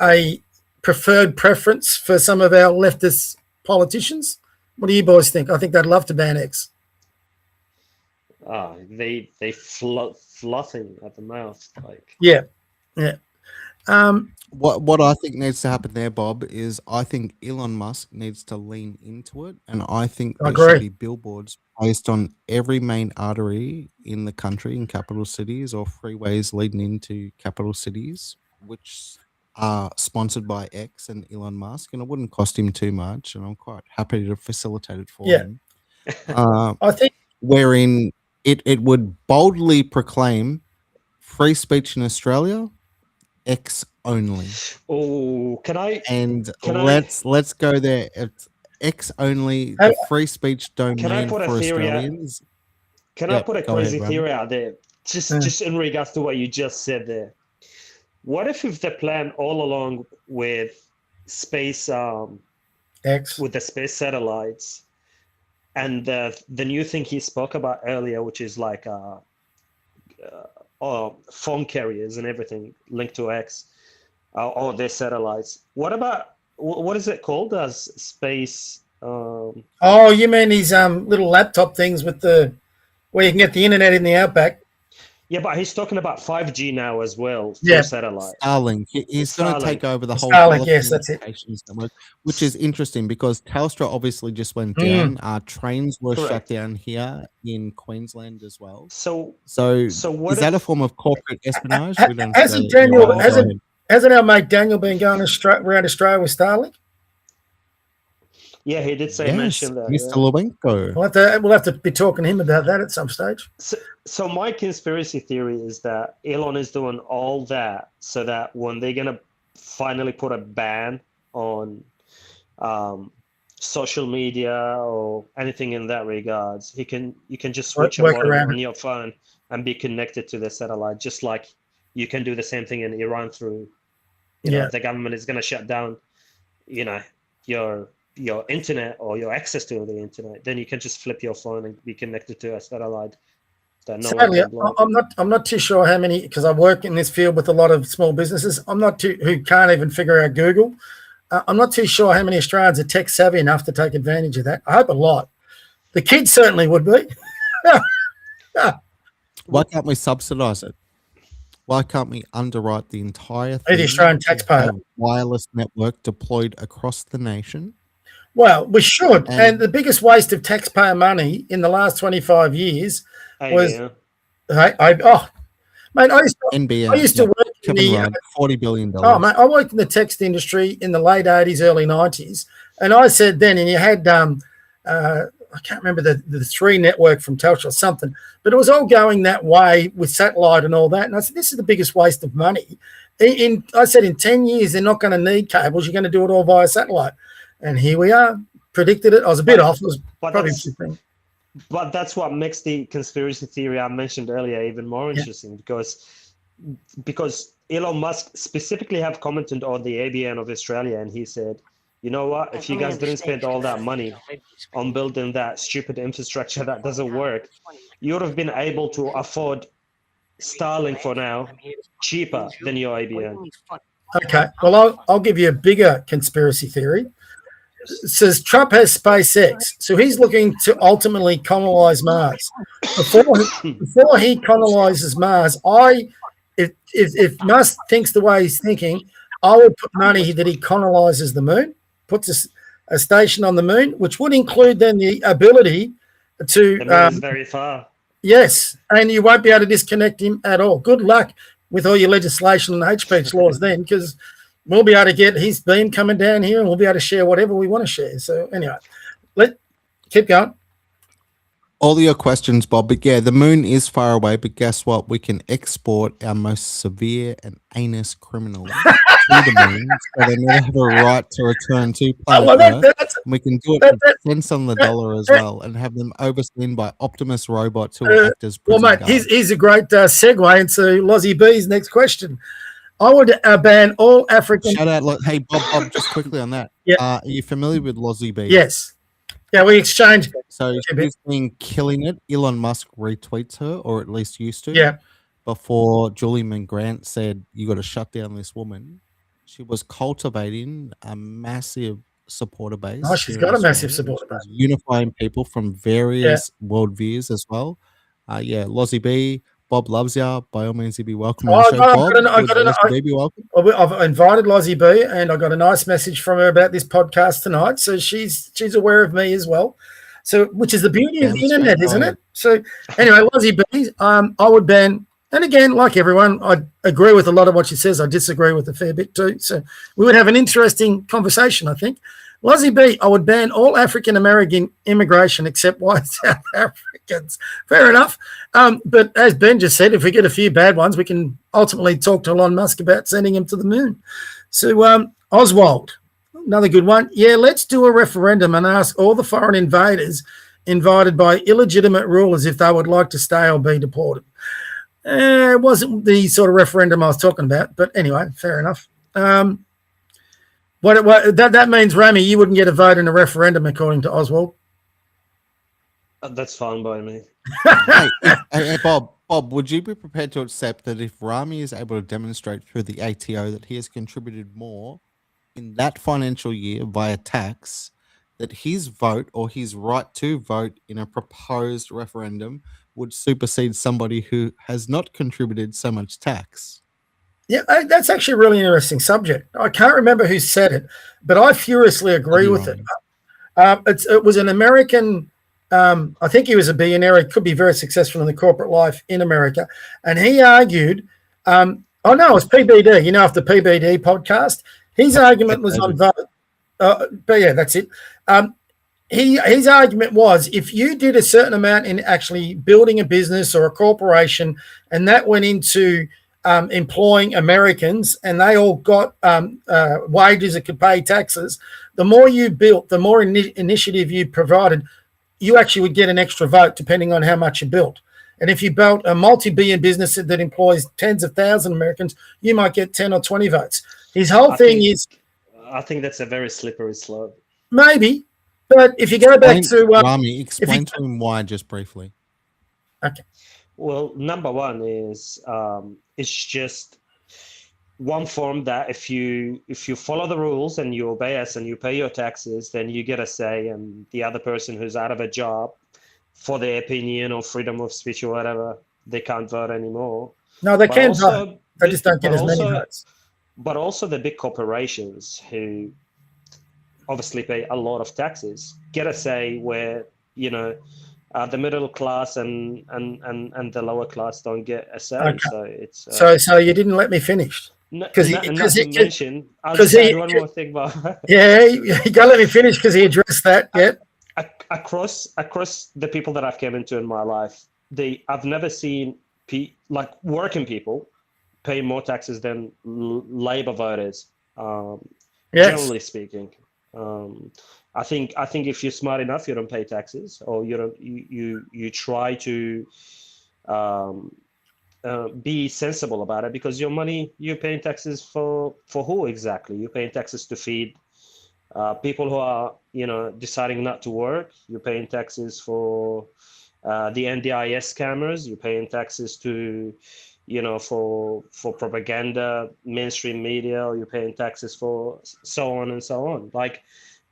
a preferred preference for some of our leftist politicians. What do you boys think? I think they'd love to ban X. They fluffing at the mouth, like. Yeah. What I think needs to happen there, Bob, is I think Elon Musk needs to lean into it, and I think there should be billboards placed on every main artery in the country, in capital cities or freeways leading into capital cities, which are sponsored by X and Elon Musk, and it wouldn't cost him too much, and I'm quite happy to facilitate it for him. I think wherein it would boldly proclaim free speech in Australia, X only. Oh, can I? And let's go there. It's X only, the free speech domain for Australians. Can I put a crazy theory out there? Just in regards to what you just said there. What if the plan all along with space X with the space satellites and the new thing he spoke about earlier, which is like phone carriers and everything linked to X, or their satellites. What about what is it called as space? Oh, you mean these little laptop things with where you can get the internet in the outback? Yeah, but he's talking about 5G now as well. Yeah, satellite. Starlink. He's going to take over the whole Starlink. Yes, that's it. Network, which is interesting because Telstra obviously just went down. Trains were shut down here in Queensland as well. So is that a form of corporate espionage? Hasn't our mate Daniel been going around Australia with Starlink? Yeah, he did say mention that. Mr. Lewenko. We'll have to be talking to him about that at some stage. So my conspiracy theory is that Elon is doing all that so that when they're gonna finally put a ban on social media or anything in that regards, you can just switch on your phone and be connected to the satellite, just like you can do the same thing in Iran through. You know, the government is gonna shut down, your internet or your access to the internet, then you can just flip your phone and be connected to a satellite. Sadly, I'm not too sure how many, because I work in this field with a lot of small businesses. Who can't even figure out Google. I'm not too sure how many Australians are tech savvy enough to take advantage of that. I hope a lot. The kids certainly would be. Why can't we subsidise it? Why can't we underwrite the entire thing? The Australian taxpayer. Wireless network deployed across the nation. Well, we should. And the biggest waste of taxpayer money in the last 25 years was. Mate, I used to work in the $40 billion. Oh, mate, I worked in the text industry in the late 80s, early 90s, and I said then, and you had I can't remember the 3 network from Telstra or something, but it was all going that way with satellite and all that. And I said, this is the biggest waste of money. I said in 10 years they're not going to need cables. You're going to do it all via satellite. And here we are. Predicted it. I was a bit off. It was probably but that's what makes the conspiracy theory I mentioned earlier even more interesting, because Elon Musk specifically have commented on the ABN of Australia, and he said, you know what, if you guys didn't spend all that money on building that stupid infrastructure that doesn't work, you would have been able to afford Starlink for now cheaper than your ABN. Okay, well, I'll give you a bigger conspiracy theory. It says Trump has SpaceX, so he's looking to ultimately colonize Mars. Before he colonizes Mars, if Musk thinks the way he's thinking, I would put money that he colonizes the moon, puts a station on the moon, which would include then the ability to. The moon is very far. Yes, and you won't be able to disconnect him at all. Good luck with all your legislation and hate speech laws then, because we'll be able to get his beam coming down here and we'll be able to share whatever we want to share. So anyway, keep going. all your questions, Bob. But yeah, the moon is far away. But guess what? We can export our most severe and heinous criminals to the moon, so they never have a right to return to planet Earth. And we can do it with cents on the dollar as well, and have them overseen by Optimus robots who will act as prison mate, guards. here's a great segue into Lozzie B's next question. I would ban all African. Shout out, hey Bob, just quickly on that. Yeah. Are you familiar with Lozzie B? Yes. Yeah, we exchanged. So she's been killing it. Elon Musk retweets her, or at least used to. Yeah. Before Julie Grant said, you got to shut down this woman, she was cultivating a massive supporter base. Oh, she's got a massive supporter base. Unifying people from various worldviews as well. Lozzie B, Bob loves ya. By all means, he'd be welcome on the show. I've invited Lozzie B, and I got a nice message from her about this podcast tonight. So she's aware of me as well. So, which is the beauty of the internet, isn't it? So, anyway, Lozzie B, I would ban. And again, like everyone, I agree with a lot of what she says. I disagree with a fair bit too. So we would have an interesting conversation, I think. Lozzie B, I would ban all African-American immigration except white South Africans. Fair enough. But as Ben just said, if we get a few bad ones, we can ultimately talk to Elon Musk about sending him to the moon. So Oswald, another good one. Yeah, let's do a referendum and ask all the foreign invaders invited by illegitimate rulers if they would like to stay or be deported. It wasn't the sort of referendum I was talking about, but anyway, fair enough. That means, Rami, you wouldn't get a vote in a referendum, according to Oswald. That's fine by me. Hey, Bob, would you be prepared to accept that if Rami is able to demonstrate through the ATO that he has contributed more in that financial year via tax, that his vote or his right to vote in a proposed referendum would supersede somebody who has not contributed so much tax? Yeah, that's actually a really interesting subject. I can't remember who said it, but I furiously agree with it. It was an American, I think he was a billionaire. He could be very successful in the corporate life in America. And he argued, it was PBD, after PBD podcast. His argument was on vote. But yeah, that's it. His argument was if you did a certain amount in actually building a business or a corporation, and that went into employing Americans, and they all got wages that could pay taxes, the more you built, the more initiative you provided, you actually would get an extra vote depending on how much you built. And if you built a multi-billion business that employs tens of thousands of Americans, you might get 10 or 20 votes. His whole thing is... I think that's a very slippery slope. Maybe. But if you go back to... Rami, explain to him why just briefly. Okay. Well, number one is it's just one form that if you follow the rules and you obey us and you pay your taxes, then you get a say, and the other person who's out of a job for their opinion or freedom of speech or whatever, they can't vote anymore. No, they can vote. They just don't get as many votes. But also the big corporations who obviously pay a lot of taxes get a say where, the middle class and the lower class don't get a say. Okay. So it's so you didn't let me finish. I'll just add one more thing, Bob. Yeah, you gotta let me finish because he addressed that. Yeah. Across the people that I've come into in my life, I've never seen working people pay more taxes than Labor voters. Generally speaking. I think if you're smart enough, you don't pay taxes, or you try to be sensible about it, because your money, you're paying taxes for who exactly? You're paying taxes to feed people who are deciding not to work. You're paying taxes for the NDIS scammers. You're paying taxes to for propaganda, mainstream media. You're paying taxes for so on and so on.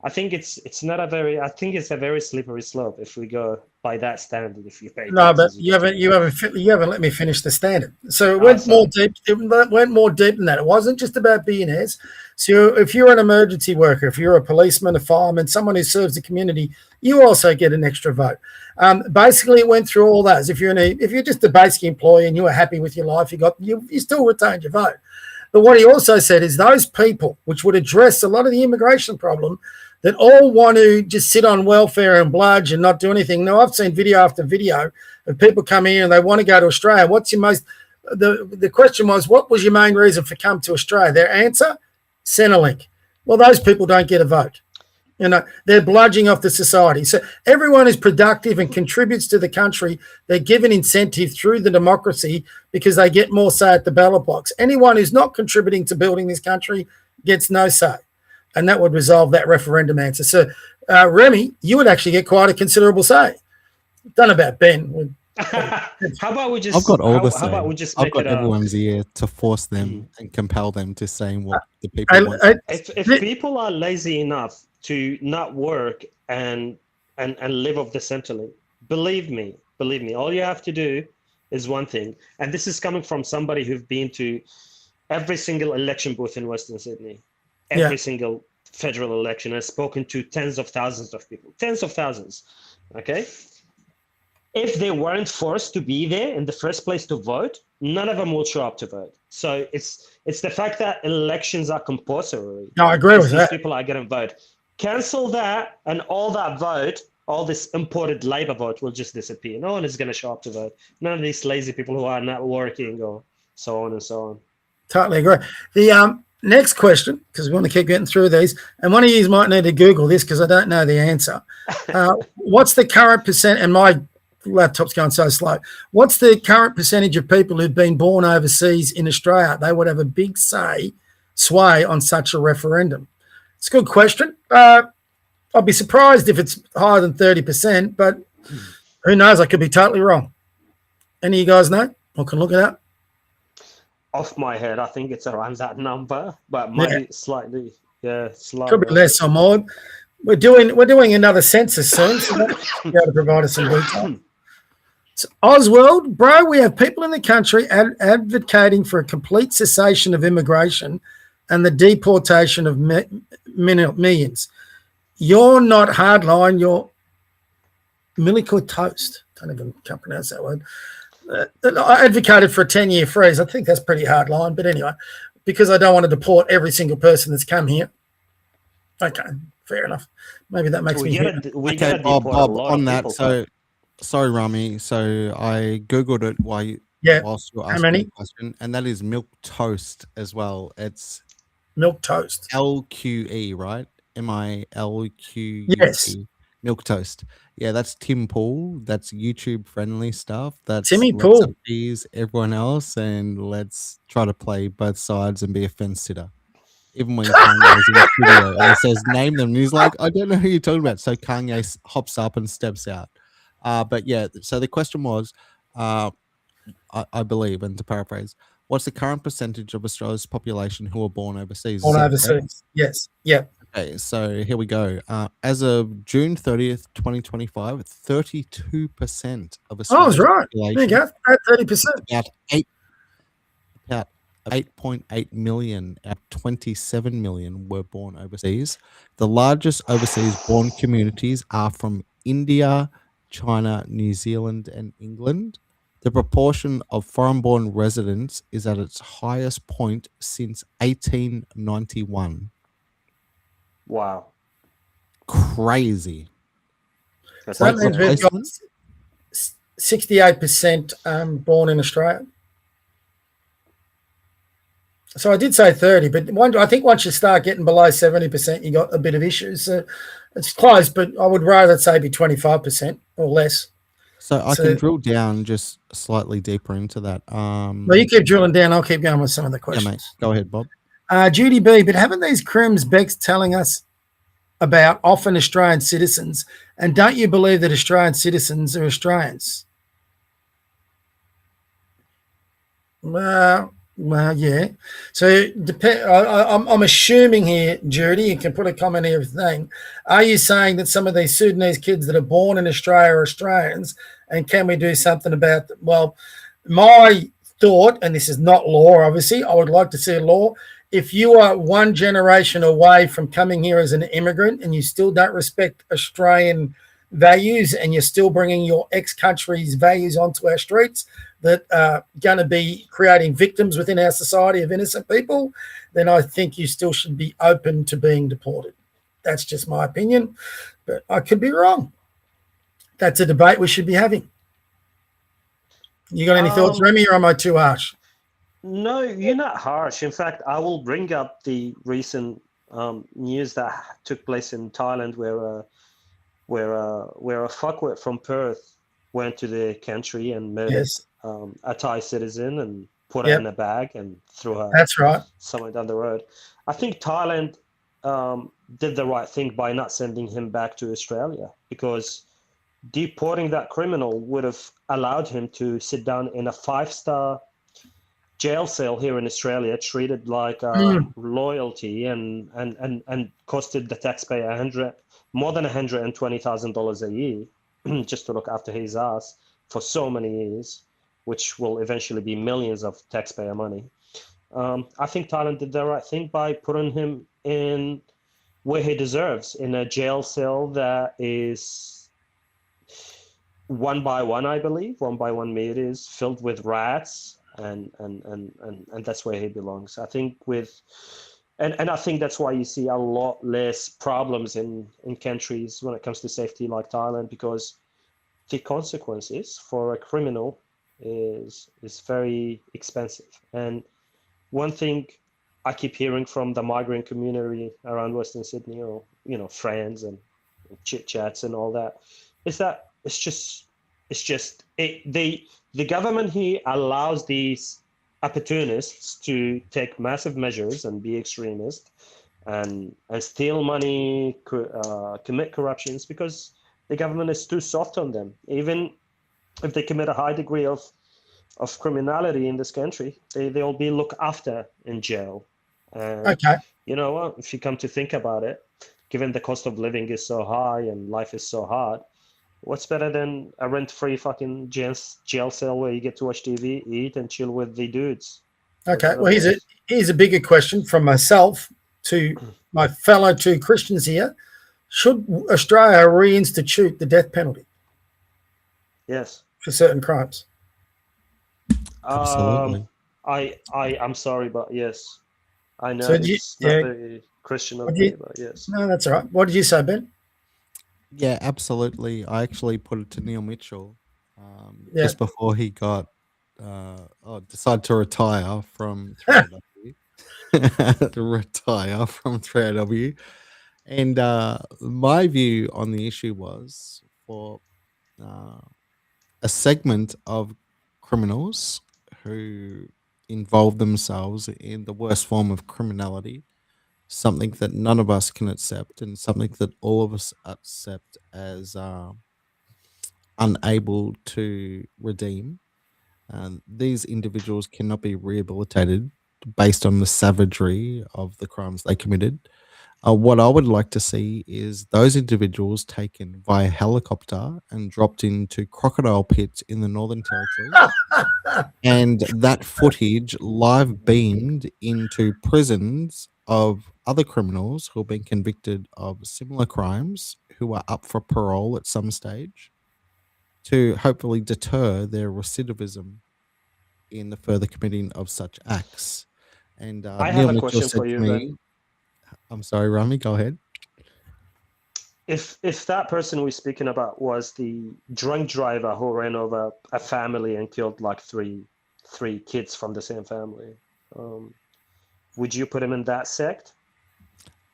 I think it's a very slippery slope if we go by that standard. If you pay, no, but you haven't let me finish the standard. So it went more deep. It went more deep than that. It wasn't just about billionaires. So if you're an emergency worker, if you're a policeman, a fireman, someone who serves the community, you also get an extra vote. Basically, it went through all those. If you're just a basic employee and you were happy with your life, you still retained your vote. But what he also said is those people, which would address a lot of the immigration problem, that all want to just sit on welfare and bludge and not do anything. Now, I've seen video after video of people come here and they want to go to Australia. What's your most, the question was, what was your main reason for coming to Australia? Their answer, Centrelink. Well, those people don't get a vote. You know, they're bludging off the society. So everyone is productive and contributes to the country. They're given incentive through the democracy because they get more say at the ballot box. Anyone who's not contributing to building this country gets no say. And that would resolve that referendum answer. So, Remy, you would actually get quite a considerable say. Don't know about Ben. How about we just? I've got all the say. How about we just I've make got it everyone's ear to force them and compel them to saying what the people want. If people are lazy enough to not work and live off the Centrelink, believe me, all you have to do is one thing, and this is coming from somebody who's been to every single election booth in Western Sydney, every single federal election, has spoken to tens of thousands of people, tens of thousands. Okay, if they weren't forced to be there in the first place to vote, none of them will show up to vote. So it's the fact that elections are compulsory. No, I agree with that. People are going to vote. Cancel that, and all that vote, all this imported Labor vote will just disappear. No one is going to show up to vote. None of these lazy people who are not working or so on and so on. Totally agree. The next question, because we want to keep getting through these, and one of you might need to Google this because I don't know the answer. What's the current percent, and my laptop's going so slow, what's the current percentage of people who've been born overseas in Australia? They would have a big sway on such a referendum. It's a good question. I'd be surprised if it's higher than 30%, but who knows? I could be totally wrong. Any of you guys know? I can look it up. Off my head, I think it's around that number, but maybe slightly, slightly. Could be less or more. We're doing another census soon, so you'll be able to provide us some detail. So Oswald, bro, we have people in the country advocating for a complete cessation of immigration and the deportation of millions. You're not hardline, you're Milico Toast. Can't pronounce that word. I advocated for a 10-year freeze. I think that's pretty hard line, but anyway, because I don't want to deport every single person that's come here. Okay, fair enough. Maybe that makes me happy. Okay, Bob, on that. So, sorry, Rami. So I Googled it whilst you were asking the question, and that is milk toast as well. It's milk toast. LQE, right? MILQE. Yes. Milk toast. Yeah, that's Tim Pool. That's YouTube friendly stuff. That's Timmy Pool. Everyone else, and let's try to play both sides and be a fence sitter. Even when Kanye's in the studio and it says name them, and he's like, I don't know who you're talking about. So Kanye hops up and steps out. But yeah, so the question was, I believe, and to paraphrase, what's the current percentage of Australia's population who are born overseas? Born overseas, yes. Yeah. Okay, so here we go. As of June 30th, 2025, 32% of Australia's I was right. population, There you go. At 30%. About 8.8 million out of 27 million were born overseas. The largest overseas born communities are from India, China, New Zealand, and England. The proportion of foreign-born residents is at its highest point since 1891. Wow. Crazy. So that means we've got 68% born in Australia. So I did say 30, but I think once you start getting below 70%, you got a bit of issues. So it's close, but I would rather say be 25% or less. So I can drill down just slightly deeper into that. Well, you keep drilling down. I'll keep going with some of the questions. Yeah, mate. Go ahead, Bob. Judy B, but haven't these crims Beck's telling us about often Australian citizens? And don't you believe that Australian citizens are Australians? Well, yeah. So I'm assuming here, Judy, you can put a comment here. Thing. Are you saying that some of these Sudanese kids that are born in Australia are Australians, and can we do something about them? Well, my thought, and this is not law, obviously, I would like to see a law. If you are one generation away from coming here as an immigrant and you still don't respect Australian values and you're still bringing your ex-country's values onto our streets that are going to be creating victims within our society of innocent people, then I think you still should be open to being deported. That's just my opinion, but I could be wrong. That's a debate we should be having. You got any thoughts, Remy, or am I too harsh? No, you're not harsh. In fact, I will bring up the recent news that took place in Thailand, where a fuckwit from Perth went to the country and murdered a Thai citizen and put her in a bag and threw her. That's right. Somewhere down the road. I think Thailand did the right thing by not sending him back to Australia, because deporting that criminal would have allowed him to sit down in a 5-star jail cell here in Australia, treated like loyalty, and costed the taxpayer more than $120,000 a year just to look after his ass for so many years, which will eventually be millions of taxpayer money. I think Thailand did the right thing by putting him in where he deserves, in a jail cell that is 1 by 1, I believe, 1 by 1 meters, filled with rats, and that's where he belongs. I think I think that's why you see a lot less problems in countries when it comes to safety like Thailand, because the consequences for a criminal is very expensive. And one thing I keep hearing from the migrant community around Western Sydney, or friends and chit chats and all that, is that the government here allows these opportunists to take massive measures and be extremist and steal money, commit corruptions, because the government is too soft on them. Even if they commit a high degree of criminality in this country, they'll be looked after in jail. And you know what? If you come to think about it, given the cost of living is so high and life is so hard, what's better than a rent-free fucking jail cell where you get to watch TV, eat, and chill with the dudes? Okay. Well, here's a bigger question from myself to my fellow two Christians here. Should Australia reinstitute the death penalty? Yes. For certain crimes? Absolutely. I'm sorry, but yes. I know So it's not very Christian of me, but yes. No, that's all right. What did you say, Ben? Yeah, absolutely. I actually put it to Neil Mitchell just before he got decided to retire from 3AW. To retire from 3AW. And my view on the issue was, for a segment of criminals who involve themselves in the worst form of criminality, something that none of us can accept, and something that all of us accept as unable to redeem. These individuals cannot be rehabilitated based on the savagery of the crimes they committed. What I would like to see is those individuals taken via helicopter and dropped into crocodile pits in the Northern Territory, and that footage live beamed into prisons of other criminals who have been convicted of similar crimes, who are up for parole at some stage, to hopefully deter their recidivism in the further committing of such acts. And I Neil have a Mitchell question said for to you, me, Ben. I'm sorry, Rami, go ahead. If that person we're speaking about was the drunk driver who ran over a family and killed like three kids from the same family, would you put him in that sect?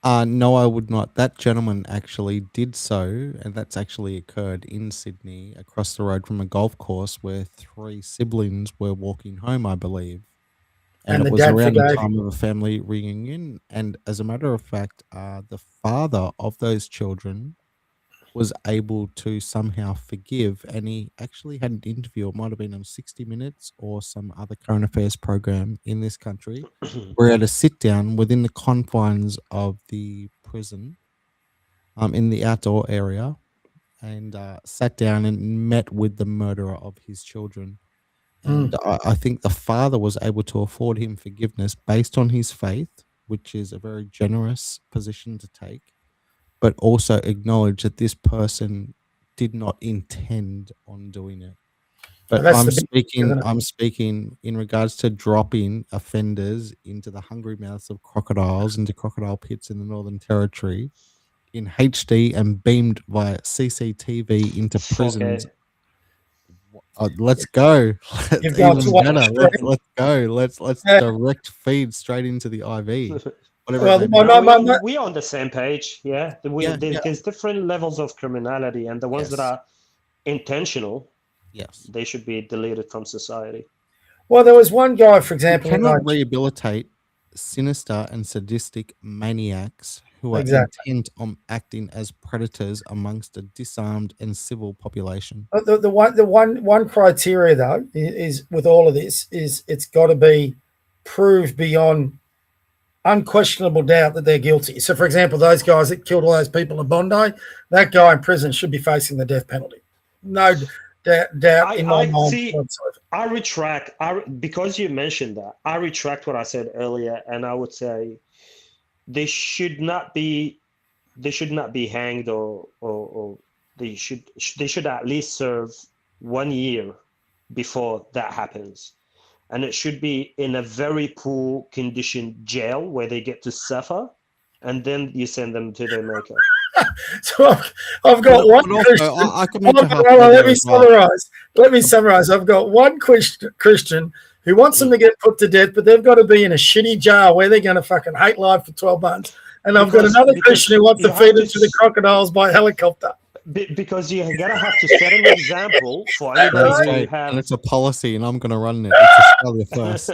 No, I would not. That gentleman actually did so, and that's actually occurred in Sydney, across the road from a golf course, where 3 siblings were walking home, I believe. And the it was dad around the forgave time of a family reunion. And as a matter of fact, the father of those children was able to somehow forgive, and he actually had an interview. It might have been on 60 Minutes or some other current affairs program in this country, where he had a sit down within the confines of the prison, in the outdoor area, and sat down and met with the murderer of his children. And I think the father was able to afford him forgiveness based on his faith, which is a very generous position to take, but also acknowledge that this person did not intend on doing it. But That's I'm the big thing, isn't it? I'm speaking in regards to dropping offenders into the hungry mouths of crocodiles, into crocodile pits in the Northern Territory. in HD and beamed via CCTV into prisons. Let's go. You've got to watch Let's go. Let's direct feed straight into the IV. We're on the same page. Yeah, there's different levels of criminality, and the ones that are intentional, they should be deleted from society. Well, there was one guy, for example, you cannot rehabilitate sinister and sadistic maniacs who are intent on acting as predators amongst a disarmed and civil population. The one criteria though is with all of this is it's got to be proved beyond unquestionable doubt that they're guilty. So, for example, those guys that killed all those people in Bondi, that guy in prison should be facing the death penalty. No doubt in my mind. I retract. Because you mentioned that, I retract what I said earlier, and I would say they should not be hanged, or they should at least serve 1 year before that happens. And it should be in a very poor condition jail where they get to suffer, and then you send them to their maker. So I've got one Christian. Let me summarize. I've got one Christian who wants them to get put to death, but they've got to be in a shitty jail where they're going to fucking hate life for 12 months. And I've got another Christian who wants to feed it to the crocodiles by helicopter. Because you're going to have to set an example for anybody who have... And it's a policy, and I'm going to run it. It's Australia first.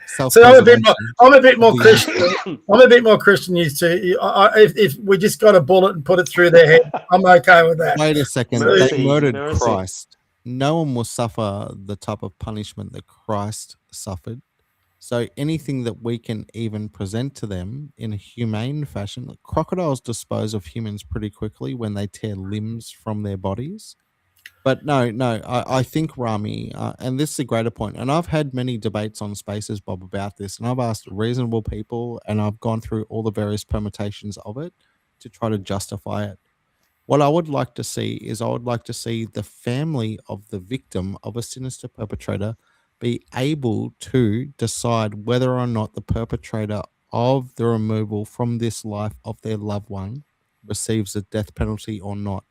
So I'm a bit more Christian. I'm a bit more Christian used to. If we just got a bullet and put it through their head, I'm okay with that. Wait a second. They murdered Christ. No one will suffer the type of punishment that Christ suffered. So anything that we can even present to them in a humane fashion, crocodiles dispose of humans pretty quickly when they tear limbs from their bodies. But no, I think, Rami, and this is a greater point, and I've had many debates on Spaces, Bob, about this, and I've asked reasonable people, and I've gone through all the various permutations of it to try to justify it. What I would like to see is the family of the victim of a sinister perpetrator be able to decide whether or not the perpetrator of the removal from this life of their loved one receives a death penalty or not.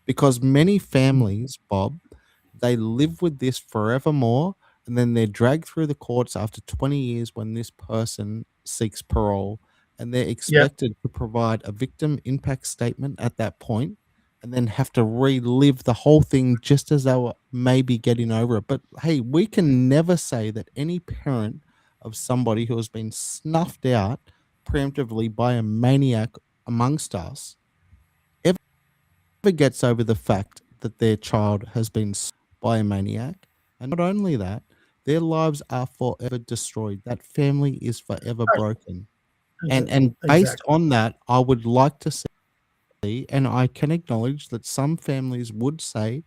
Because many families, Bob, they live with this forevermore, and then they're dragged through the courts after 20 years when this person seeks parole, and they're expected to provide a victim impact statement at that point, and then have to relive the whole thing just as they were maybe getting over it. But hey, we can never say that any parent of somebody who has been snuffed out preemptively by a maniac amongst us ever gets over the fact that their child has been by a maniac. And not only that, their lives are forever destroyed. That family is forever broken. And based on that, I would like to see, and I can acknowledge that some families would say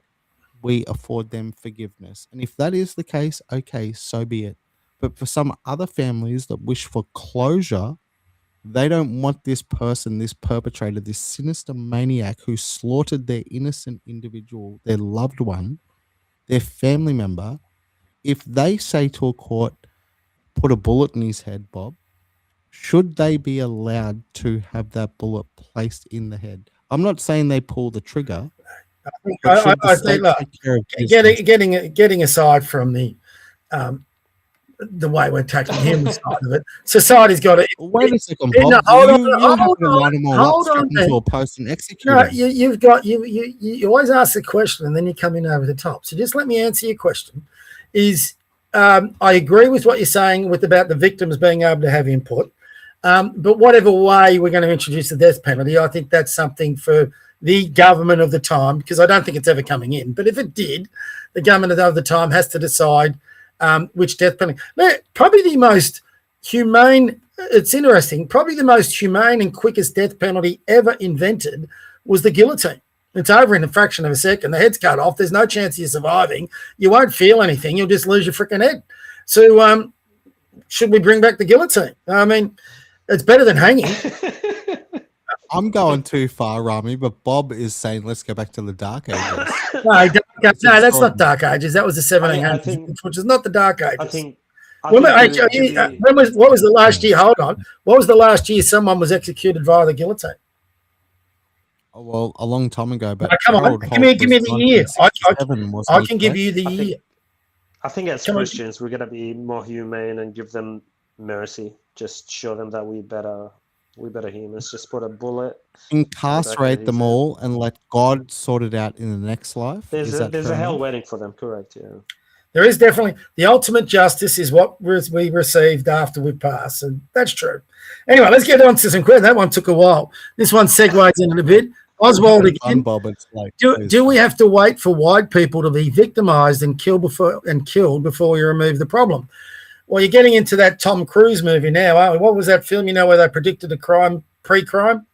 we afford them forgiveness. And if that is the case, okay, so be it. But for some other families that wish for closure, they don't want this person, this perpetrator, this sinister maniac who slaughtered their innocent individual, their loved one, their family member. If they say to a court, put a bullet in his head, Bob, should they be allowed to have that bullet placed in the head? I'm not saying they pull the trigger. I think, look, getting aside from the way we're tackling him side of it, society's got to. Wait a second, Bob. Hold on. To a post and execute. No, you always ask the question and then you come in over the top. So just let me answer your question. I agree with what you're saying about the victims being able to have input. But whatever way we're going to introduce the death penalty, I think that's something for the government of the time, because I don't think it's ever coming in. But if it did, the government of the time has to decide which death penalty. Probably the most humane, it's interesting, probably the most humane and quickest death penalty ever invented was the guillotine. It's over in a fraction of a second. The head's cut off. There's no chance of you surviving. You won't feel anything. You'll just lose your freaking head. So should we bring back the guillotine? I mean, it's better than hanging. I'm going too far, Rami, but Bob is saying let's go back to the Dark Ages. No, that's not Dark Ages. That was the 1700s, which is not the Dark Ages. What was the last year? Hold on. What was the last year someone was executed via the guillotine? Oh, well, a long time ago, but No, come on, Harold give Holt me was the year. 1967, wasn't I he, can give correct? you the I year. think I think as Come on. Christians, we're gonna be more humane and give them mercy. Just show them that we better humans. Just put a bullet in the back of Incarcerate his them head. all and let God sort it out in the next life. There's Is a that there's fair a hell enough? waiting for them. Correct. Yeah. There is definitely the ultimate justice is what we received after we pass, and that's true. Anyway, let's get on to some questions. That one took a while. This one segues in a bit. Oswald Fun, again. Bob. It's like, Do we have to wait for white people to be victimized and killed before we remove the problem? Well, you're getting into that Tom Cruise movie now, aren't we? What was that film? Where they predicted a crime pre-crime?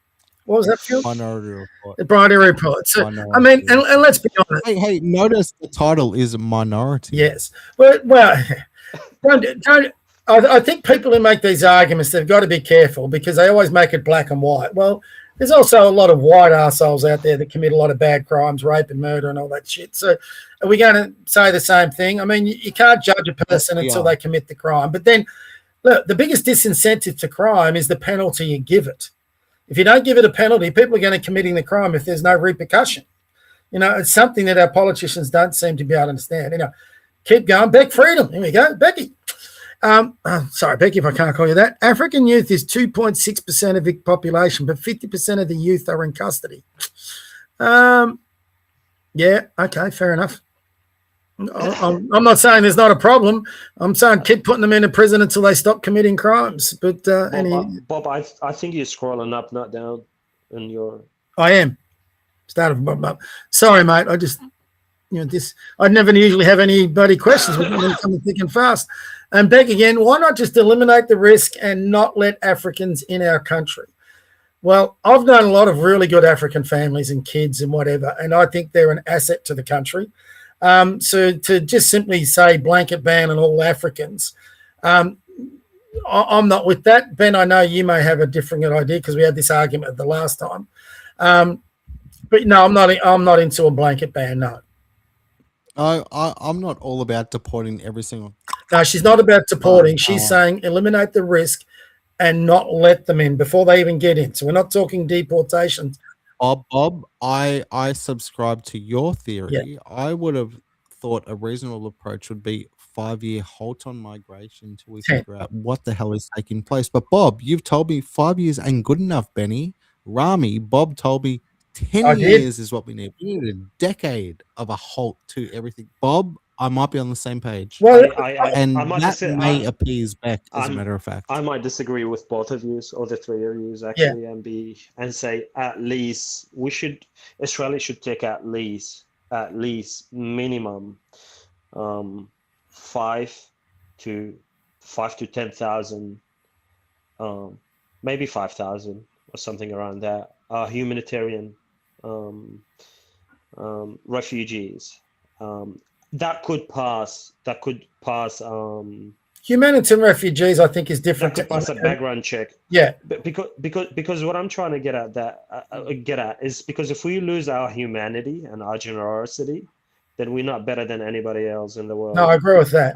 What was that film? Minority Report. The Minority Report. So, I mean, and let's be honest. Hey, notice the title is a minority. Yes. Well, don't. I think people who make these arguments, they've got to be careful because they always make it black and white. Well, there's also a lot of white arseholes out there that commit a lot of bad crimes, rape and murder and all that shit. So are we going to say the same thing? I mean, you can't judge a person until they commit the crime. But then, look, the biggest disincentive to crime is the penalty you give it. If you don't give it a penalty, people are going to committing the crime if there's no repercussion. It's something that our politicians don't seem to be able to understand. Keep going. Beck Freedom. Here we go. Becky. Sorry, Becky, if I can't call you that. African youth is 2.6% of the population, but 50% of the youth are in custody. Yeah, okay, fair enough. I'm not saying there's not a problem. I'm saying keep putting them into prison until they stop committing crimes. But Bob, I think you're scrolling up, not down, in your. I am. Sorry, mate. I just, I never usually have anybody questions when they come thick and fast. And back again, why not just eliminate the risk and not let Africans in our country? Well, I've known a lot of really good African families and kids and whatever, and I think they're an asset to the country. So to just simply say blanket ban on all Africans, I'm not with that. Ben, I know you may have a different idea because we had this argument the last time. But no, I'm not into a blanket ban, no. I'm not all about deporting every single. No, she's not about deporting. She's saying eliminate the risk and not let them in before they even get in. So we're not talking deportations. Bob, I subscribe to your theory. Yeah. I would have thought a reasonable approach would be 5-year halt on migration until we figure out what the hell is taking place. But Bob, you've told me 5 years ain't good enough, Benny. Rami, Bob told me 10 years is what we need. We need a decade of a halt to everything. Bob, I might be on the same page. Well, that may appease Beck, as a matter of fact. I might disagree with both of you, or the three of you, actually, and say at least Australia should take at least minimum 5 to 10,000, maybe 5,000 or something around that. Humanitarian refugees that could pass. Humanitarian refugees, I think, is different. That could pass a background check. Yeah, because what I'm trying to get at is because if we lose our humanity and our generosity, then we're not better than anybody else in the world. No, I agree with that.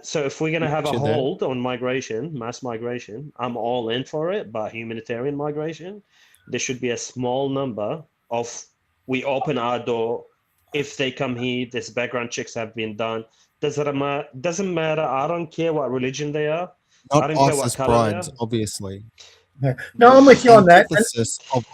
So if we're going to have a hold on migration, mass migration, I'm all in for it. But humanitarian migration, there should be a small number of. We open our door. If they come here, this background checks have been done. Doesn't matter. I don't care what religion they are. Not I don't care us what as color they brides, are. obviously. No, I'm with you on that. Exactly.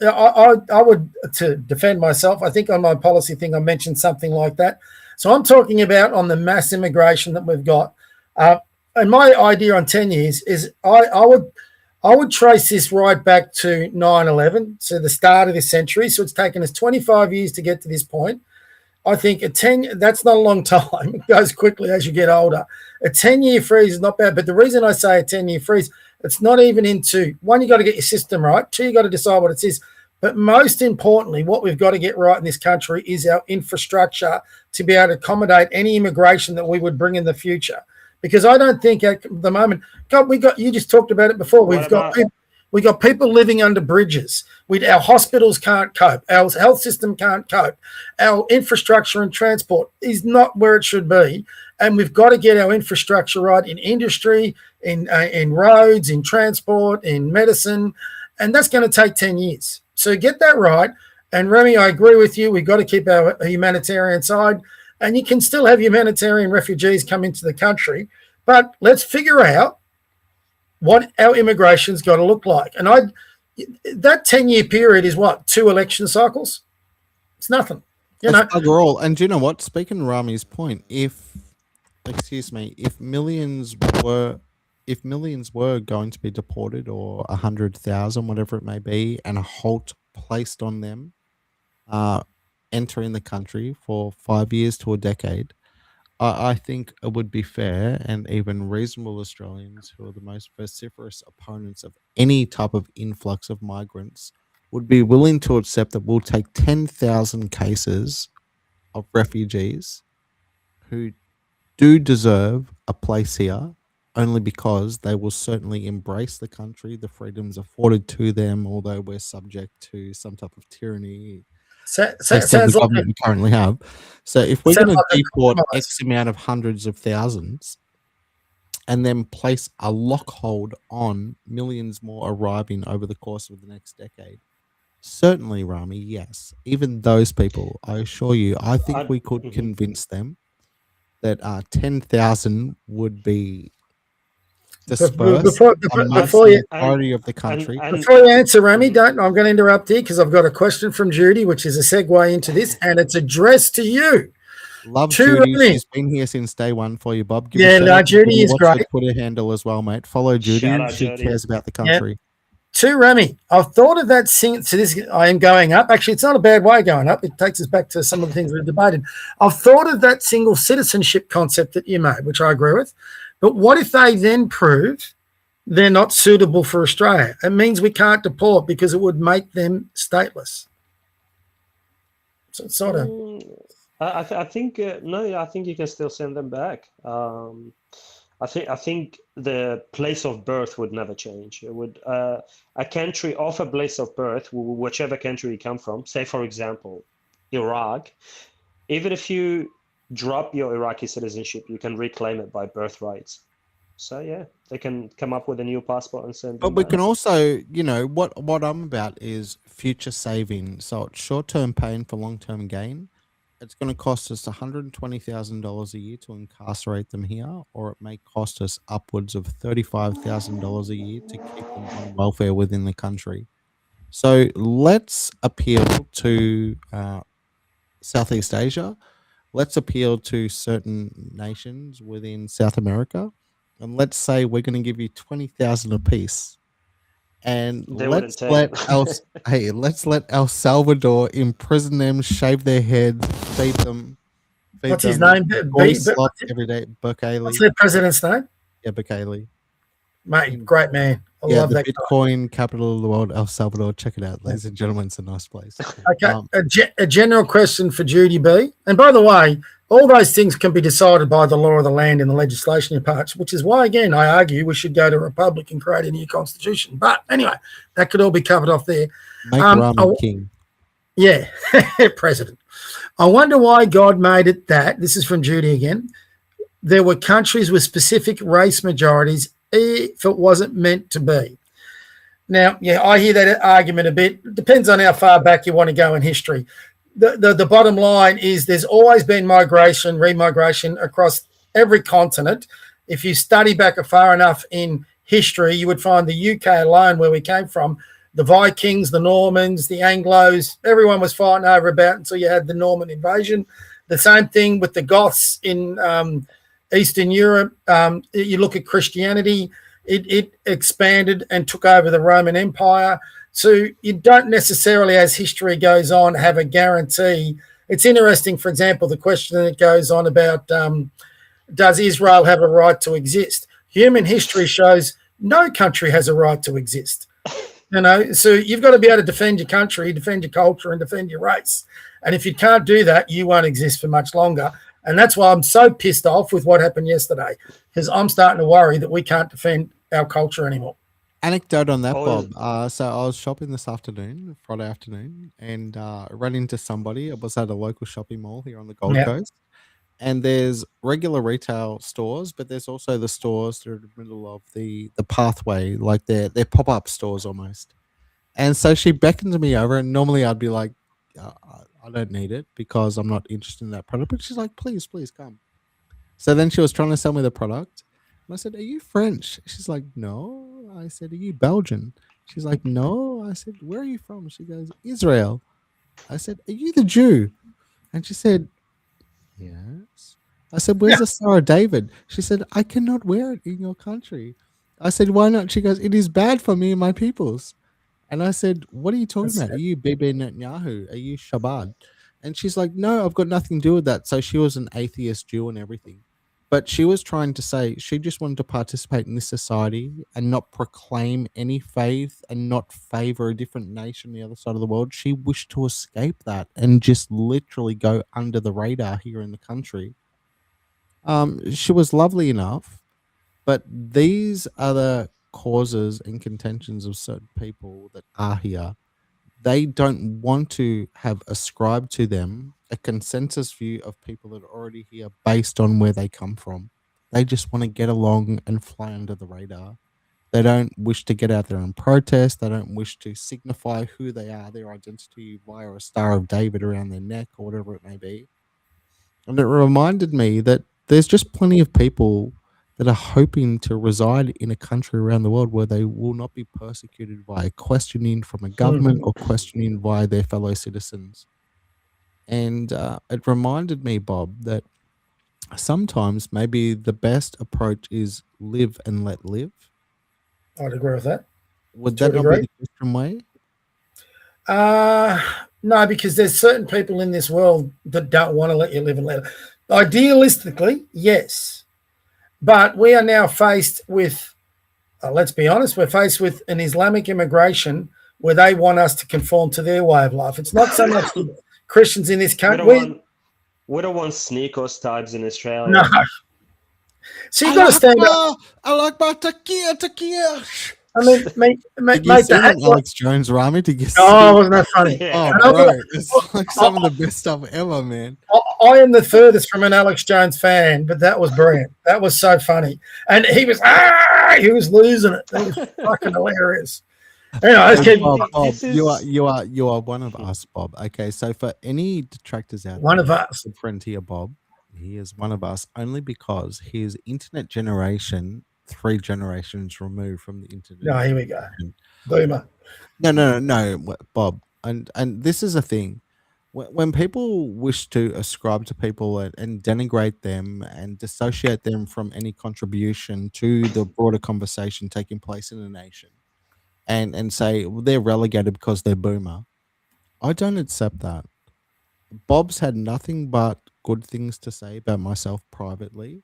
I would, to defend myself, I think on my policy thing I mentioned something like that. So I'm talking about on the mass immigration that we've got. And my idea on 10 years is I would trace this right back to 9/11, so the start of this century. So it's taken us 25 years to get to this point. I think that's not a long time. It goes quickly as you get older. A 10-year freeze is not bad, but the reason I say a 10-year freeze, it's not even into, one, you got to get your system right. Two, you got to decide what it is. But most importantly, what we've got to get right in this country is our infrastructure to be able to accommodate any immigration that we would bring in the future. Because I don't think at the moment, God, you just talked about it before. We've got people living under bridges. Our hospitals can't cope. Our health system can't cope. Our infrastructure and transport is not where it should be. And we've got to get our infrastructure right in industry, in roads, in transport, in medicine, And that's going to take 10 years. So get that right. And Remy, I agree with you. We've got to keep our humanitarian side. And you can still have humanitarian refugees come into the country. But let's figure out what our immigration's got to look like. And that 10-year period is what? 2 election cycles? It's nothing. Overall. And do you know what? Speaking of Rami's point, if millions were going to be deported, or 100,000, whatever it may be, and a halt placed on them entering the country for 5 years to a decade, I think it would be fair, and even reasonable Australians who are the most vociferous opponents of any type of influx of migrants would be willing to accept that we'll take 10,000 cases of refugees who do deserve a place here, only because they will certainly embrace the country, the freedoms afforded to them, although we're subject to some type of tyranny. Sounds the like government we currently have. So if we're going to like a deport compromise. X amount of hundreds of thousands and then place a lockhold on millions more arriving over the course of the next decade, certainly, Rami, yes. Even those people, I assure you, I think we could convince them that 10,000 would be dispersed amongst the majority of the country. Before you answer, Rami, I'm going to interrupt here because I've got a question from Judy, which is a segue into this, and it's addressed to you. Love Judy. Rami. She's been here since day one for you, Bob. Judy is great. What's her Twitter handle as well, mate? Follow Judy. She cares about the country. To Rami, I've thought of that so this, I am going up. Actually, it's not a bad way going up. It takes us back to some of the things we've debated. I've thought of that single citizenship concept that you made, which I agree with. But what if they then prove they're not suitable for Australia? It means we can't deport because it would make them stateless. So it's sort of... I think I think you can still send them back. I think the place of birth would never change. It would a country off a place of birth, whichever country you come from. Say, for example, Iraq. Even if you drop your Iraqi citizenship, you can reclaim it by birthrights. So yeah, they can come up with a new passport and send. But we can also, what I'm about is future saving. So it's short-term pain for long-term gain. It's going to cost us $120,000 a year to incarcerate them here, or it may cost us upwards of $35,000 a year to keep them on welfare within the country. So let's appeal to Southeast Asia. Let's appeal to certain nations within South America, and let's say we're going to give you 20,000 apiece. And let's let El Salvador imprison them, shave their heads, feed them. What's his name? Every day. Bukele. What's their president's name? Yeah, Bukele. Mate, great man. I love that Bitcoin capital of the world, El Salvador. Check it out, ladies and gentlemen. It's a nice place. Okay, a general question for Judy B. And by the way, all those things can be decided by the law of the land in the legislation parts, which is why, again, I argue we should go to a republic and create a new constitution. But anyway, that could all be covered off there. Make Rami king. Yeah, president. I wonder why God made it that, this is from Judy again, there were countries with specific race majorities if it wasn't meant to be. Now, yeah, I hear that argument a bit. It depends on how far back you want to go in history. The bottom line is there's always been migration, remigration across every continent. If you study back far enough in history, you would find the UK alone, where we came from, the Vikings, the Normans, the Anglos, everyone was fighting over about until you had the Norman invasion. The same thing with the Goths in Eastern Europe. You look at Christianity, it expanded and took over the Roman Empire. So you don't necessarily, as history goes on, have a guarantee. It's interesting, for example, the question that goes on about does Israel have a right to exist? Human history shows no country has a right to exist. So you've got to be able to defend your country, defend your culture, and defend your race. And if you can't do that, you won't exist for much longer. And that's why I'm so pissed off with what happened yesterday, because I'm starting to worry that we can't defend our culture anymore. Anecdote on that, Bob. So I was shopping this afternoon, Friday afternoon, and ran into somebody. I was at a local shopping mall here on the Gold Coast. And there's regular retail stores, but there's also the stores that are in the middle of the pathway, like they're pop-up stores almost. And so she beckoned me over, and normally I'd be like, I don't need it because I'm not interested in that product. But she's like, please, please come. So then she was trying to sell me the product. And I said, are you French? She's like, no. I said, are you Belgian? She's like, no. I said, where are you from? She goes, Israel. I said, are you the Jew? And she said, yes. I said, where's the Star of David? She said, I cannot wear it in your country. I said, why not? She goes, it is bad for me and my peoples. And I said, what are you talking about? Are you Bibi Netanyahu? Are you Shabbat? And she's like, no, I've got nothing to do with that. So she was an atheist Jew and everything. But she was trying to say she just wanted to participate in this society and not proclaim any faith and not favor a different nation on the other side of the world. She wished to escape that and just literally go under the radar here in the country. She was lovely enough, but these are the causes and contentions of certain people that are here. They don't want to have ascribed to them a consensus view of people that are already here based on where they come from. They just want to get along and fly under the radar. They don't wish to get out there and protest. They don't wish to signify who they are, their identity via a Star of David around their neck or whatever it may be. And it reminded me that there's just plenty of people that are hoping to reside in a country around the world where they will not be persecuted by questioning from a government or questioning by their fellow citizens. And it reminded me, Bob, that sometimes maybe the best approach is live and let live. I'd agree with that. Would that not be the Christian way? No, because there's certain people in this world that don't want to let you live and let live. Idealistically, yes. But we are now faced with, let's be honest, we're faced with an Islamic immigration where they want us to conform to their way of life. It's not so much the Christians in this country. We don't want sneakers types in Australia. No. So you've got to stand up. I like my takia. I mean, mate, Alex Jones, Rami, to get wasn't that funny? Oh, bro, it's like some of the best stuff ever, man. I am the furthest from an Alex Jones fan, but that was brilliant. That was so funny, and he was losing it. That was fucking hilarious. Anyway, Bob, you are one of us, Bob. Okay, so for any detractors out there, one of us, friend here, Bob, he is one of us only because his internet generation. 3 generations removed from the internet. No, here we go. Boomer. No, Bob. And this is a thing. When people wish to ascribe to people and denigrate them and dissociate them from any contribution to the broader conversation taking place in a nation and say they're relegated because they're boomer, I don't accept that. Bob's had nothing but good things to say about myself privately.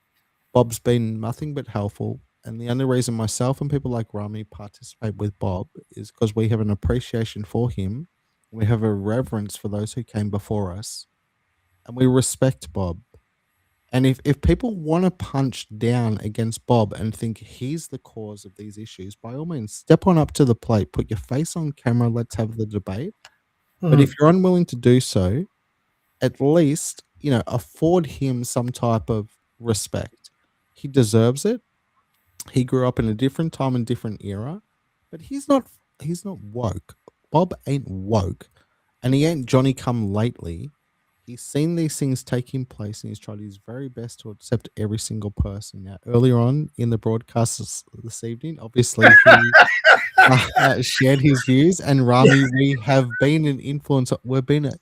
Bob's been nothing but helpful. And the only reason myself and people like Rami participate with Bob is because we have an appreciation for him. We have a reverence for those who came before us. And we respect Bob. And if people want to punch down against Bob and think he's the cause of these issues, by all means, step on up to the plate, put your face on camera, let's have the debate. But if you're unwilling to do so, at least, afford him some type of respect. He deserves it. He grew up in a different time and different era, but he's not woke. Bob ain't woke, and he ain't Johnny come lately. He's seen these things taking place, and he's tried his very best to accept every single person. Now, earlier on in the broadcast this evening, obviously he shared his views, and Rami, we have been an influence. We've been a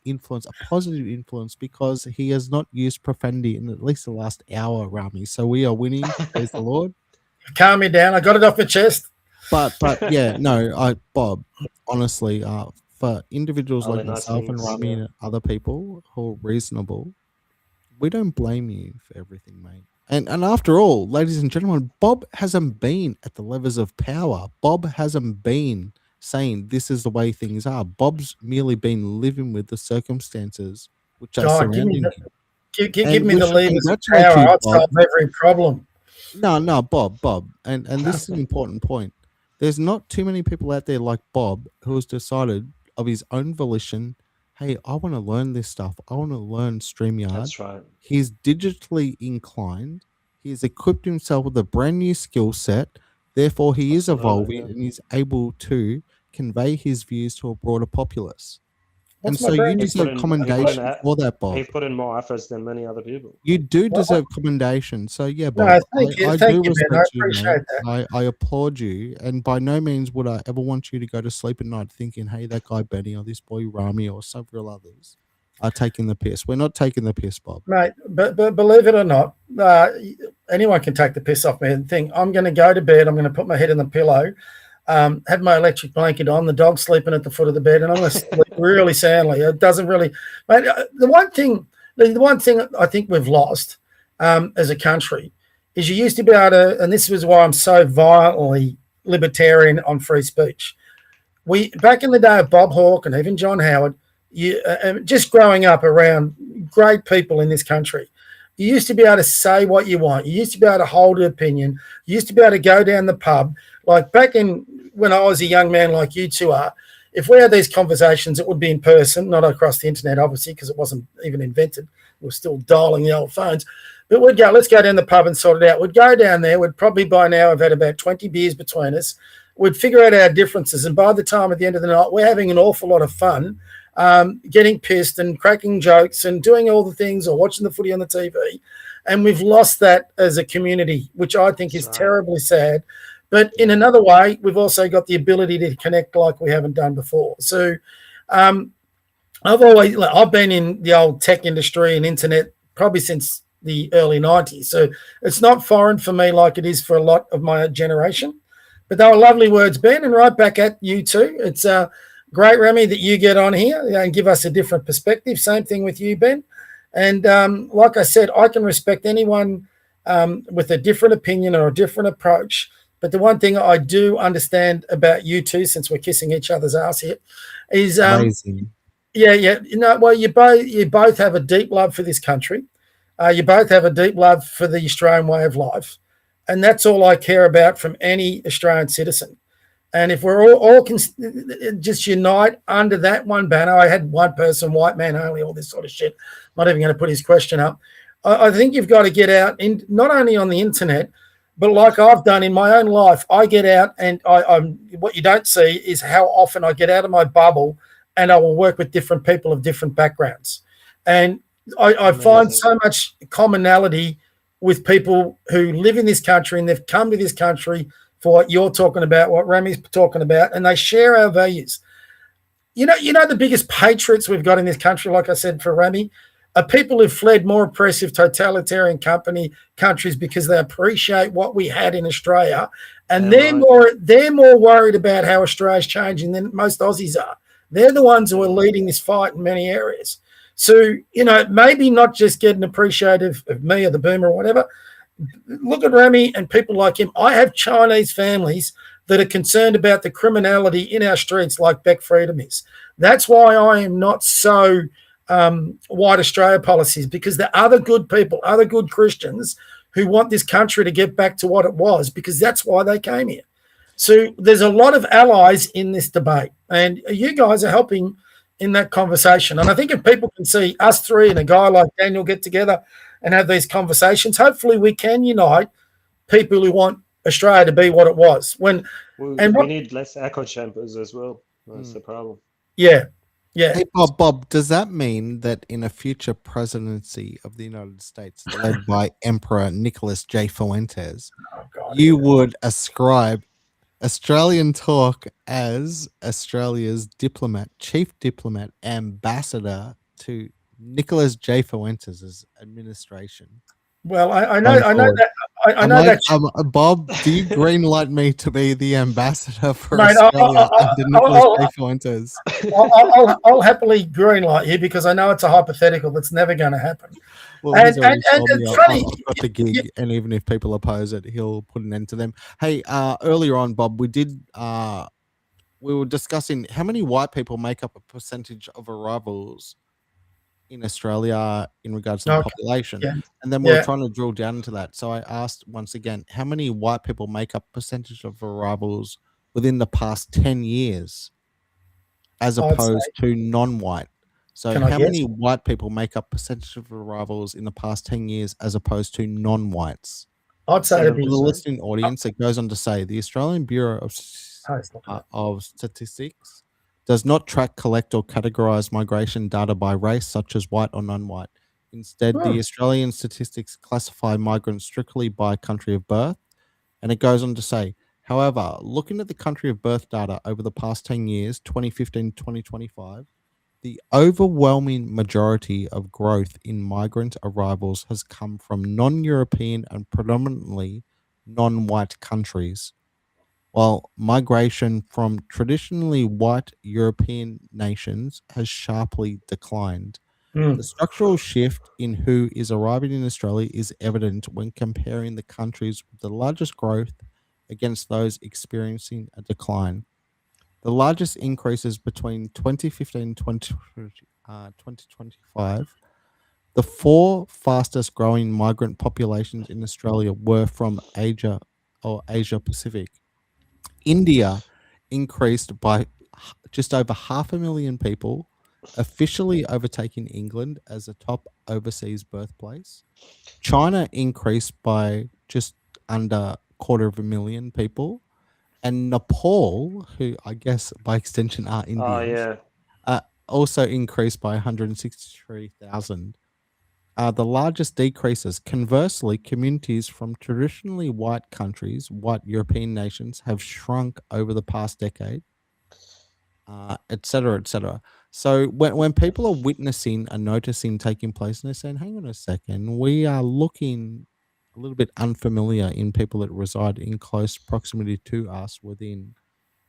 positive influence, because he has not used profanity in at least the last hour, Rami. So we are winning. Praise the Lord. Calm me down. I got it off my chest. But yeah, no, Bob, honestly, for individuals like myself and Rami and other people who are reasonable, we don't blame you for everything, mate. And after all, ladies and gentlemen, Bob hasn't been at the levers of power. Bob hasn't been saying this is the way things are. Bob's merely been living with the circumstances which are surrounding him. Give me the levers of power. I'll solve every problem. No, Bob. And this is an important point. There's not too many people out there like Bob who has decided of his own volition, hey, I want to learn this stuff. I want to learn StreamYard. That's right. He's digitally inclined. He's equipped himself with a brand new skill set. Therefore, he is evolving and he's able to convey his views to a broader populace. What's And my so you brand? deserve commendation for that, Bob. He put in more efforts than many other people. You do deserve commendation. So yeah, Bob, No, thank you. I Thank do you, Ben. I respect you, appreciate mate. that. I applaud you, and by no means would I ever want you to go to sleep at night thinking, "Hey, that guy Benny or this boy Rami or several others are taking the piss." We're not taking the piss, Bob. Mate, but believe it or not, anyone can take the piss off me and think, I'm going to go to bed, I'm going to put my head in the pillow, have my electric blanket on, the dog's sleeping at the foot of the bed, and I'm going to sleep really soundly. It doesn't really, mate, the one thing I think we've lost as a country is you used to be able to, and this was why I'm so violently libertarian on free speech. Back in the day of Bob Hawke and even John Howard, just growing up around great people in this country, you used to be able to say what you want. You used to be able to hold an opinion. You used to be able to go down the pub. Like back in when I was a young man like you two are, if we had these conversations, it would be in person, not across the internet, obviously, because it wasn't even invented. We're still dialing the old phones. But we'd go, let's go down the pub and sort it out. We'd go down there. We'd probably by now have had about 20 beers between us. We'd figure out our differences. And by the time at the end of the night, we're having an awful lot of fun, getting pissed and cracking jokes and doing all the things or watching the footy on the TV. And we've lost that as a community, which I think is terribly sad. But in another way, we've also got the ability to connect like we haven't done before. So I've been in the old tech industry and internet probably since the early 90s. So it's not foreign for me like it is for a lot of my generation. But they were lovely words, Ben, and right back at you too. It's great, Remy, that you get on here and give us a different perspective. Same thing with you, Ben. And like I said, I can respect anyone with a different opinion or a different approach. But the one thing I do understand about you two, since we're kissing each other's ass here, is Amazing. Well, you both have a deep love for this country. You both have a deep love for the Australian way of life, and that's all I care about from any Australian citizen. And if we're all just unite under that one banner, I had one person, white man only, all this sort of shit. I'm not even going to put his question up. I think you've got to get out, in not only on the internet, but like I've done in my own life. I get out, and I'm what you don't see is how often I get out of my bubble, and I will work with different people of different backgrounds. And I find so much commonality with people who live in this country, and they've come to this country for what you're talking about, what Remy's talking about, and they share our values. You know the biggest patriots we've got in this country, like I said for Remy, are people who've fled more oppressive totalitarian countries because they appreciate what we had in Australia, and they're more worried about how Australia's changing than most Aussies are. They're the ones who are leading this fight in many areas. So, maybe not just getting appreciative of me or the boomer or whatever. Look at Remy and people like him. I have Chinese families that are concerned about the criminality in our streets like Beck Freedom is. That's why I am not so white Australia policies, because there are other good people, other good Christians who want this country to get back to what it was, because that's why they came here. So there's a lot of allies in this debate, and you guys are helping in that conversation. And I think if people can see us three and a guy like Daniel get together and have these conversations, hopefully we can unite people who want Australia to be what it was. We need less echo chambers as well. That's the problem. Yeah. Hey, Bob, does that mean that in a future presidency of the United States led by Emperor Nicholas J. Fuentes, you would ascribe Australian talk as Australia's chief diplomat, ambassador to Nicholas J. Fuentes' administration? Well, I know that. Bob, do you green light me to be the ambassador for Australia under Nicholas J. Fuentes? I'll happily green light you, because I know it's a hypothetical that's never going to happen. Well, and it's funny. I've got the gig, and even if people oppose it, he'll put an end to them. Hey, earlier on, Bob, we were discussing how many white people make up a percentage of arrivals in Australia in regards to the population. Yeah. And then we were trying to drill down into that. So I asked once again, how many white people make up percentage of arrivals within the past 10 years as opposed to non-white? So how many white people make up percentage of arrivals in the past 10 years as opposed to non-whites? I'd say it'd For be the listening audience, it goes on to say the Australian Bureau of Statistics does not track, collect, or categorize migration data by race, such as white or non-white. Instead, the Australian statistics classify migrants strictly by country of birth. And it goes on to say, however, looking at the country of birth data over the past 10 years, 2015 to 2025, the overwhelming majority of growth in migrant arrivals has come from non-European and predominantly non-white countries, while migration from traditionally white European nations has sharply declined. The structural shift in who is arriving in Australia is evident when comparing the countries with the largest growth against those experiencing a decline. The largest increases between 2015 and 2025. The four fastest growing migrant populations in Australia were from Asia or Asia Pacific. India increased by just over 500,000 people, officially overtaking England as a top overseas birthplace. China increased by just under 250,000 people, and Nepal, who I guess by extension are Indians, also increased by 163,000. The largest decreases. Conversely, communities from traditionally white countries, white European nations, have shrunk over the past decade, et cetera, et cetera. So when people are witnessing and noticing taking place, and they're saying, hang on a second, we are looking a little bit unfamiliar in people that reside in close proximity to us within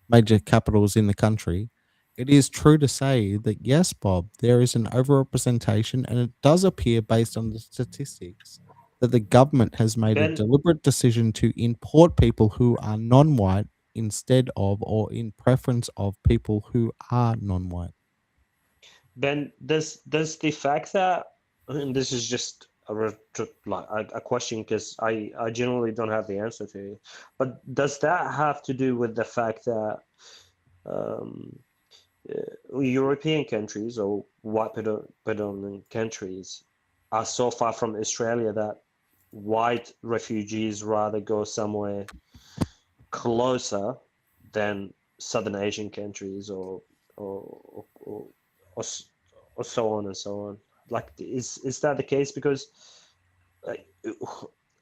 major capitals in the country, it is true to say that, yes, Bob, there is an overrepresentation, and it does appear based on the statistics that the government has made a deliberate decision to import people who are non-white instead of or in preference of people who are non-white. Ben, does the fact that, and this is just a question because I generally don't have the answer to it, but does that have to do with the fact that European countries or white predominant countries are so far from Australia that white refugees rather go somewhere closer than Southern Asian countries or so on and so on? Like, is that the case? Because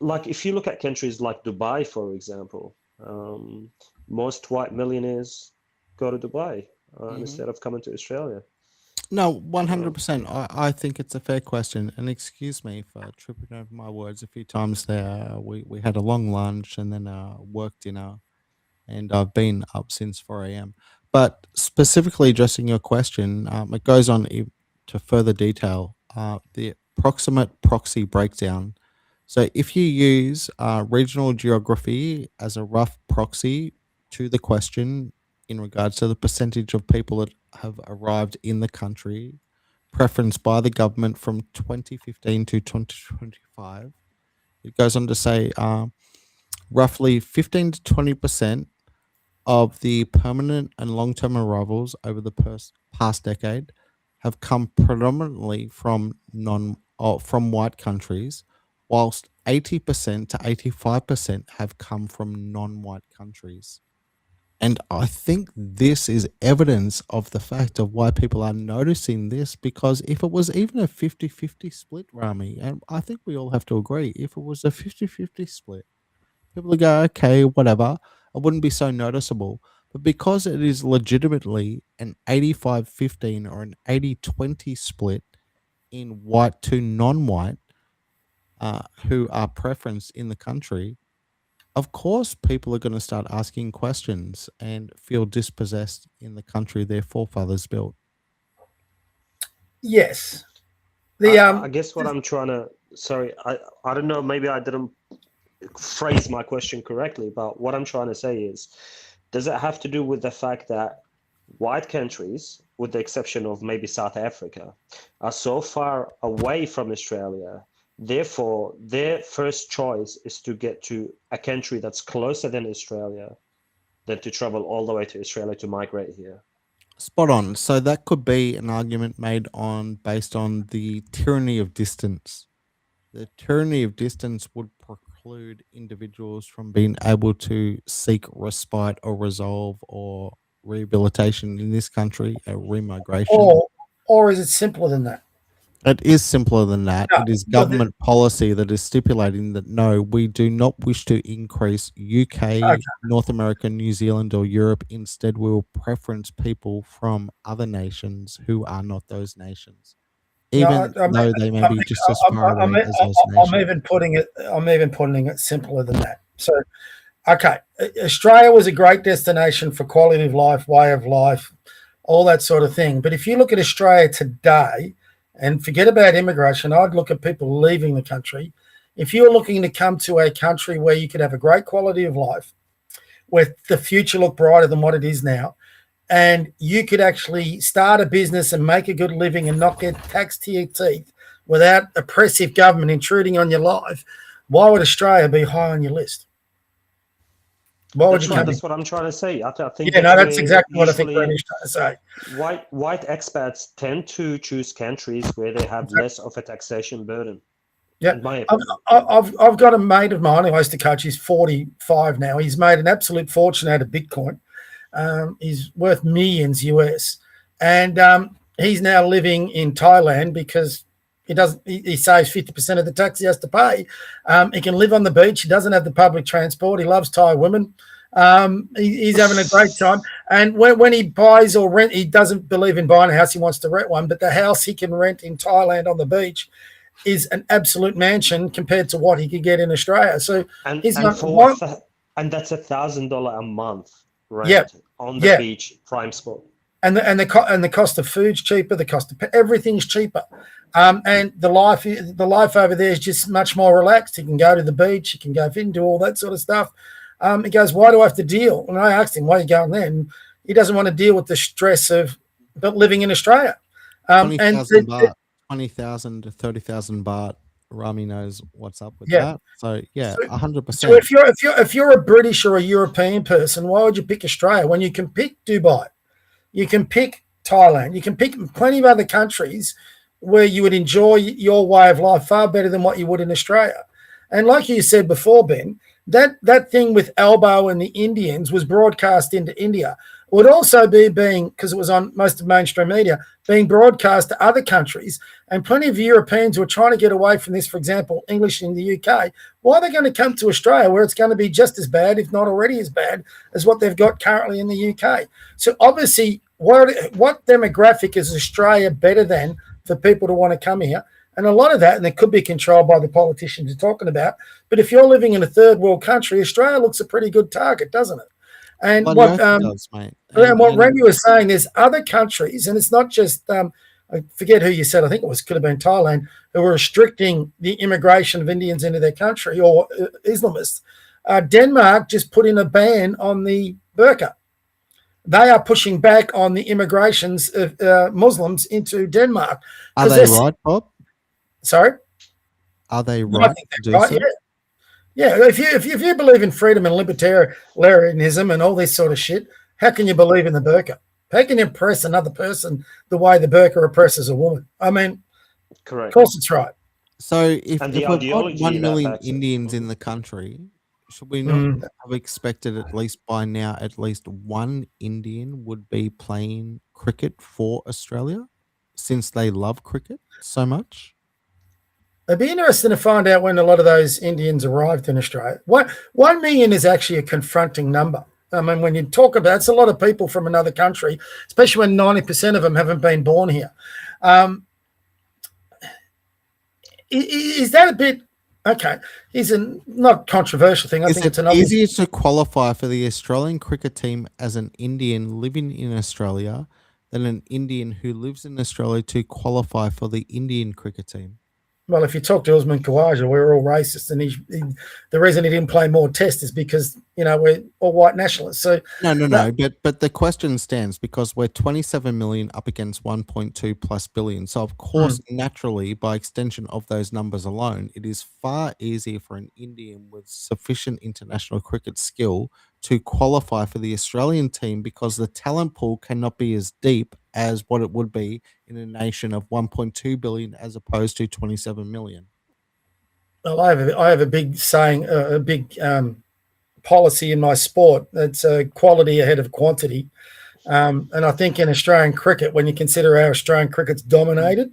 like if you look at countries like Dubai, for example, most white millionaires go to Dubai instead of coming to Australia. No, 100%. I think it's a fair question. And excuse me for tripping over my words a few times there. We had a long lunch and then work dinner, and I've been up since 4 a.m. But specifically addressing your question, it goes on to further detail the approximate proxy breakdown. So if you use regional geography as a rough proxy to the question in regards to the percentage of people that have arrived in the country, preferenced by the government from 2015 to 2025, it goes on to say roughly 15 to 20% of the permanent and long-term arrivals over the past decade have come predominantly from white countries, whilst 80% to 85% have come from non-white countries. And I think this is evidence of the fact of why people are noticing this, because if it was even a 50-50 split, Rami, and I think we all have to agree, if it was a 50-50 split, people would go, okay, whatever, it wouldn't be so noticeable. But because it is legitimately an 85-15 or an 80-20 split in white to non-white who are preferenced in the country, of course people are going to start asking questions and feel dispossessed in the country their forefathers built. Yes. I guess what I'm trying to, sorry, I don't know, maybe I didn't phrase my question correctly, but what I'm trying to say is, does it have to do with the fact that white countries, with the exception of maybe South Africa, are so far away from Australia, therefore their first choice is to get to a country that's closer than Australia than to travel all the way to Australia to migrate here? Spot on. So that could be an argument made based on the tyranny of distance. The tyranny of distance would preclude individuals from being able to seek respite or resolve or rehabilitation in this country, a remigration? Or is it simpler than that? It is simpler than that. No, It is but government policy that is stipulating that no, we do not wish to increase UK, okay. North America, New Zealand, or Europe. Instead, we will preference people from other nations who are not those nations, No, even though they may be just as far away as those I'm nations. even putting it. I'm even putting it simpler than that. So, okay, Australia was a great destination for quality of life, way of life, all that sort of thing. But if you look at Australia today, and forget about immigration, I'd look at people leaving the country. If you're looking to come to a country where you could have a great quality of life, where the future looked brighter than what it is now, and you could actually start a business and make a good living and not get taxed to your teeth without oppressive government intruding on your life, why would Australia be high on your list? Why would you come? That's what I'm trying to say. I think Yeah, no, that's exactly what I think Randy's trying to say. White expats tend to choose countries where they have less of a taxation burden. Yeah, in my opinion. I've got a mate of mine who I used to coach. He's 45 now. He's made an absolute fortune out of Bitcoin. He's worth millions US, and he's now living in Thailand because he saves 50% of the tax he has to pay. He can live on the beach. He doesn't have the public transport. He loves Thai women. He's having a great time. And when he buys or rent, he doesn't believe in buying a house. He wants to rent one. But the house he can rent in Thailand on the beach is an absolute mansion compared to what he could get in Australia. So and that's $1,000 a month rent on the beach, prime spot. And the cost of food's cheaper. The cost of everything's cheaper. And the life over there is just much more relaxed. He can go to the beach. He can go and do all that sort of stuff. He goes, why do I have to deal? And I asked him, why are you going there? And he doesn't want to deal with the stress of living in Australia. 20,000 to 30,000 baht. Rami knows what's up with that. So 100%. So if you're a British or a European person, why would you pick Australia when you can pick Dubai? You can pick Thailand. You can pick plenty of other countries where you would enjoy your way of life far better than what you would in Australia. And like you said before, Ben, that thing with Albo and the Indians was broadcast into India. It would also be because it was on most of mainstream media, being broadcast to other countries. And plenty of Europeans who are trying to get away from this, for example, English in the UK, why are they going to come to Australia where it's going to be just as bad, if not already as bad, as what they've got currently in the UK? So obviously, what demographic is Australia better than for people to want to come here? And a lot of that, and it could be controlled by the politicians you're talking about, but if you're living in a third world country, Australia looks a pretty good target, doesn't it? And what Randy was saying, there's other countries, and it's not just, I forget who you said, I think could have been Thailand, who were restricting the immigration of Indians into their country, or Islamists. Denmark just put in a ban on the burqa. They are pushing back on the immigrations of Muslims into Denmark. Are they right, Bob? Sorry? Are they right to do so? Yeah, if you believe in freedom and libertarianism and all this sort of shit, how can you believe in the burqa? How can you oppress another person the way the burqa oppresses a woman? I mean, correct. Of course it's right. So if we've got 1 million Indians in the country, should we not have expected at least by now at least one Indian would be playing cricket for Australia, since they love cricket so much? It'd be interesting to find out when a lot of those Indians arrived in Australia. 1 million is actually a confronting number. I mean, when you talk about it's a lot of people from another country, especially when 90% of them haven't been born here. Is that a bit okay? Is a not controversial thing. I think it's an obvious. Easier to qualify for the Australian cricket team as an Indian living in Australia than an Indian who lives in Australia to qualify for the Indian cricket team? Well, if you talk to Usman Khawaja, we're all racist, and the reason he didn't play more Test is because we're all white nationalists. So no. But the question stands because we're 27 million up against 1.2 plus billion. So of course, naturally, by extension of those numbers alone, it is far easier for an Indian with sufficient international cricket skill to qualify for the Australian team because the talent pool cannot be as deep as what it would be in a nation of 1.2 billion as opposed to 27 million. Well, I have a big saying, a big policy in my sport. That's quality ahead of quantity. And I think in Australian cricket, when you consider how Australian cricket's dominated,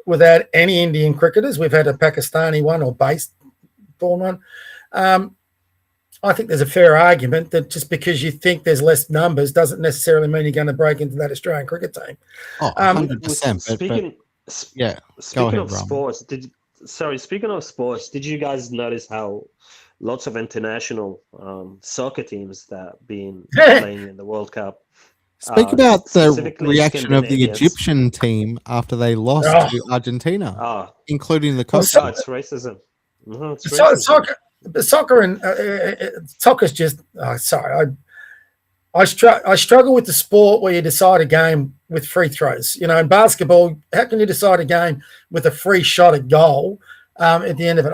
without any Indian cricketers, we've had a Pakistani one or baseball one. I think there's a fair argument that just because you think there's less numbers doesn't necessarily mean you're going to break into that Australian cricket team. Oh, 100%. Speaking ahead, of sports, speaking of sports, did you guys notice how lots of international soccer teams that been playing in the World Cup? Speak about the specifically reaction of the Scandinavians. Egyptian team after they lost to Argentina, including the coach. It's racism. It's racism. Soccer's just. Sorry, I struggle with the sport where you decide a game with free throws. You know, in basketball, how can you decide a game with a free shot at goal at the end of it?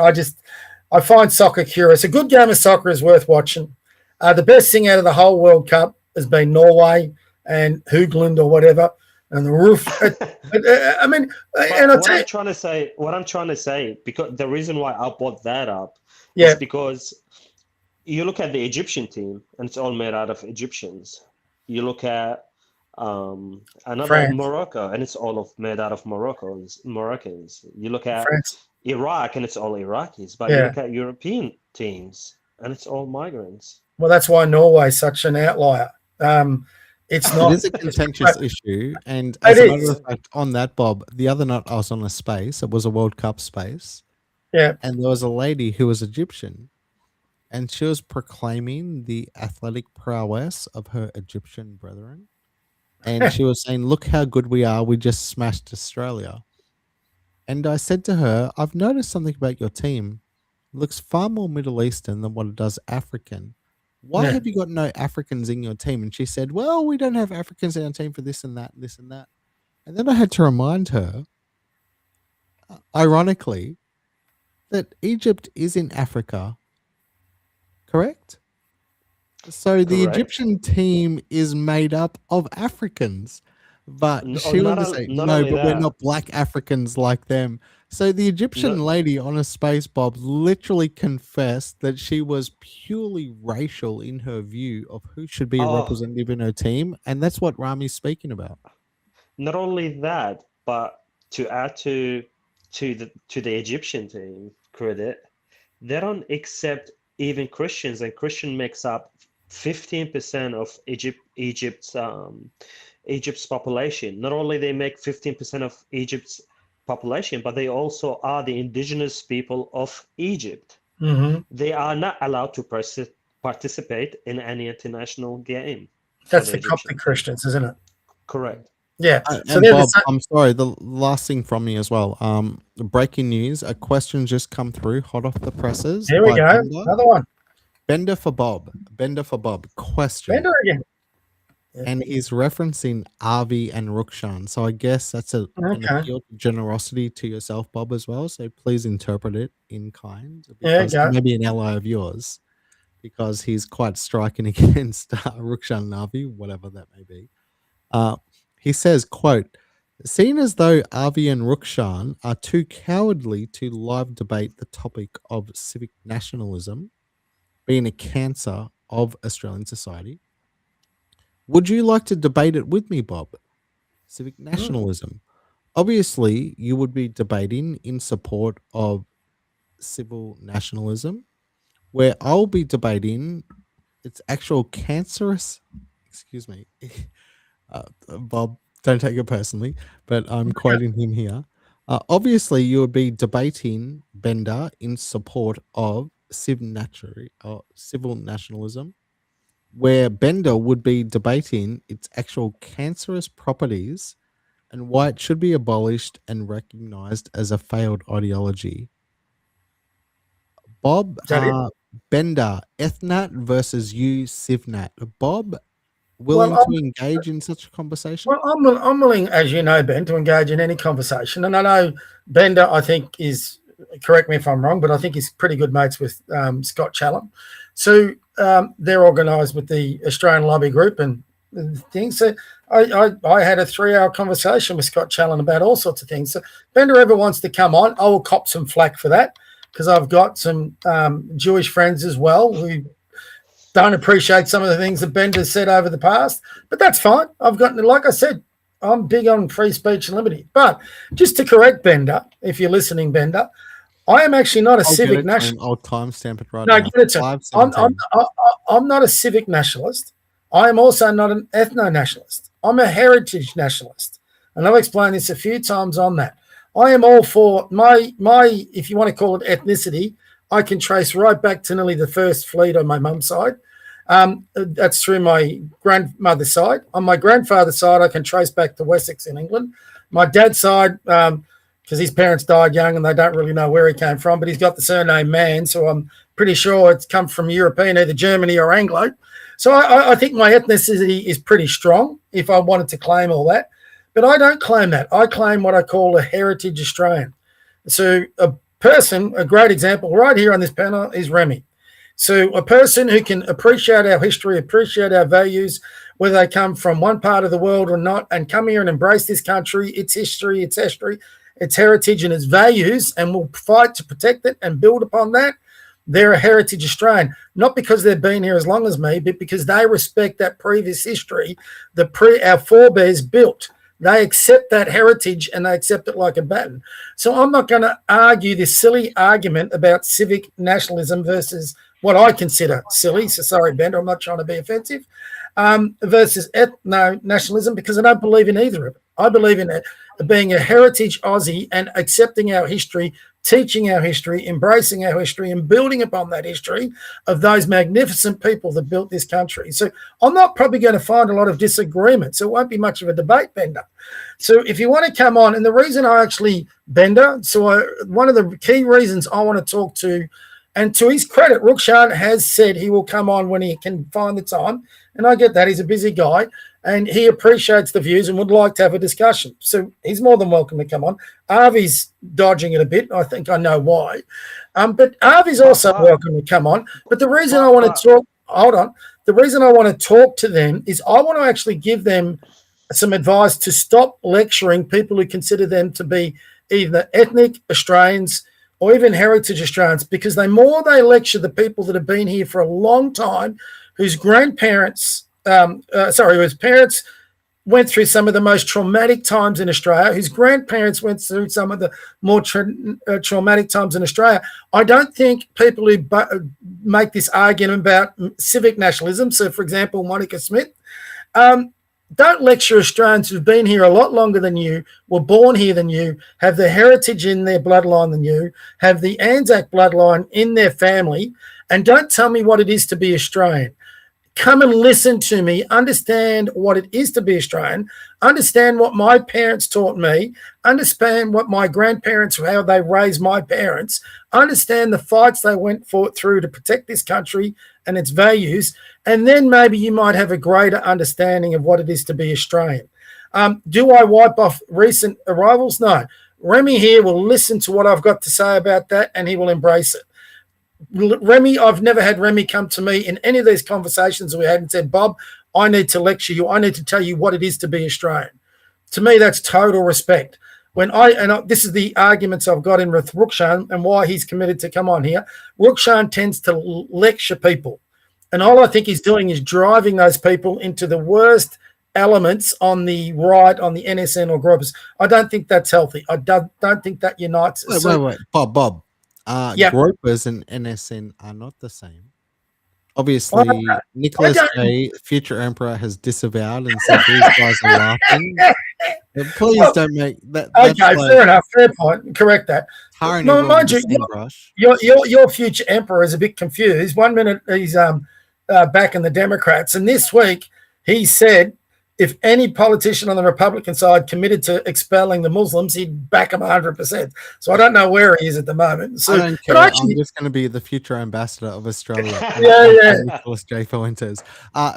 I find soccer curious. A good game of soccer is worth watching. The best thing out of the whole World Cup has been Norway and Hoogland or whatever, and the roof. I mean, and what I'm trying to say, because the reason why I brought that up is because you look at the Egyptian team, and it's all made out of Egyptians. You look at another France. Morocco, and it's all made out of Moroccans. You look at France. Iraq, and it's all Iraqis. But you look at European teams, and it's all migrants. Well, that's why Norway is such an outlier. It's not. It is a contentious issue, and as a matter of fact, on that, Bob, the other night I was on a space. It was a World Cup space. Yeah. And there was a lady who was Egyptian, and she was proclaiming the athletic prowess of her Egyptian brethren. And she was saying, look how good we are. We just smashed Australia. And I said to her, I've noticed something about your team. It looks far more Middle Eastern than what it does African. Why have you got no Africans in your team? And she said, well, we don't have Africans in our team for this and that, this and that. And then I had to remind her, ironically, that Egypt is in Africa, correct? So the Egyptian team is made up of Africans. But she wanted to say, no, but we're not black Africans like them. So the Egyptian lady on a space, Bob, literally confessed that she was purely racial in her view of who should be a representative in her team. And that's what Rami's speaking about. Not only that, but to add to the Egyptian team credit, they don't accept even Christians, and Christian makes up 15% of Egypt's population. Not only they make 15% of Egypt's population, but they also are the indigenous people of Egypt. Mm-hmm. They are not allowed to participate in any international game. That's the Coptic Christians, isn't it? Correct. Yeah. So Bob, I'm sorry, the last thing from me as well. Breaking news, a question just come through, hot off the presses. Here we go. Bender. Another one. Bender for Bob. Question. Bender again. And he's referencing Avi and Rukshan. So I guess that's an appeal to generosity to yourself, Bob, as well. So please interpret it in kind. Because maybe an ally of yours, because he's quite striking against Rukshan and Avi, whatever that may be. He says, quote, seen as though Avi and Rukshan are too cowardly to live debate the topic of civic nationalism, being a cancer of Australian society, would you like to debate it with me, Bob? Civic nationalism. Obviously, you would be debating in support of civil nationalism, where I'll be debating its actual cancerous, excuse me, Bob, don't take it personally, but I'm quoting him here. Obviously, you would be debating Bender in support of civil nationalism, where Bender would be debating its actual cancerous properties and why it should be abolished and recognized as a failed ideology. Bob, Bender, Ethnat versus you, Civnat. Bob, willing to engage in such a conversation? Well, I'm willing, as you know, Ben, to engage in any conversation. And I know Bender, I think, is, correct me if I'm wrong, but I think he's pretty good mates with Scott Challen. So they're organised with the Australian Lobby Group and things. So I had a 3-hour conversation with Scott Challen about all sorts of things. So if Bender ever wants to come on, I will cop some flack for that. because I've got some Jewish friends as well who don't appreciate some of the things that Bender said over the past, but that's fine. I've got, like I said, I'm big on free speech and liberty. But just to correct Bender, if you're listening, Bender, I am actually not a civic nationalist. I'll timestamp it right No, now. get it to I'm not a civic nationalist. I am also not an ethno-nationalist. I'm a heritage nationalist. And I've explained this a few times on that. I am all for my if you want to call it ethnicity, I can trace right back to nearly the first fleet on my mum's side. That's through my grandmother's side. On my grandfather's side, I can trace back to Wessex in England. My dad's side, because his parents died young and they don't really know where he came from, but he's got the surname Mann, so I'm pretty sure it's come from European, either Germany or Anglo. So I think my ethnicity is pretty strong if I wanted to claim all that. But I don't claim that. I claim what I call a heritage Australian. So a great example right here on this panel is Remy. So a person who can appreciate our history, appreciate our values, whether they come from one part of the world or not, and come here and embrace this country, its history, its heritage and its values, and will fight to protect it and build upon that, they're a heritage Australian. Not because they've been here as long as me, but because they respect that previous history that our forebears built. They accept that heritage and they accept it like a baton. So I'm not going to argue this silly argument about civic nationalism versus what I consider silly. So sorry, Bender, I'm not trying to be offensive. Versus ethno-nationalism, because I don't believe in either of it. I believe in it being a heritage Aussie and accepting our history, teaching our history, embracing our history, and building upon that history of those magnificent people that built this country. So I'm not probably going to find a lot of disagreement, so it won't be much of a debate, Bender. So if you want to come on, and the reason I actually, Bender, one of the key reasons I want to talk to, and to his credit, Rukshan has said he will come on when he can find the time, and I get that. He's a busy guy, and he appreciates the views and would like to have a discussion. So he's more than welcome to come on. Avi's dodging it a bit. I think I know why. But Avi's also welcome to come on. But the reason I want to talk, the reason I want to talk to them is I want to actually give them some advice to stop lecturing people who consider them to be either ethnic Australians or even heritage Australians, because they lecture the people that have been here for a long time, whose grandparents, whose parents went through some of the most traumatic times in Australia, whose grandparents went through some of the more traumatic times in Australia. I don't think people who make this argument about civic nationalism, so for example, Monica Smith, don't lecture Australians who've been here a lot longer than you, were born here than you, have the heritage in their bloodline than you, have the Anzac bloodline in their family, and don't tell me what it is to be Australian. Come and listen to me, understand what it is to be Australian, understand what my parents taught me, understand what my grandparents, how they raised my parents, understand the fights they went through to protect this country and its values, and then maybe you might have a greater understanding of what it is to be Australian. Do I wipe off recent arrivals? No. Remy here will listen to what I've got to say about that, and he will embrace it. Remy, I've never had Remy come to me in any of these conversations we had and said, Bob, I need to lecture you. I need to tell you what it is to be Australian. To me, that's total respect. This is the arguments I've got in with Rukshan and why he's committed to come on here. Rukshan tends to lecture people, and all I think he's doing is driving those people into the worst elements on the right, on the NSN or groups. I don't think that's healthy. I don't think that unites us. Wait, Bob. Gropers and NSN are not the same. Obviously, Nicholas J, future emperor, has disavowed and said these guys are laughing. Please don't make that. Okay, fair enough. Fair point. Correct that. No, mind you, your future emperor is a bit confused. 1 minute he's back in the Democrats, and this week he said if any politician on the Republican side committed to expelling the Muslims, he'd back him 100%. So I don't know where he is at the moment. So, I don't care. I'm just going to be the future ambassador of Australia. Nicholas J. Fuentes.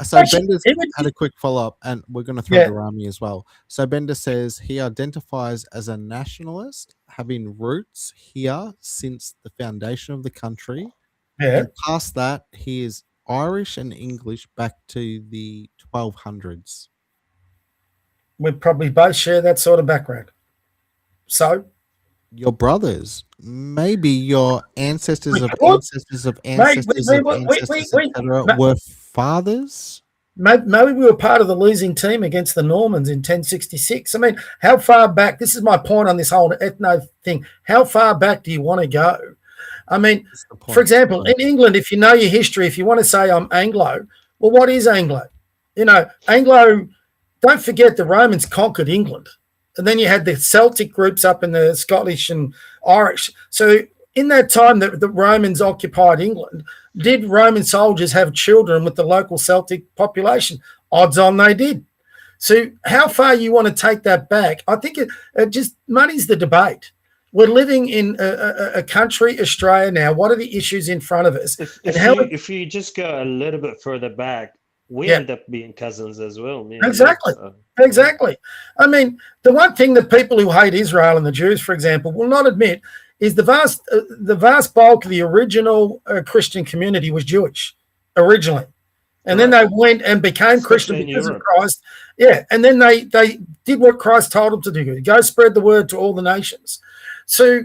So Bender's had a quick follow-up, and we're going to throw to Rami as well. So Bender says he identifies as a nationalist, having roots here since the foundation of the country. Yeah. And past that, he is Irish and English back to the 1200s. We probably both share that sort of background. So, your brothers, maybe your ancestors of What? ancestors of Mate, ancestors of ancestors, etc., were fathers. maybe we were part of the losing team against the Normans in 1066. I mean, how far back? This is my point on this whole ethno thing. How far back do you want to go? I mean, That's the for point. example, in England, if you know your history, if you want to say I'm Anglo, well, what is Anglo? Anglo, don't forget the Romans conquered England. And then you had the Celtic groups up in the Scottish and Irish. So in that time that the Romans occupied England, did Roman soldiers have children with the local Celtic population? Odds on they did. So how far you want to take that back, I think it just muddies the debate. We're living in a country, Australia now. What are the issues in front of us? If you just go a little bit further back, we end up being cousins as well. Exactly. Exactly. I mean, the one thing that people who hate Israel and the Jews, for example, will not admit is the vast bulk of the original Christian community was Jewish originally. And then they went and became Christian because of Christ. Yeah. And then they did what Christ told them to do. Go spread the word to all the nations. So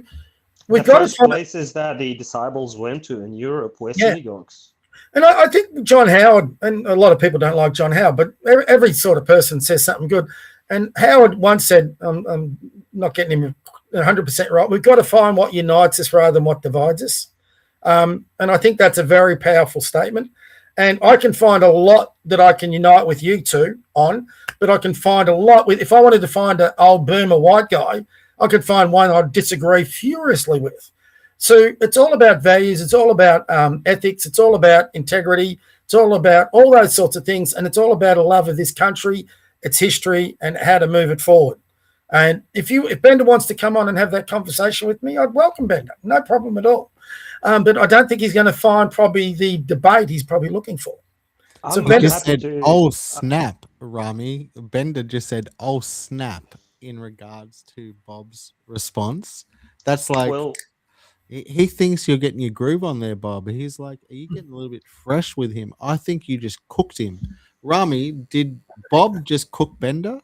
we've got to find places that the disciples went to in Europe were synagogues. And I think John Howard, and a lot of people don't like John Howard, but every sort of person says something good. And Howard once said, I'm not getting him 100% right, we've got to find what unites us rather than what divides us. And I think that's a very powerful statement. And I can find a lot that I can unite with you two on, but I can find a lot with, if I wanted to find an old boomer white guy, I could find one I'd disagree furiously with. So it's all about values. It's all about ethics. It's all about integrity. It's all about all those sorts of things. And it's all about a love of this country, its history, and how to move it forward. And if Bender wants to come on and have that conversation with me, I'd welcome Bender. No problem at all. But I don't think he's going to find probably the debate he's probably looking for. So Bender said, "Oh snap, Rami." Bender just said, "Oh snap," in regards to Bob's response. That's like, he thinks you're getting your groove on there, Bob. He's like, "Are you getting a little bit fresh with him?" I think you just cooked him. Rami, did Bob just cook Bender?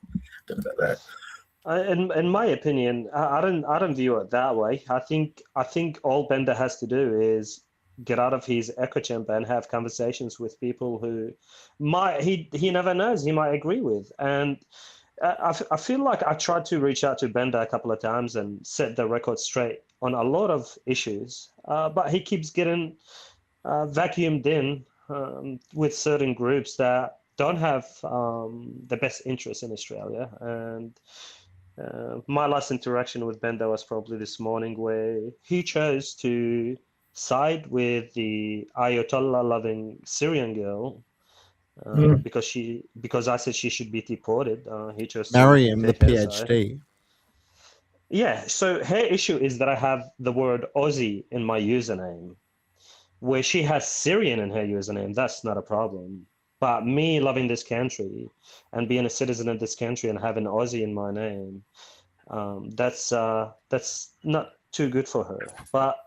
In my opinion, I don't view it that way. I think all Bender has to do is get out of his echo chamber and have conversations with people who he never knows, he might agree with. And I feel like I tried to reach out to Bender a couple of times and set the record straight on a lot of issues, but he keeps getting vacuumed in with certain groups that don't have the best interests in Australia. And my last interaction with Bender was probably this morning, where he chose to side with the Ayatollah-loving Syrian girl because I said she should be deported. He chose Mariam, the PhD. Yeah, so her issue is that I have the word Aussie in my username, where she has Syrian in her username. That's not a problem. But me loving this country and being a citizen of this country and having Aussie in my name, that's not too good for her. But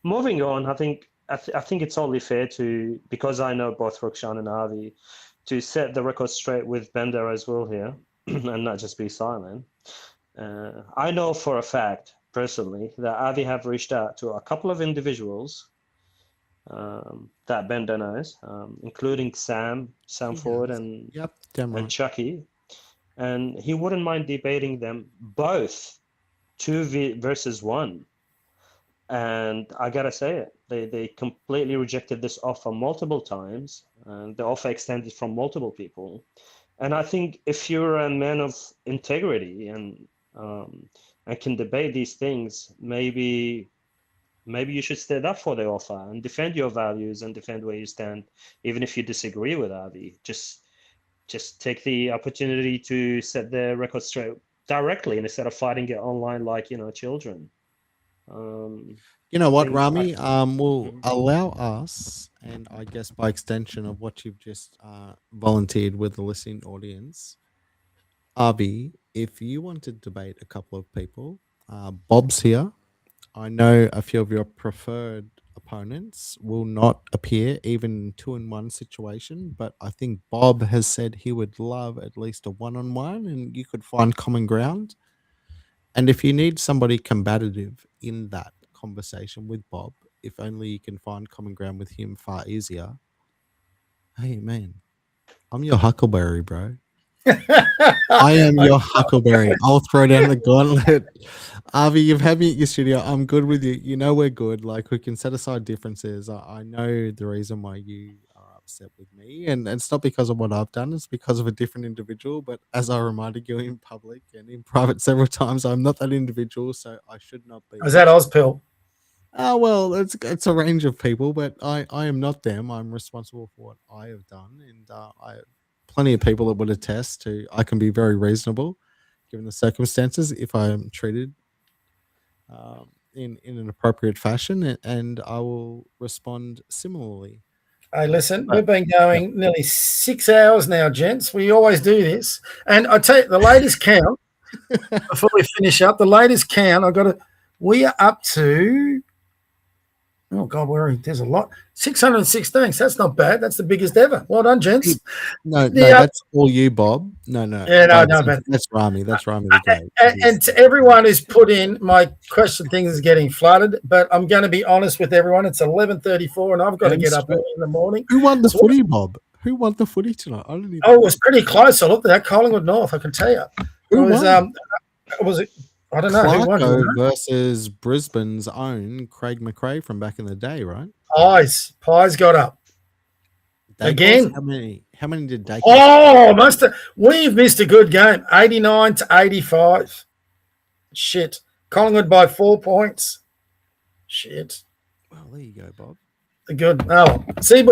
moving on, I think it's only fair to, because I know both Rukshan and Avi, to set the record straight with Bender as well here and not just be silent. I know for a fact, personally, that Avi have reached out to a couple of individuals that Bender knows, including Sam Ford and Chucky. And he wouldn't mind debating them both 2 versus 1. And I gotta say it, they completely rejected this offer multiple times, and the offer extended from multiple people. And I think if you're a man of integrity and can debate these things, maybe you should stand up for the offer and defend your values and defend where you stand, even if you disagree with Avi. Just take the opportunity to set the record straight directly instead of fighting it online like children. You know what, Rami? Will allow us, and I guess by extension of what you've just volunteered with the listening audience, Avi, if you want to debate a couple of people, Bob's here. I know a few of your preferred opponents will not appear even in 2-in-1 situation, but I think Bob has said he would love at least a 1-on-1, and you could find common ground. And if you need somebody combative in that conversation with Bob, if only you can find common ground with him far easier. Hey, man, I'm your huckleberry, bro. I am your huckleberry. I'll throw down the gauntlet. Avi, you've had me at your studio. I'm good with you. You know we're good. Like, we can set aside differences. I know the reason why you are upset with me, and it's not because of what I've done. It's because of a different individual. But as I reminded you in public and in private several times, I'm not that individual, so I should not be. Is that Ozpill? Well, it's a range of people, but I am not them. I'm responsible for what I have done, and I plenty of people that would attest to I can be very reasonable given the circumstances if I am treated in an appropriate fashion, and I will respond similarly. Hey, listen, we've been going nearly 6 hours now, gents. We always do this. And I tell you, the latest count, before we finish up, we are up to, oh God, there's a lot. 616. So that's not bad. That's the biggest ever. Well done, gents. No, that's all you, Bob. No. Yeah, no, but that's Rami. That's Rami the Great. And to everyone who's put in, my question things is getting flooded, but I'm going to be honest with everyone. It's 11:34 and I've got to get up early in the morning. Who won the footy, Bob? Who won the footy tonight? I don't even it was pretty close. I looked at that. Collingwood North, I can tell you. Was it? I don't know. Who won? Versus Brisbane's own Craig McRae from back in the day, right? Pies got up. Again. How many did Dacos? Oh, we've missed a good game. 89-85. Shit. Collingwood by 4 points. Shit. Well, there you go, Bob. Good. Oh, see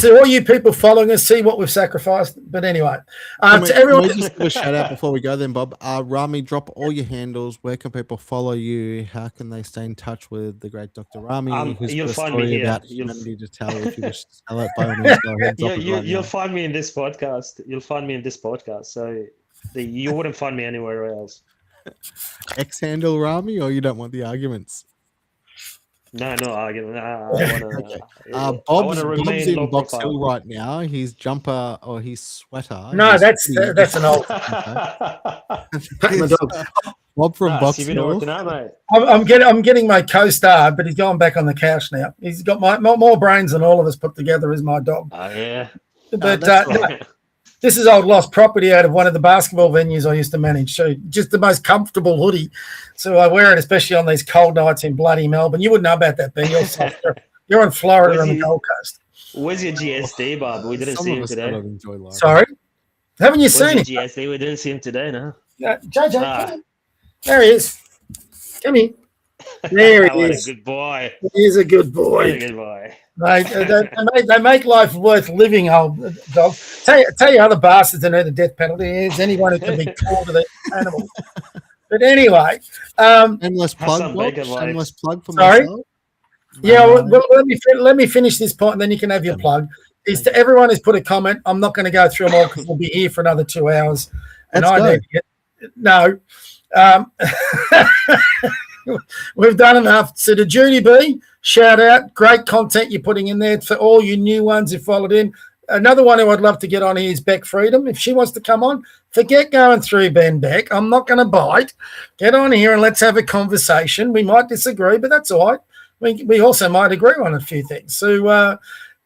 all you people following us, see what we've sacrificed. But anyway, to everyone, can we just give a shout out before we go then, Bob? Rami, drop all your handles. Where can people follow you? How can they stay in touch with the great Dr. Rami? You'll find me here. About humanity to tell if you wish to tell it. By all means, go ahead. You'll find me in this podcast. So you wouldn't find me anywhere else. X handle Rami, or you don't want the arguments? No argument. Bob's in Box Hill right now. His jumper or his sweater. No, that's an old. Bob from Box Hill. I'm getting my co-star, but he's going back on the couch now. He's got more brains than all of us put together as my dog. Oh yeah. But this is old lost property out of one of the basketball venues I used to manage. So just the most comfortable hoodie. So I wear it, especially on these cold nights in bloody Melbourne. You wouldn't know about that, Ben. You're in Florida on the Gold Coast. Where's your GSD, Bob? We didn't see him today. Sorry? Haven't you seen him? GSD? We didn't see him today, no? JJ, there he is. Come here. There he is. A good boy. He's a good boy. He's a good boy. They make life worth living, old dog. Tell you other bastards that know the death penalty is anyone who can be called to the animal. But anyway, shameless plug. Shameless plug for myself. Yeah, well, let me finish this point, and then you can have your plug. Is to everyone who's put a comment. I'm not going to go through them all because we'll be here for another 2 hours. And we've done enough. So to Judy B, shout out. Great content you're putting in there for all you new ones who followed in. Another one who I'd love to get on here is Beck Freedom. If she wants to come on, forget going through Ben Beck. I'm not going to bite. Get on here and let's have a conversation. We might disagree, but that's all right. We also might agree on a few things. So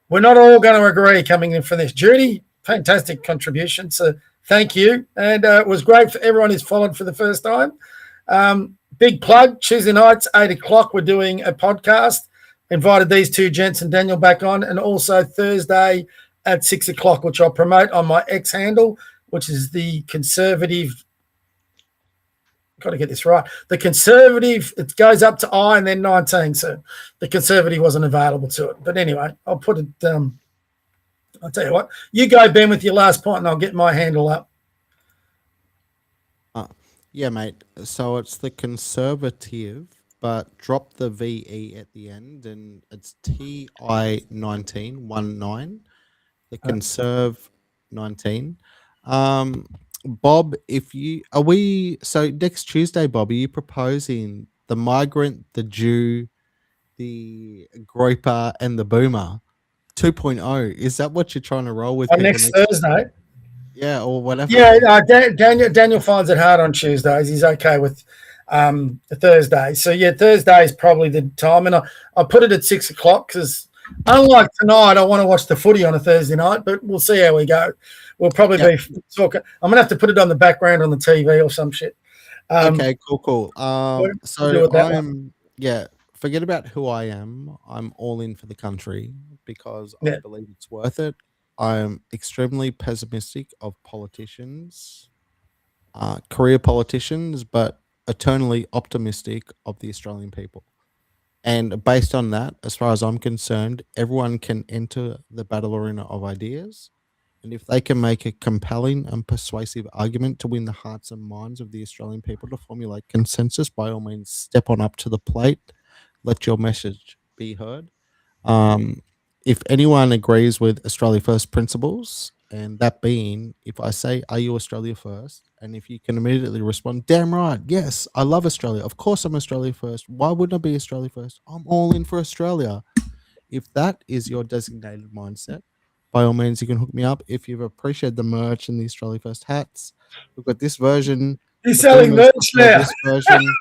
we're not all going to agree coming in for this. Judy, fantastic contribution. So thank you. And it was great for everyone who's followed for the first time. Big plug, Tuesday nights, 8 o'clock, we're doing a podcast. Invited these two gents and Daniel back on. And also Thursday at 6 o'clock, which I'll promote on my X handle, which is the Conservative. Got to get this right. The Conservative, it goes up to I and then 19. So the Conservative wasn't available to it. But anyway, I'll put it, I'll tell you what. You go, Ben, with your last point and I'll get my handle up. Yeah, mate. So it's the Conservative, but drop the VE at the end, and it's TI1919. The Conserve 19. Bob, so next Tuesday, Bob, are you proposing the migrant, the Jew, the groper, and the boomer 2.0? Is that what you're trying to roll with? Next Thursday. Yeah, or whatever. Yeah, Daniel finds it hard on Tuesdays. He's okay with Thursday. So yeah, Thursday is probably the time, and I put it at 6 o'clock because unlike tonight, I want to watch the footy on a Thursday night, but we'll see how we go. We'll probably be talking. I'm gonna have to put it on the background on the TV or some shit. Okay, cool. do So it that forget about who I am. I'm all in for the country because Yeah. I believe it's worth it. I'm extremely pessimistic of politicians, career politicians, but eternally optimistic of the Australian people. And based on that, as far as I'm concerned, everyone can enter the battle arena of ideas. And if they can make a compelling and persuasive argument to win the hearts and minds of the Australian people to formulate consensus, by all means, step on up to the plate. Let your message be heard. If anyone agrees with Australia First principles, and that being, if I say, "Are you Australia First?" and if you can immediately respond, "Damn right, yes, I love Australia. Of course, I'm Australia First. Why wouldn't I be Australia First? I'm all in for Australia." If that is your designated mindset, by all means, you can hook me up. If you've appreciated the merch and the Australia First hats, we've got this version. He's The selling boomers merch prefer now. This version,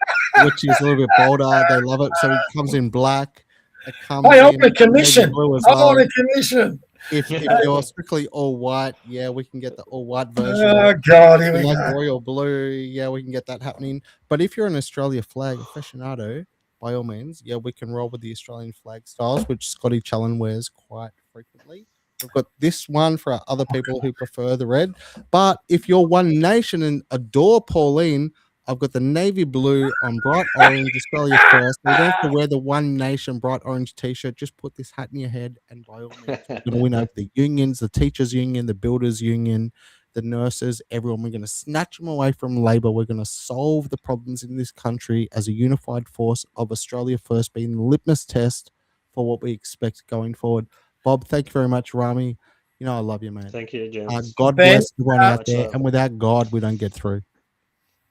which is a little bit bolder. They love it. So it comes in black. It comes Hey, I in want a commission. navy blue as I well. want a commission. If you're strictly all white, yeah, we can get the all white version. Oh God, here If we you like go. royal blue, yeah, we can get that happening. But if you're an Australia flag aficionado, by all means, yeah, we can roll with the Australian flag styles, which Scotty Challen wears quite frequently. We've got this one for our other people who prefer the red. But if you're One Nation and adore Pauline, I've got the navy blue on bright orange Australia First. You don't have to wear the One Nation bright orange t-shirt. Just put this hat in your head, and by all means, we're going to win over the unions, the teachers' union, the builders' union, the nurses, everyone. We're going to snatch them away from Labor. We're going to solve the problems in this country as a unified force of Australia First, being the litmus test for what we expect going forward. Bob, thank you very much. Rami, you know I love you, man. Thank you, James. God Ben, bless everyone out there, much and without God, we don't get through.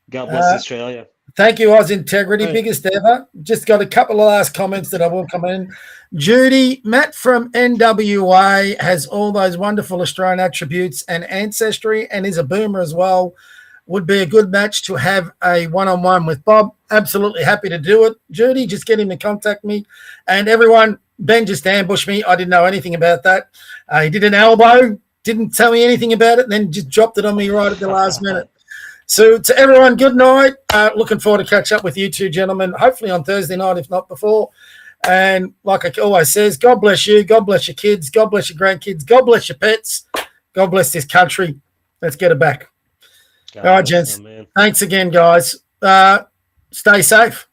God bless Australia. Thank you, Oz Integrity, Hey. biggest ever. Just got a couple of last comments that I will come in. Judy, Matt from NWA has all those wonderful Australian attributes and ancestry and is a boomer as well. Would be a good match to have a one-on-one with Bob. Absolutely happy to do it. Judy, just get him to contact me. And everyone, Ben just ambushed me. I didn't know anything about that. He did an elbow, didn't tell me anything about it, and then just dropped it on me right at the last minute. So to everyone, good night. Looking forward to catch up with you two gentlemen, hopefully on Thursday night, if not before. And like I always says, God bless you. God bless your kids. God bless your grandkids. God bless your pets. God bless this country. Let's get it back. God All right, bless gents. them, man. Thanks again, guys. Stay safe.